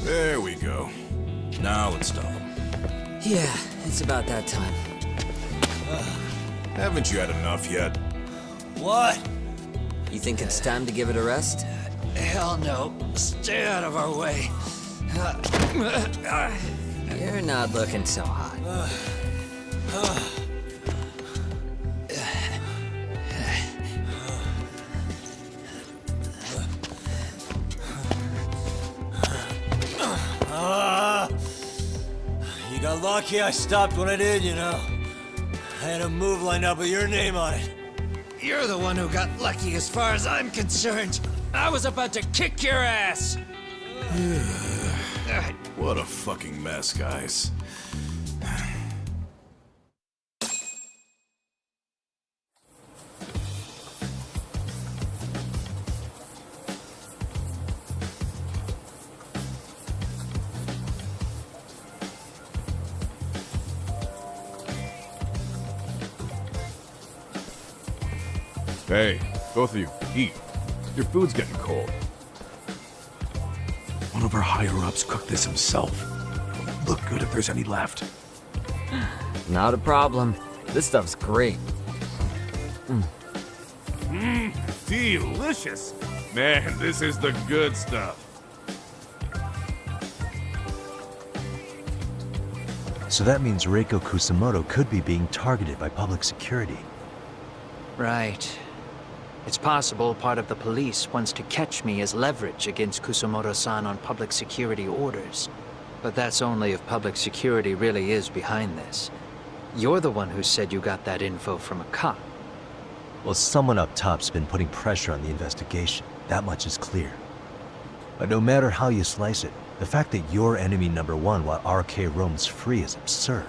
Speaker 6: There we go. Now let's stop them.
Speaker 8: Yeah, it's about that time.
Speaker 6: Haven't you had enough yet?
Speaker 8: What? You think it's time to give it a rest?
Speaker 19: Hell no. Stay out of our way.
Speaker 8: You're not looking so hot.
Speaker 17: You got lucky I stopped when I did, you know. I had a move lined up with your name on it.
Speaker 19: You're the one who got lucky as far as I'm concerned. I was about to kick your ass.
Speaker 6: What a fucking mess, guys. Hey, both of you, eat. Your food's getting cold.
Speaker 11: One of our higher-ups cooked this himself. Look good if there's any left.
Speaker 8: Not a problem. This stuff's great.
Speaker 6: Delicious. Man, this is the good stuff.
Speaker 2: So that means Reiko Kusamoto could be being targeted by public security.
Speaker 20: Right. It's possible part of the police wants to catch me as leverage against Kusamoto-san on public security orders. But that's only if public security really is behind this. You're the one who said you got that info from a cop.
Speaker 2: Well, someone up top's been putting pressure on the investigation. That much is clear. But no matter how you slice it, the fact that you're enemy number one while RK roams free is absurd.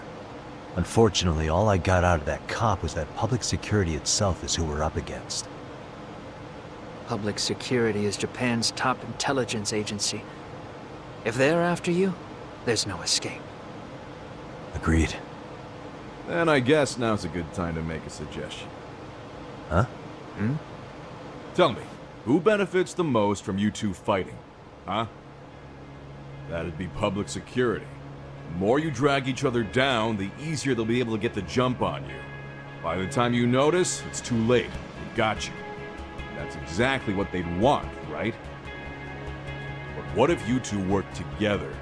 Speaker 2: Unfortunately, all I got out of that cop was that public security itself is who we're up against.
Speaker 20: Public security is Japan's top intelligence agency. If they're after you, there's no escape.
Speaker 2: Agreed.
Speaker 6: And I guess now's a good time to make a suggestion.
Speaker 2: Huh?
Speaker 6: Tell me, who benefits the most from you two fighting? Huh? That'd be public security. The more you drag each other down, the easier they'll be able to get the jump on you. By the time you notice, it's too late. They got you. That's exactly what they'd want, right? But what if you two work together?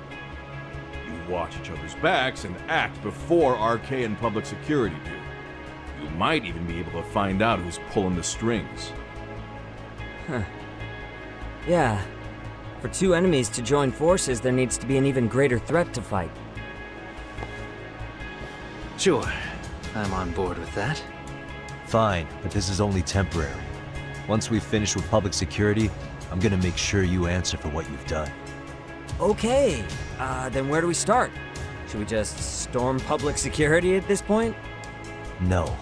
Speaker 6: You watch each other's backs and act before RK and public security do. You might even be able to find out who's pulling the strings.
Speaker 8: Huh. Yeah. For two enemies to join forces, there needs to be an even greater threat to fight.
Speaker 20: Sure. I'm on board with that.
Speaker 2: Fine, but this is only temporary. Once we finish with public security, I'm gonna make sure you answer for what you've done.
Speaker 8: Okay, then where do we start? Should we just storm public security at this point?
Speaker 2: No.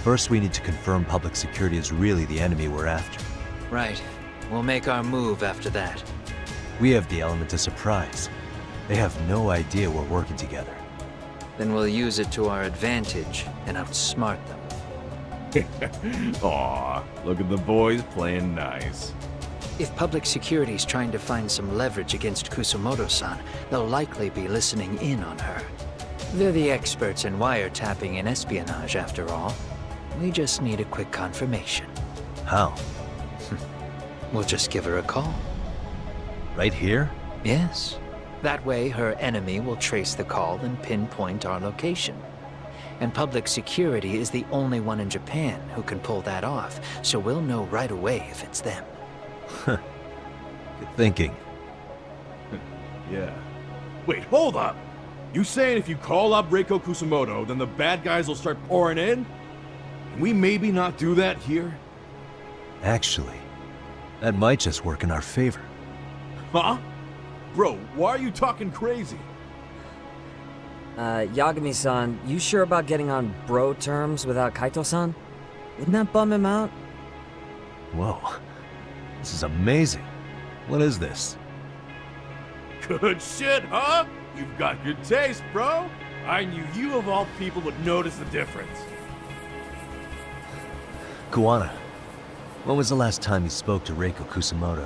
Speaker 2: First, we need to confirm public security is really the enemy we're after.
Speaker 20: Right. We'll make our move after that.
Speaker 2: We have the element of surprise. They have no idea we're working together.
Speaker 20: Then we'll use it to our advantage and outsmart them.
Speaker 6: Aw, look at the boys playing nice.
Speaker 20: If public security's trying to find some leverage against Kusumoto-san, they'll likely be listening in on her. They're the experts in wiretapping and espionage, after all. We just need a quick confirmation.
Speaker 2: How?
Speaker 20: We'll just give her a call.
Speaker 2: Right here?
Speaker 20: Yes. That way, her enemy will trace the call and pinpoint our location. And public security is the only one in Japan who can pull that off, so we'll know right away if it's them.
Speaker 2: Good thinking.
Speaker 6: Yeah. Wait, hold up! You saying if you call up Reiko Kusumoto, then the bad guys will start pouring in? Can we maybe not do that here?
Speaker 2: Actually, that might just work in our favor.
Speaker 6: Huh? Bro, why are you talking crazy?
Speaker 8: Yagami-san, you sure about getting on bro terms without Kaito-san? Wouldn't that bum him out?
Speaker 2: Whoa. This is amazing. What is this?
Speaker 6: Good shit, huh? You've got good taste, bro. I knew you of all people would notice the difference.
Speaker 2: Kuwana, when was the last time you spoke to Reiko Kusumoto?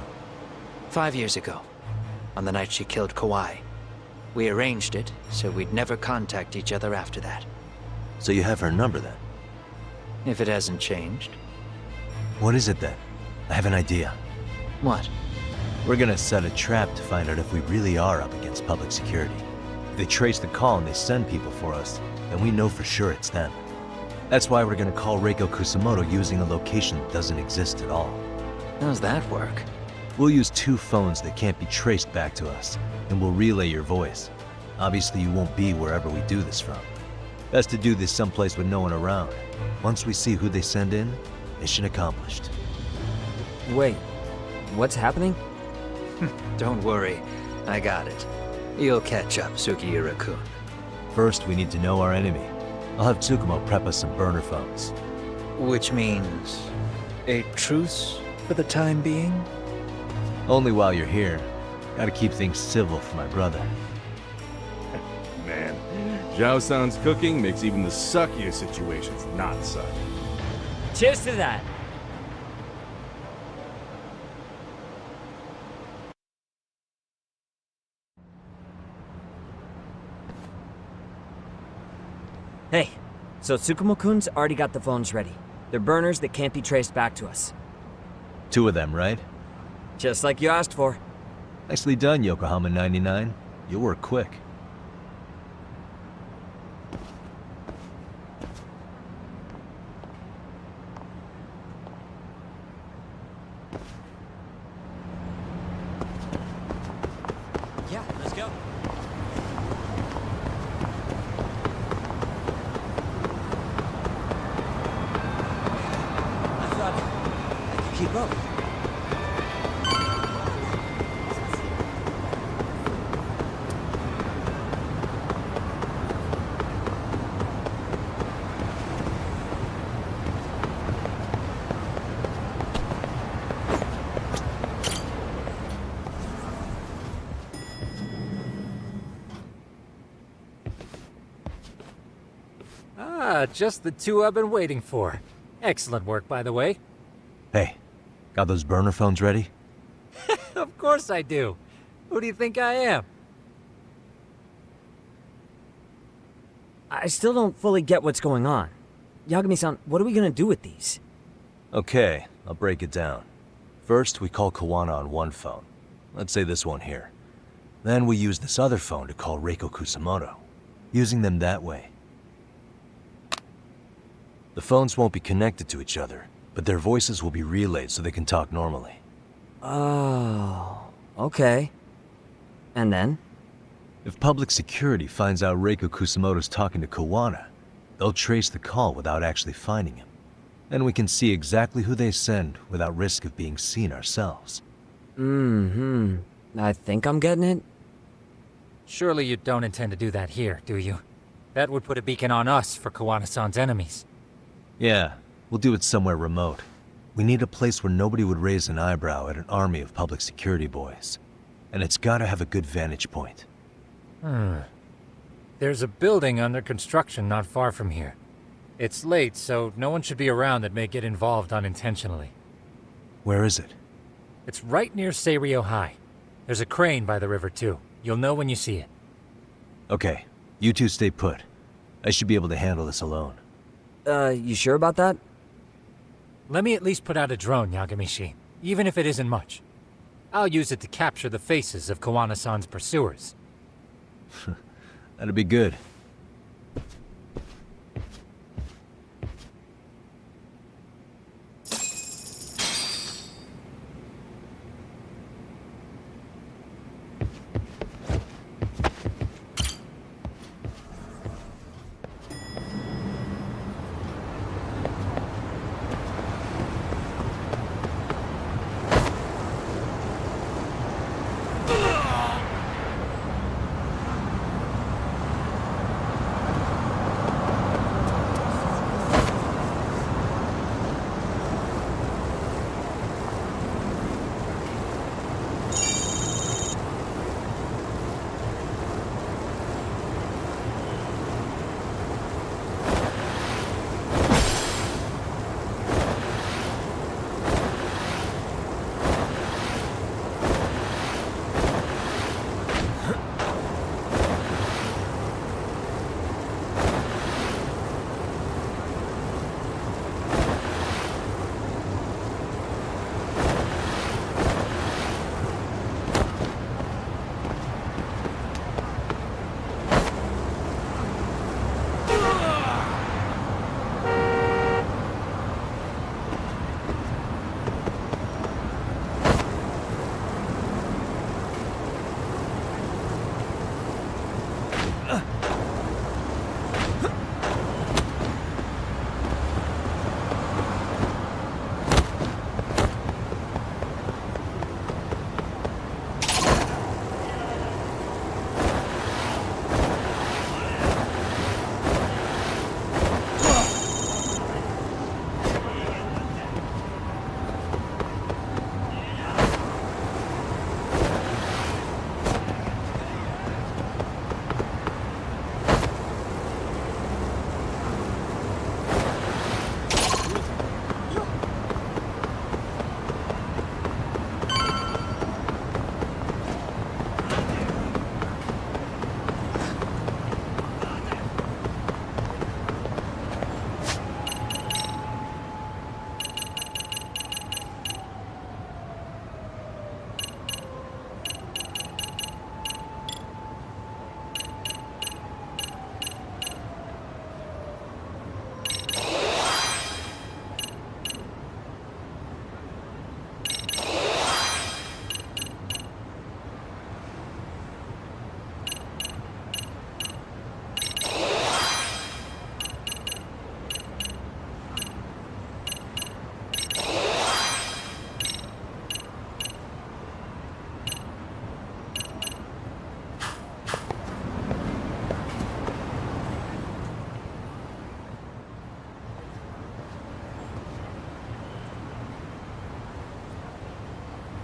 Speaker 20: 5 years ago, on the night she killed Kawai. We arranged it, so we'd never contact each other after that.
Speaker 2: So you have her number then?
Speaker 20: If it hasn't changed.
Speaker 2: What is it then? I have an idea.
Speaker 20: What?
Speaker 2: We're gonna set a trap to find out if we really are up against public security. If they trace the call and they send people for us, then we know for sure it's them. That's why we're gonna call Reiko Kusumoto using a location that doesn't exist at all.
Speaker 20: How's that work?
Speaker 2: We'll use 2 phones that can't be traced back to us, and we'll relay your voice. Obviously, you won't be wherever we do this from. Best to do this someplace with no one around. Once we see who they send in, mission accomplished.
Speaker 8: Wait, what's happening?
Speaker 20: Don't worry, I got it. You'll catch up, Sugiura-kun.
Speaker 2: First, we need to know our enemy. I'll have Tsukumo prep us some burner phones.
Speaker 20: Which means a truce for the time being?
Speaker 2: Only while you're here. Gotta keep things civil for my brother.
Speaker 6: Man, Zhao-san's cooking makes even the suckiest situations not suck.
Speaker 8: Cheers to that! Hey, so Tsukumo-kun's already got the phones ready. They're burners that can't be traced back to us.
Speaker 2: 2 of them, right?
Speaker 8: Just like you asked for.
Speaker 2: Nicely done, Yokohama 99. You'll work quick.
Speaker 8: Yeah, let's go. I thought I could keep up.
Speaker 7: Just the 2 I've been waiting for. Excellent work, by the way.
Speaker 2: Hey, got those burner phones ready?
Speaker 7: Of course I do. Who do you think I am?
Speaker 8: I still don't fully get what's going on. Yagami-san, what are we gonna do with these?
Speaker 2: Okay, I'll break it down. First, we call Kawana on one phone. Let's say this one here. Then we use this other phone to call Reiko Kusumoto. Using them that way. The phones won't be connected to each other, but their voices will be relayed so they can talk normally.
Speaker 8: Oh, okay. And then?
Speaker 2: If public security finds out Reiko Kusumoto's talking to Kawana, they'll trace the call without actually finding him. Then we can see exactly who they send without risk of being seen ourselves.
Speaker 8: Mm-hmm. I think I'm getting it.
Speaker 7: Surely you don't intend to do that here, do you? That would put a beacon on us for Kawana-san's enemies.
Speaker 2: Yeah, we'll do it somewhere remote. We need a place where nobody would raise an eyebrow at an army of public security boys. And it's gotta have a good vantage point.
Speaker 7: There's a building under construction not far from here. It's late, so no one should be around that may get involved unintentionally.
Speaker 2: Where is it?
Speaker 7: It's right near Seiryo High. There's a crane by the river, too. You'll know when you see it.
Speaker 2: Okay, you two stay put. I should be able to handle this alone.
Speaker 8: You sure about that?
Speaker 7: Let me at least put out a drone, Yagamishi, even if it isn't much. I'll use it to capture the faces of Kawana-san's pursuers.
Speaker 2: That'd be good.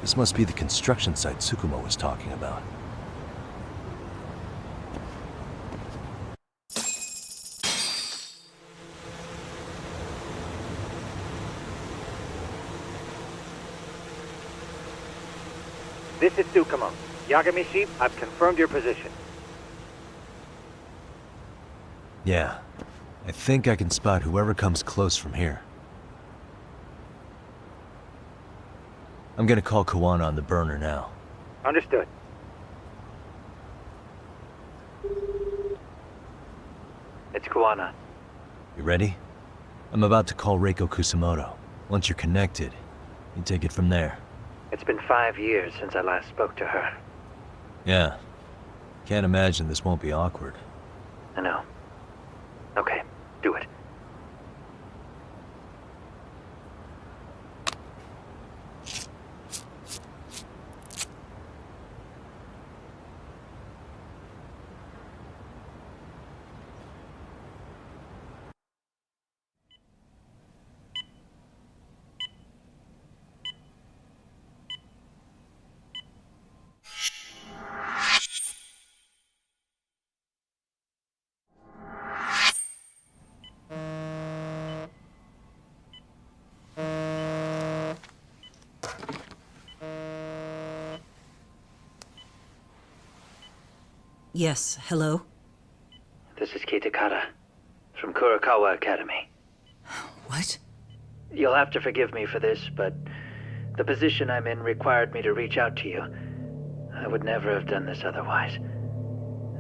Speaker 2: This must be the construction site Tsukumo was talking about.
Speaker 13: This is Tsukumo. Yagamishi, I've confirmed your position.
Speaker 2: Yeah. I think I can spot whoever comes close from here. I'm gonna call Kawana on the burner now.
Speaker 13: Understood.
Speaker 18: It's Kawana.
Speaker 2: You ready? I'm about to call Reiko Kusumoto. Once you're connected, you take it from there.
Speaker 18: It's been 5 years since I last spoke to her.
Speaker 2: Yeah. Can't imagine this won't be awkward.
Speaker 18: I know. Okay, do it.
Speaker 21: Yes, hello?
Speaker 18: This is Kitakata, from Kurakawa Academy.
Speaker 21: What?
Speaker 18: You'll have to forgive me for this, but the position I'm in required me to reach out to you. I would never have done this otherwise.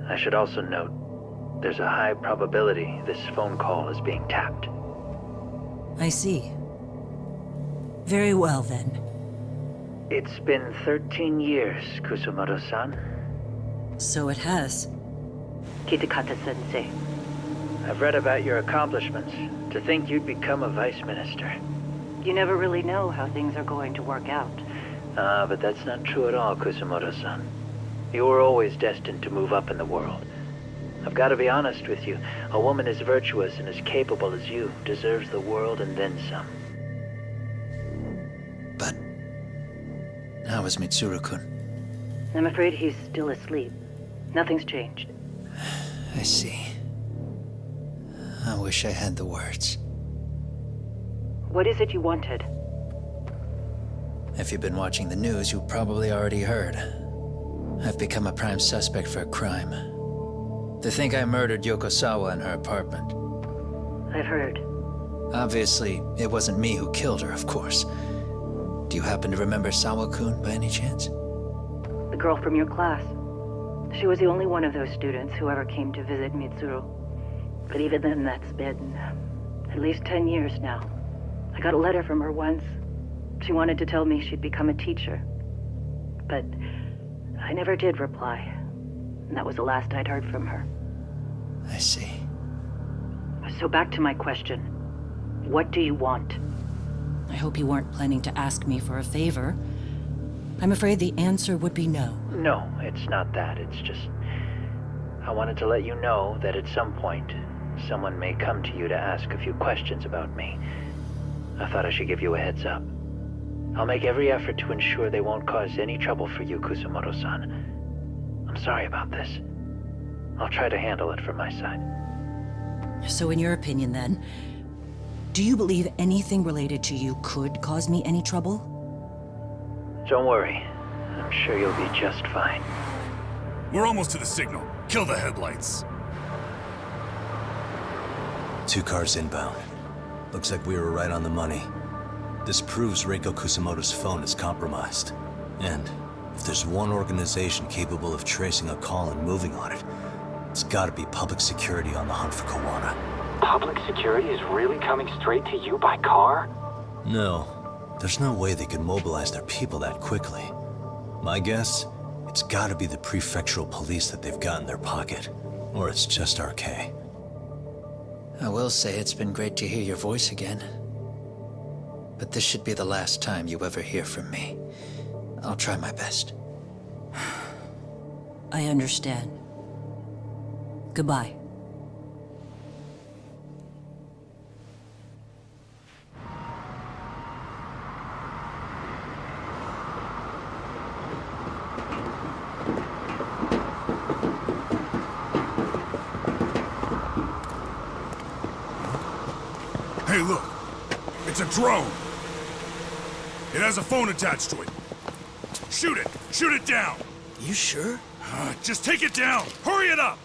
Speaker 18: I should also note, there's a high probability this phone call is being tapped.
Speaker 21: I see. Very well, then.
Speaker 18: It's been 13 years, Kusumoto-san.
Speaker 21: So it has.
Speaker 18: Kitakata-sensei. I've read about your accomplishments. To think you'd become a vice minister.
Speaker 22: You never really know how things are going to work out.
Speaker 18: But that's not true at all, Kusumoto-san. You were always destined to move up in the world. I've got to be honest with you. A woman as virtuous and as capable as you deserves the world and then some.
Speaker 19: But how is Mitsuru-kun?
Speaker 22: I'm afraid he's still asleep. Nothing's changed.
Speaker 19: I see. I wish I had the words.
Speaker 22: What is it you wanted?
Speaker 19: If you've been watching the news, you probably already heard. I've become a prime suspect for a crime. They think I murdered Yokosawa in her apartment.
Speaker 22: I've heard.
Speaker 19: Obviously, it wasn't me who killed her, of course. Do you happen to remember Sawa-kun by any chance?
Speaker 22: The girl from your class. She was the only one of those students who ever came to visit Mitsuru. But even then, that's been at least 10 years now. I got a letter from her once. She wanted to tell me she'd become a teacher. But I never did reply. And that was the last I'd heard from her.
Speaker 19: I see.
Speaker 22: So back to my question. What do you want?
Speaker 21: I hope you weren't planning to ask me for a favor. I'm afraid the answer would be no.
Speaker 18: No, it's not that. It's just... I wanted to let you know that at some point, someone may come to you to ask a few questions about me. I thought I should give you a heads up. I'll make every effort to ensure they won't cause any trouble for you, Kusumoto-san. I'm sorry about this. I'll try to handle it from my side.
Speaker 21: So in your opinion, then, do you believe anything related to you could cause me any trouble?
Speaker 18: Don't worry. I'm sure you'll be just fine.
Speaker 11: We're almost to the signal. Kill the headlights.
Speaker 2: 2 cars inbound. Looks like we were right on the money. This proves Reiko Kusumoto's phone is compromised. And if there's one organization capable of tracing a call and moving on it, it's gotta be public security on the hunt for Kawana.
Speaker 23: Public security is really coming straight to you by car?
Speaker 2: No. There's no way they could mobilize their people that quickly. My guess, it's gotta be the prefectural police that they've got in their pocket. Or it's just RK.
Speaker 19: I will say it's been great to hear your voice again. But this should be the last time you ever hear from me. I'll try my best.
Speaker 21: I understand. Goodbye.
Speaker 11: Hey, look. It's a drone. It has a phone attached to it. Shoot it! Shoot it down!
Speaker 17: You sure?
Speaker 11: Just take it down! Hurry it up!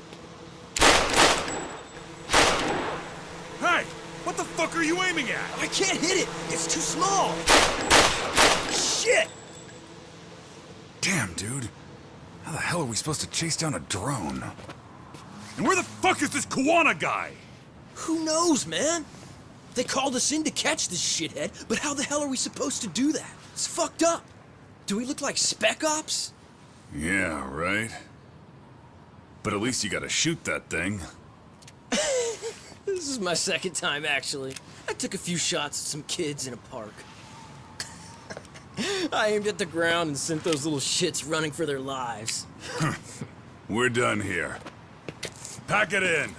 Speaker 11: Hey! What the fuck are you aiming at?
Speaker 17: I can't hit it! It's too small! Shit!
Speaker 11: Damn, dude. How the hell are we supposed to chase down a drone? And where the fuck is this Kawana guy?
Speaker 17: Who knows, man? They called us in to catch this shithead, but how the hell are we supposed to do that? It's fucked up. Do we look like spec ops?
Speaker 11: Yeah, right. But at least you gotta shoot that thing.
Speaker 17: This is my second time, actually. I took a few shots at some kids in a park. I aimed at the ground and sent those little shits running for their lives.
Speaker 11: We're done here. Pack it in.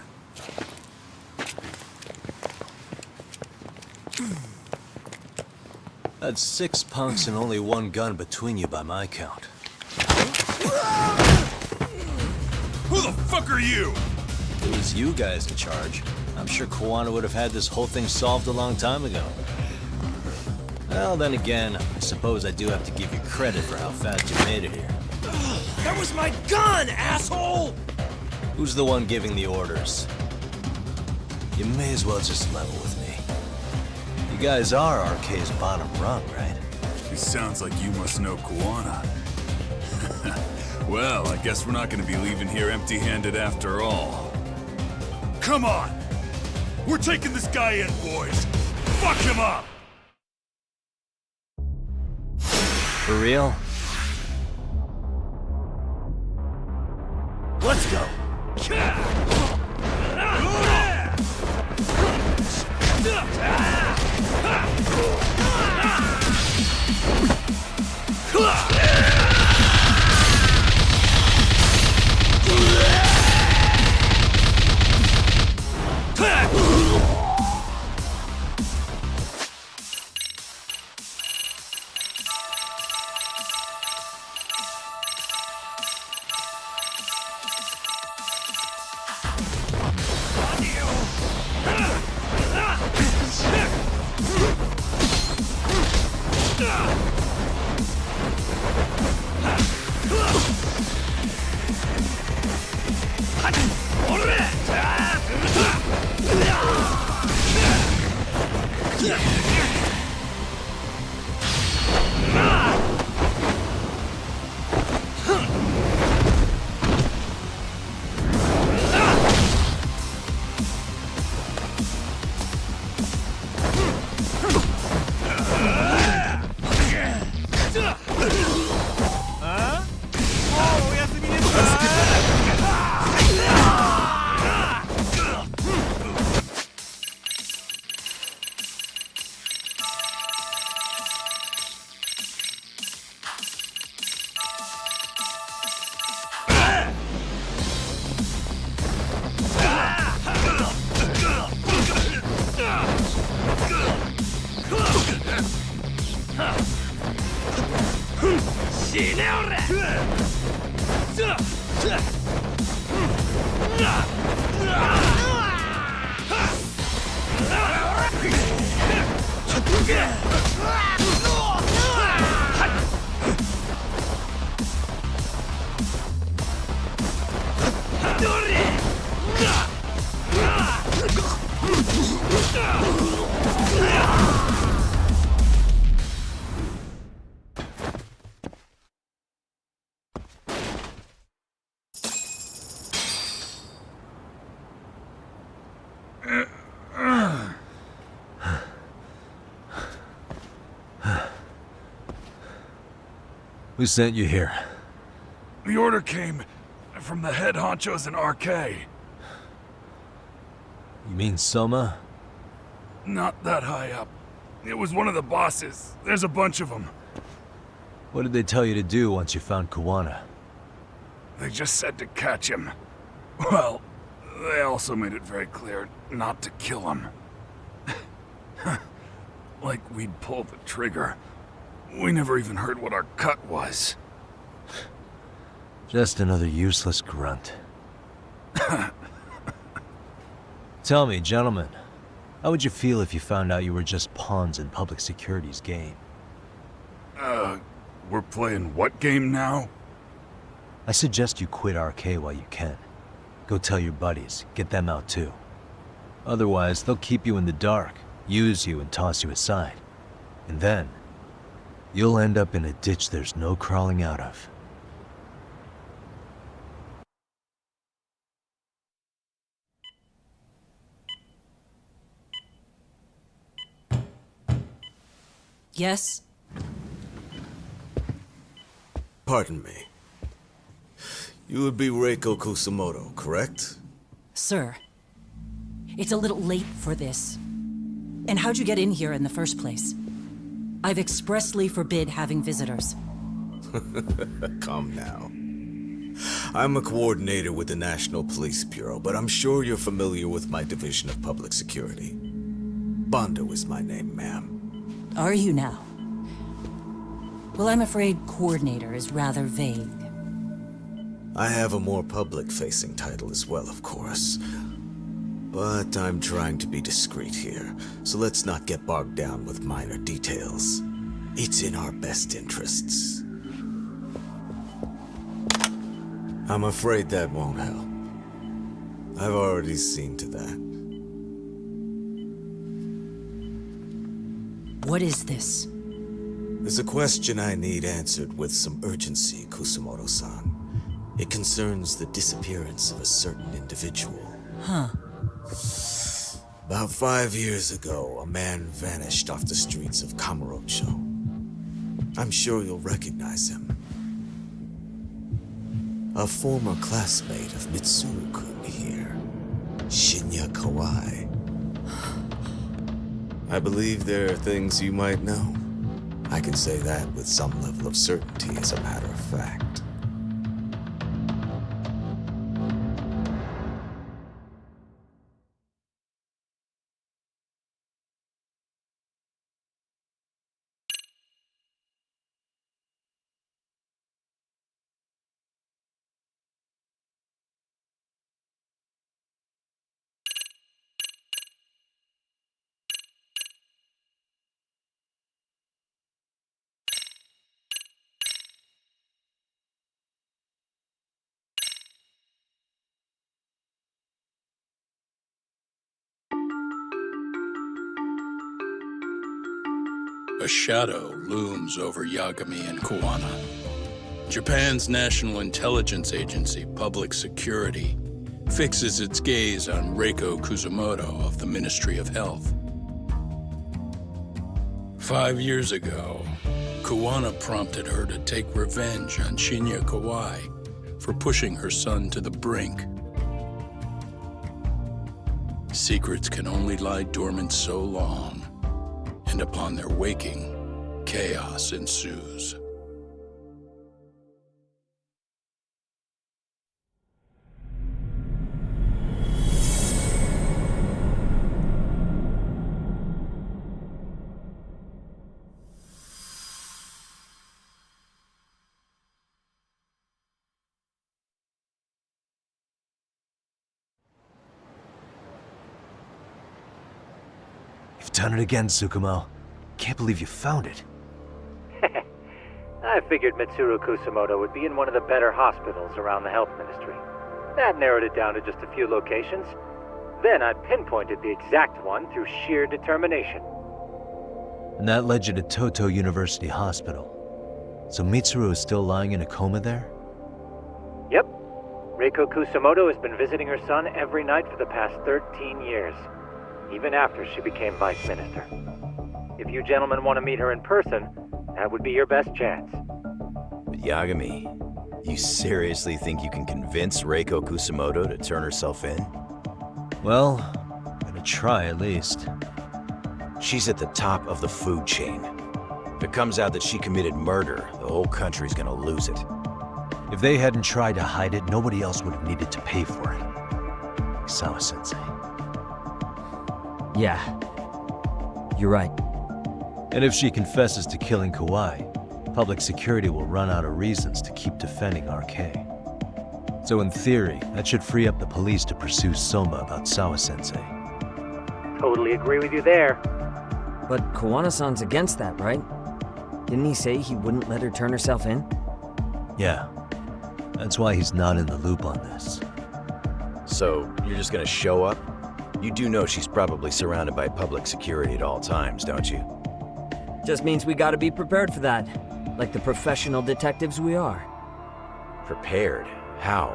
Speaker 2: That's 6 punks and only 1 gun between you by my count.
Speaker 11: Who the fuck are you?
Speaker 2: If it was you guys in charge, I'm sure Kawana would have had this whole thing solved a long time ago. Well, then again, I suppose I do have to give you credit for how fast you made it here.
Speaker 17: That was my gun, asshole!
Speaker 2: Who's the one giving the orders? You may as well just level with me. You guys are RK's bottom rung, right?
Speaker 11: It sounds like you must know Kuwana. Well, I guess we're not gonna be leaving here empty-handed after all. Come on! We're taking this guy in, boys! Fuck him up!
Speaker 2: For real?
Speaker 9: Let's go!
Speaker 2: Who sent you here?
Speaker 11: The order came from the head honchos in RK.
Speaker 2: You mean Soma?
Speaker 11: Not that high up. It was one of the bosses. There's a bunch of them.
Speaker 2: What did they tell you to do once you found Kuwana?
Speaker 11: They just said to catch him. Well, they also made it very clear not to kill him. Like we'd pull the trigger. We never even heard what our cut was.
Speaker 2: Just another useless grunt. Tell me, gentlemen, how would you feel if you found out you were just pawns in public security's game?
Speaker 11: We're playing what game now?
Speaker 2: I suggest you quit RK while you can. Go tell your buddies, get them out too. Otherwise, they'll keep you in the dark, use you and toss you aside. And then, you'll end up in a ditch there's no crawling out of.
Speaker 21: Yes?
Speaker 1: Pardon me. You would be Reiko Kusumoto, correct?
Speaker 21: Sir, it's a little late for this. And how'd you get in here in the first place? I've expressly forbid having visitors.
Speaker 1: Calm now. I'm a coordinator with the National Police Bureau, but I'm sure you're familiar with my Division of Public Security. Bondo is my name, ma'am.
Speaker 21: Are you now? Well, I'm afraid coordinator is rather vague.
Speaker 1: I have a more public-facing title as well, of course. But I'm trying to be discreet here, so let's not get bogged down with minor details. It's in our best interests. I'm afraid that won't help. I've already seen to that.
Speaker 21: What is this?
Speaker 1: There's a question I need answered with some urgency, Kusumoto-san. It concerns the disappearance of a certain individual.
Speaker 21: Huh.
Speaker 1: About 5 years ago, a man vanished off the streets of Kamurocho. I'm sure you'll recognize him. A former classmate of Mitsuru-kun here, Shinya Kawai. I believe there are things you might know. I can say that with some level of certainty, as a matter of fact.
Speaker 3: A shadow looms over Yagami and Kuwana. Japan's National Intelligence Agency, Public Security, fixes its gaze on Reiko Kusumoto of the Ministry of Health. 5 years ago, Kuwana prompted her to take revenge on Shinya Kawai for pushing her son to the brink. Secrets can only lie dormant so long, and upon their waking, chaos ensues.
Speaker 2: You've done it again, Tsukumo. Can't believe you found it.
Speaker 13: I figured Mitsuru Kusumoto would be in one of the better hospitals around the health ministry. That narrowed it down to just a few locations. Then I pinpointed the exact one through sheer determination.
Speaker 2: And that led you to Toto University Hospital. So Mitsuru is still lying in a coma there?
Speaker 13: Yep. Reiko Kusumoto has been visiting her son every night for the past 13 years, even after she became vice minister. If you gentlemen want to meet her in person, that would be your best chance.
Speaker 5: But Yagami, you seriously think you can convince Reiko Kusumoto to turn herself in?
Speaker 2: Well, I'm gonna try at least.
Speaker 5: She's at the top of the food chain. If it comes out that she committed murder, the whole country's gonna lose it.
Speaker 2: If they hadn't tried to hide it, nobody else would have needed to pay for it. Like Sawa-sensei.
Speaker 8: Yeah. You're right.
Speaker 2: And if she confesses to killing Kawai, public security will run out of reasons to keep defending RK. So in theory, that should free up the police to pursue Soma about Sawa-sensei.
Speaker 13: Totally agree with you there.
Speaker 8: But Kawana-san's against that, right? Didn't he say he wouldn't let her turn herself in?
Speaker 2: Yeah. That's why he's not in the loop on this.
Speaker 5: So, you're just gonna show up? You do know she's probably surrounded by public security at all times, don't you?
Speaker 8: Just means we gotta be prepared for that. Like the professional detectives we are.
Speaker 5: Prepared? How?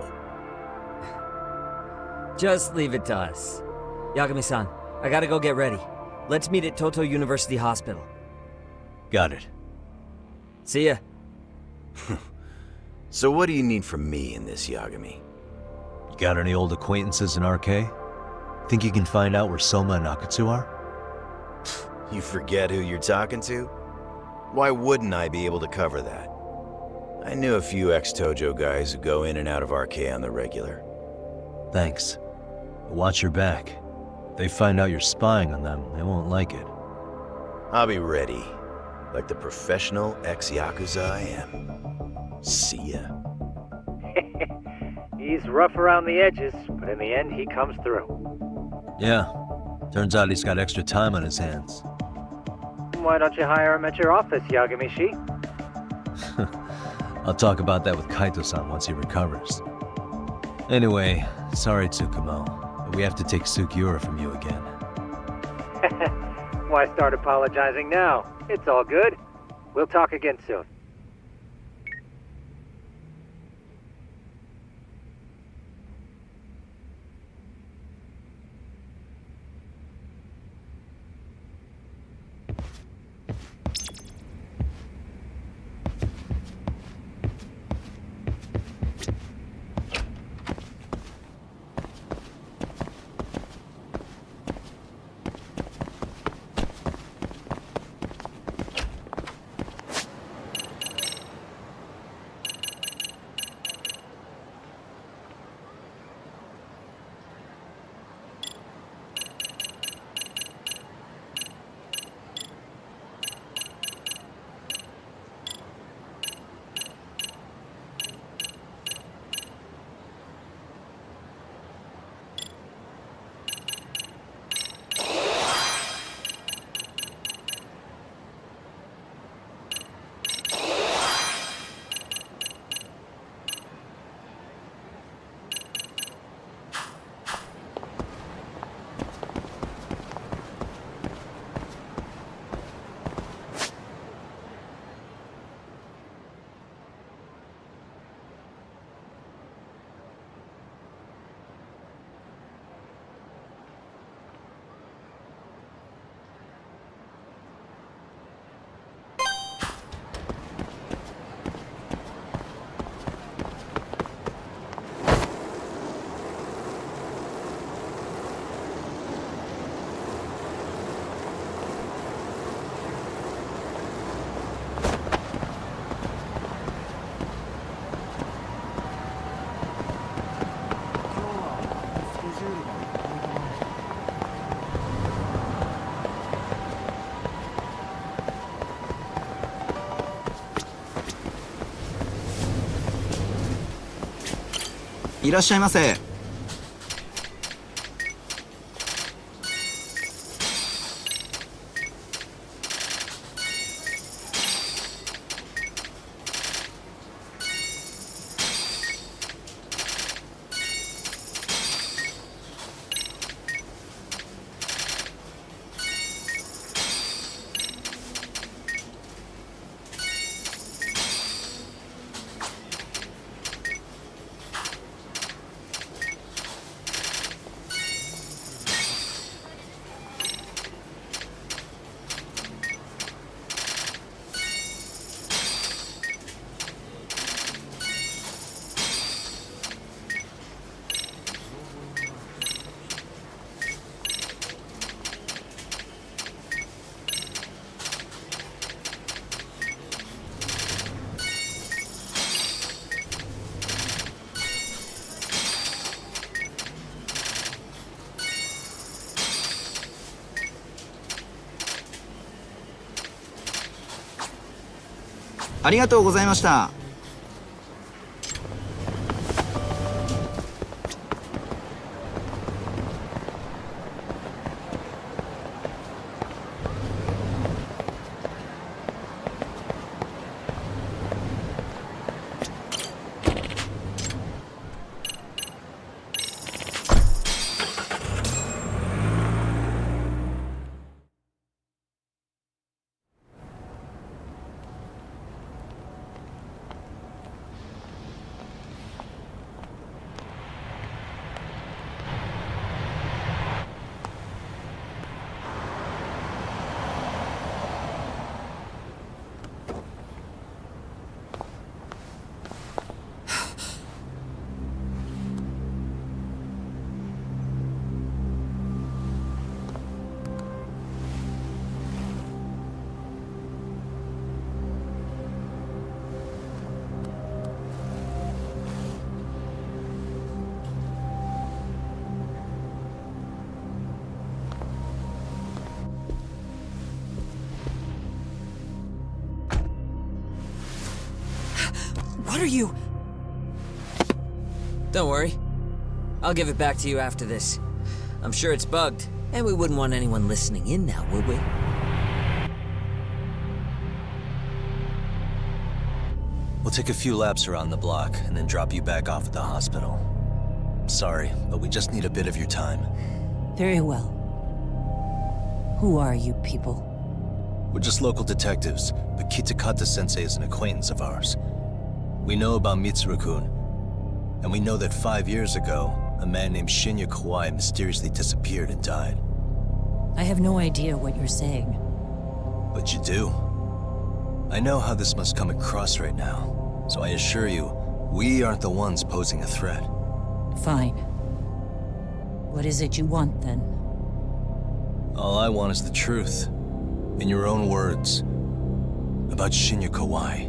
Speaker 8: Just leave it to us. Yagami-san, I gotta go get ready. Let's meet at Toto University Hospital.
Speaker 2: Got it.
Speaker 8: See ya.
Speaker 5: So what do you need from me in this, Yagami?
Speaker 2: You got any old acquaintances in RK? Think you can find out where Soma and Akutsu are?
Speaker 5: You forget who you're talking to? Why wouldn't I be able to cover that? I knew a few ex-Tojo guys who go in and out of RK on the regular.
Speaker 2: Thanks. But watch your back. If they find out you're spying on them, they won't like it.
Speaker 5: I'll be ready, like the professional ex-Yakuza I am. See ya.
Speaker 13: He's rough around the edges, but in the end he comes through.
Speaker 2: Yeah. Turns out he's got extra time on his hands.
Speaker 13: Why don't you hire him at your office, Yagami-shi?
Speaker 2: I'll talk about that with Kaito-san once he recovers. Anyway, sorry Tsukumo, but we have to take Sugiura from you again.
Speaker 13: Why start apologizing now? It's all good. We'll talk again soon.
Speaker 4: いらっしゃいませ。ありがとうございました。
Speaker 8: What are you? Don't worry. I'll give it back to you after this. I'm sure it's bugged, and we wouldn't want anyone listening in now, would we?
Speaker 2: We'll take a few laps around the block and then drop you back off at the hospital. Sorry, but we just need a bit of your time.
Speaker 21: Very well. Who are you people?
Speaker 2: We're just local detectives, but Kitakata-sensei is an acquaintance of ours. We know about Mitsuru-kun, and we know that 5 years ago, a man named Shinya Kawai mysteriously disappeared and died.
Speaker 21: I have no idea what you're saying.
Speaker 2: But you do. I know how this must come across right now, so I assure you, we aren't the ones posing a threat.
Speaker 21: Fine. What is it you want, then?
Speaker 2: All I want is the truth. In your own words. About Shinya Kawai,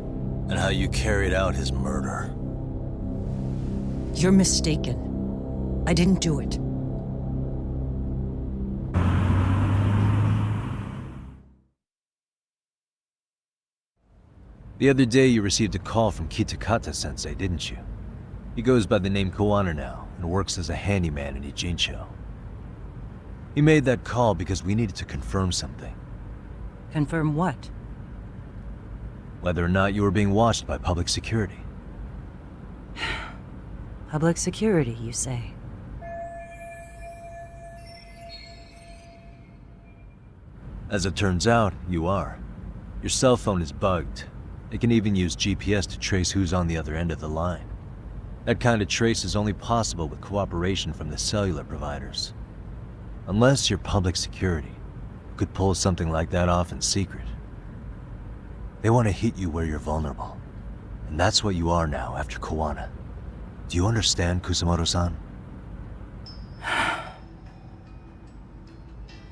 Speaker 2: and how you carried out his murder.
Speaker 21: You're mistaken. I didn't do it.
Speaker 2: The other day you received a call from Kitakata-sensei, didn't you? He goes by the name Kawana now, and works as a handyman in Ijincho. He made that call because we needed to confirm something.
Speaker 21: Confirm what?
Speaker 2: Whether or not you were being watched by public security.
Speaker 21: Public security, you say?
Speaker 2: As it turns out, you are. Your cell phone is bugged. It can even use GPS to trace who's on the other end of the line. That kind of trace is only possible with cooperation from the cellular providers. Unless you're public security, who could pull something like that off in secret. They want to hit you where you're vulnerable. And that's what you are now after Kawana. Do you understand, Kusamoto-san?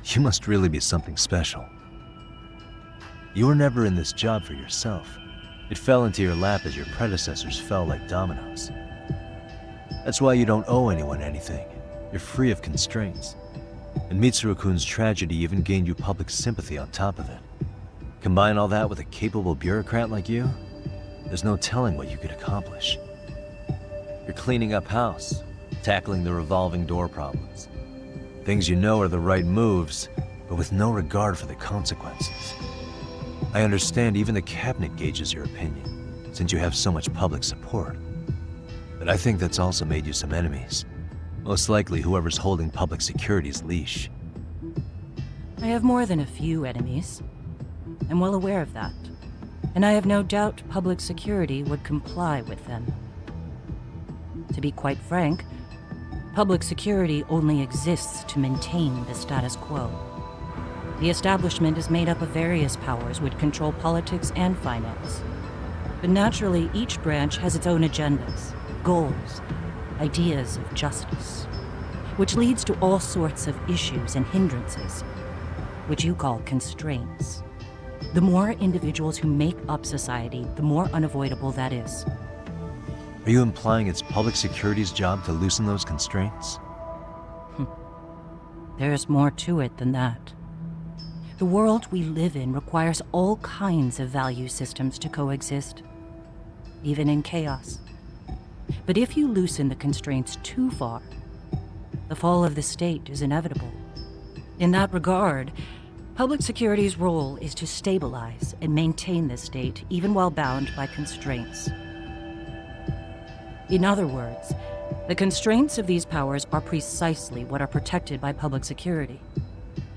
Speaker 2: You must really be something special. You were never in this job for yourself. It fell into your lap as your predecessors fell like dominoes. That's why you don't owe anyone anything. You're free of constraints. And Mitsuru-kun's tragedy even gained you public sympathy on top of it. Combine all that with a capable bureaucrat like you, there's no telling what you could accomplish. You're cleaning up house, tackling the revolving door problems. Things you know are the right moves, but with no regard for the consequences. I understand even the cabinet gauges your opinion, since you have so much public support. But I think that's also made you some enemies. Most likely whoever's holding public security's leash.
Speaker 21: I have more than a few enemies. I'm well aware of that. And I have no doubt public security would comply with them. To be quite frank, public security only exists to maintain the status quo. The establishment is made up of various powers which control politics and finance. But naturally, each branch has its own agendas, goals, ideas of justice, which leads to all sorts of issues and hindrances, which you call constraints. The more individuals who make up society, the more unavoidable that is.
Speaker 2: Are you implying it's public security's job to loosen those constraints?
Speaker 21: There's more to it than that. The world we live in requires all kinds of value systems to coexist, even in chaos. But if you loosen the constraints too far, the fall of the state is inevitable. In that regard, public security's role is to stabilize and maintain the state, even while bound by constraints. In other words, the constraints of these powers are precisely what are protected by public security.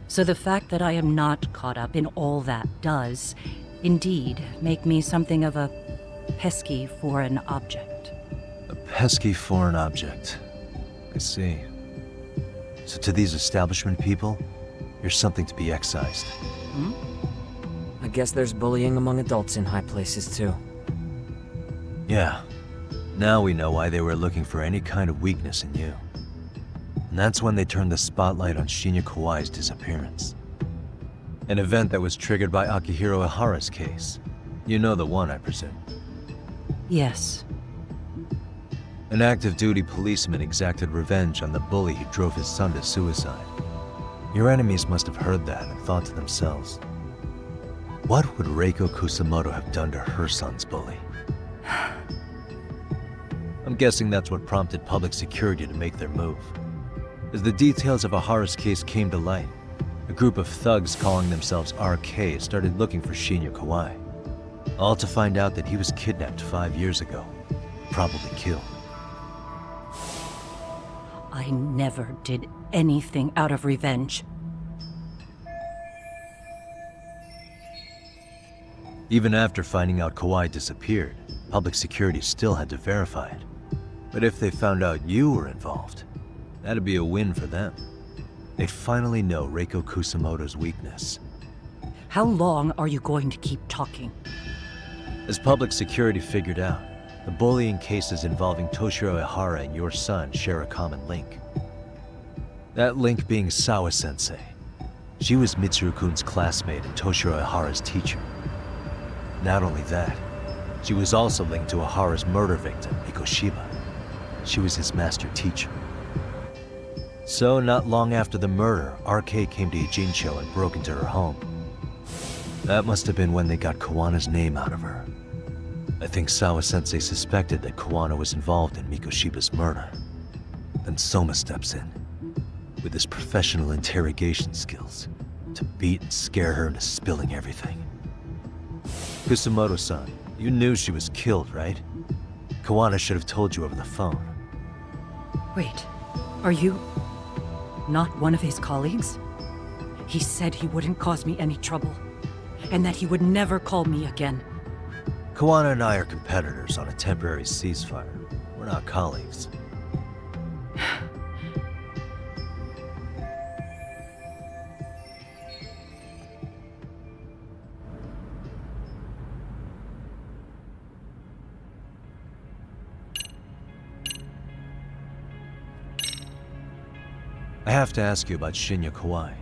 Speaker 21: So the fact that I am not caught up in all that does, indeed, make me something of a pesky foreign object.
Speaker 2: A pesky foreign object. I see. So to these establishment people, you're something to be excised.
Speaker 8: I guess there's bullying among adults in high places too.
Speaker 2: Yeah. Now we know why they were looking for any kind of weakness in you. And that's when they turned the spotlight on Shinya Kawai's disappearance. An event that was triggered by Akihiro Ihara's case. You know the one, I presume.
Speaker 21: Yes.
Speaker 2: An active duty policeman exacted revenge on the bully who drove his son to suicide. Your enemies must have heard that and thought to themselves, what would Reiko Kusamoto have done to her son's bully? I'm guessing that's what prompted public security to make their move. As the details of Ihara's case came to light, a group of thugs calling themselves RK started looking for Shinya Kawai. All to find out that he was kidnapped 5 years ago, probably killed.
Speaker 21: I never did anything out of revenge.
Speaker 2: Even after finding out Kawhi disappeared, public security still had to verify it. But if they found out you were involved, that'd be a win for them. They'd finally know Reiko Kusumoto's weakness.
Speaker 21: How long are you going to keep talking?
Speaker 2: As public security figured out, the bullying cases involving Toshiro Ihara and your son share a common link. That link being Sawa-sensei. She was Mitsuru-kun's classmate and Toshiro Ihara's teacher. Not only that, she was also linked to Ihara's murder victim, Mikoshiba. She was his master teacher. So, not long after the murder, RK came to Ijincho and broke into her home. That must have been when they got Kawana's name out of her. I think Sawa-sensei suspected that Kawana was involved in Mikoshiba's murder. Then Soma steps in, with his professional interrogation skills, to beat and scare her into spilling everything. Kusumoto-san, you knew she was killed, right? Kawana should have told you over the phone.
Speaker 21: Wait, are you not one of his colleagues? He said he wouldn't cause me any trouble, and that he would never call me again.
Speaker 2: Kawana and I are competitors on a temporary ceasefire. We're not colleagues. I have to ask you about Shinya Kawai.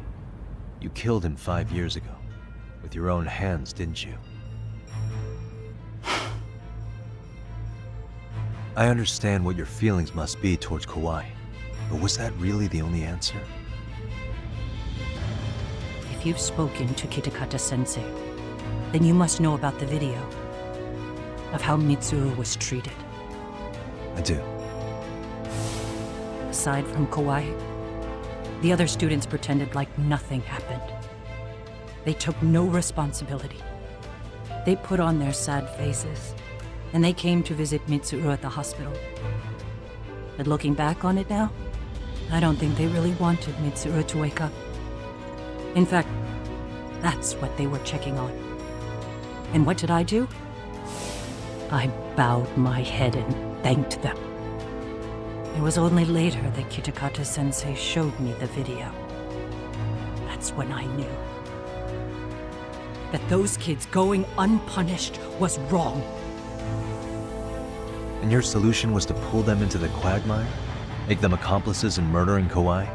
Speaker 2: You killed him 5 years ago. With your own hands, didn't you? I understand what your feelings must be towards Kawai, but was that really the only answer?
Speaker 21: If you've spoken to Kitakata-sensei, then you must know about the video of how Mitsuru was treated.
Speaker 2: I do.
Speaker 21: Aside from Kawai, the other students pretended like nothing happened. They took no responsibility. They put on their sad faces, and they came to visit Mitsuru at the hospital. But looking back on it now, I don't think they really wanted Mitsuru to wake up. In fact, that's what they were checking on. And what did I do? I bowed my head and thanked them. It was only later that Kitakata-sensei showed me the video. That's when I knew that those kids going unpunished was wrong.
Speaker 2: And your solution was to pull them into the quagmire? Make them accomplices in murdering Kawai?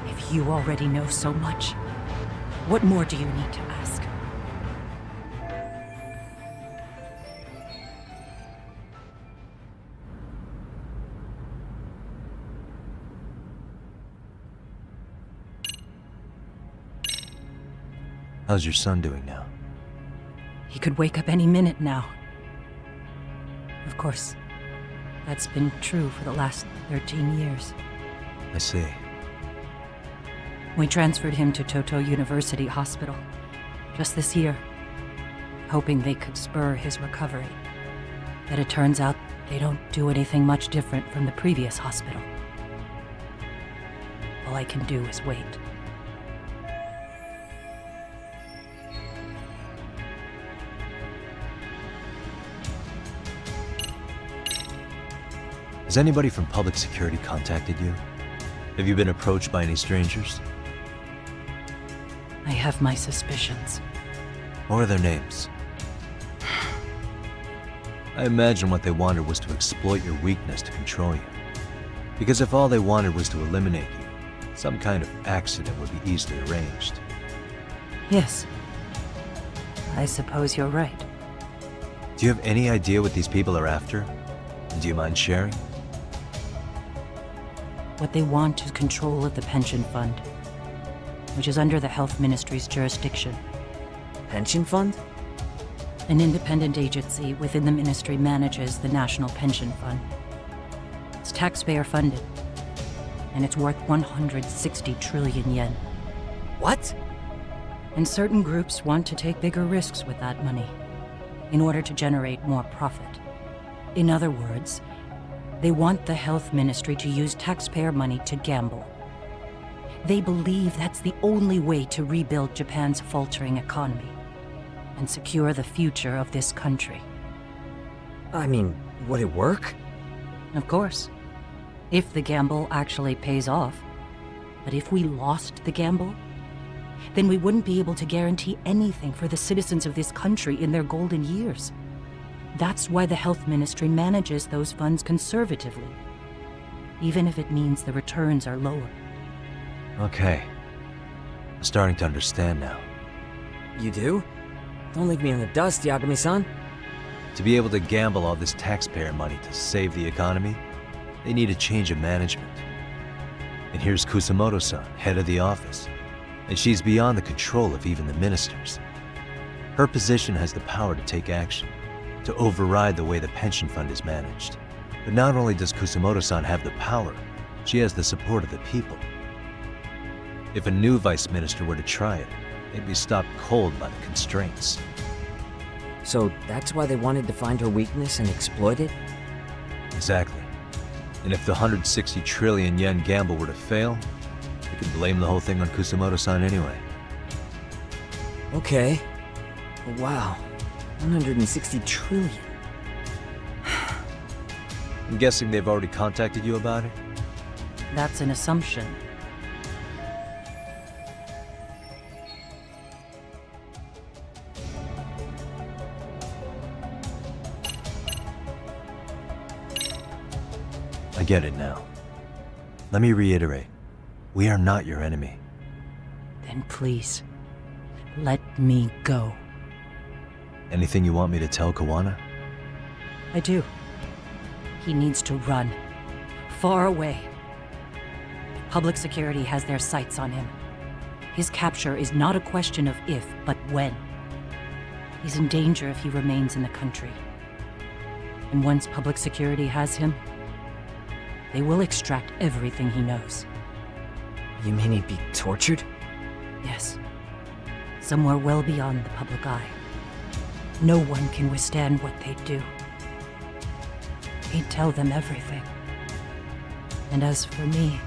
Speaker 21: If you already know so much, what more do you need to ask?
Speaker 2: How's your son doing now?
Speaker 21: He could wake up any minute now. Of course, that's been true for the last 13 years.
Speaker 2: I see.
Speaker 21: We transferred him to Toto University Hospital just this year, hoping they could spur his recovery. But it turns out they don't do anything much different from the previous hospital. All I can do is wait.
Speaker 2: Has anybody from public security contacted you? Have you been approached by any strangers?
Speaker 21: I have my suspicions.
Speaker 2: What are their names? I imagine what they wanted was to exploit your weakness to control you. Because if all they wanted was to eliminate you, some kind of accident would be easily arranged.
Speaker 21: Yes. I suppose you're right.
Speaker 2: Do you have any idea what these people are after? And do you mind sharing?
Speaker 21: What they want is control of the pension fund, which is under the Health Ministry's jurisdiction.
Speaker 8: Pension fund?
Speaker 21: An independent agency within the ministry manages the National Pension Fund. It's taxpayer funded, and it's worth 160 trillion yen.
Speaker 8: What?
Speaker 21: And certain groups want to take bigger risks with that money in order to generate more profit. In other words, They want the health ministry to use taxpayer money to gamble. They believe that's the only way to rebuild Japan's faltering economy and secure the future of this country.
Speaker 8: I mean, would it work?
Speaker 21: Of course. If the gamble actually pays off. But if we lost the gamble, then we wouldn't be able to guarantee anything for the citizens of this country in their golden years. That's why the health ministry manages those funds conservatively, even if it means the returns are lower.
Speaker 2: Okay. I'm starting to understand now.
Speaker 8: You do? Don't leave me in the dust, Yagami-san.
Speaker 2: To be able to gamble all this taxpayer money to save the economy, they need a change of management. And here's Kusamoto-san, head of the office, and she's beyond the control of even the ministers. Her position has the power to take action, to override the way the pension fund is managed. But not only does Kusamoto-san have the power, she has the support of the people. If a new vice minister were to try it, they'd be stopped cold by the constraints.
Speaker 8: So that's why they wanted to find her weakness and exploit it?
Speaker 2: Exactly. And if the 160 trillion yen gamble were to fail, they could blame the whole thing on Kusamoto-san anyway.
Speaker 8: Okay. Wow. 160 trillion.
Speaker 2: I'm guessing they've already contacted you about it?
Speaker 21: That's an assumption.
Speaker 2: I get it now. Let me reiterate. We are not your enemy.
Speaker 21: Then please, let me go.
Speaker 2: Anything you want me to tell Kawana?
Speaker 21: I do. He needs to run. Far away. Public security has their sights on him. His capture is not a question of if, but when. He's in danger if he remains in the country. And once public security has him, they will extract everything he knows.
Speaker 8: You mean he'd be tortured?
Speaker 21: Yes. Somewhere well beyond the public eye. No one can withstand what they do. He'd tell them everything. And as for me...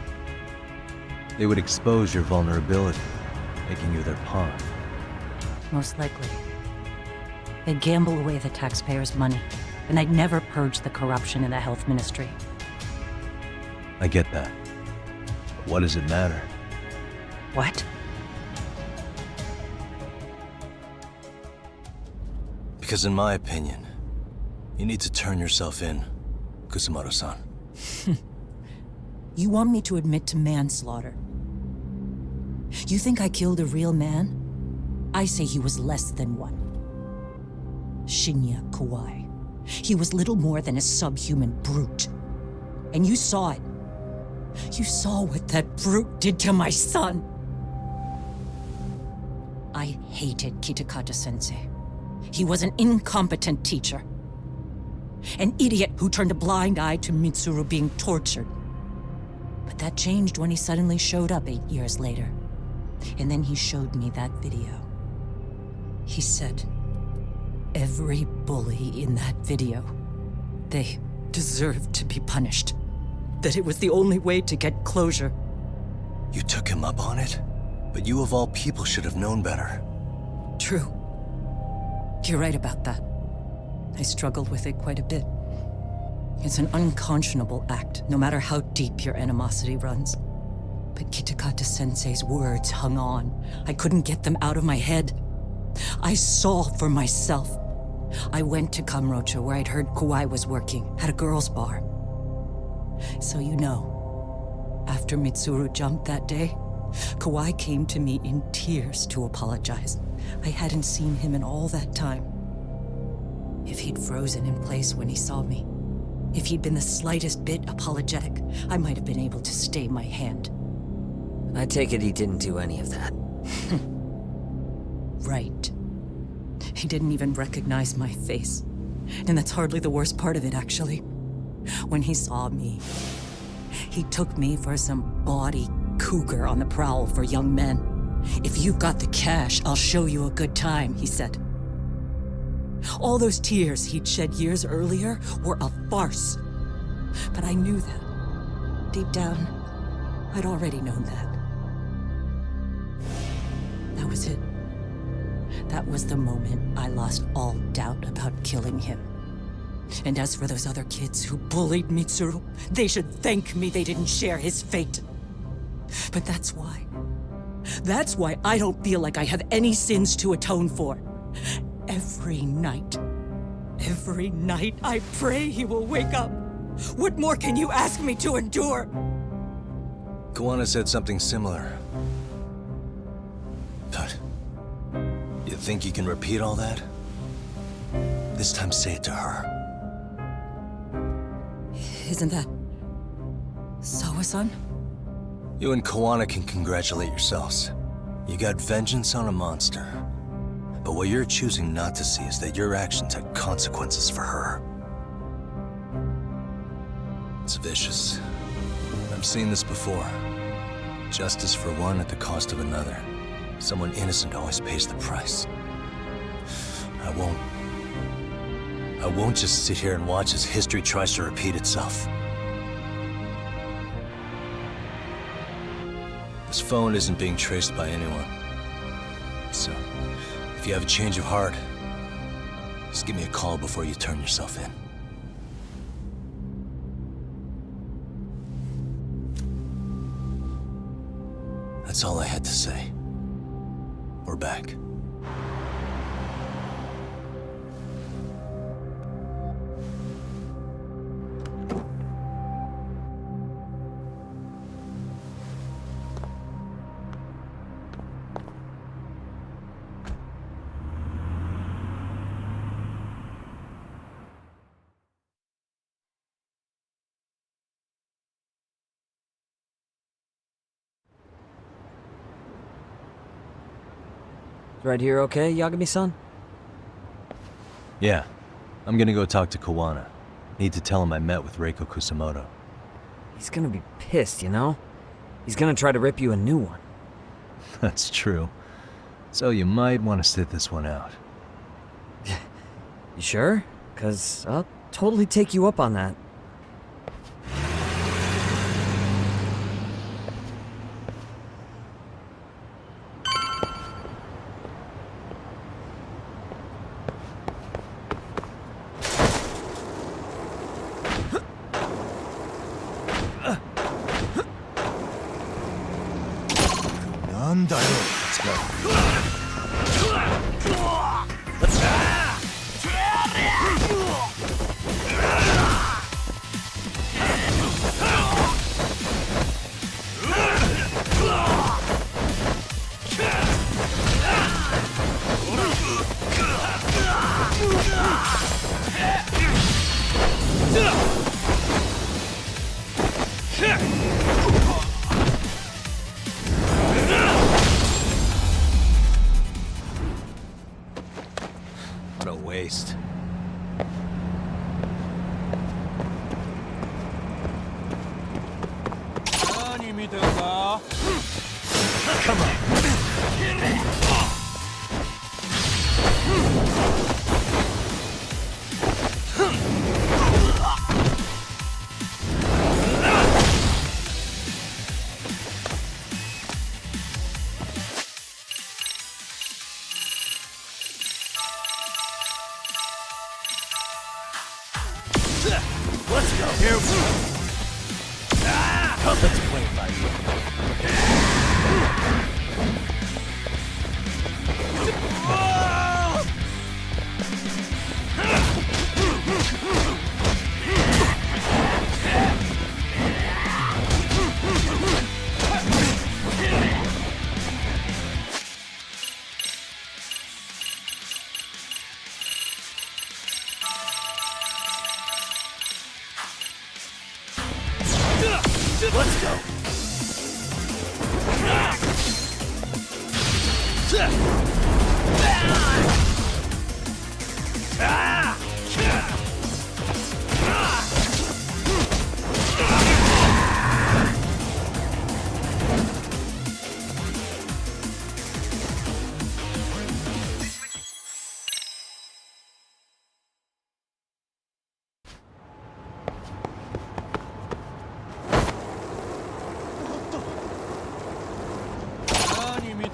Speaker 2: They would expose your vulnerability, making you their pawn.
Speaker 21: Most likely. They'd gamble away the taxpayers' money, and they'd never purge the corruption in the health ministry.
Speaker 2: I get that. But what does it matter?
Speaker 21: What?
Speaker 2: Because in my opinion, you need to turn yourself in, Kusamoto-san.
Speaker 21: You want me to admit to manslaughter? You think I killed a real man? I say he was less than one. Shinya Kawai. He was little more than a subhuman brute. And you saw it. You saw what that brute did to my son. I hated Kitakata-sensei. He was an incompetent teacher. An idiot who turned a blind eye to Mitsuru being tortured. But that changed when he suddenly showed up 8 years later. And then he showed me that video. He said, every bully in that video, they deserved to be punished. That it was the only way to get closure.
Speaker 2: You took him up on it? But you of all people should have known better.
Speaker 21: True. You're right about that. I struggled with it quite a bit. It's an unconscionable act, no matter how deep your animosity runs. But Kitakata-sensei's words hung on. I couldn't get them out of my head. I saw for myself. I went to Kamurocho, where I'd heard Kawai was working, at a girls' bar. So you know, after Mitsuru jumped that day, Kawai came to me in tears to apologize. I hadn't seen him in all that time. If he'd frozen in place when he saw me, if he'd been the slightest bit apologetic, I might have been able to stay my hand.
Speaker 8: I take it he didn't do any of that.
Speaker 21: Right. He didn't even recognize my face. And that's hardly the worst part of it, actually. When he saw me, he took me for some bawdy cougar on the prowl for young men. If you've got the cash, I'll show you a good time, he said. All those tears he'd shed years earlier were a farce. But I knew that. Deep down, I'd already known that. That was it. That was the moment I lost all doubt about killing him. And as for those other kids who bullied Mitsuru, they should thank me they didn't share his fate. But that's why I don't feel like I have any sins to atone for. Every night I pray he will wake up. What more can you ask me to endure?
Speaker 2: Kawana said something similar. But you think you can repeat all that? This time say it to her.
Speaker 21: Isn't that Sawa-san?
Speaker 2: You and Kawana can congratulate yourselves. You got vengeance on a monster. But what you're choosing not to see is that your actions had consequences for her. It's vicious. I've seen this before. Justice for one at the cost of another. Someone innocent always pays the price. I won't just sit here and watch as history tries to repeat itself. This phone isn't being traced by anyone. So, if you have a change of heart, just give me a call before you turn yourself in. That's all I had to say. We're back.
Speaker 8: Right here okay, Yagami-san?
Speaker 2: Yeah. I'm gonna go talk to Kawana. Need to tell him I met with Reiko Kusamoto.
Speaker 8: He's gonna be pissed, you know? He's gonna try to rip you a new one.
Speaker 2: That's true. So you might want to sit this one out.
Speaker 8: You sure? 'Cause I'll totally take you up on that.
Speaker 2: Let's go. What a waste. Come on. Let's go. Here we go. Let's play it by Let's go.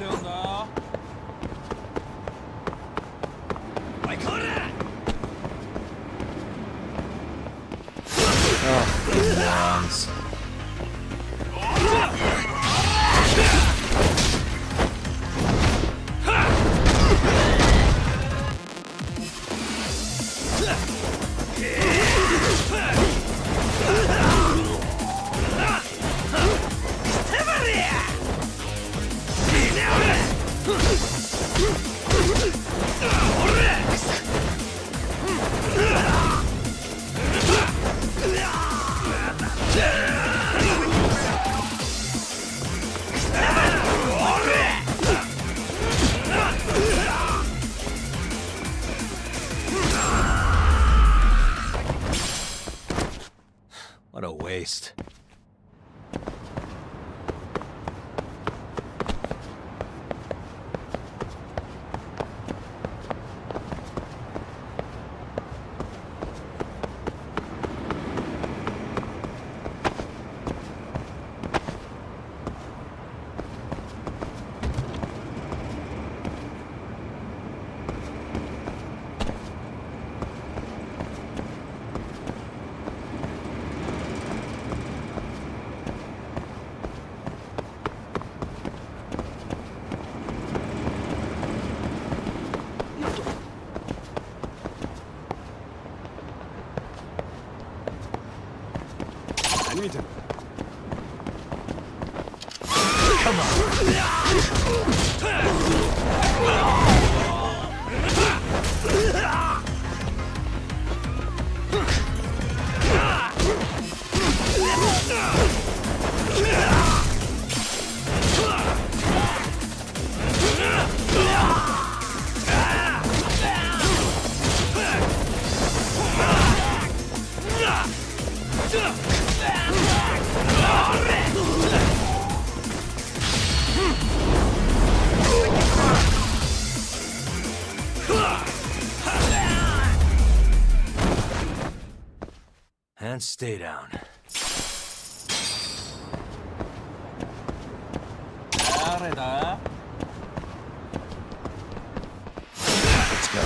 Speaker 2: Morons. What a waste.
Speaker 9: Come
Speaker 2: And stay down.
Speaker 19: Let's go.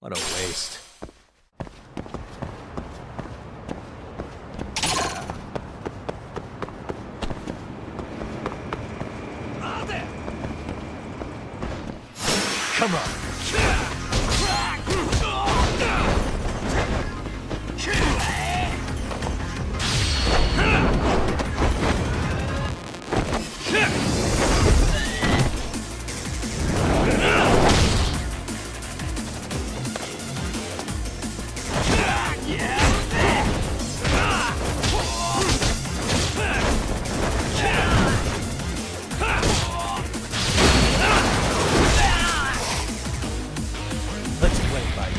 Speaker 2: What a waste.
Speaker 9: Come on.
Speaker 14: Let's play by ear.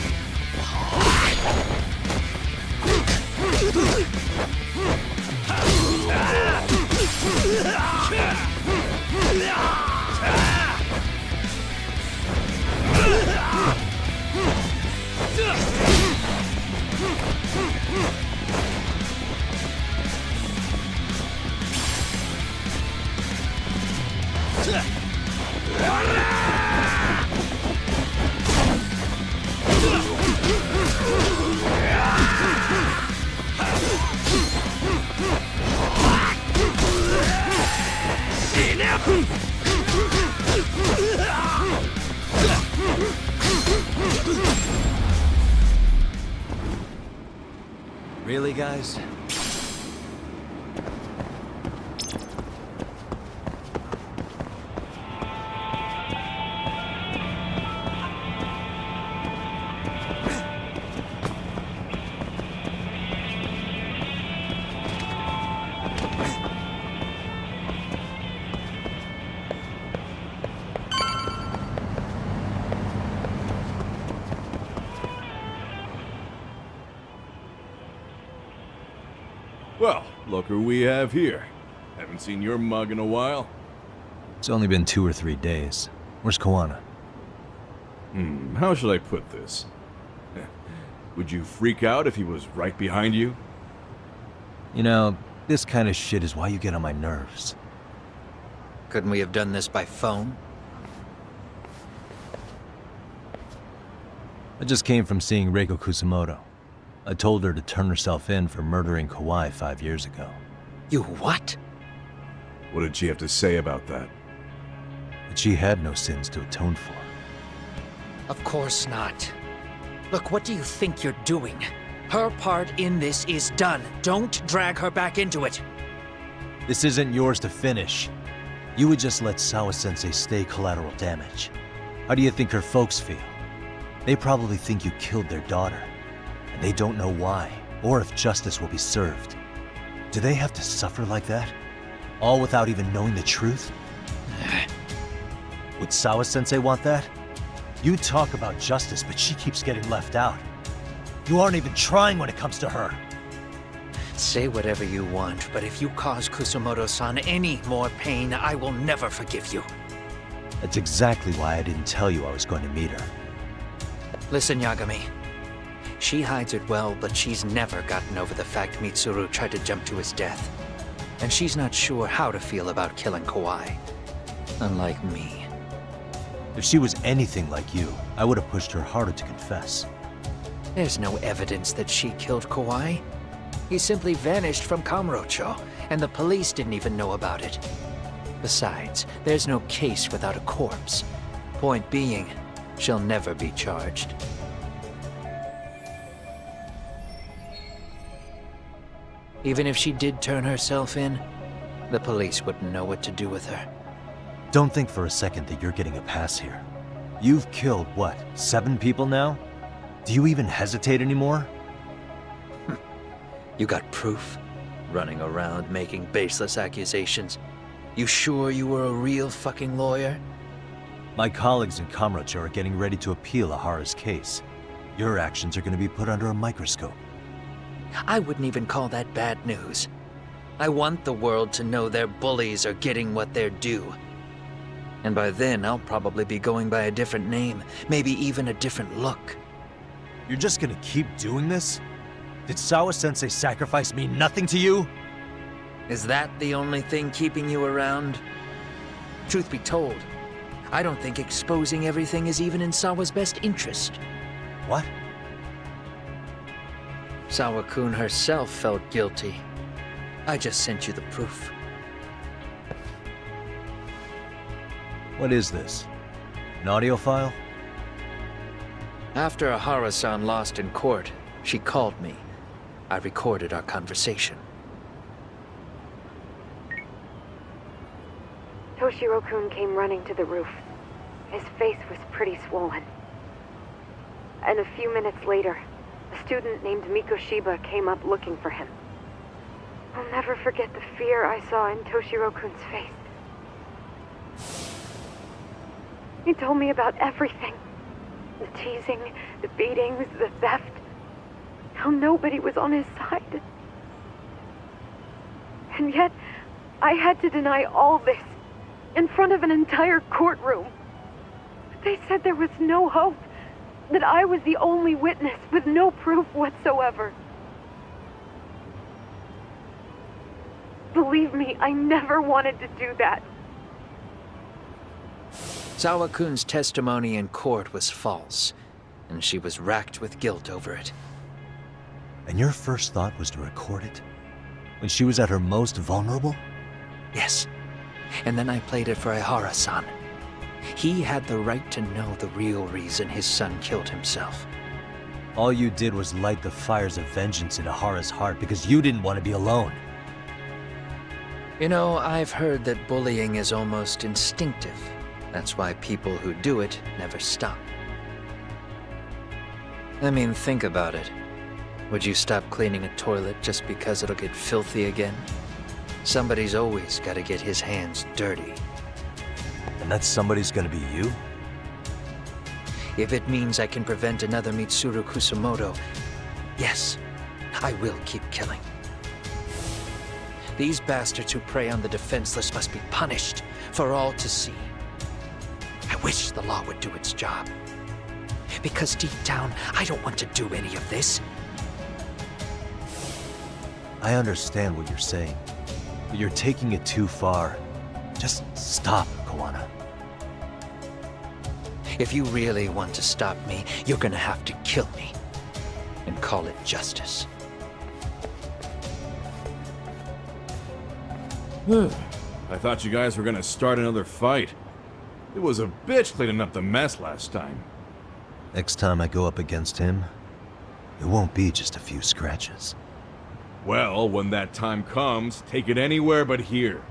Speaker 2: Really, guys?
Speaker 6: Well, look who we have here. Haven't seen your mug in a while.
Speaker 2: It's only been 2 or 3 days. Where's Koana?
Speaker 6: How should I put this? Would you freak out if he was right behind you?
Speaker 2: You know, this kind of shit is why you get on my nerves.
Speaker 20: Couldn't we have done this by phone?
Speaker 2: I just came from seeing Reiko Kusumoto. I told her to turn herself in for murdering Kawai 5 years ago.
Speaker 20: You what?
Speaker 6: What did she have to say about that?
Speaker 2: That she had no sins to atone for.
Speaker 20: Of course not. Look, what do you think you're doing? Her part in this is done. Don't drag her back into it.
Speaker 2: This isn't yours to finish. You would just let Sawa-sensei stay collateral damage. How do you think her folks feel? They probably think you killed their daughter. And they don't know why, or if justice will be served. Do they have to suffer like that? All without even knowing the truth? Would Sawa-sensei want that? You talk about justice, but she keeps getting left out. You aren't even trying when it comes to her.
Speaker 20: Say whatever you want, but if you cause Kusumoto-san any more pain, I will never forgive you.
Speaker 2: That's exactly why I didn't tell you I was going to meet her.
Speaker 20: Listen, Yagami. She hides it well, but she's never gotten over the fact Mitsuru tried to jump to his death. And she's not sure how to feel about killing Kawai. Unlike me.
Speaker 2: If she was anything like you, I would have pushed her harder to confess.
Speaker 20: There's no evidence that she killed Kawai. He simply vanished from Kamurocho, and the police didn't even know about it. Besides, there's no case without a corpse. Point being, she'll never be charged. Even if she did turn herself in, the police wouldn't know what to do with her.
Speaker 2: Don't think for a second that you're getting a pass here. You've killed, what, 7 people now? Do you even hesitate anymore?
Speaker 20: You got proof? Running around making baseless accusations. You sure you were a real fucking lawyer?
Speaker 2: My colleagues in Kamurocho are getting ready to appeal Ahara's case. Your actions are going to be put under a microscope.
Speaker 20: I wouldn't even call that bad news. I want the world to know their bullies are getting what they're due. And by then, I'll probably be going by a different name, maybe even a different look.
Speaker 2: You're just gonna keep doing this? Did Sawa-sensei sacrifice mean nothing to you?
Speaker 20: Is that the only thing keeping you around? Truth be told, I don't think exposing everything is even in Sawa's best interest.
Speaker 2: What?
Speaker 20: Sawa-kun herself felt guilty. I just sent you the proof.
Speaker 2: What is this? An audio file?
Speaker 20: After Ahara-san lost in court, she called me. I recorded our conversation.
Speaker 10: Toshiro-kun came running to the roof. His face was pretty swollen. And a few minutes later, a student named Mikoshiba came up looking for him. I'll never forget the fear I saw in Toshiro-kun's face. He told me about everything. The teasing, the beatings, the theft. How nobody was on his side. And yet, I had to deny all this in front of an entire courtroom. They said there was no hope, that I was the only witness with no proof whatsoever. Believe me, I never wanted to do that.
Speaker 20: Sawa-kun's testimony in court was false, and she was racked with guilt over it.
Speaker 2: And your first thought was to record it? When she was at her most vulnerable?
Speaker 20: Yes. And then I played it for Ahara-san. He had the right to know the real reason his son killed himself.
Speaker 2: All you did was light the fires of vengeance in Ahara's heart because you didn't want to be alone.
Speaker 20: You know, I've heard that bullying is almost instinctive. That's why people who do it never stop. I mean, think about it. Would you stop cleaning a toilet just because it'll get filthy again? Somebody's always got to get his hands dirty.
Speaker 2: And that somebody's gonna be you?
Speaker 20: If it means I can prevent another Mitsuru Kusumoto, yes, I will keep killing. These bastards who prey on the defenseless must be punished for all to see. I wish the law would do its job. Because deep down, I don't want to do any of this.
Speaker 2: I understand what you're saying, but you're taking it too far. Just stop, Koana.
Speaker 20: If you really want to stop me, you're gonna have to kill me. And call it justice.
Speaker 6: I thought you guys were gonna start another fight. It was a bitch cleaning up the mess last time.
Speaker 2: Next time I go up against him, it won't be just a few scratches.
Speaker 6: Well, when that time comes, take it anywhere but here.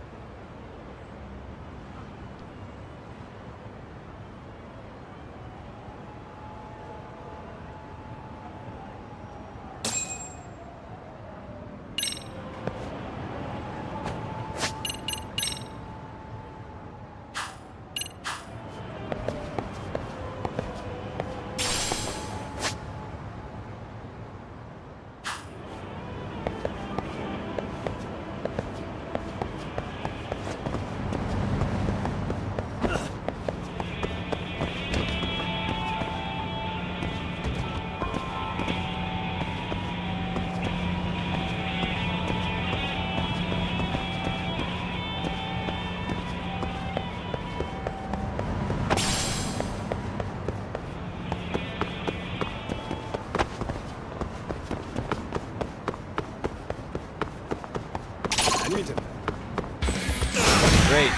Speaker 2: Great.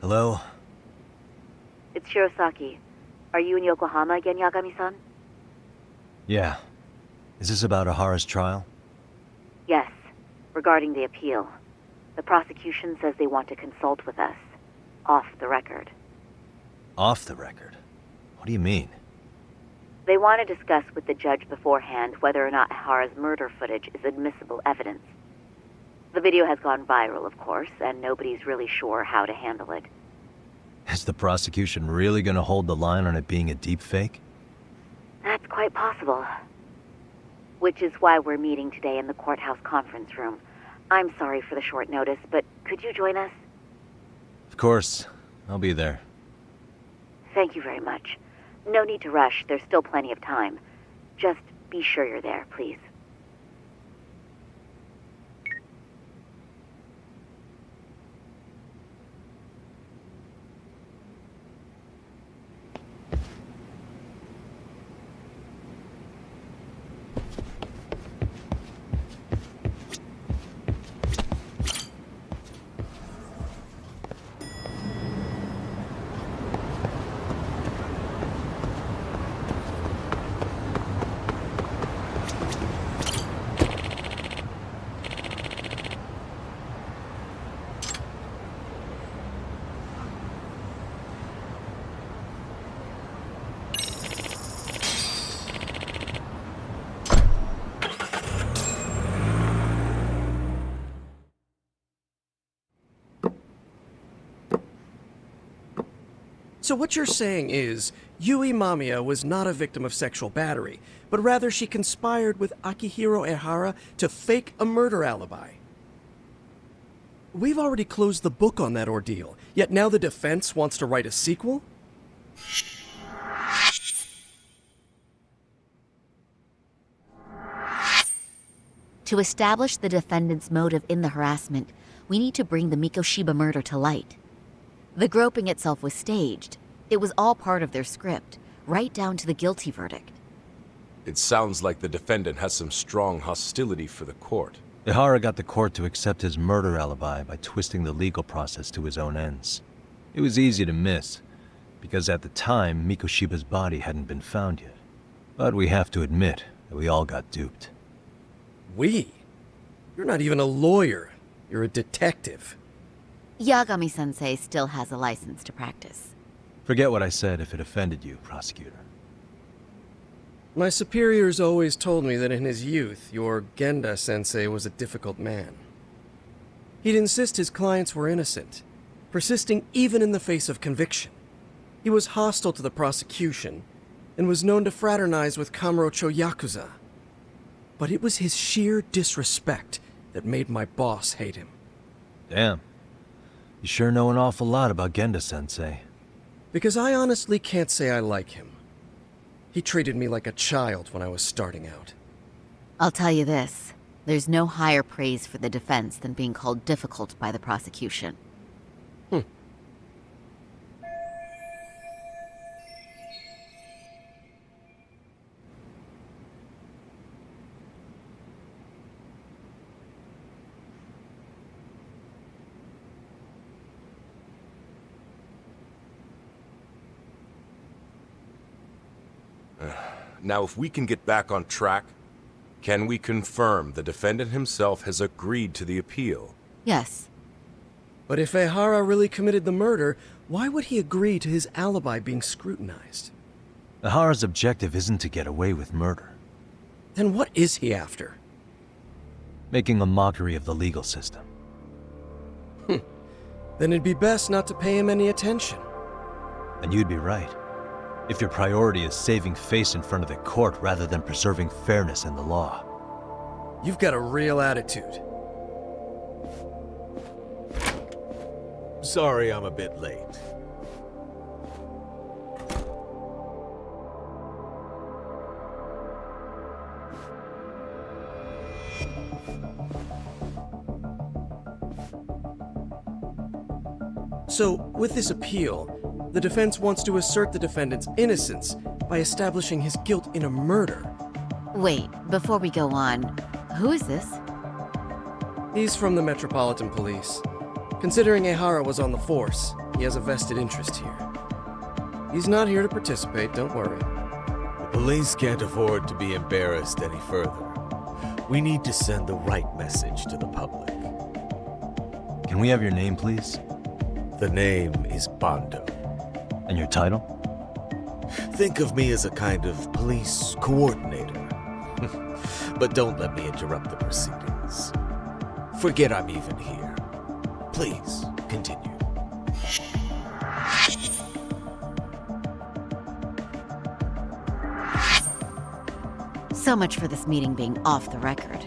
Speaker 2: Hello?
Speaker 10: It's Shirosaki. Are you in Yokohama again, Yagami-san?
Speaker 2: Yeah. Is this about Ahara's trial?
Speaker 10: Yes. Regarding the appeal. The prosecution says they want to consult with us. Off the record.
Speaker 2: Off the record? What do you mean?
Speaker 10: They want to discuss with the judge beforehand whether or not Ahara's murder footage is admissible evidence. The video has gone viral, of course, and nobody's really sure how to handle it.
Speaker 2: Is the prosecution really gonna hold the line on it being a deepfake?
Speaker 10: That's quite possible. Which is why we're meeting today in the courthouse conference room. I'm sorry for the short notice, but could you join us?
Speaker 2: Of course. I'll be there.
Speaker 10: Thank you very much. No need to rush. There's still plenty of time. Just be sure you're there, please.
Speaker 12: So what you're saying is, Yui Mamiya was not a victim of sexual battery, but rather she conspired with Akihiro Ehara to fake a murder alibi. We've already closed the book on that ordeal, yet now the defense wants to write a sequel?
Speaker 15: To establish the defendant's motive in the harassment, we need to bring the Mikoshiba murder to light. The groping itself was staged. It was all part of their script, right down to the guilty verdict.
Speaker 16: It sounds like the defendant has some strong hostility for the court.
Speaker 2: Ehara got the court to accept his murder alibi by twisting the legal process to his own ends. It was easy to miss, because at the time, Mikoshiba's body hadn't been found yet. But we have to admit that we all got duped.
Speaker 12: We? You're not even a lawyer. You're a detective.
Speaker 15: Yagami-sensei still has a license to practice.
Speaker 2: Forget what I said if it offended you, prosecutor.
Speaker 12: My superiors always told me that in his youth, your Genda-sensei was a difficult man. He'd insist his clients were innocent, persisting even in the face of conviction. He was hostile to the prosecution, and was known to fraternize with Kamurocho Yakuza. But it was his sheer disrespect that made my boss hate him.
Speaker 2: Damn. You sure know an awful lot about Genda-sensei.
Speaker 12: Because I honestly can't say I like him. He treated me like a child when I was starting out.
Speaker 15: I'll tell you this. There's no higher praise for the defense than being called difficult by the prosecution.
Speaker 16: Now, if we can get back on track, can we confirm the defendant himself has agreed to the appeal?
Speaker 15: Yes.
Speaker 12: But if Ehara really committed the murder, why would he agree to his alibi being scrutinized?
Speaker 2: Ehara's objective isn't to get away with murder.
Speaker 12: Then what is he after?
Speaker 2: Making a mockery of the legal system.
Speaker 12: Then it'd be best not to pay him any attention.
Speaker 2: And you'd be right. If your priority is saving face in front of the court rather than preserving fairness in the law.
Speaker 12: You've got a real attitude.
Speaker 1: Sorry I'm a bit late.
Speaker 12: So, with this appeal, the defense wants to assert the defendant's innocence by establishing his guilt in a murder.
Speaker 15: Wait, before we go on, who is this?
Speaker 12: He's from the Metropolitan Police. Considering Ehara was on the force, he has a vested interest here. He's not here to participate, don't worry.
Speaker 1: The police can't afford to be embarrassed any further. We need to send the right message to the public.
Speaker 2: Can we have your name, please?
Speaker 1: The name is Bondo.
Speaker 2: And your title?
Speaker 1: Think of me as a kind of police coordinator. But don't let me interrupt the proceedings. Forget I'm even here. Please, continue.
Speaker 15: So much for this meeting being off the record.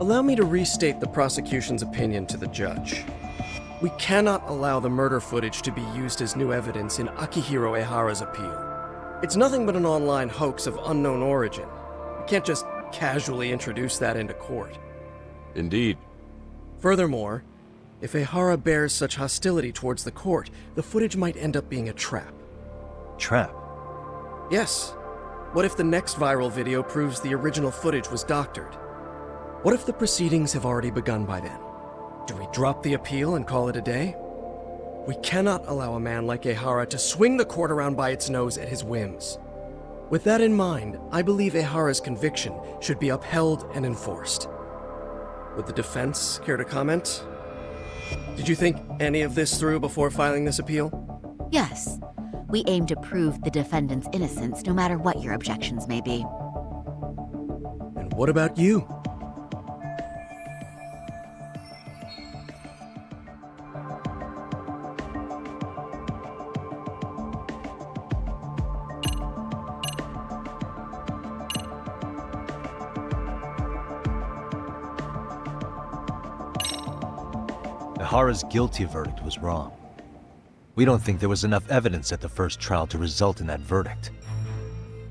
Speaker 12: Allow me to restate the prosecution's opinion to the judge. We cannot allow the murder footage to be used as new evidence in Akihiro Ehara's appeal. It's nothing but an online hoax of unknown origin. We can't just casually introduce that into court.
Speaker 16: Indeed.
Speaker 12: Furthermore, if Ehara bears such hostility towards the court, the footage might end up being a trap.
Speaker 2: Trap?
Speaker 12: Yes. What if the next viral video proves the original footage was doctored? What if the proceedings have already begun by then? Do we drop the appeal and call it a day? We cannot allow a man like Ehara to swing the court around by its nose at his whims. With that in mind, I believe Ehara's conviction should be upheld and enforced. Would the defense care to comment? Did you think any of this through before filing this appeal?
Speaker 15: Yes. We aim to prove the defendant's innocence no matter what your objections may be.
Speaker 12: And what about you?
Speaker 2: Ehara's guilty verdict was wrong. We don't think there was enough evidence at the first trial to result in that verdict.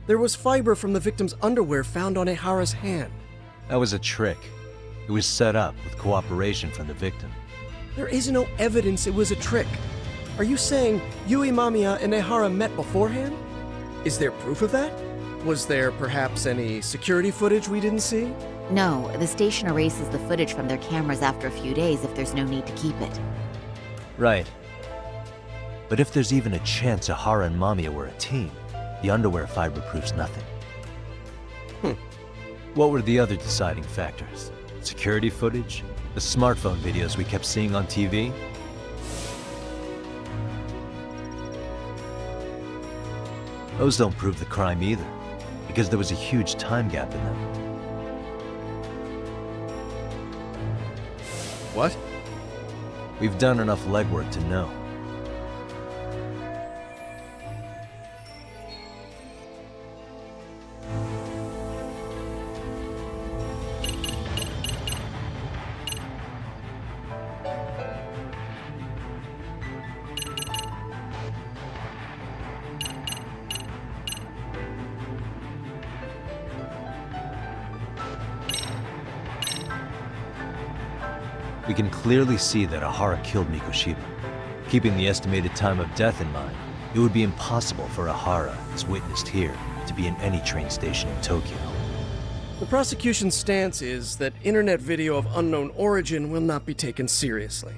Speaker 12: There was fiber from the victim's underwear found on Ehara's hand.
Speaker 2: That was a trick. It was set up with cooperation from the victim.
Speaker 12: There is no evidence it was a trick. Are you saying Yui Mamiya and Ehara met beforehand? Is there proof of that? Was there perhaps any security footage we didn't see?
Speaker 15: No, the station erases the footage from their cameras after a few days if there's no need to keep it.
Speaker 2: Right. But if there's even a chance Ehara and Mamiya were a team, the underwear fiber proves nothing. What were the other deciding factors? Security footage? The smartphone videos we kept seeing on TV? Those don't prove the crime either, because there was a huge time gap in them.
Speaker 12: What?
Speaker 2: We've done enough legwork to know. We can clearly see that Ehara killed Mikoshiba. Keeping the estimated time of death in mind, it would be impossible for Ehara, as witnessed here, to be in any train station in Tokyo.
Speaker 12: The prosecution's stance is that internet video of unknown origin will not be taken seriously.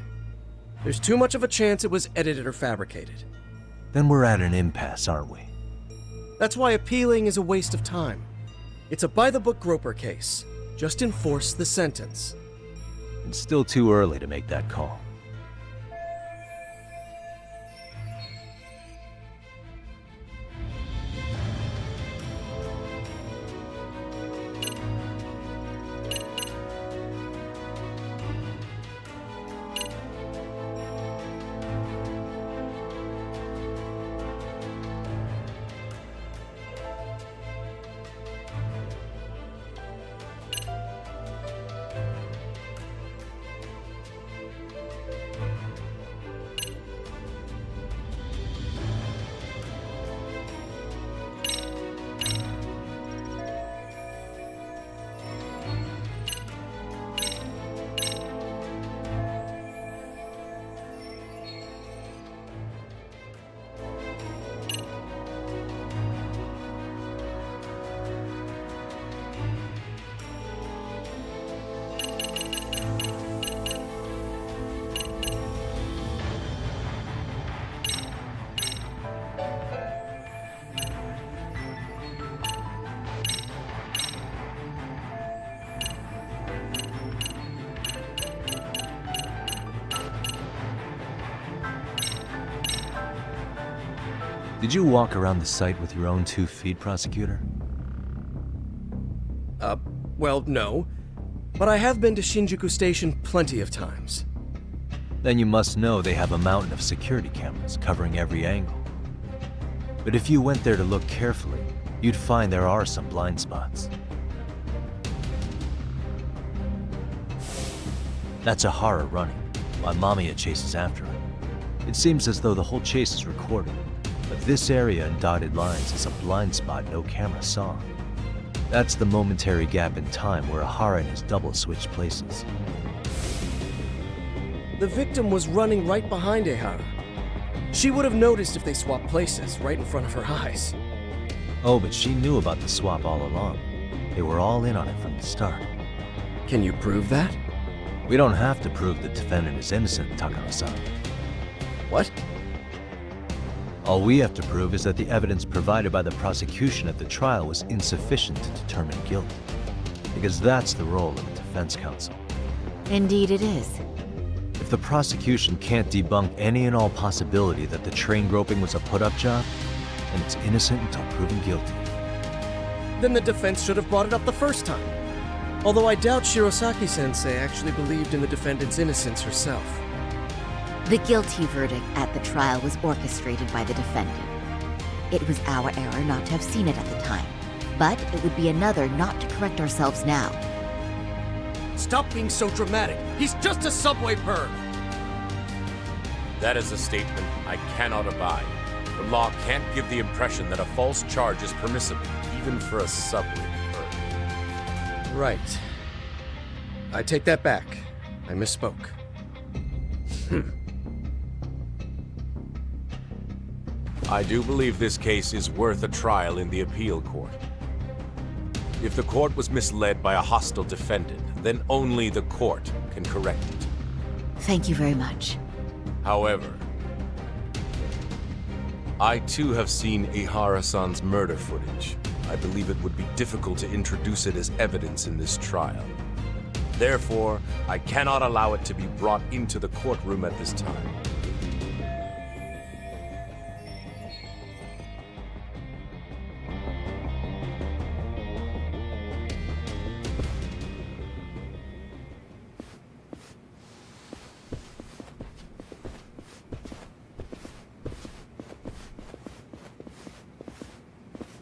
Speaker 12: There's too much of a chance it was edited or fabricated.
Speaker 2: Then we're at an impasse, aren't we?
Speaker 12: That's why appealing is a waste of time. It's a by-the-book Groper case. Just enforce the sentence.
Speaker 2: It's still too early to make that call. Did you walk around the site with your own 2 feet, prosecutor?
Speaker 12: Well, no. But I have been to Shinjuku Station plenty of times.
Speaker 2: Then you must know they have a mountain of security cameras covering every angle. But if you went there to look carefully, you'd find there are some blind spots. That's Ehara running. while Mamiya chases after him. It seems as though the whole chase is recorded, but this area in dotted lines is a blind spot no camera saw. That's the momentary gap in time where Ihara and his double switched places.
Speaker 12: The victim was running right behind Ihara. She would have noticed if they swapped places right in front of her eyes.
Speaker 2: Oh, but she knew about the swap all along. They were all in on it from the start.
Speaker 12: Can you prove that?
Speaker 2: We don't have to prove the defendant is innocent, Takara-san.
Speaker 12: What?
Speaker 2: All we have to prove is that the evidence provided by the prosecution at the trial was insufficient to determine guilt. Because that's the role of the defense counsel.
Speaker 15: Indeed it is.
Speaker 2: If the prosecution can't debunk any and all possibility that the train groping was a put-up job, then it's innocent until proven guilty.
Speaker 12: Then the defense should have brought it up the first time. Although I doubt Shirosaki-sensei actually believed in the defendant's innocence herself.
Speaker 15: The guilty verdict at the trial was orchestrated by the defendant. It was our error not to have seen it at the time, but it would be another not to correct ourselves now.
Speaker 12: Stop being so dramatic. He's just a subway perv.
Speaker 16: That is a statement I cannot abide. The law can't give the impression that a false charge is permissible, even for a subway perv.
Speaker 12: Right. I take that back. I misspoke.
Speaker 16: I do believe this case is worth a trial in the appeal court. If the court was misled by a hostile defendant, then only the court can correct it.
Speaker 15: Thank you very much.
Speaker 16: However, I too have seen Ihara-san's murder footage. I believe it would be difficult to introduce it as evidence in this trial. Therefore, I cannot allow it to be brought into the courtroom at this time.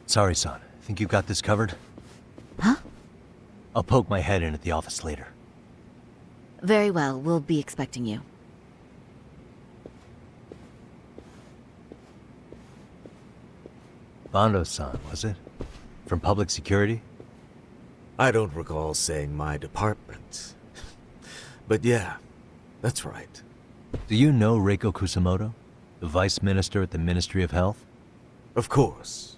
Speaker 2: Sorry, son. Think you got this covered?
Speaker 15: Huh?
Speaker 2: I'll poke my head in at the office later.
Speaker 15: Very well, we'll be expecting you.
Speaker 2: Bando-san, was it? From public security?
Speaker 1: I don't recall saying my department. But yeah, that's right.
Speaker 2: Do you know Reiko Kusamoto? The vice minister at the Ministry of Health?
Speaker 1: Of course.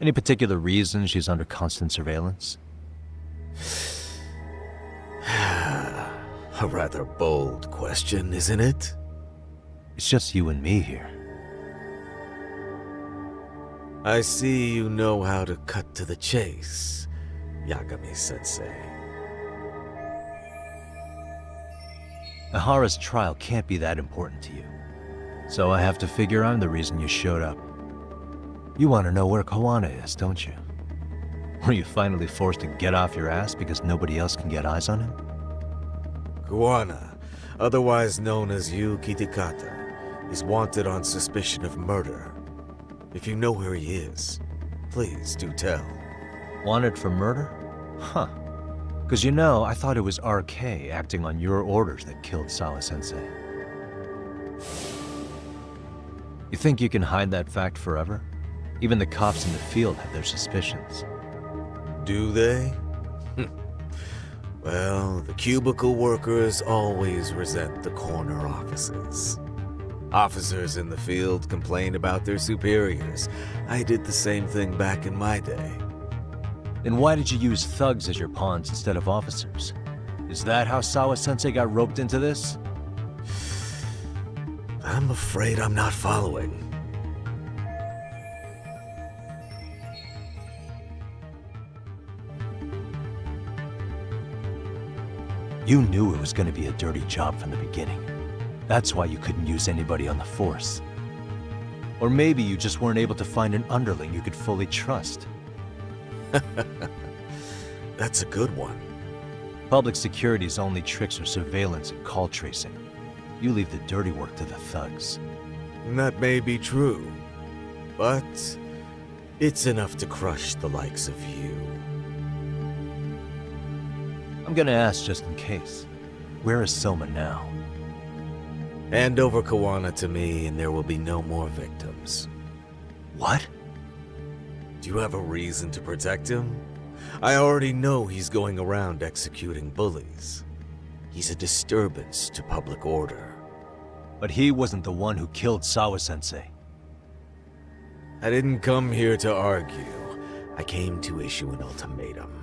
Speaker 2: Any particular reason she's under constant surveillance?
Speaker 1: A rather bold question, isn't it?
Speaker 2: It's just you and me here.
Speaker 1: I see you know how to cut to the chase, Yagami-sensei.
Speaker 2: Ihara's trial can't be that important to you. So I have to figure I'm the reason you showed up. You want to know where Kawana is, don't you? Were you finally forced to get off your ass because nobody else can get eyes on him?
Speaker 1: Kawana, otherwise known as Yu Kitakata, is wanted on suspicion of murder. If you know where he is, please do tell.
Speaker 2: Wanted for murder? Huh. Because you know, I thought it was RK acting on your orders that killed Sawa-sensei. You think you can hide that fact forever? Even the cops in the field have their suspicions.
Speaker 1: Do they? Well, the cubicle workers always resent the corner offices. Officers in the field complain about their superiors. I did the same thing back in my day.
Speaker 2: Then why did you use thugs as your pawns instead of officers? Is that how Sawa-sensei got roped into this?
Speaker 1: I'm afraid I'm not following.
Speaker 2: You knew it was going to be a dirty job from the beginning. That's why you couldn't use anybody on the force. Or maybe you just weren't able to find an underling you could fully trust.
Speaker 1: That's a good one.
Speaker 2: Public security's only tricks are surveillance and call tracing. You leave the dirty work to the thugs.
Speaker 1: That may be true, but it's enough to crush the likes of you.
Speaker 2: I'm gonna ask just in case. Where is Soma now?
Speaker 1: Hand over Kawana to me, and there will be no more victims.
Speaker 2: What?
Speaker 1: Do you have a reason to protect him? I already know he's going around executing bullies. He's a disturbance to public order.
Speaker 2: But he wasn't the one who killed Sawa-sensei.
Speaker 1: I didn't come here to argue. I came to issue an ultimatum.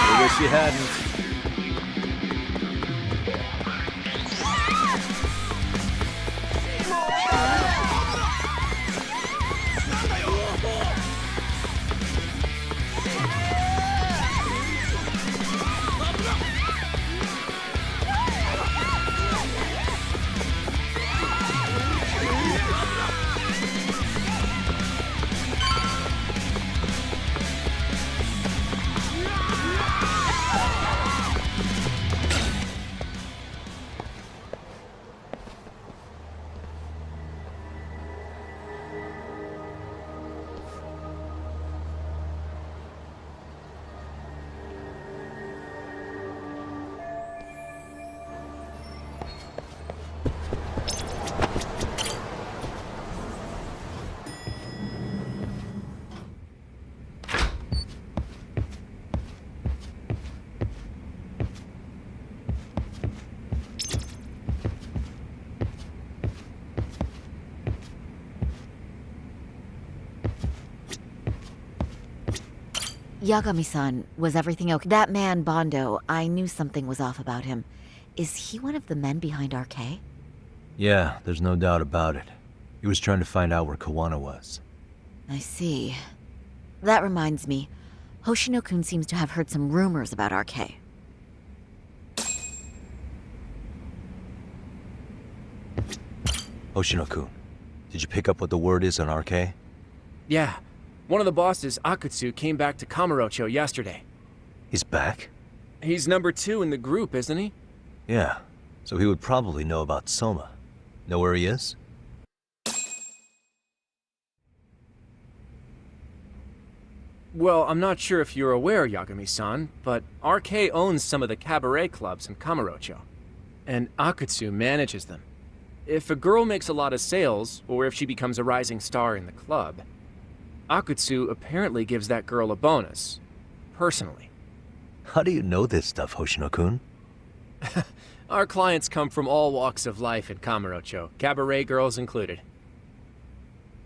Speaker 2: I wish you hadn't.
Speaker 15: Yagami-san, was everything okay? That man, Bondo, I knew something was off about him. Is he one of the men behind RK?
Speaker 2: Yeah, there's no doubt about it. He was trying to find out where Kawana was.
Speaker 15: I see. That reminds me, Hoshino-kun seems to have heard some rumors about RK.
Speaker 2: Hoshino-kun, did you pick up what the word is on RK?
Speaker 12: Yeah. One of the bosses, Akutsu, came back to Kamurocho yesterday.
Speaker 2: He's back?
Speaker 12: He's number 2 in the group, isn't he?
Speaker 2: Yeah, so he would probably know about Soma. Know where he is?
Speaker 12: Well, I'm not sure if you're aware, Yagami-san, but RK owns some of the cabaret clubs in Kamurocho, and Akutsu manages them. If a girl makes a lot of sales, or if she becomes a rising star in the club, Akutsu apparently gives that girl a bonus, personally.
Speaker 2: How do you know this stuff, Hoshino-kun?
Speaker 12: Our clients come from all walks of life in Kamurocho, cabaret girls included.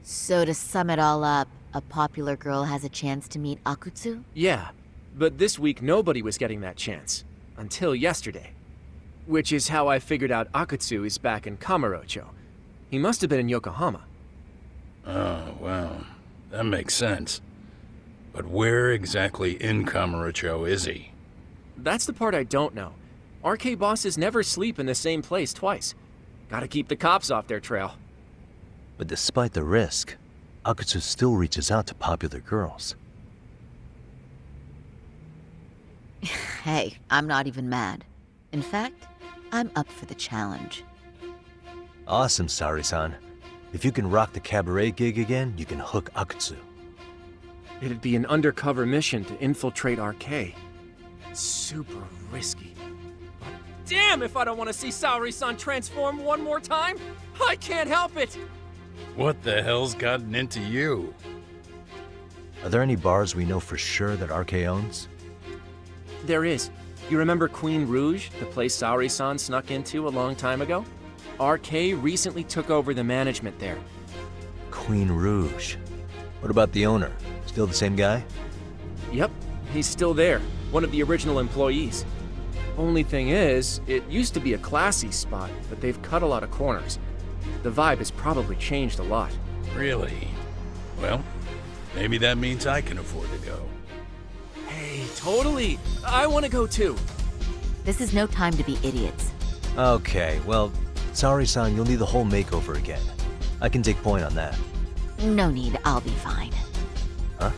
Speaker 15: So to sum it all up, a popular girl has a chance to meet Akutsu?
Speaker 12: Yeah, but this week nobody was getting that chance. Until yesterday. Which is how I figured out Akutsu is back in Kamurocho. He must have been in Yokohama.
Speaker 3: Oh, well, that makes sense. But where exactly in Kamurocho is he?
Speaker 12: That's the part I don't know. RK bosses never sleep in the same place twice. Gotta keep the cops off their trail.
Speaker 2: But despite the risk, Akutsu still reaches out to popular girls.
Speaker 15: Hey, I'm not even mad. In fact, I'm up for the challenge.
Speaker 2: Awesome, Sari-san. If you can rock the cabaret gig again, you can hook Akutsu.
Speaker 12: It'd be an undercover mission to infiltrate RK. Super risky. But damn if I don't want to see Saori-san transform one more time! I can't help it!
Speaker 3: What the hell's gotten into you?
Speaker 2: Are there any bars we know for sure that RK owns?
Speaker 12: There is. You remember Queen Rouge, the place Saori-san snuck into a long time ago? RK recently took over the management there.
Speaker 2: Queen Rouge. What about the owner? Still the same guy?
Speaker 12: Yep, he's still there. One of the original employees. Only thing is, it used to be a classy spot, but they've cut a lot of corners. The vibe has probably changed a lot.
Speaker 3: Really? Well, Maybe that means I can afford to go.
Speaker 12: Hey, totally. I want to go too.
Speaker 15: This is no time to be idiots.
Speaker 2: Okay, well, sorry-san, you'll need the whole makeover again. I can take point on that.
Speaker 15: No need, I'll be fine.
Speaker 2: Huh?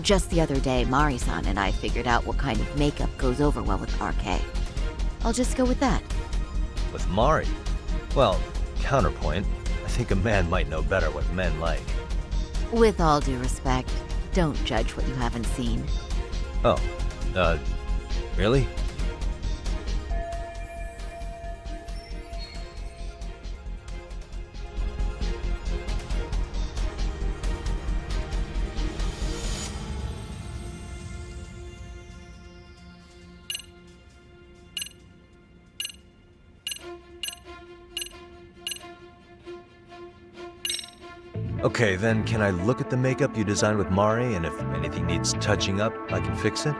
Speaker 15: Just the other day, Mari-san and I figured out what kind of makeup goes over well with RK. I'll just go with that.
Speaker 2: With Mari? Well, counterpoint, I think a man might know better what men like.
Speaker 15: With all due respect, don't judge what you haven't seen.
Speaker 2: Oh, really? Okay, then can I look at the makeup you designed with Mari, and if anything needs touching up, I can fix it?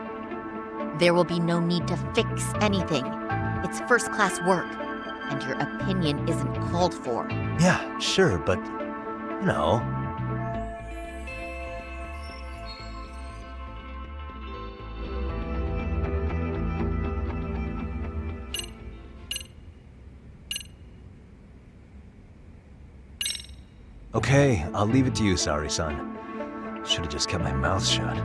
Speaker 15: There will be no need to fix anything. It's first-class work, and your opinion isn't called for.
Speaker 2: Yeah, sure, but, you know... Okay, I'll leave it to you, Sari-san. Should've just kept my mouth shut.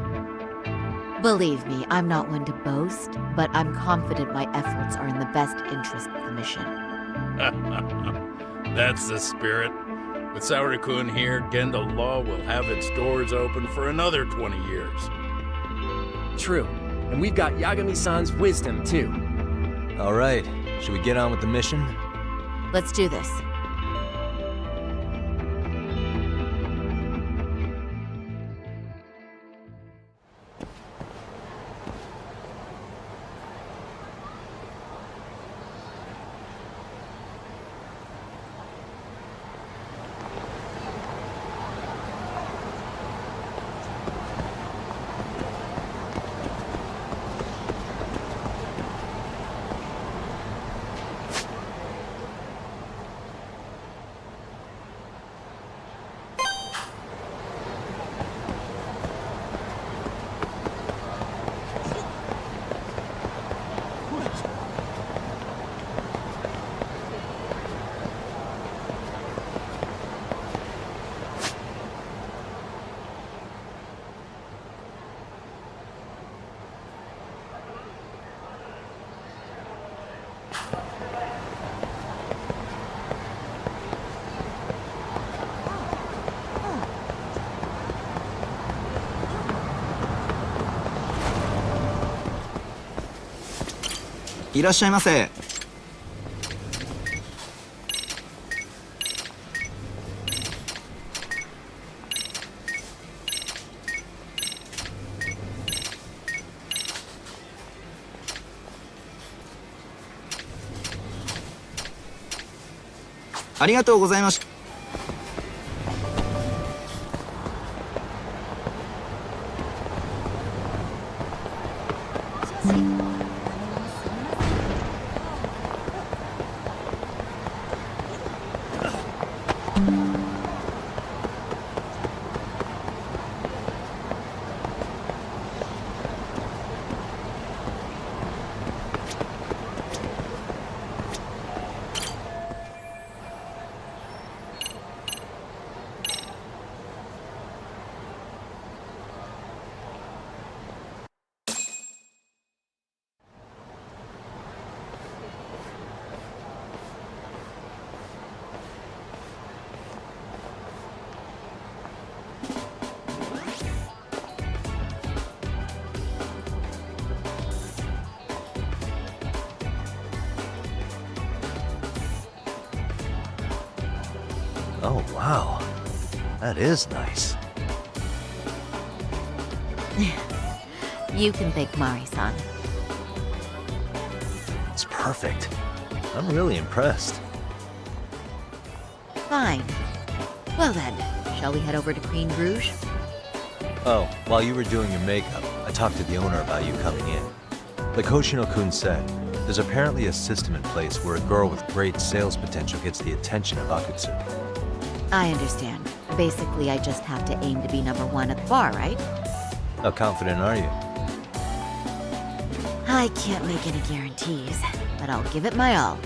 Speaker 15: Believe me, I'm not one to boast, but I'm confident my efforts are in the best interest of the mission.
Speaker 3: That's the spirit. With Saori-kun here, Genda Law will have its doors open for another 20 years.
Speaker 12: True. And we've got Yagami-san's wisdom, too.
Speaker 2: All right, should we get on with the mission?
Speaker 15: Let's do this.
Speaker 4: いらっしゃいませ。ありがとうございました。
Speaker 2: Oh, wow. That is nice.
Speaker 15: You can thank Mari-san.
Speaker 2: It's perfect. I'm really impressed.
Speaker 15: Fine. Well then, shall we head over to Queen Bruges?
Speaker 2: Oh, while you were doing your makeup, I talked to the owner about you coming in. Like Hoshino-kun said, there's apparently a system in place where a girl with great sales potential gets the attention of Akutsu.
Speaker 15: I understand. Basically, I just have to aim to be #1 at the bar, right?
Speaker 2: How confident are you?
Speaker 15: I can't make any guarantees, but I'll give it my all.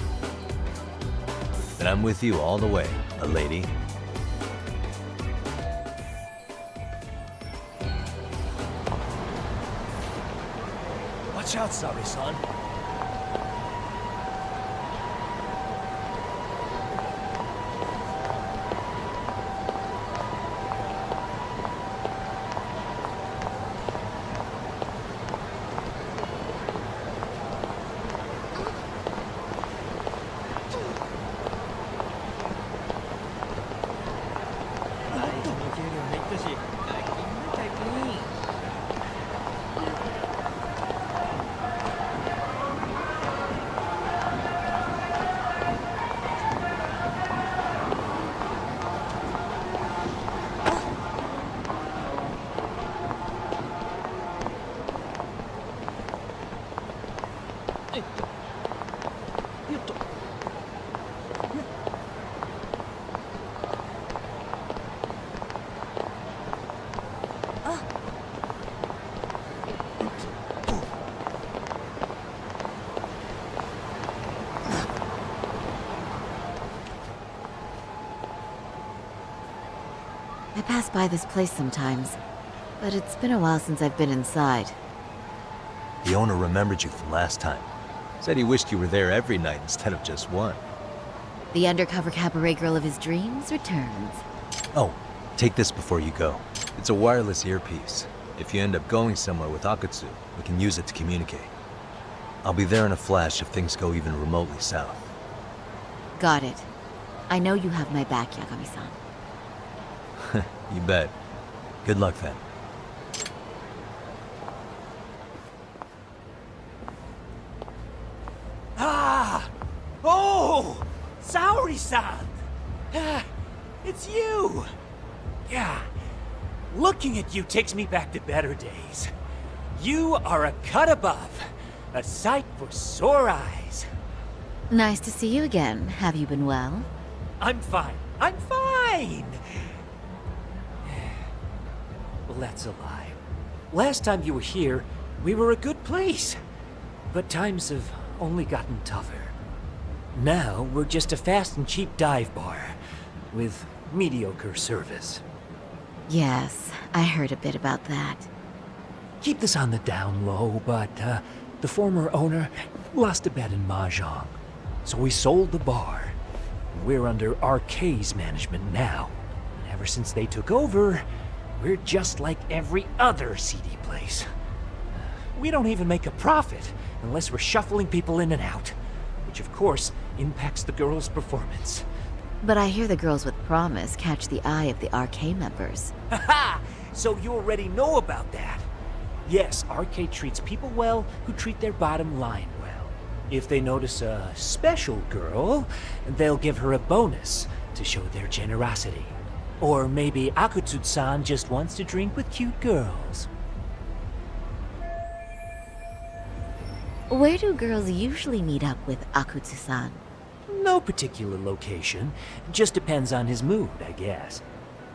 Speaker 2: Then I'm with you all the way, a lady.
Speaker 14: Watch out, Sari-san.
Speaker 15: I pass by this place sometimes, but it's been a while since I've been inside.
Speaker 2: The owner remembered you from last time. Said he wished you were there every night instead of just one.
Speaker 15: The undercover cabaret girl of his dreams returns.
Speaker 2: Oh, take this before you go. It's a wireless earpiece. If you end up going somewhere with Akutsu, we can use it to communicate. I'll be there in a flash if things go even remotely south.
Speaker 15: Got it. I know you have my back, Yagami-san.
Speaker 2: You bet. Good luck then.
Speaker 14: Ah! Oh! Saori-san! It's you! Yeah. Looking at you takes me back to better days. You are a cut above. A sight for sore eyes.
Speaker 15: Nice to see you again. Have you been well?
Speaker 14: I'm fine. I'm fine! Well, that's a lie. Last time you were here, we were a good place. But times have only gotten tougher. Now, we're just a fast and cheap dive bar with mediocre service.
Speaker 15: Yes, I heard a bit about that.
Speaker 14: Keep this on the down low, but the former owner lost a bet in Mahjong. So we sold the bar. We're under RK's management now. And ever since they took over, we're just like every other seedy place. We don't even make a profit unless we're shuffling people in and out, which of course impacts the girls' performance.
Speaker 15: But I hear the girls with promise catch the eye of the RK members.
Speaker 14: Haha! So you already know about that. Yes, RK treats people well who treat their bottom line well. If they notice a special girl, they'll give her a bonus to show their generosity. Or maybe Akutsu-san just wants to drink with cute girls.
Speaker 15: Where do girls usually meet up with Akutsu-san?
Speaker 14: No particular location. Just depends on his mood, I guess.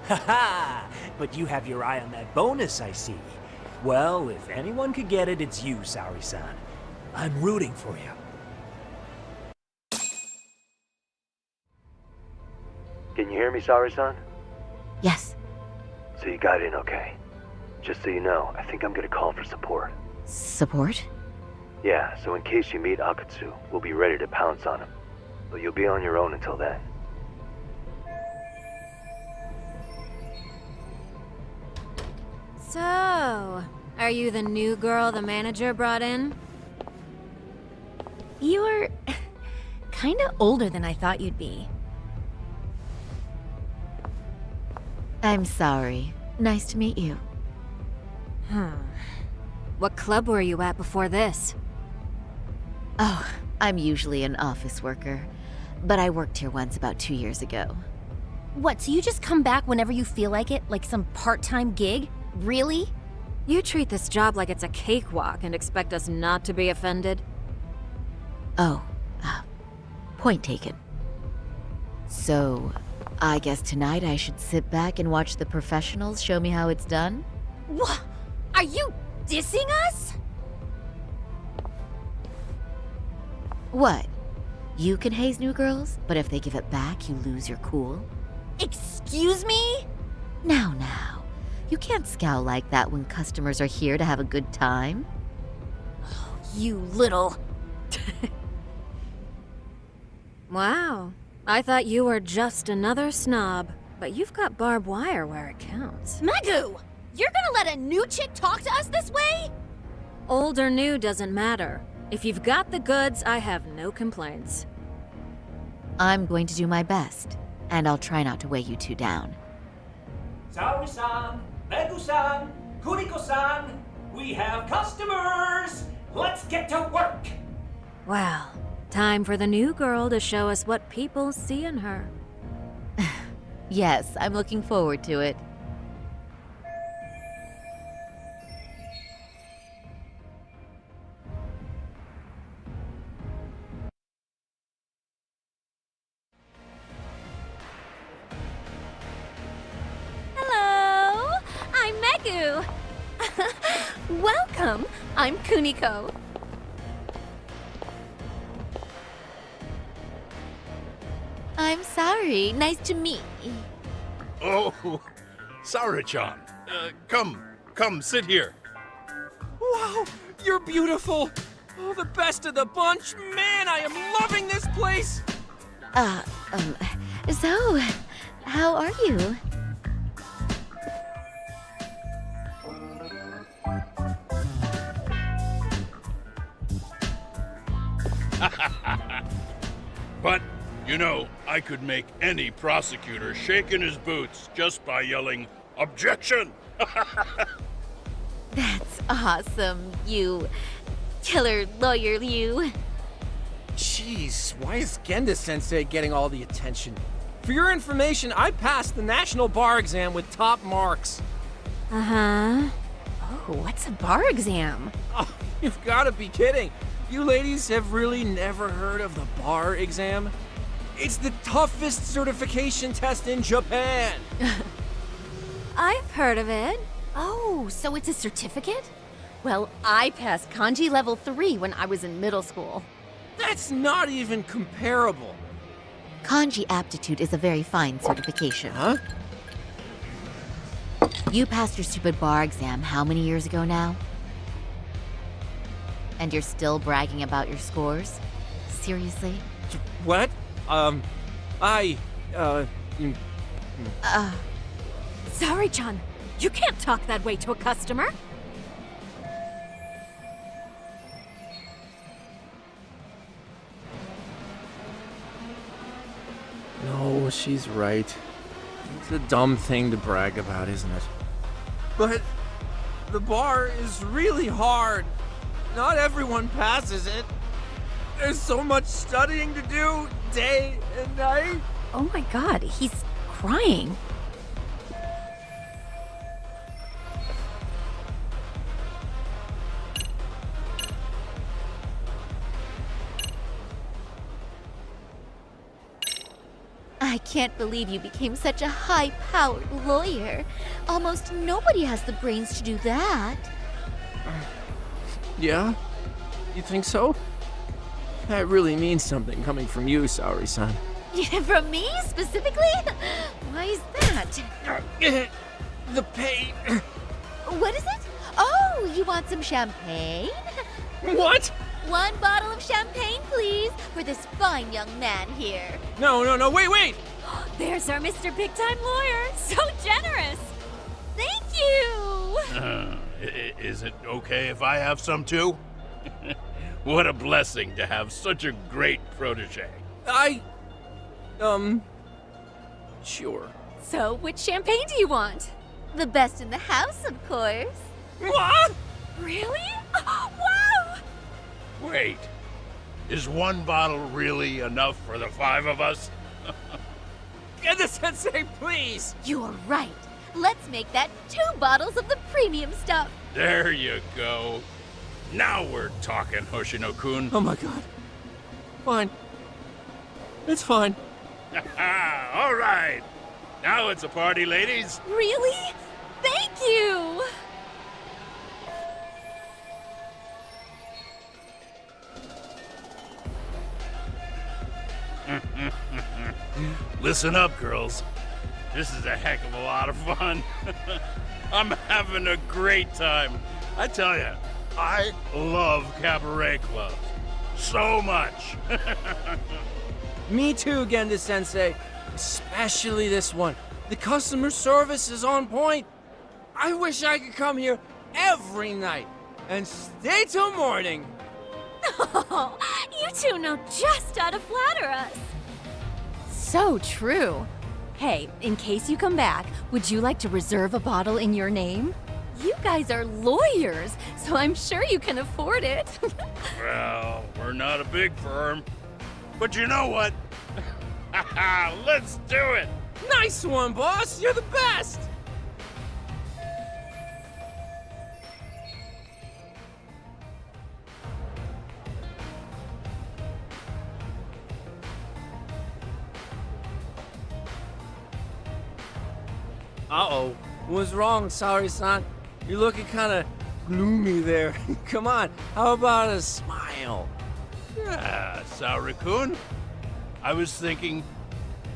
Speaker 14: Haha! But you have your eye on that bonus, I see. Well, if anyone could get it, it's you, Saori-san. I'm rooting for you.
Speaker 7: Can you hear me, Saori-san?
Speaker 15: Yes.
Speaker 7: So you got in okay. Just so you know, I think I'm gonna call for support.
Speaker 15: Support?
Speaker 7: Yeah, so in case you meet Akutsu, we'll be ready to pounce on him. But you'll be on your own until then.
Speaker 18: So, are you the new girl the manager brought in? You're kinda older than I thought you'd be.
Speaker 15: I'm sorry. Nice to meet you.
Speaker 18: What club were you at before this?
Speaker 15: Oh, I'm usually an office worker, but I worked here once about 2 years ago.
Speaker 18: What, so you just come back whenever you feel like it, like some part-time gig? Really? You treat this job like it's a cakewalk and expect us not to be offended?
Speaker 15: Oh, point taken. So, I guess tonight I should sit back and watch the professionals show me how it's done?
Speaker 18: What? Are you dissing us?
Speaker 15: What? You can haze new girls, but if they give it back, you lose your cool?
Speaker 18: Excuse me?
Speaker 15: Now. You can't scowl like that when customers are here to have a good time.
Speaker 18: You little... Wow. I thought you were just another snob, but you've got barbed wire where it counts.
Speaker 17: Megu! You're gonna let a new chick talk to us this way?
Speaker 18: Old or new doesn't matter. If you've got the goods, I have no complaints.
Speaker 15: I'm going to do my best, and I'll try not to weigh you two down.
Speaker 22: Saori-san, Megu-san, Kuniko-san, we have customers! Let's get to work!
Speaker 18: Well, time for the new girl to show us what people see in her.
Speaker 15: Yes, I'm looking forward to it.
Speaker 17: Hello! I'm Megu! Welcome! I'm Kuniko.
Speaker 15: I'm sorry. Nice to meet you.
Speaker 3: Oh, Sarah-chan. Come, sit here.
Speaker 14: Wow, you're beautiful. Oh, the best of the bunch. Man, I am loving this place.
Speaker 15: So, how are you?
Speaker 3: But, you know, I could make any prosecutor shake in his boots just by yelling, "Objection!"
Speaker 15: That's awesome, you killer lawyer, you.
Speaker 12: Jeez, why is Genda-sensei getting all the attention? For your information, I passed the national bar exam with top marks.
Speaker 18: Uh-huh.
Speaker 17: Oh, what's a bar exam?
Speaker 12: Oh, you've got to be kidding. You ladies have really never heard of the bar exam? It's the toughest certification test in Japan.
Speaker 18: I've heard of it.
Speaker 17: Oh, so it's a certificate? Well, I passed kanji level 3 when I was in middle school.
Speaker 12: That's not even comparable.
Speaker 15: Kanji aptitude is a very fine certification.
Speaker 12: Huh?
Speaker 15: You passed your stupid bar exam how many years ago now? And you're still bragging about your scores? Seriously?
Speaker 12: What?
Speaker 17: Sorry, Chan. You can't talk that way to a customer.
Speaker 12: No, she's right. It's a dumb thing to brag about, isn't it? But the bar is really hard. Not everyone passes it. There's so much studying to do, day and night.
Speaker 17: Oh my god, he's crying.
Speaker 15: I can't believe you became such a high-powered lawyer. Almost nobody has the brains to do that.
Speaker 12: Yeah? You think so? That really means something coming from you, Saori-san.
Speaker 15: From me, specifically? Why is that?
Speaker 12: The pain.
Speaker 15: What is it? Oh, you want some champagne?
Speaker 12: What?
Speaker 15: 1 bottle of champagne, please, for this fine young man here.
Speaker 12: No, wait!
Speaker 17: There's our Mr. Big Time Lawyer. So generous. Thank you.
Speaker 3: Is it okay if I have some too? What a blessing to have such a great protege.
Speaker 12: Sure.
Speaker 17: So, which champagne do you want?
Speaker 15: The best in the house, of course.
Speaker 12: What?
Speaker 17: Really? Wow!
Speaker 3: Wait, is 1 bottle really enough for the 5 of us?
Speaker 12: Genda-sensei, please!
Speaker 15: You're right. Let's make that 2 bottles of the premium stuff.
Speaker 3: There you go. Now we're talking, Hoshino-kun.
Speaker 12: Oh my god. Fine. It's fine.
Speaker 3: All right. Now it's a party, ladies.
Speaker 17: Really? Thank you!
Speaker 3: Listen up, girls. This is a heck of a lot of fun. I'm having a great time. I tell you, I love cabaret clubs. So much.
Speaker 5: Me too, Genda-sensei. Especially this one. The customer service is on point. I wish I could come here every night and stay till morning.
Speaker 17: Oh, you two know just how to flatter us. So true. Hey, in case you come back, would you like to reserve a bottle in your name? You guys are lawyers, so I'm sure you can afford it.
Speaker 3: Well, we're not a big firm. But you know what? Let's do it!
Speaker 5: Nice one, boss! You're the best! Uh-oh. What's wrong, Saori-san? You're looking kinda gloomy there. Come on, how about a smile?
Speaker 3: Yeah, Saori-kun. I was thinking,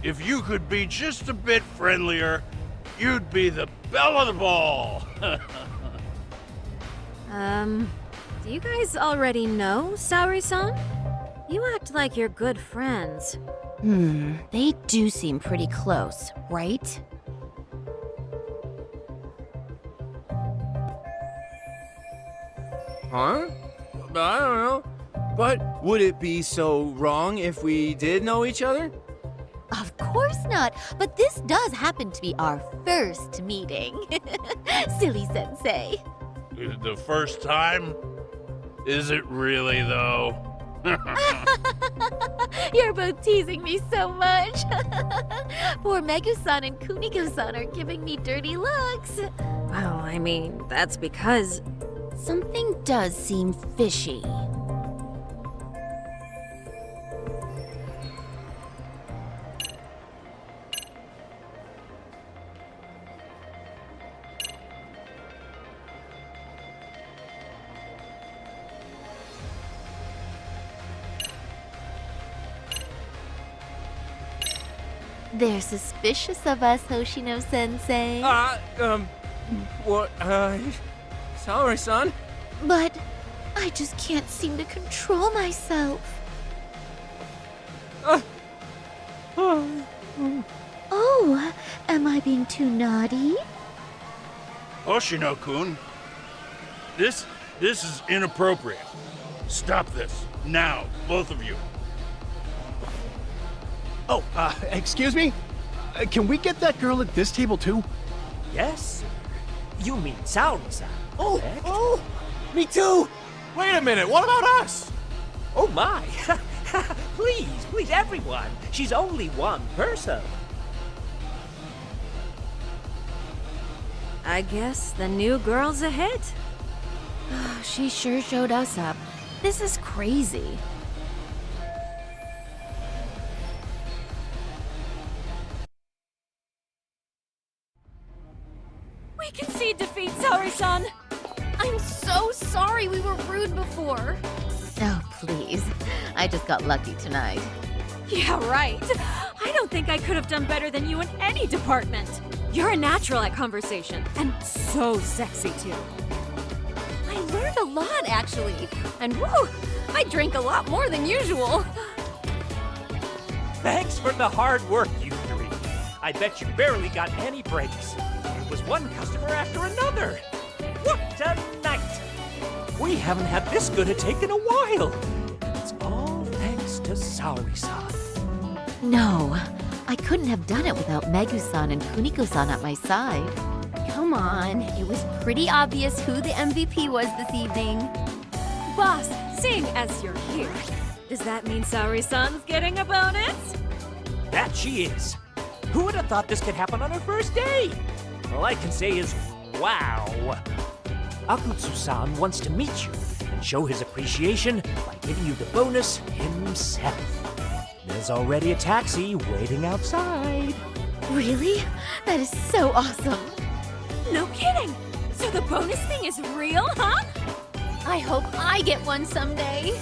Speaker 3: if you could be just a bit friendlier, you'd be the belle of the ball.
Speaker 18: Do you guys already know Saori-san? You act like you're good friends.
Speaker 15: They do seem pretty close, right?
Speaker 5: Huh? I don't know. But would it be so wrong if we did know each other?
Speaker 15: Of course not, but this does happen to be our first meeting. Silly sensei.
Speaker 3: The first time? Is it really, though?
Speaker 15: You're both teasing me so much. Poor Megu-san and Kuniko-san are giving me dirty looks.
Speaker 18: Well, I mean, that's because...
Speaker 15: Something does seem fishy. They're suspicious of us, Hoshino-sensei.
Speaker 5: What, Saori-san?
Speaker 15: But I just can't seem to control myself. Oh, am I being too naughty?
Speaker 3: Hoshino-kun, this is inappropriate. Stop this, now, both of you.
Speaker 14: Oh, excuse me? Can we get that girl at this table too?
Speaker 22: Yes? You mean Saori-san?
Speaker 14: Oh, me too! Wait a minute, what about us?
Speaker 22: Oh my! Please, everyone! She's only one person.
Speaker 18: I guess the new girl's a hit.
Speaker 15: She sure showed us up. This is crazy.
Speaker 17: We concede defeat, Saori-san. I'm so sorry we were rude before.
Speaker 15: Oh, please. I just got lucky tonight.
Speaker 17: Yeah, right. I don't think I could have done better than you in any department. You're a natural at conversation, and so sexy, too. I learned a lot, actually. And woo, I drank a lot more than usual.
Speaker 22: Thanks for the hard work, you three. I bet you barely got any breaks. It was one customer after another. What a night! We haven't had this good a take in a while. It's all thanks to Saori-san.
Speaker 15: No, I couldn't have done it without Megu-san and Kuniko-san at my side. Come on, it was pretty obvious who the MVP was this evening.
Speaker 17: Boss, seeing as you're here, does that mean Saori-san's getting a bonus?
Speaker 22: That she is. Who would have thought this could happen on her first day? All I can say is, wow. Akutsu-san wants to meet you and show his appreciation by giving you the bonus himself. There's already a taxi waiting outside.
Speaker 17: Really? That is so awesome. No kidding! So the bonus thing is real, huh? I hope I get one someday.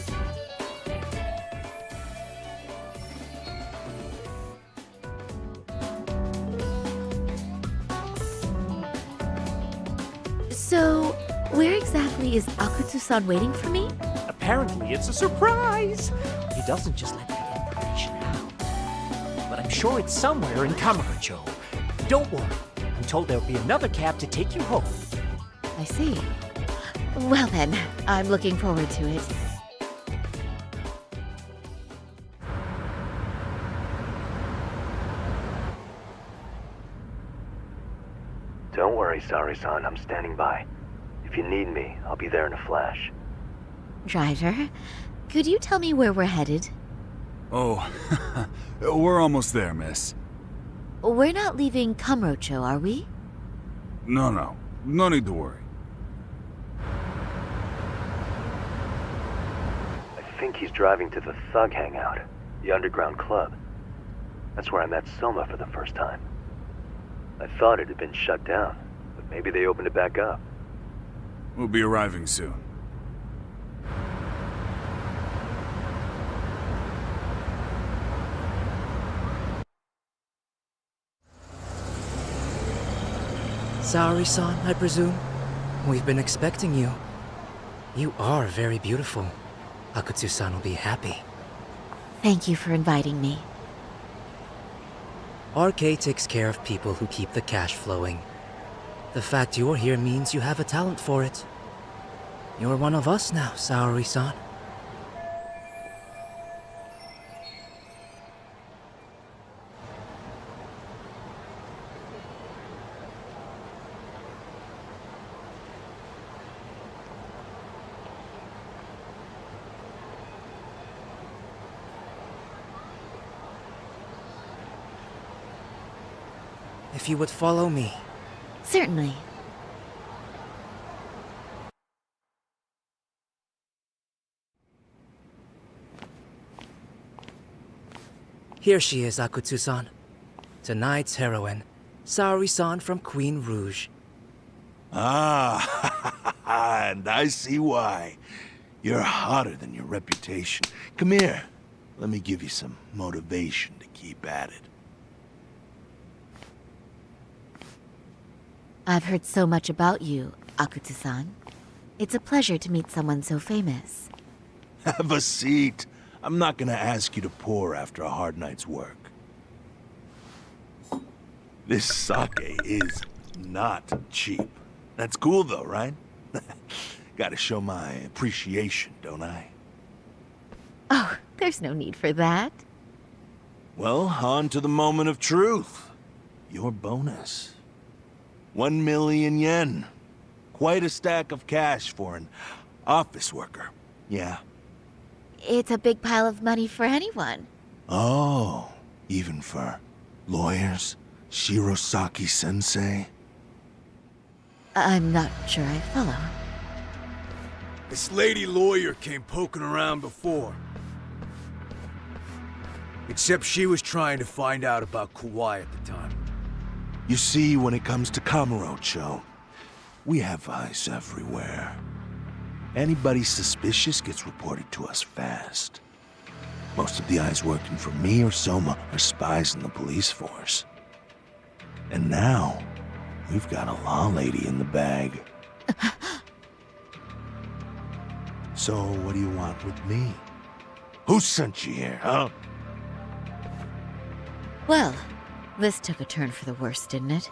Speaker 15: So, where exactly is Akutsu-san waiting for me?
Speaker 22: Apparently it's a surprise. He doesn't just let that information out. But I'm sure it's somewhere in Kamurocho. Don't worry. I'm told there'll be another cab to take you home.
Speaker 15: I see. Well then, I'm looking forward to it.
Speaker 7: Don't worry, Sari-san. I'm standing by. If you need me, I'll be there in a flash.
Speaker 15: Driver, could you tell me where we're headed?
Speaker 11: Oh, we're almost there, miss.
Speaker 15: We're not leaving Kamurocho, are we?
Speaker 11: No. No need to worry.
Speaker 7: I think he's driving to the Thug Hangout, the underground club. That's where I met Soma for the first time. I thought it had been shut down, but maybe they opened it back up.
Speaker 11: We'll be arriving soon.
Speaker 13: Saori-san, I presume? We've been expecting you. You are very beautiful. Akutsu-san will be happy.
Speaker 15: Thank you for inviting me.
Speaker 13: RK takes care of people who keep the cash flowing. The fact you're here means you have a talent for it. You're one of us now, Saori-san. If you would follow me.
Speaker 15: Certainly.
Speaker 13: Here she is, Akutsu-san. Tonight's heroine, Saori-san from Queen Rouge.
Speaker 23: Ah, and I see why. You're hotter than your reputation. Come here. Let me give you some motivation to keep at it.
Speaker 15: I've heard so much about you, Akutsu-san. It's a pleasure to meet someone so famous.
Speaker 23: Have a seat. I'm not gonna ask you to pour after a hard night's work. This sake is not cheap. That's cool though, right? Gotta show my appreciation, don't I?
Speaker 15: Oh, there's no need for that.
Speaker 23: Well, on to the moment of truth. Your bonus. 1 million yen. Quite a stack of cash for an office worker. Yeah.
Speaker 15: It's a big pile of money for anyone.
Speaker 23: Oh, even for lawyers? Shirosaki-sensei?
Speaker 15: I'm not sure I follow.
Speaker 6: This lady lawyer came poking around before. Except she was trying to find out about Kauai at the time.
Speaker 23: You see, when it comes to Kamurocho, we have eyes everywhere. Anybody suspicious gets reported to us fast. Most of the eyes working for me or Soma are spies in the police force. And now, we've got a law lady in the bag. So, what do you want with me? Who sent you here, huh?
Speaker 15: Well, this took a turn for the worse, didn't it?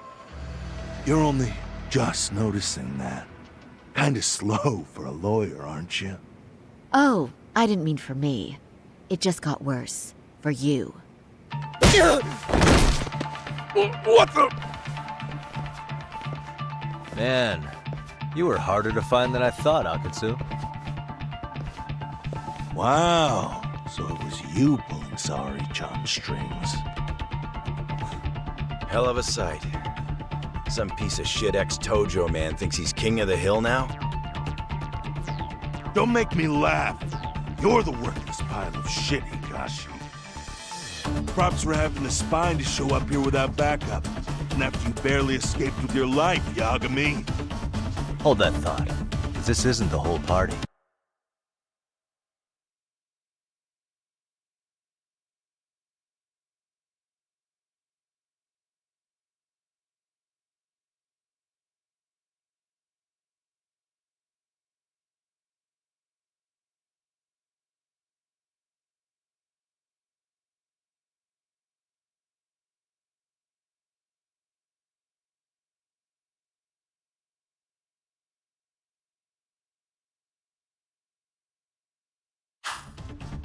Speaker 23: You're only just noticing that. Kinda slow for a lawyer, aren't you?
Speaker 15: Oh, I didn't mean for me. It just got worse. For you.
Speaker 23: What the?
Speaker 2: Man, you were harder to find than I thought, Akutsu.
Speaker 23: Wow, so it was you pulling Saori-chan's strings.
Speaker 24: Hell of a sight. Some piece of shit ex-Tojo man thinks he's king of the hill now?
Speaker 23: Don't make me laugh. You're the worthless pile of shit, Higashi. Props for having the spine to show up here without backup. And after you barely escaped with your life, Yagami.
Speaker 2: Hold that thought, 'cause this isn't the whole party.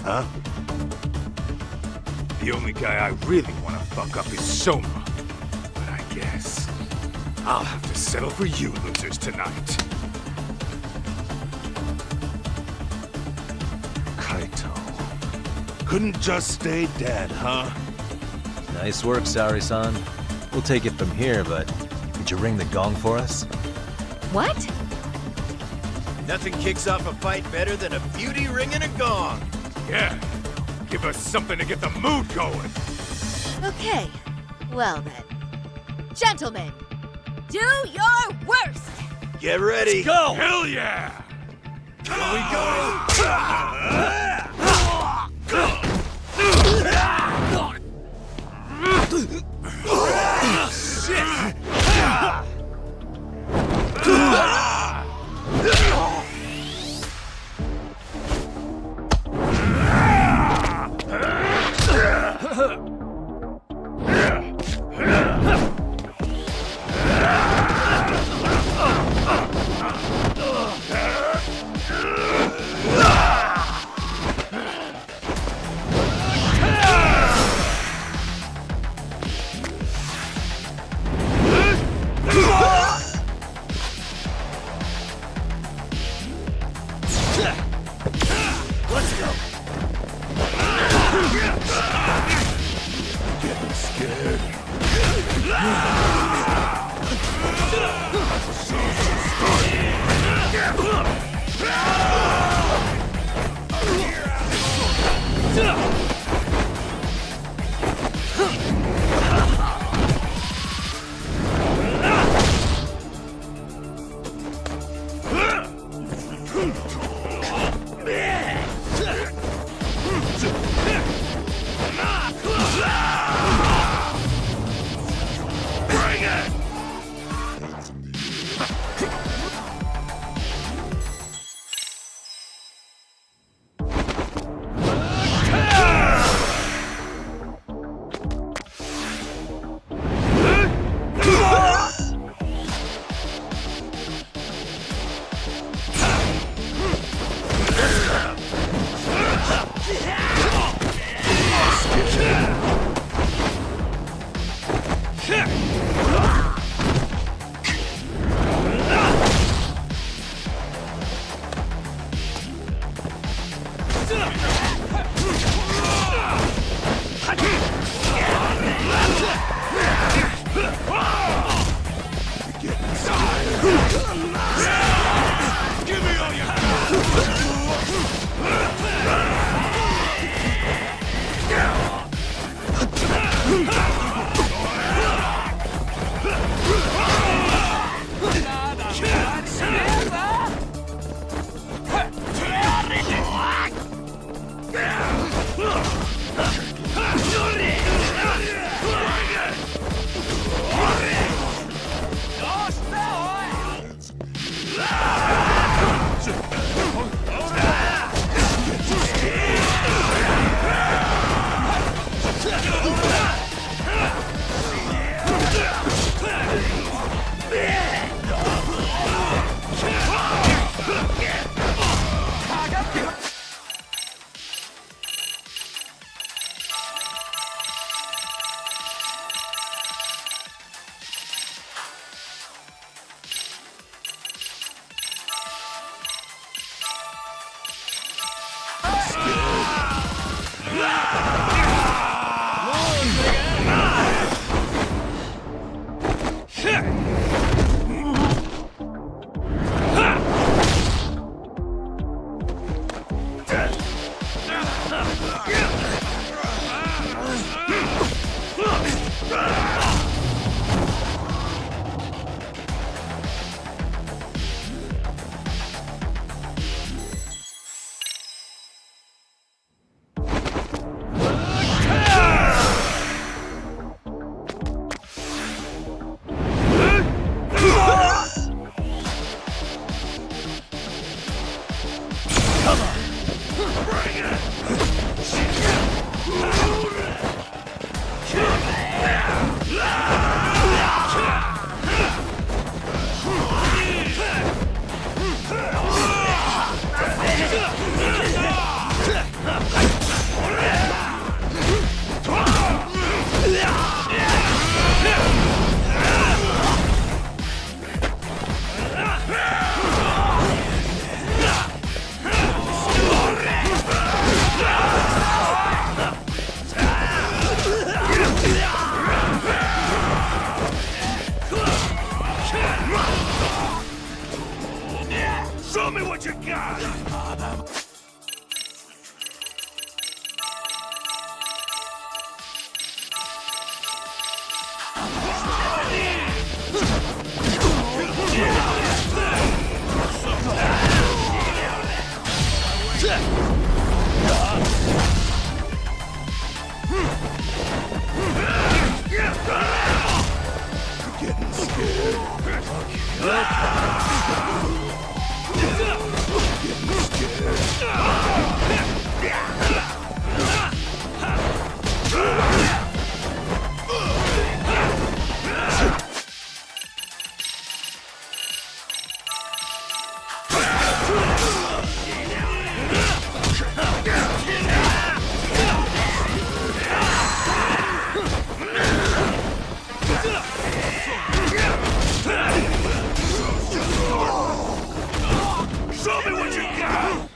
Speaker 23: Huh?
Speaker 11: The only guy I really want to fuck up is Soma. But I guess I'll have to settle for you losers tonight.
Speaker 23: Kaito. Couldn't just stay dead, huh?
Speaker 2: Nice work, Saori-san. We'll take it from here, but could you ring the gong for us?
Speaker 15: What?
Speaker 24: Nothing kicks off a fight better than a beauty ringing a gong.
Speaker 11: Yeah, give us something to get the mood going.
Speaker 15: Okay. Well then. Gentlemen, do your worst!
Speaker 24: Get ready.
Speaker 11: Let's go! Hell yeah!
Speaker 24: Here we go!
Speaker 11: Show me what you got!
Speaker 23: Getting scared.
Speaker 11: Show me what you got!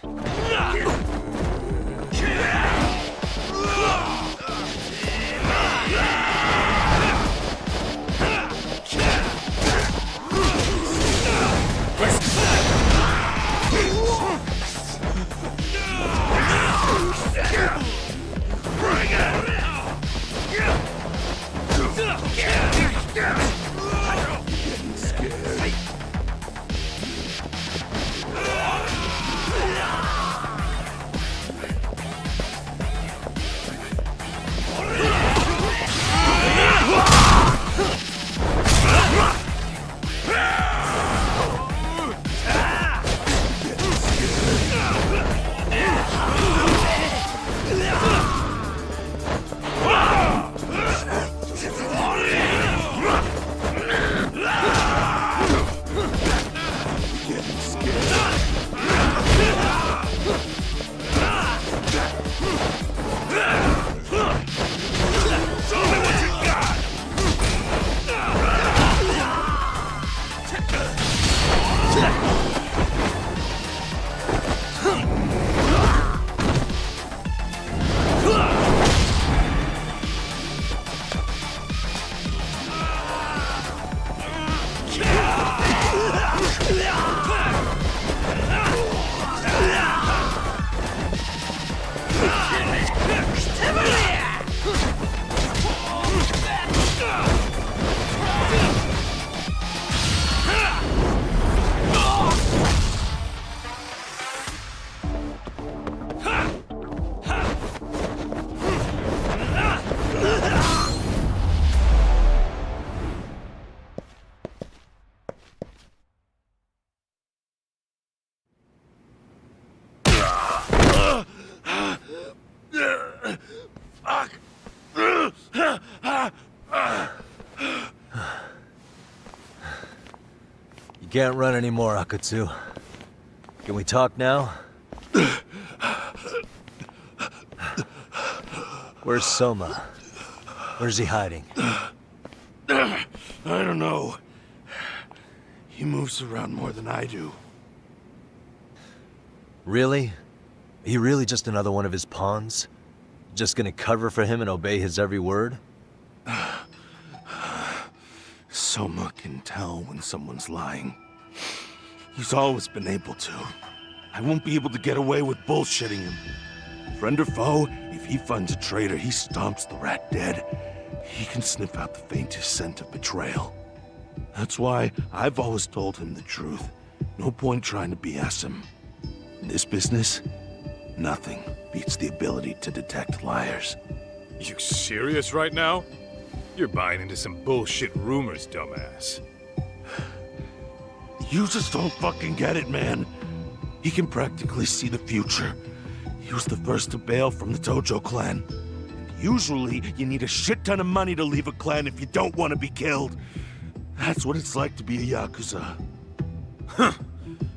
Speaker 11: Bring it!
Speaker 2: You can't run anymore, Akatsu. Can we talk now? Where's Soma? Where's he hiding?
Speaker 23: I don't know. He moves around more than I do.
Speaker 2: Really? He really just another one of his pawns? Just gonna cover for him and obey his every word?
Speaker 23: Soma can tell when someone's lying. He's always been able to. I won't be able to get away with bullshitting him. Friend or foe, if he finds a traitor, he stomps the rat dead. He can sniff out the faintest scent of betrayal. That's why I've always told him the truth. No point trying to BS him. In this business, nothing beats the ability to detect liars.
Speaker 11: You serious right now? You're buying into some bullshit rumors, dumbass.
Speaker 23: You just don't fucking get it, man. He can practically see the future. He was the first to bail from the Tojo clan. And usually, you need a shit ton of money to leave a clan if you don't want to be killed. That's what it's like to be a Yakuza.
Speaker 11: Huh.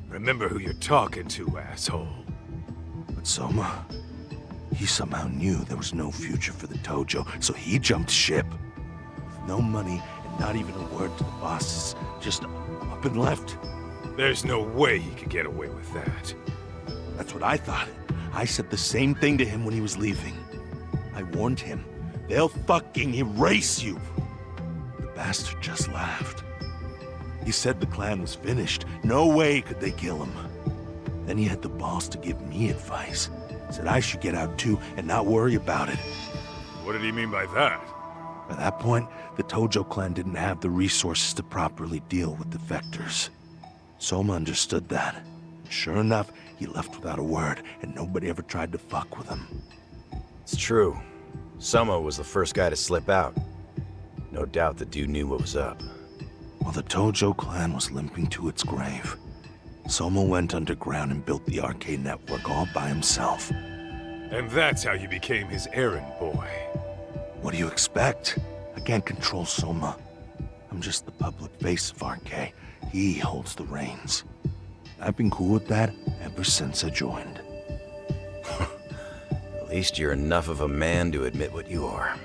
Speaker 11: Remember who you're talking to, asshole.
Speaker 23: But Soma, he somehow knew there was no future for the Tojo, so he jumped ship. With no money and not even a word to the bosses, just up and left.
Speaker 11: There's no way he could get away with that.
Speaker 23: That's what I thought. I said the same thing to him when he was leaving. I warned him, they'll fucking erase you. The bastard just laughed. He said the clan was finished. No way could they kill him. Then he had the balls to give me advice. Said I should get out too and not worry about it.
Speaker 11: What did he mean by that?
Speaker 23: By that point, the Tojo clan didn't have the resources to properly deal with defectors. Soma understood that. Sure enough, he left without a word, and nobody ever tried to fuck with him.
Speaker 24: It's true. Soma was the first guy to slip out. No doubt the dude knew what was up.
Speaker 23: While the Tojo clan was limping to its grave, Soma went underground and built the arcade network all by himself.
Speaker 11: And that's how you became his errand boy.
Speaker 23: What do you expect? I can't control Soma. I'm just the public face of RK. He holds the reins. I've been cool with that ever since I joined.
Speaker 24: At least you're enough of a man to admit what you are.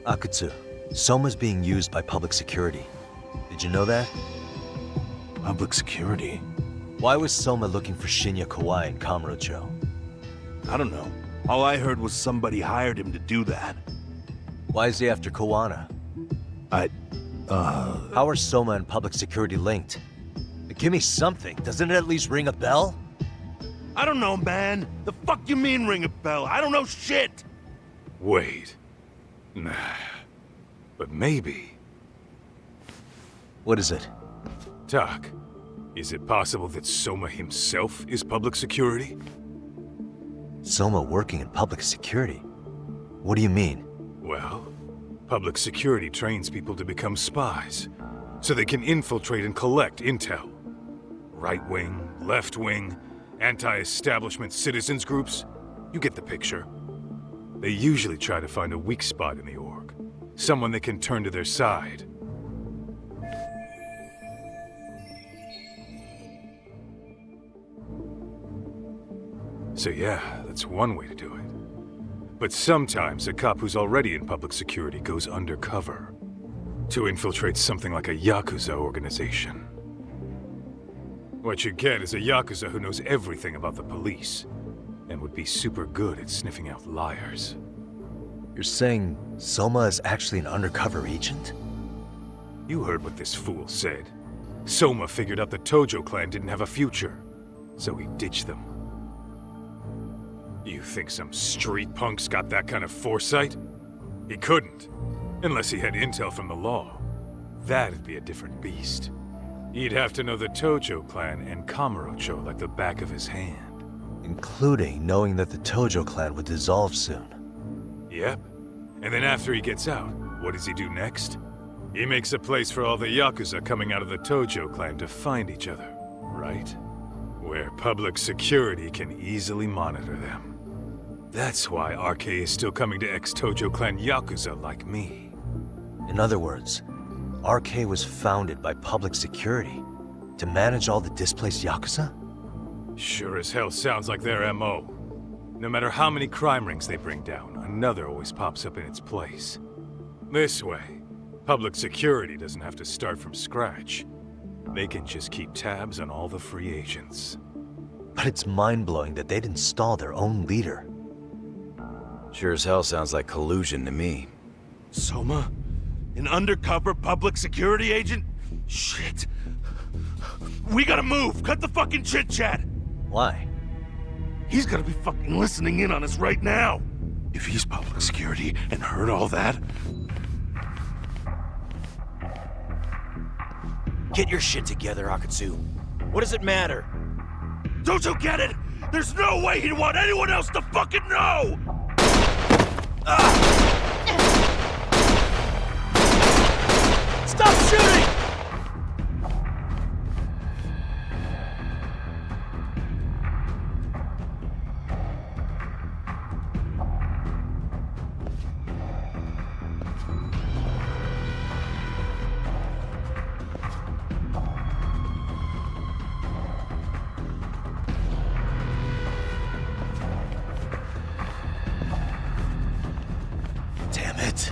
Speaker 2: Akutsu, Soma's being used by public security. Did you know that?
Speaker 23: Public security?
Speaker 2: Why was Soma looking for Shinya Kawai in Kamurocho?
Speaker 23: I don't know. All I heard was somebody hired him to do that.
Speaker 2: Why is he after Kawana? How are Soma and public security linked? Give me something. Doesn't it at least ring a bell?
Speaker 23: I don't know, man. The fuck you mean ring a bell? I don't know shit!
Speaker 11: Wait. Nah. But maybe.
Speaker 2: What is it?
Speaker 11: Doc, is it possible that Soma himself is public security?
Speaker 2: Soma working in public security? What do you mean?
Speaker 11: Well, public security trains people to become spies, so they can infiltrate and collect intel. Right wing, left wing, anti-establishment citizens groups, you get the picture. They usually try to find a weak spot in the org, someone they can turn to their side. So yeah, that's one way to do it. But sometimes a cop who's already in public security goes undercover to infiltrate something like a Yakuza organization. What you get is a Yakuza who knows everything about the police and would be super good at sniffing out liars.
Speaker 2: You're saying Soma is actually an undercover agent?
Speaker 11: You heard what this fool said. Soma figured out the Tojo clan didn't have a future, so he ditched them. You think some street punk's got that kind of foresight? He couldn't, unless he had intel from the law. That'd be a different beast. He'd have to know the Tojo clan and Kamurocho like the back of his hand.
Speaker 2: Including knowing that the Tojo clan would dissolve soon.
Speaker 11: Yep. And then after he gets out, what does he do next? He makes a place for all the Yakuza coming out of the Tojo clan to find each other, right? Where public security can easily monitor them. That's why RK is still coming to ex-Tojo clan Yakuza like me.
Speaker 2: In other words, RK was founded by public security to manage all the displaced Yakuza?
Speaker 11: Sure as hell sounds like their MO. No matter how many crime rings they bring down, another always pops up in its place. This way, public security doesn't have to start from scratch. They can just keep tabs on all the free agents.
Speaker 2: But it's mind-blowing that they'd install their own leader.
Speaker 24: Sure as hell sounds like collusion to me.
Speaker 23: Soma? An undercover public security agent? Shit. We gotta move! Cut the fucking chit-chat!
Speaker 2: Why?
Speaker 23: He's gotta be fucking listening in on us right now! If he's public security and heard all that...
Speaker 24: Get your shit together, Akutsu. What does it matter?
Speaker 23: Don't you get it? There's no way he'd want anyone else to fucking know!
Speaker 2: Stop shooting! Damn it.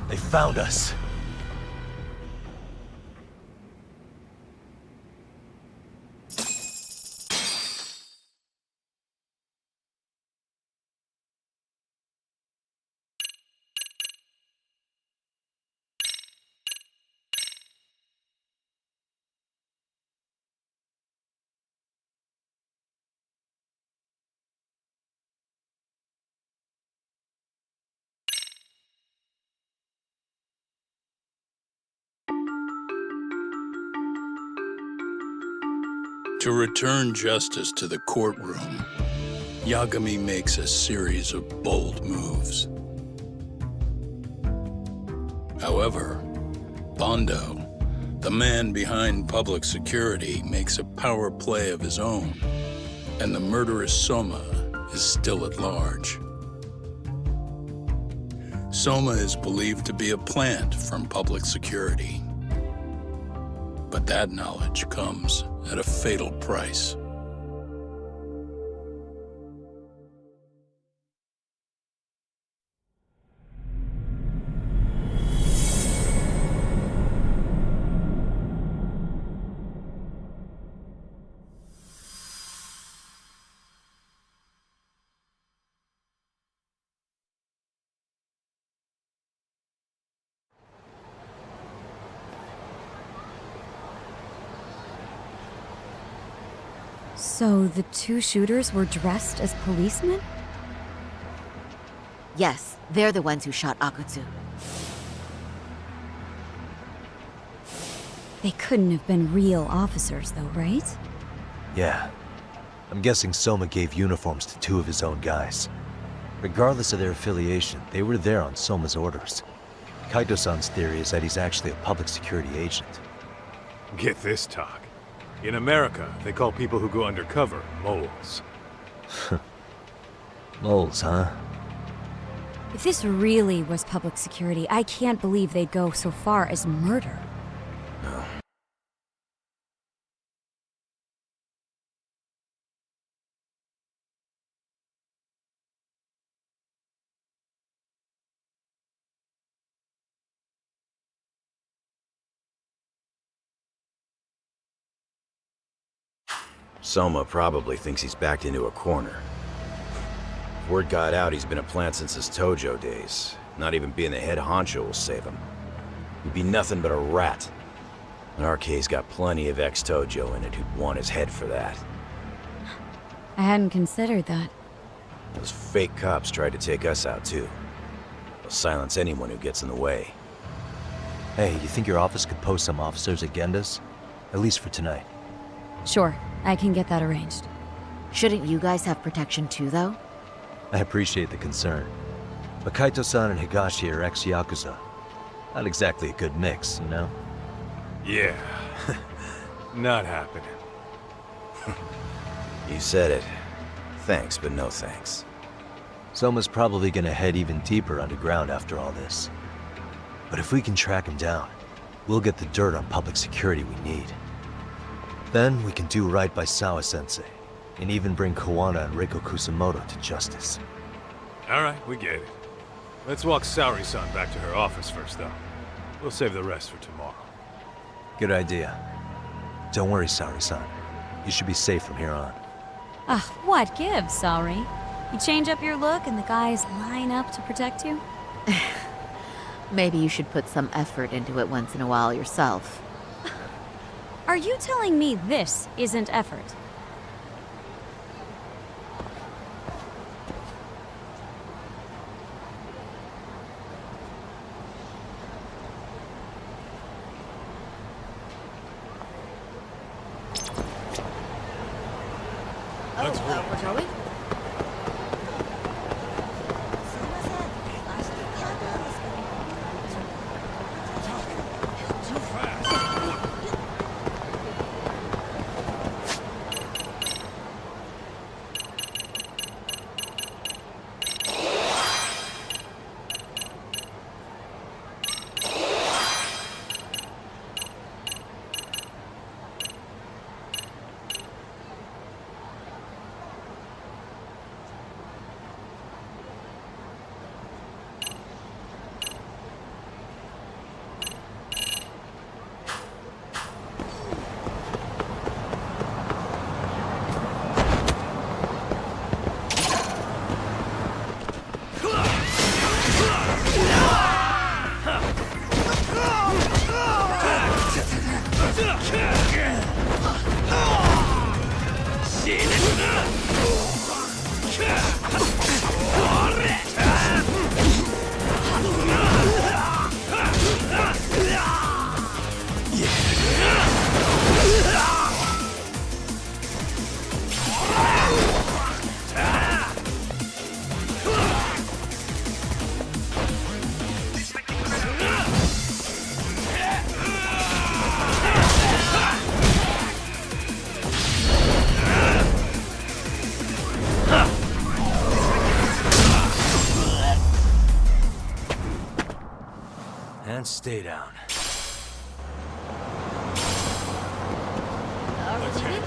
Speaker 2: They found us.
Speaker 3: To return justice to the courtroom, Yagami makes a series of bold moves. However, Bondo, the man behind public security, makes a power play of his own, and the murderous Soma is still at large. Soma is believed to be a plant from public security. But that knowledge comes at a fatal price.
Speaker 17: So the two shooters were dressed as policemen?
Speaker 15: Yes, they're the ones who shot Akutsu.
Speaker 17: They couldn't have been real officers, though, right?
Speaker 2: Yeah. I'm guessing Soma gave uniforms to two of his own guys. Regardless of their affiliation, they were there on Soma's orders. Kaito-san's theory is that he's actually a public security agent.
Speaker 11: Get this, talk. In America, they call people who go undercover moles.
Speaker 2: Moles, huh?
Speaker 17: If this really was public security, I can't believe they'd go so far as murder.
Speaker 2: No.
Speaker 24: Soma probably thinks he's backed into a corner. Word got out he's been a plant since his Tojo days. Not even being the head honcho will save him. He'd be nothing but a rat. And RK's got plenty of ex-Tojo in it who'd want his head for that.
Speaker 17: I hadn't considered that.
Speaker 24: Those fake cops tried to take us out too. They'll silence anyone who gets in the way.
Speaker 2: Hey, you think your office could post some officers at Genda's? At least for tonight.
Speaker 17: Sure, I can get that arranged.
Speaker 15: Shouldn't you guys have protection too, though?
Speaker 2: I appreciate the concern. But Kaito-san and Higashi are ex-Yakuza. Not exactly a good mix, you know?
Speaker 11: Yeah. Not happening.
Speaker 24: You said it. Thanks, but no thanks.
Speaker 2: Soma's probably gonna head even deeper underground after all this. But if we can track him down, we'll get the dirt on public security we need. Then we can do right by Sawa-sensei, and even bring Kawana and Reiko Kusamoto to justice.
Speaker 11: Alright, we get it. Let's walk Saori-san back to her office first, though. We'll save the rest for tomorrow.
Speaker 2: Good idea. Don't worry, Saori-san. You should be safe from here on.
Speaker 17: What gives, sorry? You change up your look and the guys line up to protect you?
Speaker 15: Maybe you should put some effort into it once in a while yourself.
Speaker 17: Are you telling me this isn't effort?
Speaker 15: We're going?
Speaker 2: and stay down.
Speaker 17: Let's hit.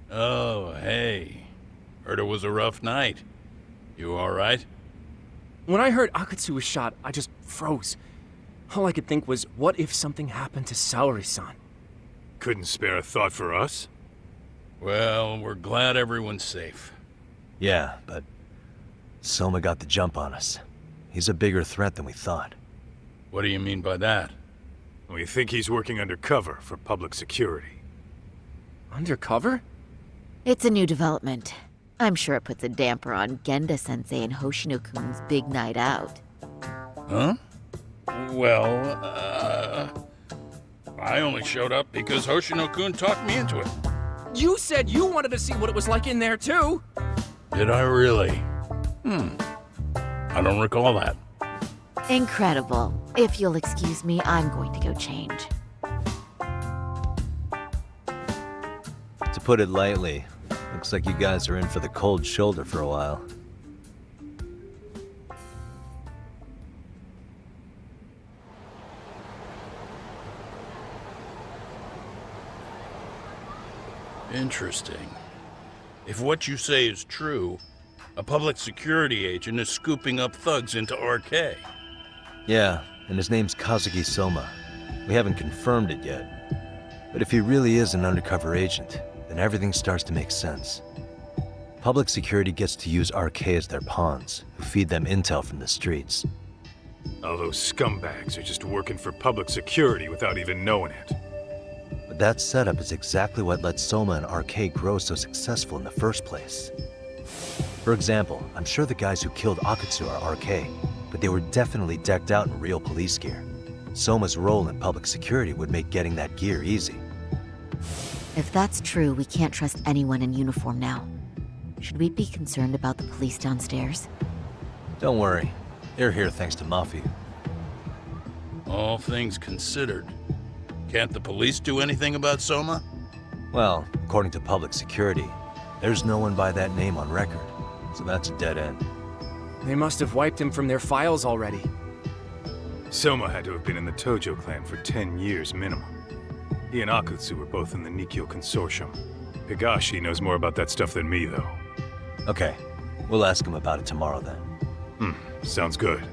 Speaker 3: Oh, hey. Heard it was a rough night. You alright?
Speaker 5: When I heard Akatsu was shot, I just froze. All I could think was, what if something happened to Saori-san?
Speaker 11: Couldn't spare a thought for us?
Speaker 3: Well, we're glad everyone's safe.
Speaker 2: Yeah, but Soma got the jump on us. He's a bigger threat than we thought.
Speaker 3: What do you mean by that?
Speaker 11: We think he's working undercover for public security.
Speaker 5: Undercover?
Speaker 15: It's a new development. I'm sure it puts a damper on Genda-sensei and Hoshino-kun's big night out.
Speaker 3: Huh? Well, I only showed up because Hoshino-kun talked me into it.
Speaker 5: You said you wanted to see what it was like in there, too!
Speaker 3: Did I really? I don't recall that.
Speaker 15: Incredible. If you'll excuse me, I'm going to go change.
Speaker 2: To put it lightly, looks like you guys are in for the cold shoulder for a while.
Speaker 3: Interesting. If what you say is true, a public security agent is scooping up thugs into RK.
Speaker 2: Yeah, and his name's Kazuki Soma. We haven't confirmed it yet. But if he really is an undercover agent, then everything starts to make sense. Public security gets to use RK as their pawns, who feed them intel from the streets.
Speaker 11: All those scumbags are just working for public security without even knowing it.
Speaker 2: But that setup is exactly what let Soma and RK grow so successful in the first place. For example, I'm sure the guys who killed Akatsu are RK, but they were definitely decked out in real police gear. Soma's role in public security would make getting that gear easy.
Speaker 15: If that's true, we can't trust anyone in uniform now. Should we be concerned about the police downstairs?
Speaker 2: Don't worry. They're here thanks to Mafia.
Speaker 3: All things considered, can't the police do anything about Soma?
Speaker 2: Well, according to public security, there's no one by that name on record, so that's a dead end.
Speaker 5: They must have wiped him from their files already.
Speaker 11: Soma had to have been in the Tojo clan for 10 years minimum. He and Akutsu were both in the Nikkyo Consortium. Higashi knows more about that stuff than me, though.
Speaker 2: Okay, we'll ask him about it tomorrow then.
Speaker 11: Sounds good.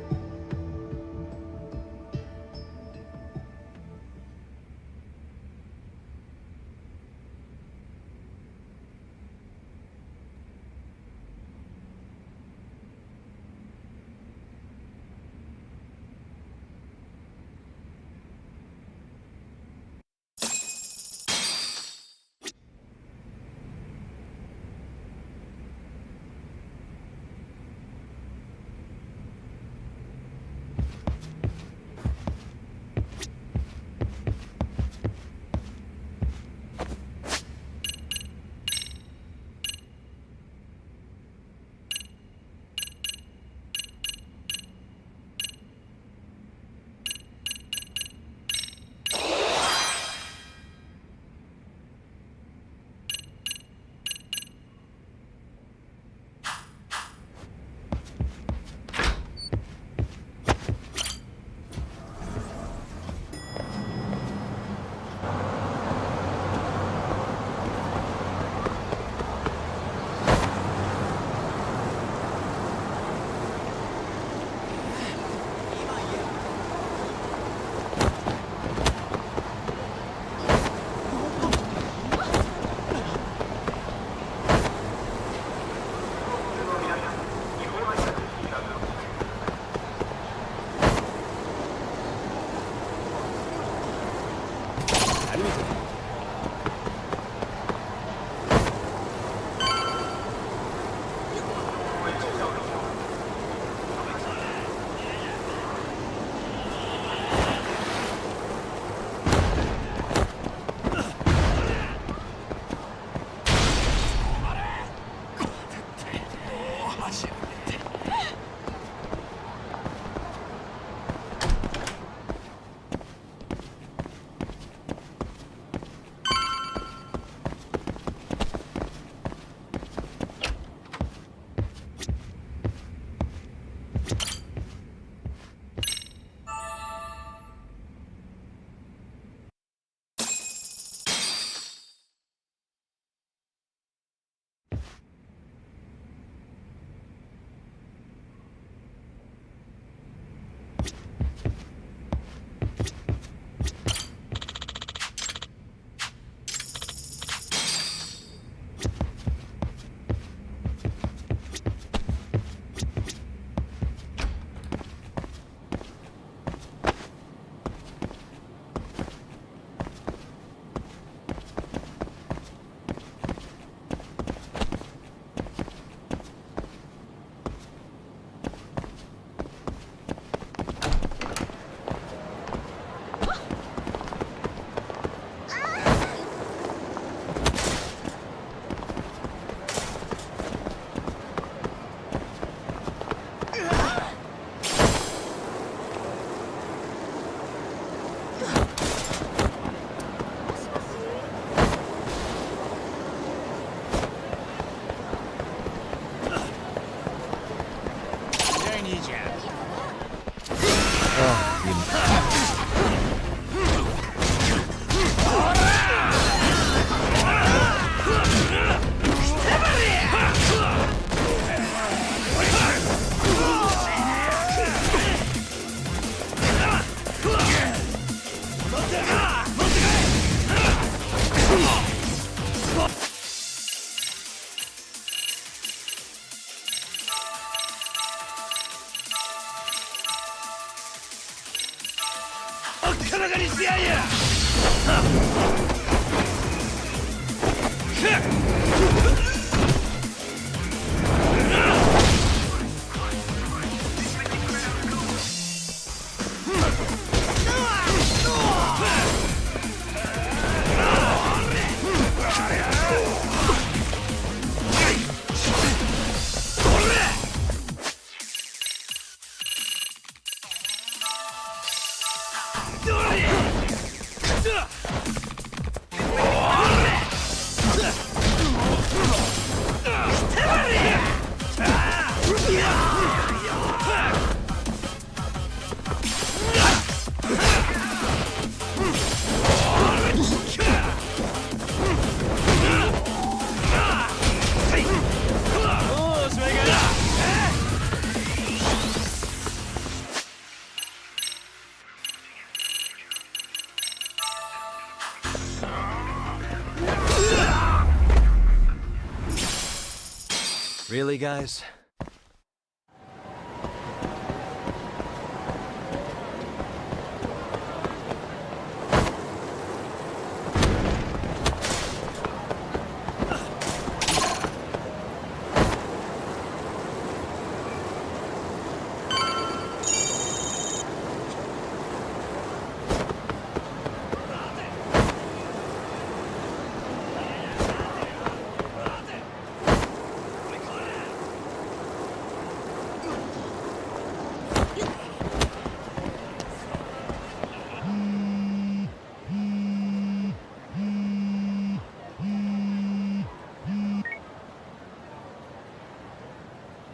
Speaker 2: Really, guys?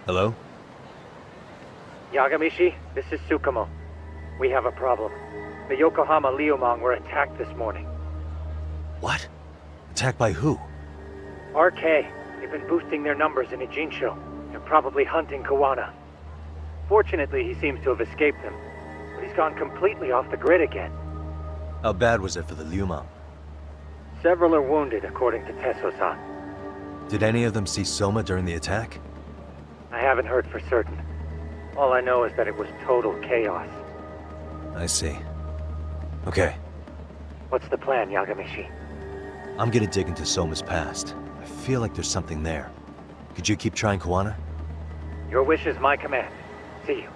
Speaker 2: Hello?
Speaker 8: Yagamishi, this is Tsukumo. We have a problem. The Yokohama Liumang were attacked this morning.
Speaker 2: What? Attacked by who?
Speaker 8: RK. They've been boosting their numbers in Ijinsho. They're probably hunting Kawana. Fortunately, he seems to have escaped them, but he's gone completely off the grid again.
Speaker 2: How bad was it for the Liumang?
Speaker 8: Several are wounded, according to Tesso-san.
Speaker 2: Did any of them see Soma during the attack?
Speaker 8: I haven't heard for certain. All I know is that it was total chaos.
Speaker 2: I see. Okay.
Speaker 8: What's the plan, Yagamishi?
Speaker 2: I'm gonna dig into Soma's past. I feel like there's something there. Could you keep trying Kawana?
Speaker 8: Your wish is my command. See you.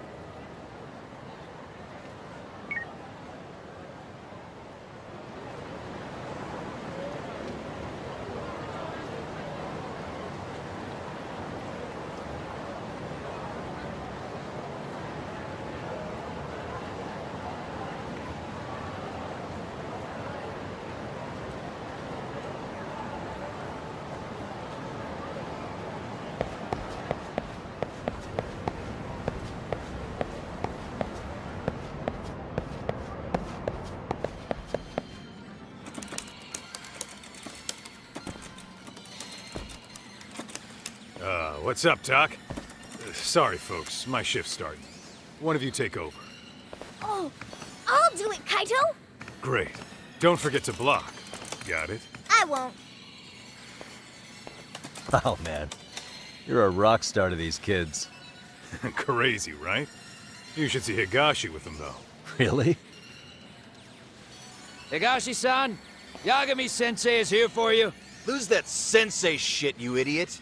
Speaker 11: What's up, Doc? Sorry, folks. My shift's starting. One of you take over.
Speaker 17: Oh, I'll do it, Kaito!
Speaker 11: Great. Don't forget to block. Got it?
Speaker 17: I won't.
Speaker 2: Oh, man. You're a rock star to these kids.
Speaker 11: Crazy, right? You should see Higashi with them, though.
Speaker 2: Really?
Speaker 20: Higashi-san, Yagami-sensei is here for you.
Speaker 24: Lose that sensei shit, you idiot.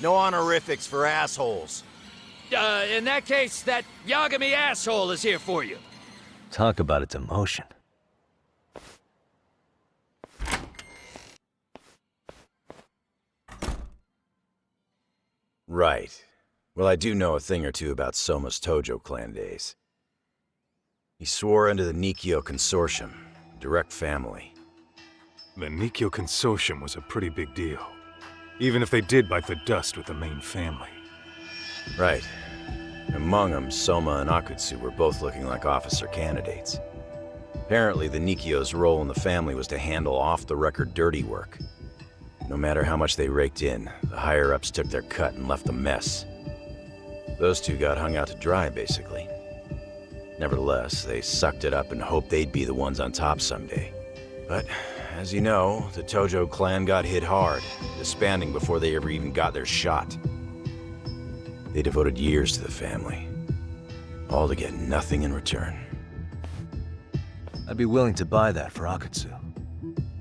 Speaker 24: No honorifics for assholes.
Speaker 20: In that case, that Yagami asshole is here for you.
Speaker 2: Talk about its emotion.
Speaker 24: Right. Well, I do know a thing or two about Soma's Tojo clan days. He swore under the Nikkyo Consortium, direct family.
Speaker 11: The Nikkyo Consortium was a pretty big deal. Even if they did bite the dust with the main family.
Speaker 24: Right. Among them, Soma and Akutsu were both looking like officer candidates. Apparently, the Nikkyo's role in the family was to handle off-the-record dirty work. No matter how much they raked in, the higher-ups took their cut and left a mess. Those two got hung out to dry, basically. Nevertheless, they sucked it up and hoped they'd be the ones on top someday. But, as you know, the Tojo clan got hit hard, disbanding before they ever even got their shot. They devoted years to the family, all to get nothing in return.
Speaker 2: I'd be willing to buy that for Akatsu.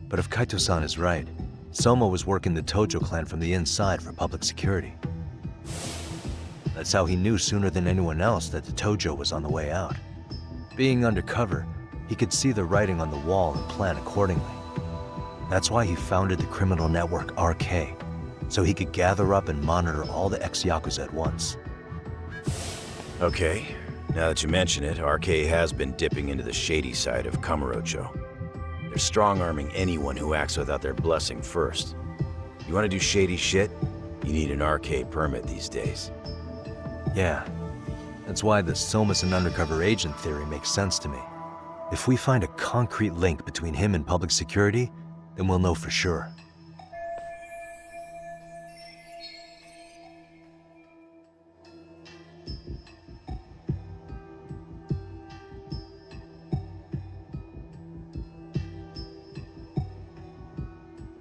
Speaker 2: But if Kaito-san is right, Soma was working the Tojo clan from the inside for public security. That's how he knew sooner than anyone else that the Tojo was on the way out. Being undercover, he could see the writing on the wall and plan accordingly. That's why he founded the criminal network RK, so he could gather up and monitor all the ex-Yakuza at once.
Speaker 24: Okay, now that you mention it, RK has been dipping into the shady side of Kamurocho. They're strong-arming anyone who acts without their blessing first. You want to do shady shit? You need an RK permit these days.
Speaker 2: Yeah, that's why the Soma's an undercover agent theory makes sense to me. If we find a concrete link between him and public security, then we'll know for sure.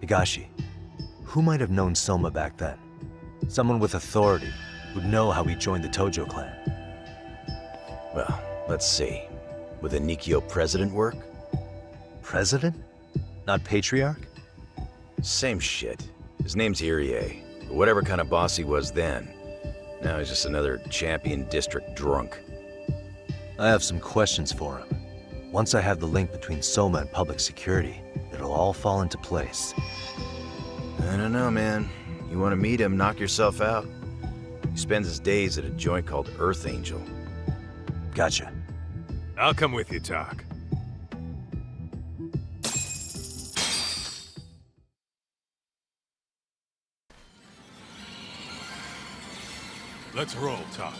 Speaker 2: Higashi, who might have known Soma back then? Someone with authority, who'd know how he joined the Tojo clan.
Speaker 24: Well, let's see. Would the Nikio president work?
Speaker 2: President? Not patriarch?
Speaker 24: Same shit. His name's Irie. But whatever kind of boss he was then, now he's just another champion district drunk.
Speaker 2: I have some questions for him. Once I have the link between Soma and public security, it'll all fall into place.
Speaker 24: I don't know, man. You want to meet him, knock yourself out. He spends his days at a joint called Earth Angel.
Speaker 2: Gotcha.
Speaker 11: I'll come with you, Tak. Let's roll, Tak.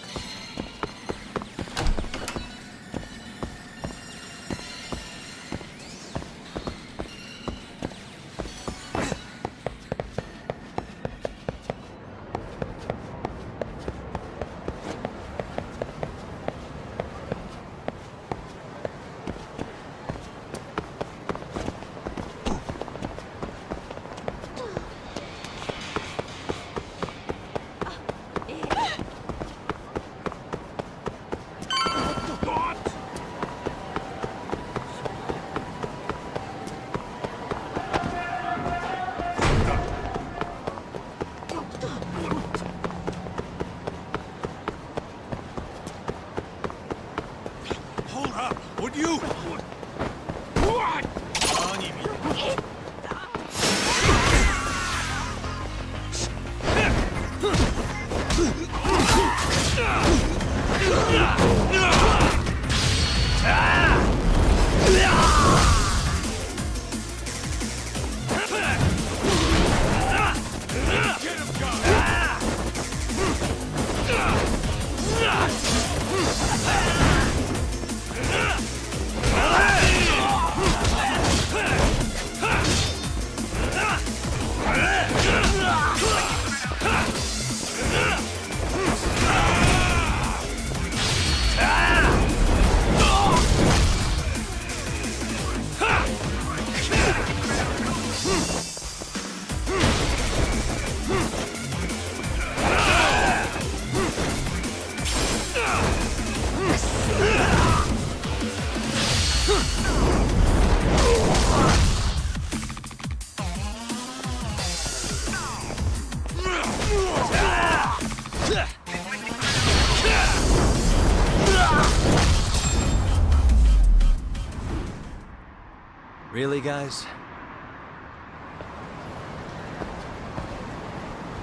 Speaker 2: Really, guys?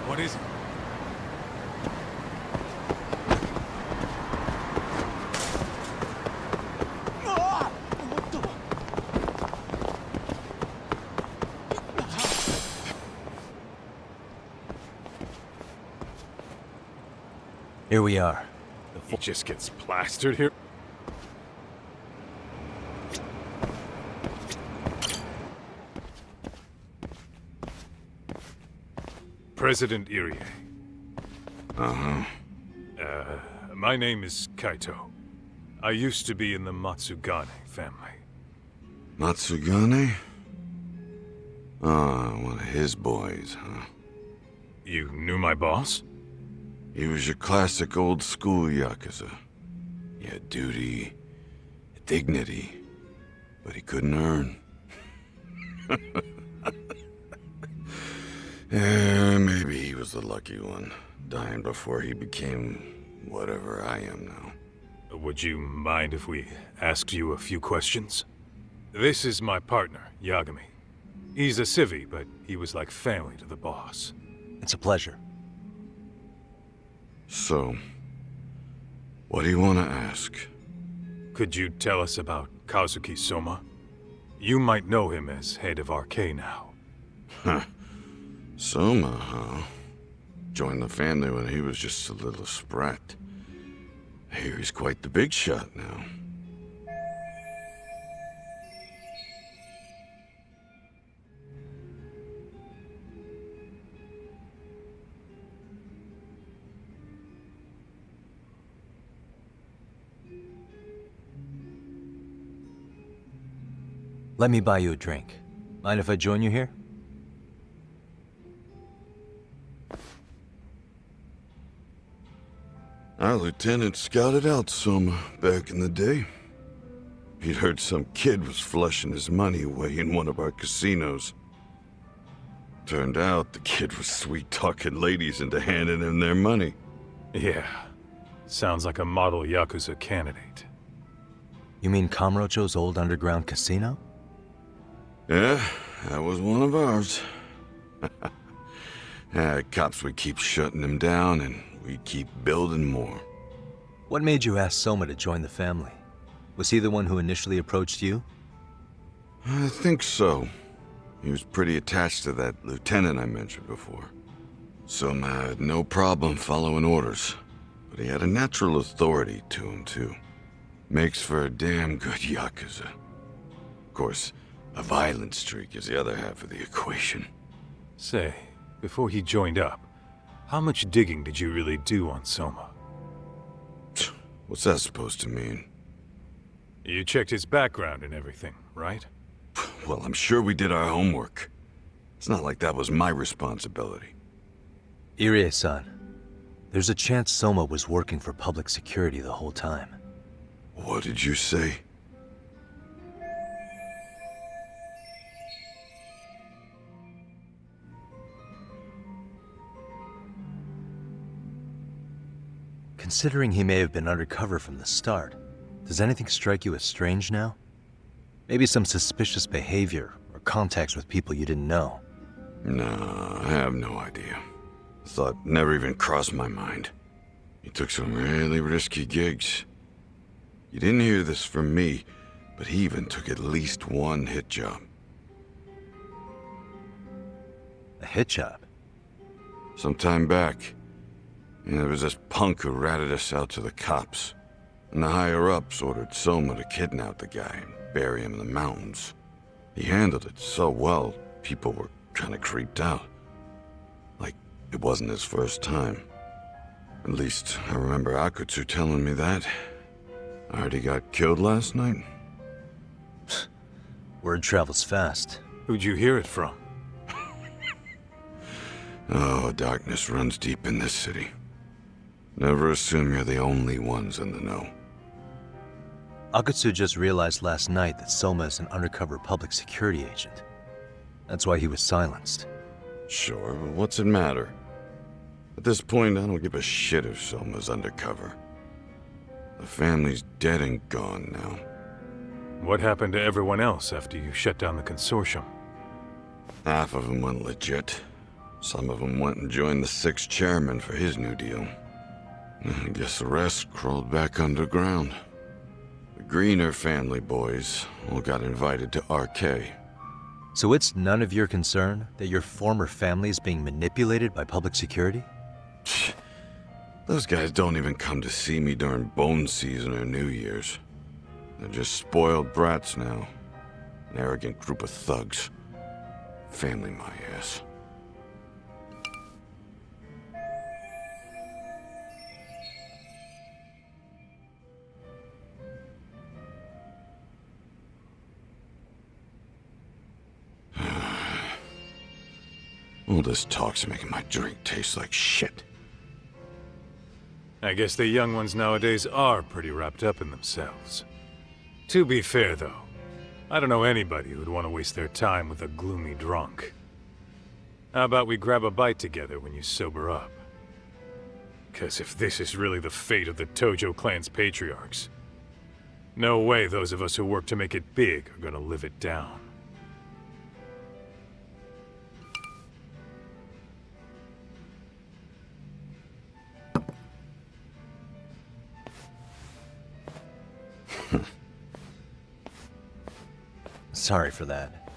Speaker 11: What is it?
Speaker 2: Here we are.
Speaker 11: He just gets plastered here? President Irie. My name is Kaito. I used to be in the Matsugane family.
Speaker 9: Matsugane? Ah, one of his boys, huh?
Speaker 11: You knew my boss?
Speaker 9: He was your classic old school Yakuza. He had duty, dignity, but he couldn't earn. Yeah, maybe he was the lucky one, dying before he became whatever I am now.
Speaker 11: Would you mind if we asked you a few questions? This is my partner, Yagami. He's a civvy, but he was like family to the boss.
Speaker 2: It's a pleasure.
Speaker 9: So, what do you want to ask?
Speaker 11: Could you tell us about Kazuki Soma? You might know him as head of RK now.
Speaker 9: Huh. Soma, huh? Joined the family when he was just a little sprat. I hear he's quite the big shot now.
Speaker 2: Let me buy you a drink. Mind if I join you here?
Speaker 9: Our lieutenant scouted out Soma back in the day. He'd heard some kid was flushing his money away in one of our casinos. Turned out the kid was sweet-talking ladies into handing him their money.
Speaker 11: Yeah. Sounds like a model Yakuza candidate.
Speaker 2: You mean Kamurocho's old underground casino?
Speaker 9: Yeah, that was one of ours. Cops would keep shutting him down, and we'd keep building more.
Speaker 2: What made you ask Soma to join the family? Was he the one who initially approached you?
Speaker 9: I think so. He was pretty attached to that lieutenant I mentioned before. Soma had no problem following orders, but he had a natural authority to him, too. Makes for a damn good Yakuza. Of course, a violent streak is the other half of the equation.
Speaker 11: Say, before he joined up, how much digging did you really do on Soma?
Speaker 9: What's that supposed to mean?
Speaker 11: You checked his background and everything, right?
Speaker 9: Well, I'm sure we did our homework. It's not like that was my responsibility.
Speaker 2: Irie-san, there's a chance Soma was working for public security the whole time.
Speaker 9: What did you say?
Speaker 2: Considering he may have been undercover from the start, does anything strike you as strange now? Maybe some suspicious behavior or contacts with people you didn't know?
Speaker 9: No, I have no idea. The thought never even crossed my mind. He took some really risky gigs. You didn't hear this from me, but he even took at least one hit job.
Speaker 2: A hit job?
Speaker 9: Some time back, there was this punk who ratted us out to the cops. And the higher-ups ordered Soma to kidnap the guy and bury him in the mountains. He handled it so well, people were kind of creeped out. Like, it wasn't his first time. At least, I remember Akutsu telling me that. I heard he got killed last night.
Speaker 2: Word travels fast.
Speaker 11: Who'd you hear it from?
Speaker 9: Oh, darkness runs deep in this city. Never assume you're the only ones in the know.
Speaker 2: Akutsu just realized last night that Soma is an undercover public security agent. That's why he was silenced.
Speaker 9: Sure, but what's it matter? At this point, I don't give a shit if Soma's undercover. The family's dead and gone now.
Speaker 11: What happened to everyone else after you shut down the consortium?
Speaker 9: Half of them went legit. Some of them went and joined the sixth chairman for his new deal. I guess the rest crawled back underground. The Greener family boys all got invited to RK.
Speaker 2: So it's none of your concern that your former family is being manipulated by public security?
Speaker 9: Those guys don't even come to see me during bone season or New Year's. They're just spoiled brats now. An arrogant group of thugs. Family my ass. All this talk's making my drink taste like shit.
Speaker 11: I guess the young ones nowadays are pretty wrapped up in themselves. To be fair, though, I don't know anybody who'd want to waste their time with a gloomy drunk. How about we grab a bite together when you sober up? 'Cause if this is really the fate of the Tojo clan's patriarchs, no way those of us who work to make it big are gonna live it down.
Speaker 2: Sorry for that.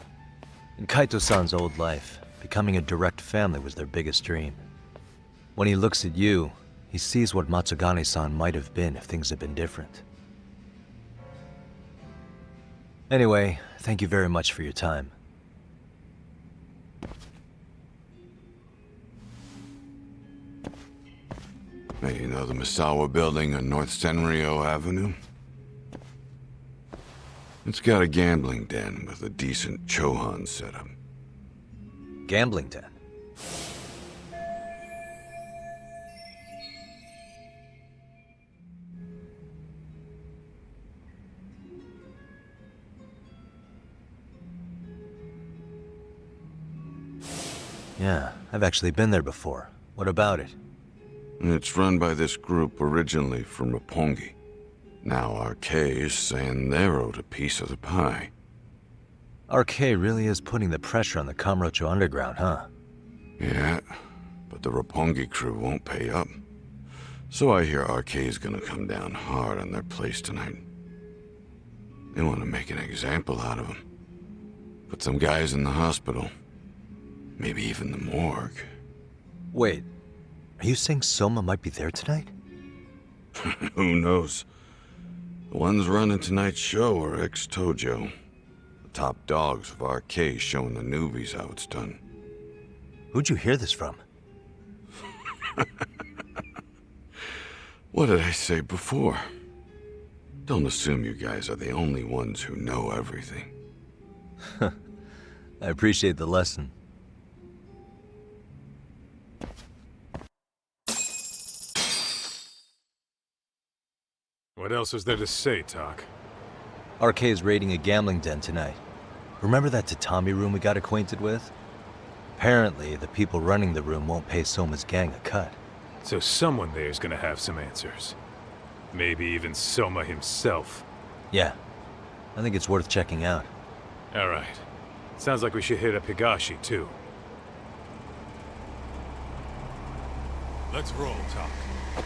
Speaker 2: In Kaito-san's old life, becoming a direct family was their biggest dream. When he looks at you, he sees what Matsugane-san might have been if things had been different. Anyway, thank you very much for your time.
Speaker 9: Hey, you know the Misawa building on North Senryo Avenue? It's got a gambling den with a decent Chohan setup.
Speaker 2: Gambling den? Yeah, I've actually been there before. What about it?
Speaker 9: It's run by this group originally from Roppongi. Now RK is saying they're owed a piece of the pie.
Speaker 2: RK really is putting the pressure on the Kamurocho Underground, huh?
Speaker 9: Yeah, but the Roppongi crew won't pay up. So I hear RK is gonna come down hard on their place tonight. They want to make an example out of them. Put some guys in the hospital. Maybe even the morgue.
Speaker 2: Wait, are you saying Soma might be there tonight?
Speaker 9: Who knows? The ones running tonight's show are ex-Tojo. The top dogs of RK showing the newbies how it's done.
Speaker 2: Who'd you hear this from?
Speaker 9: What did I say before? Don't assume you guys are the only ones who know everything.
Speaker 2: I appreciate the lesson.
Speaker 11: What else is there to say, Tak?
Speaker 2: RK is raiding a gambling den tonight. Remember that tatami room we got acquainted with? Apparently, the people running the room won't pay Soma's gang a cut.
Speaker 11: So someone there's gonna have some answers. Maybe even Soma himself.
Speaker 2: Yeah, I think it's worth checking out.
Speaker 11: Alright. Sounds like we should hit up Higashi, too. Let's roll, Tak.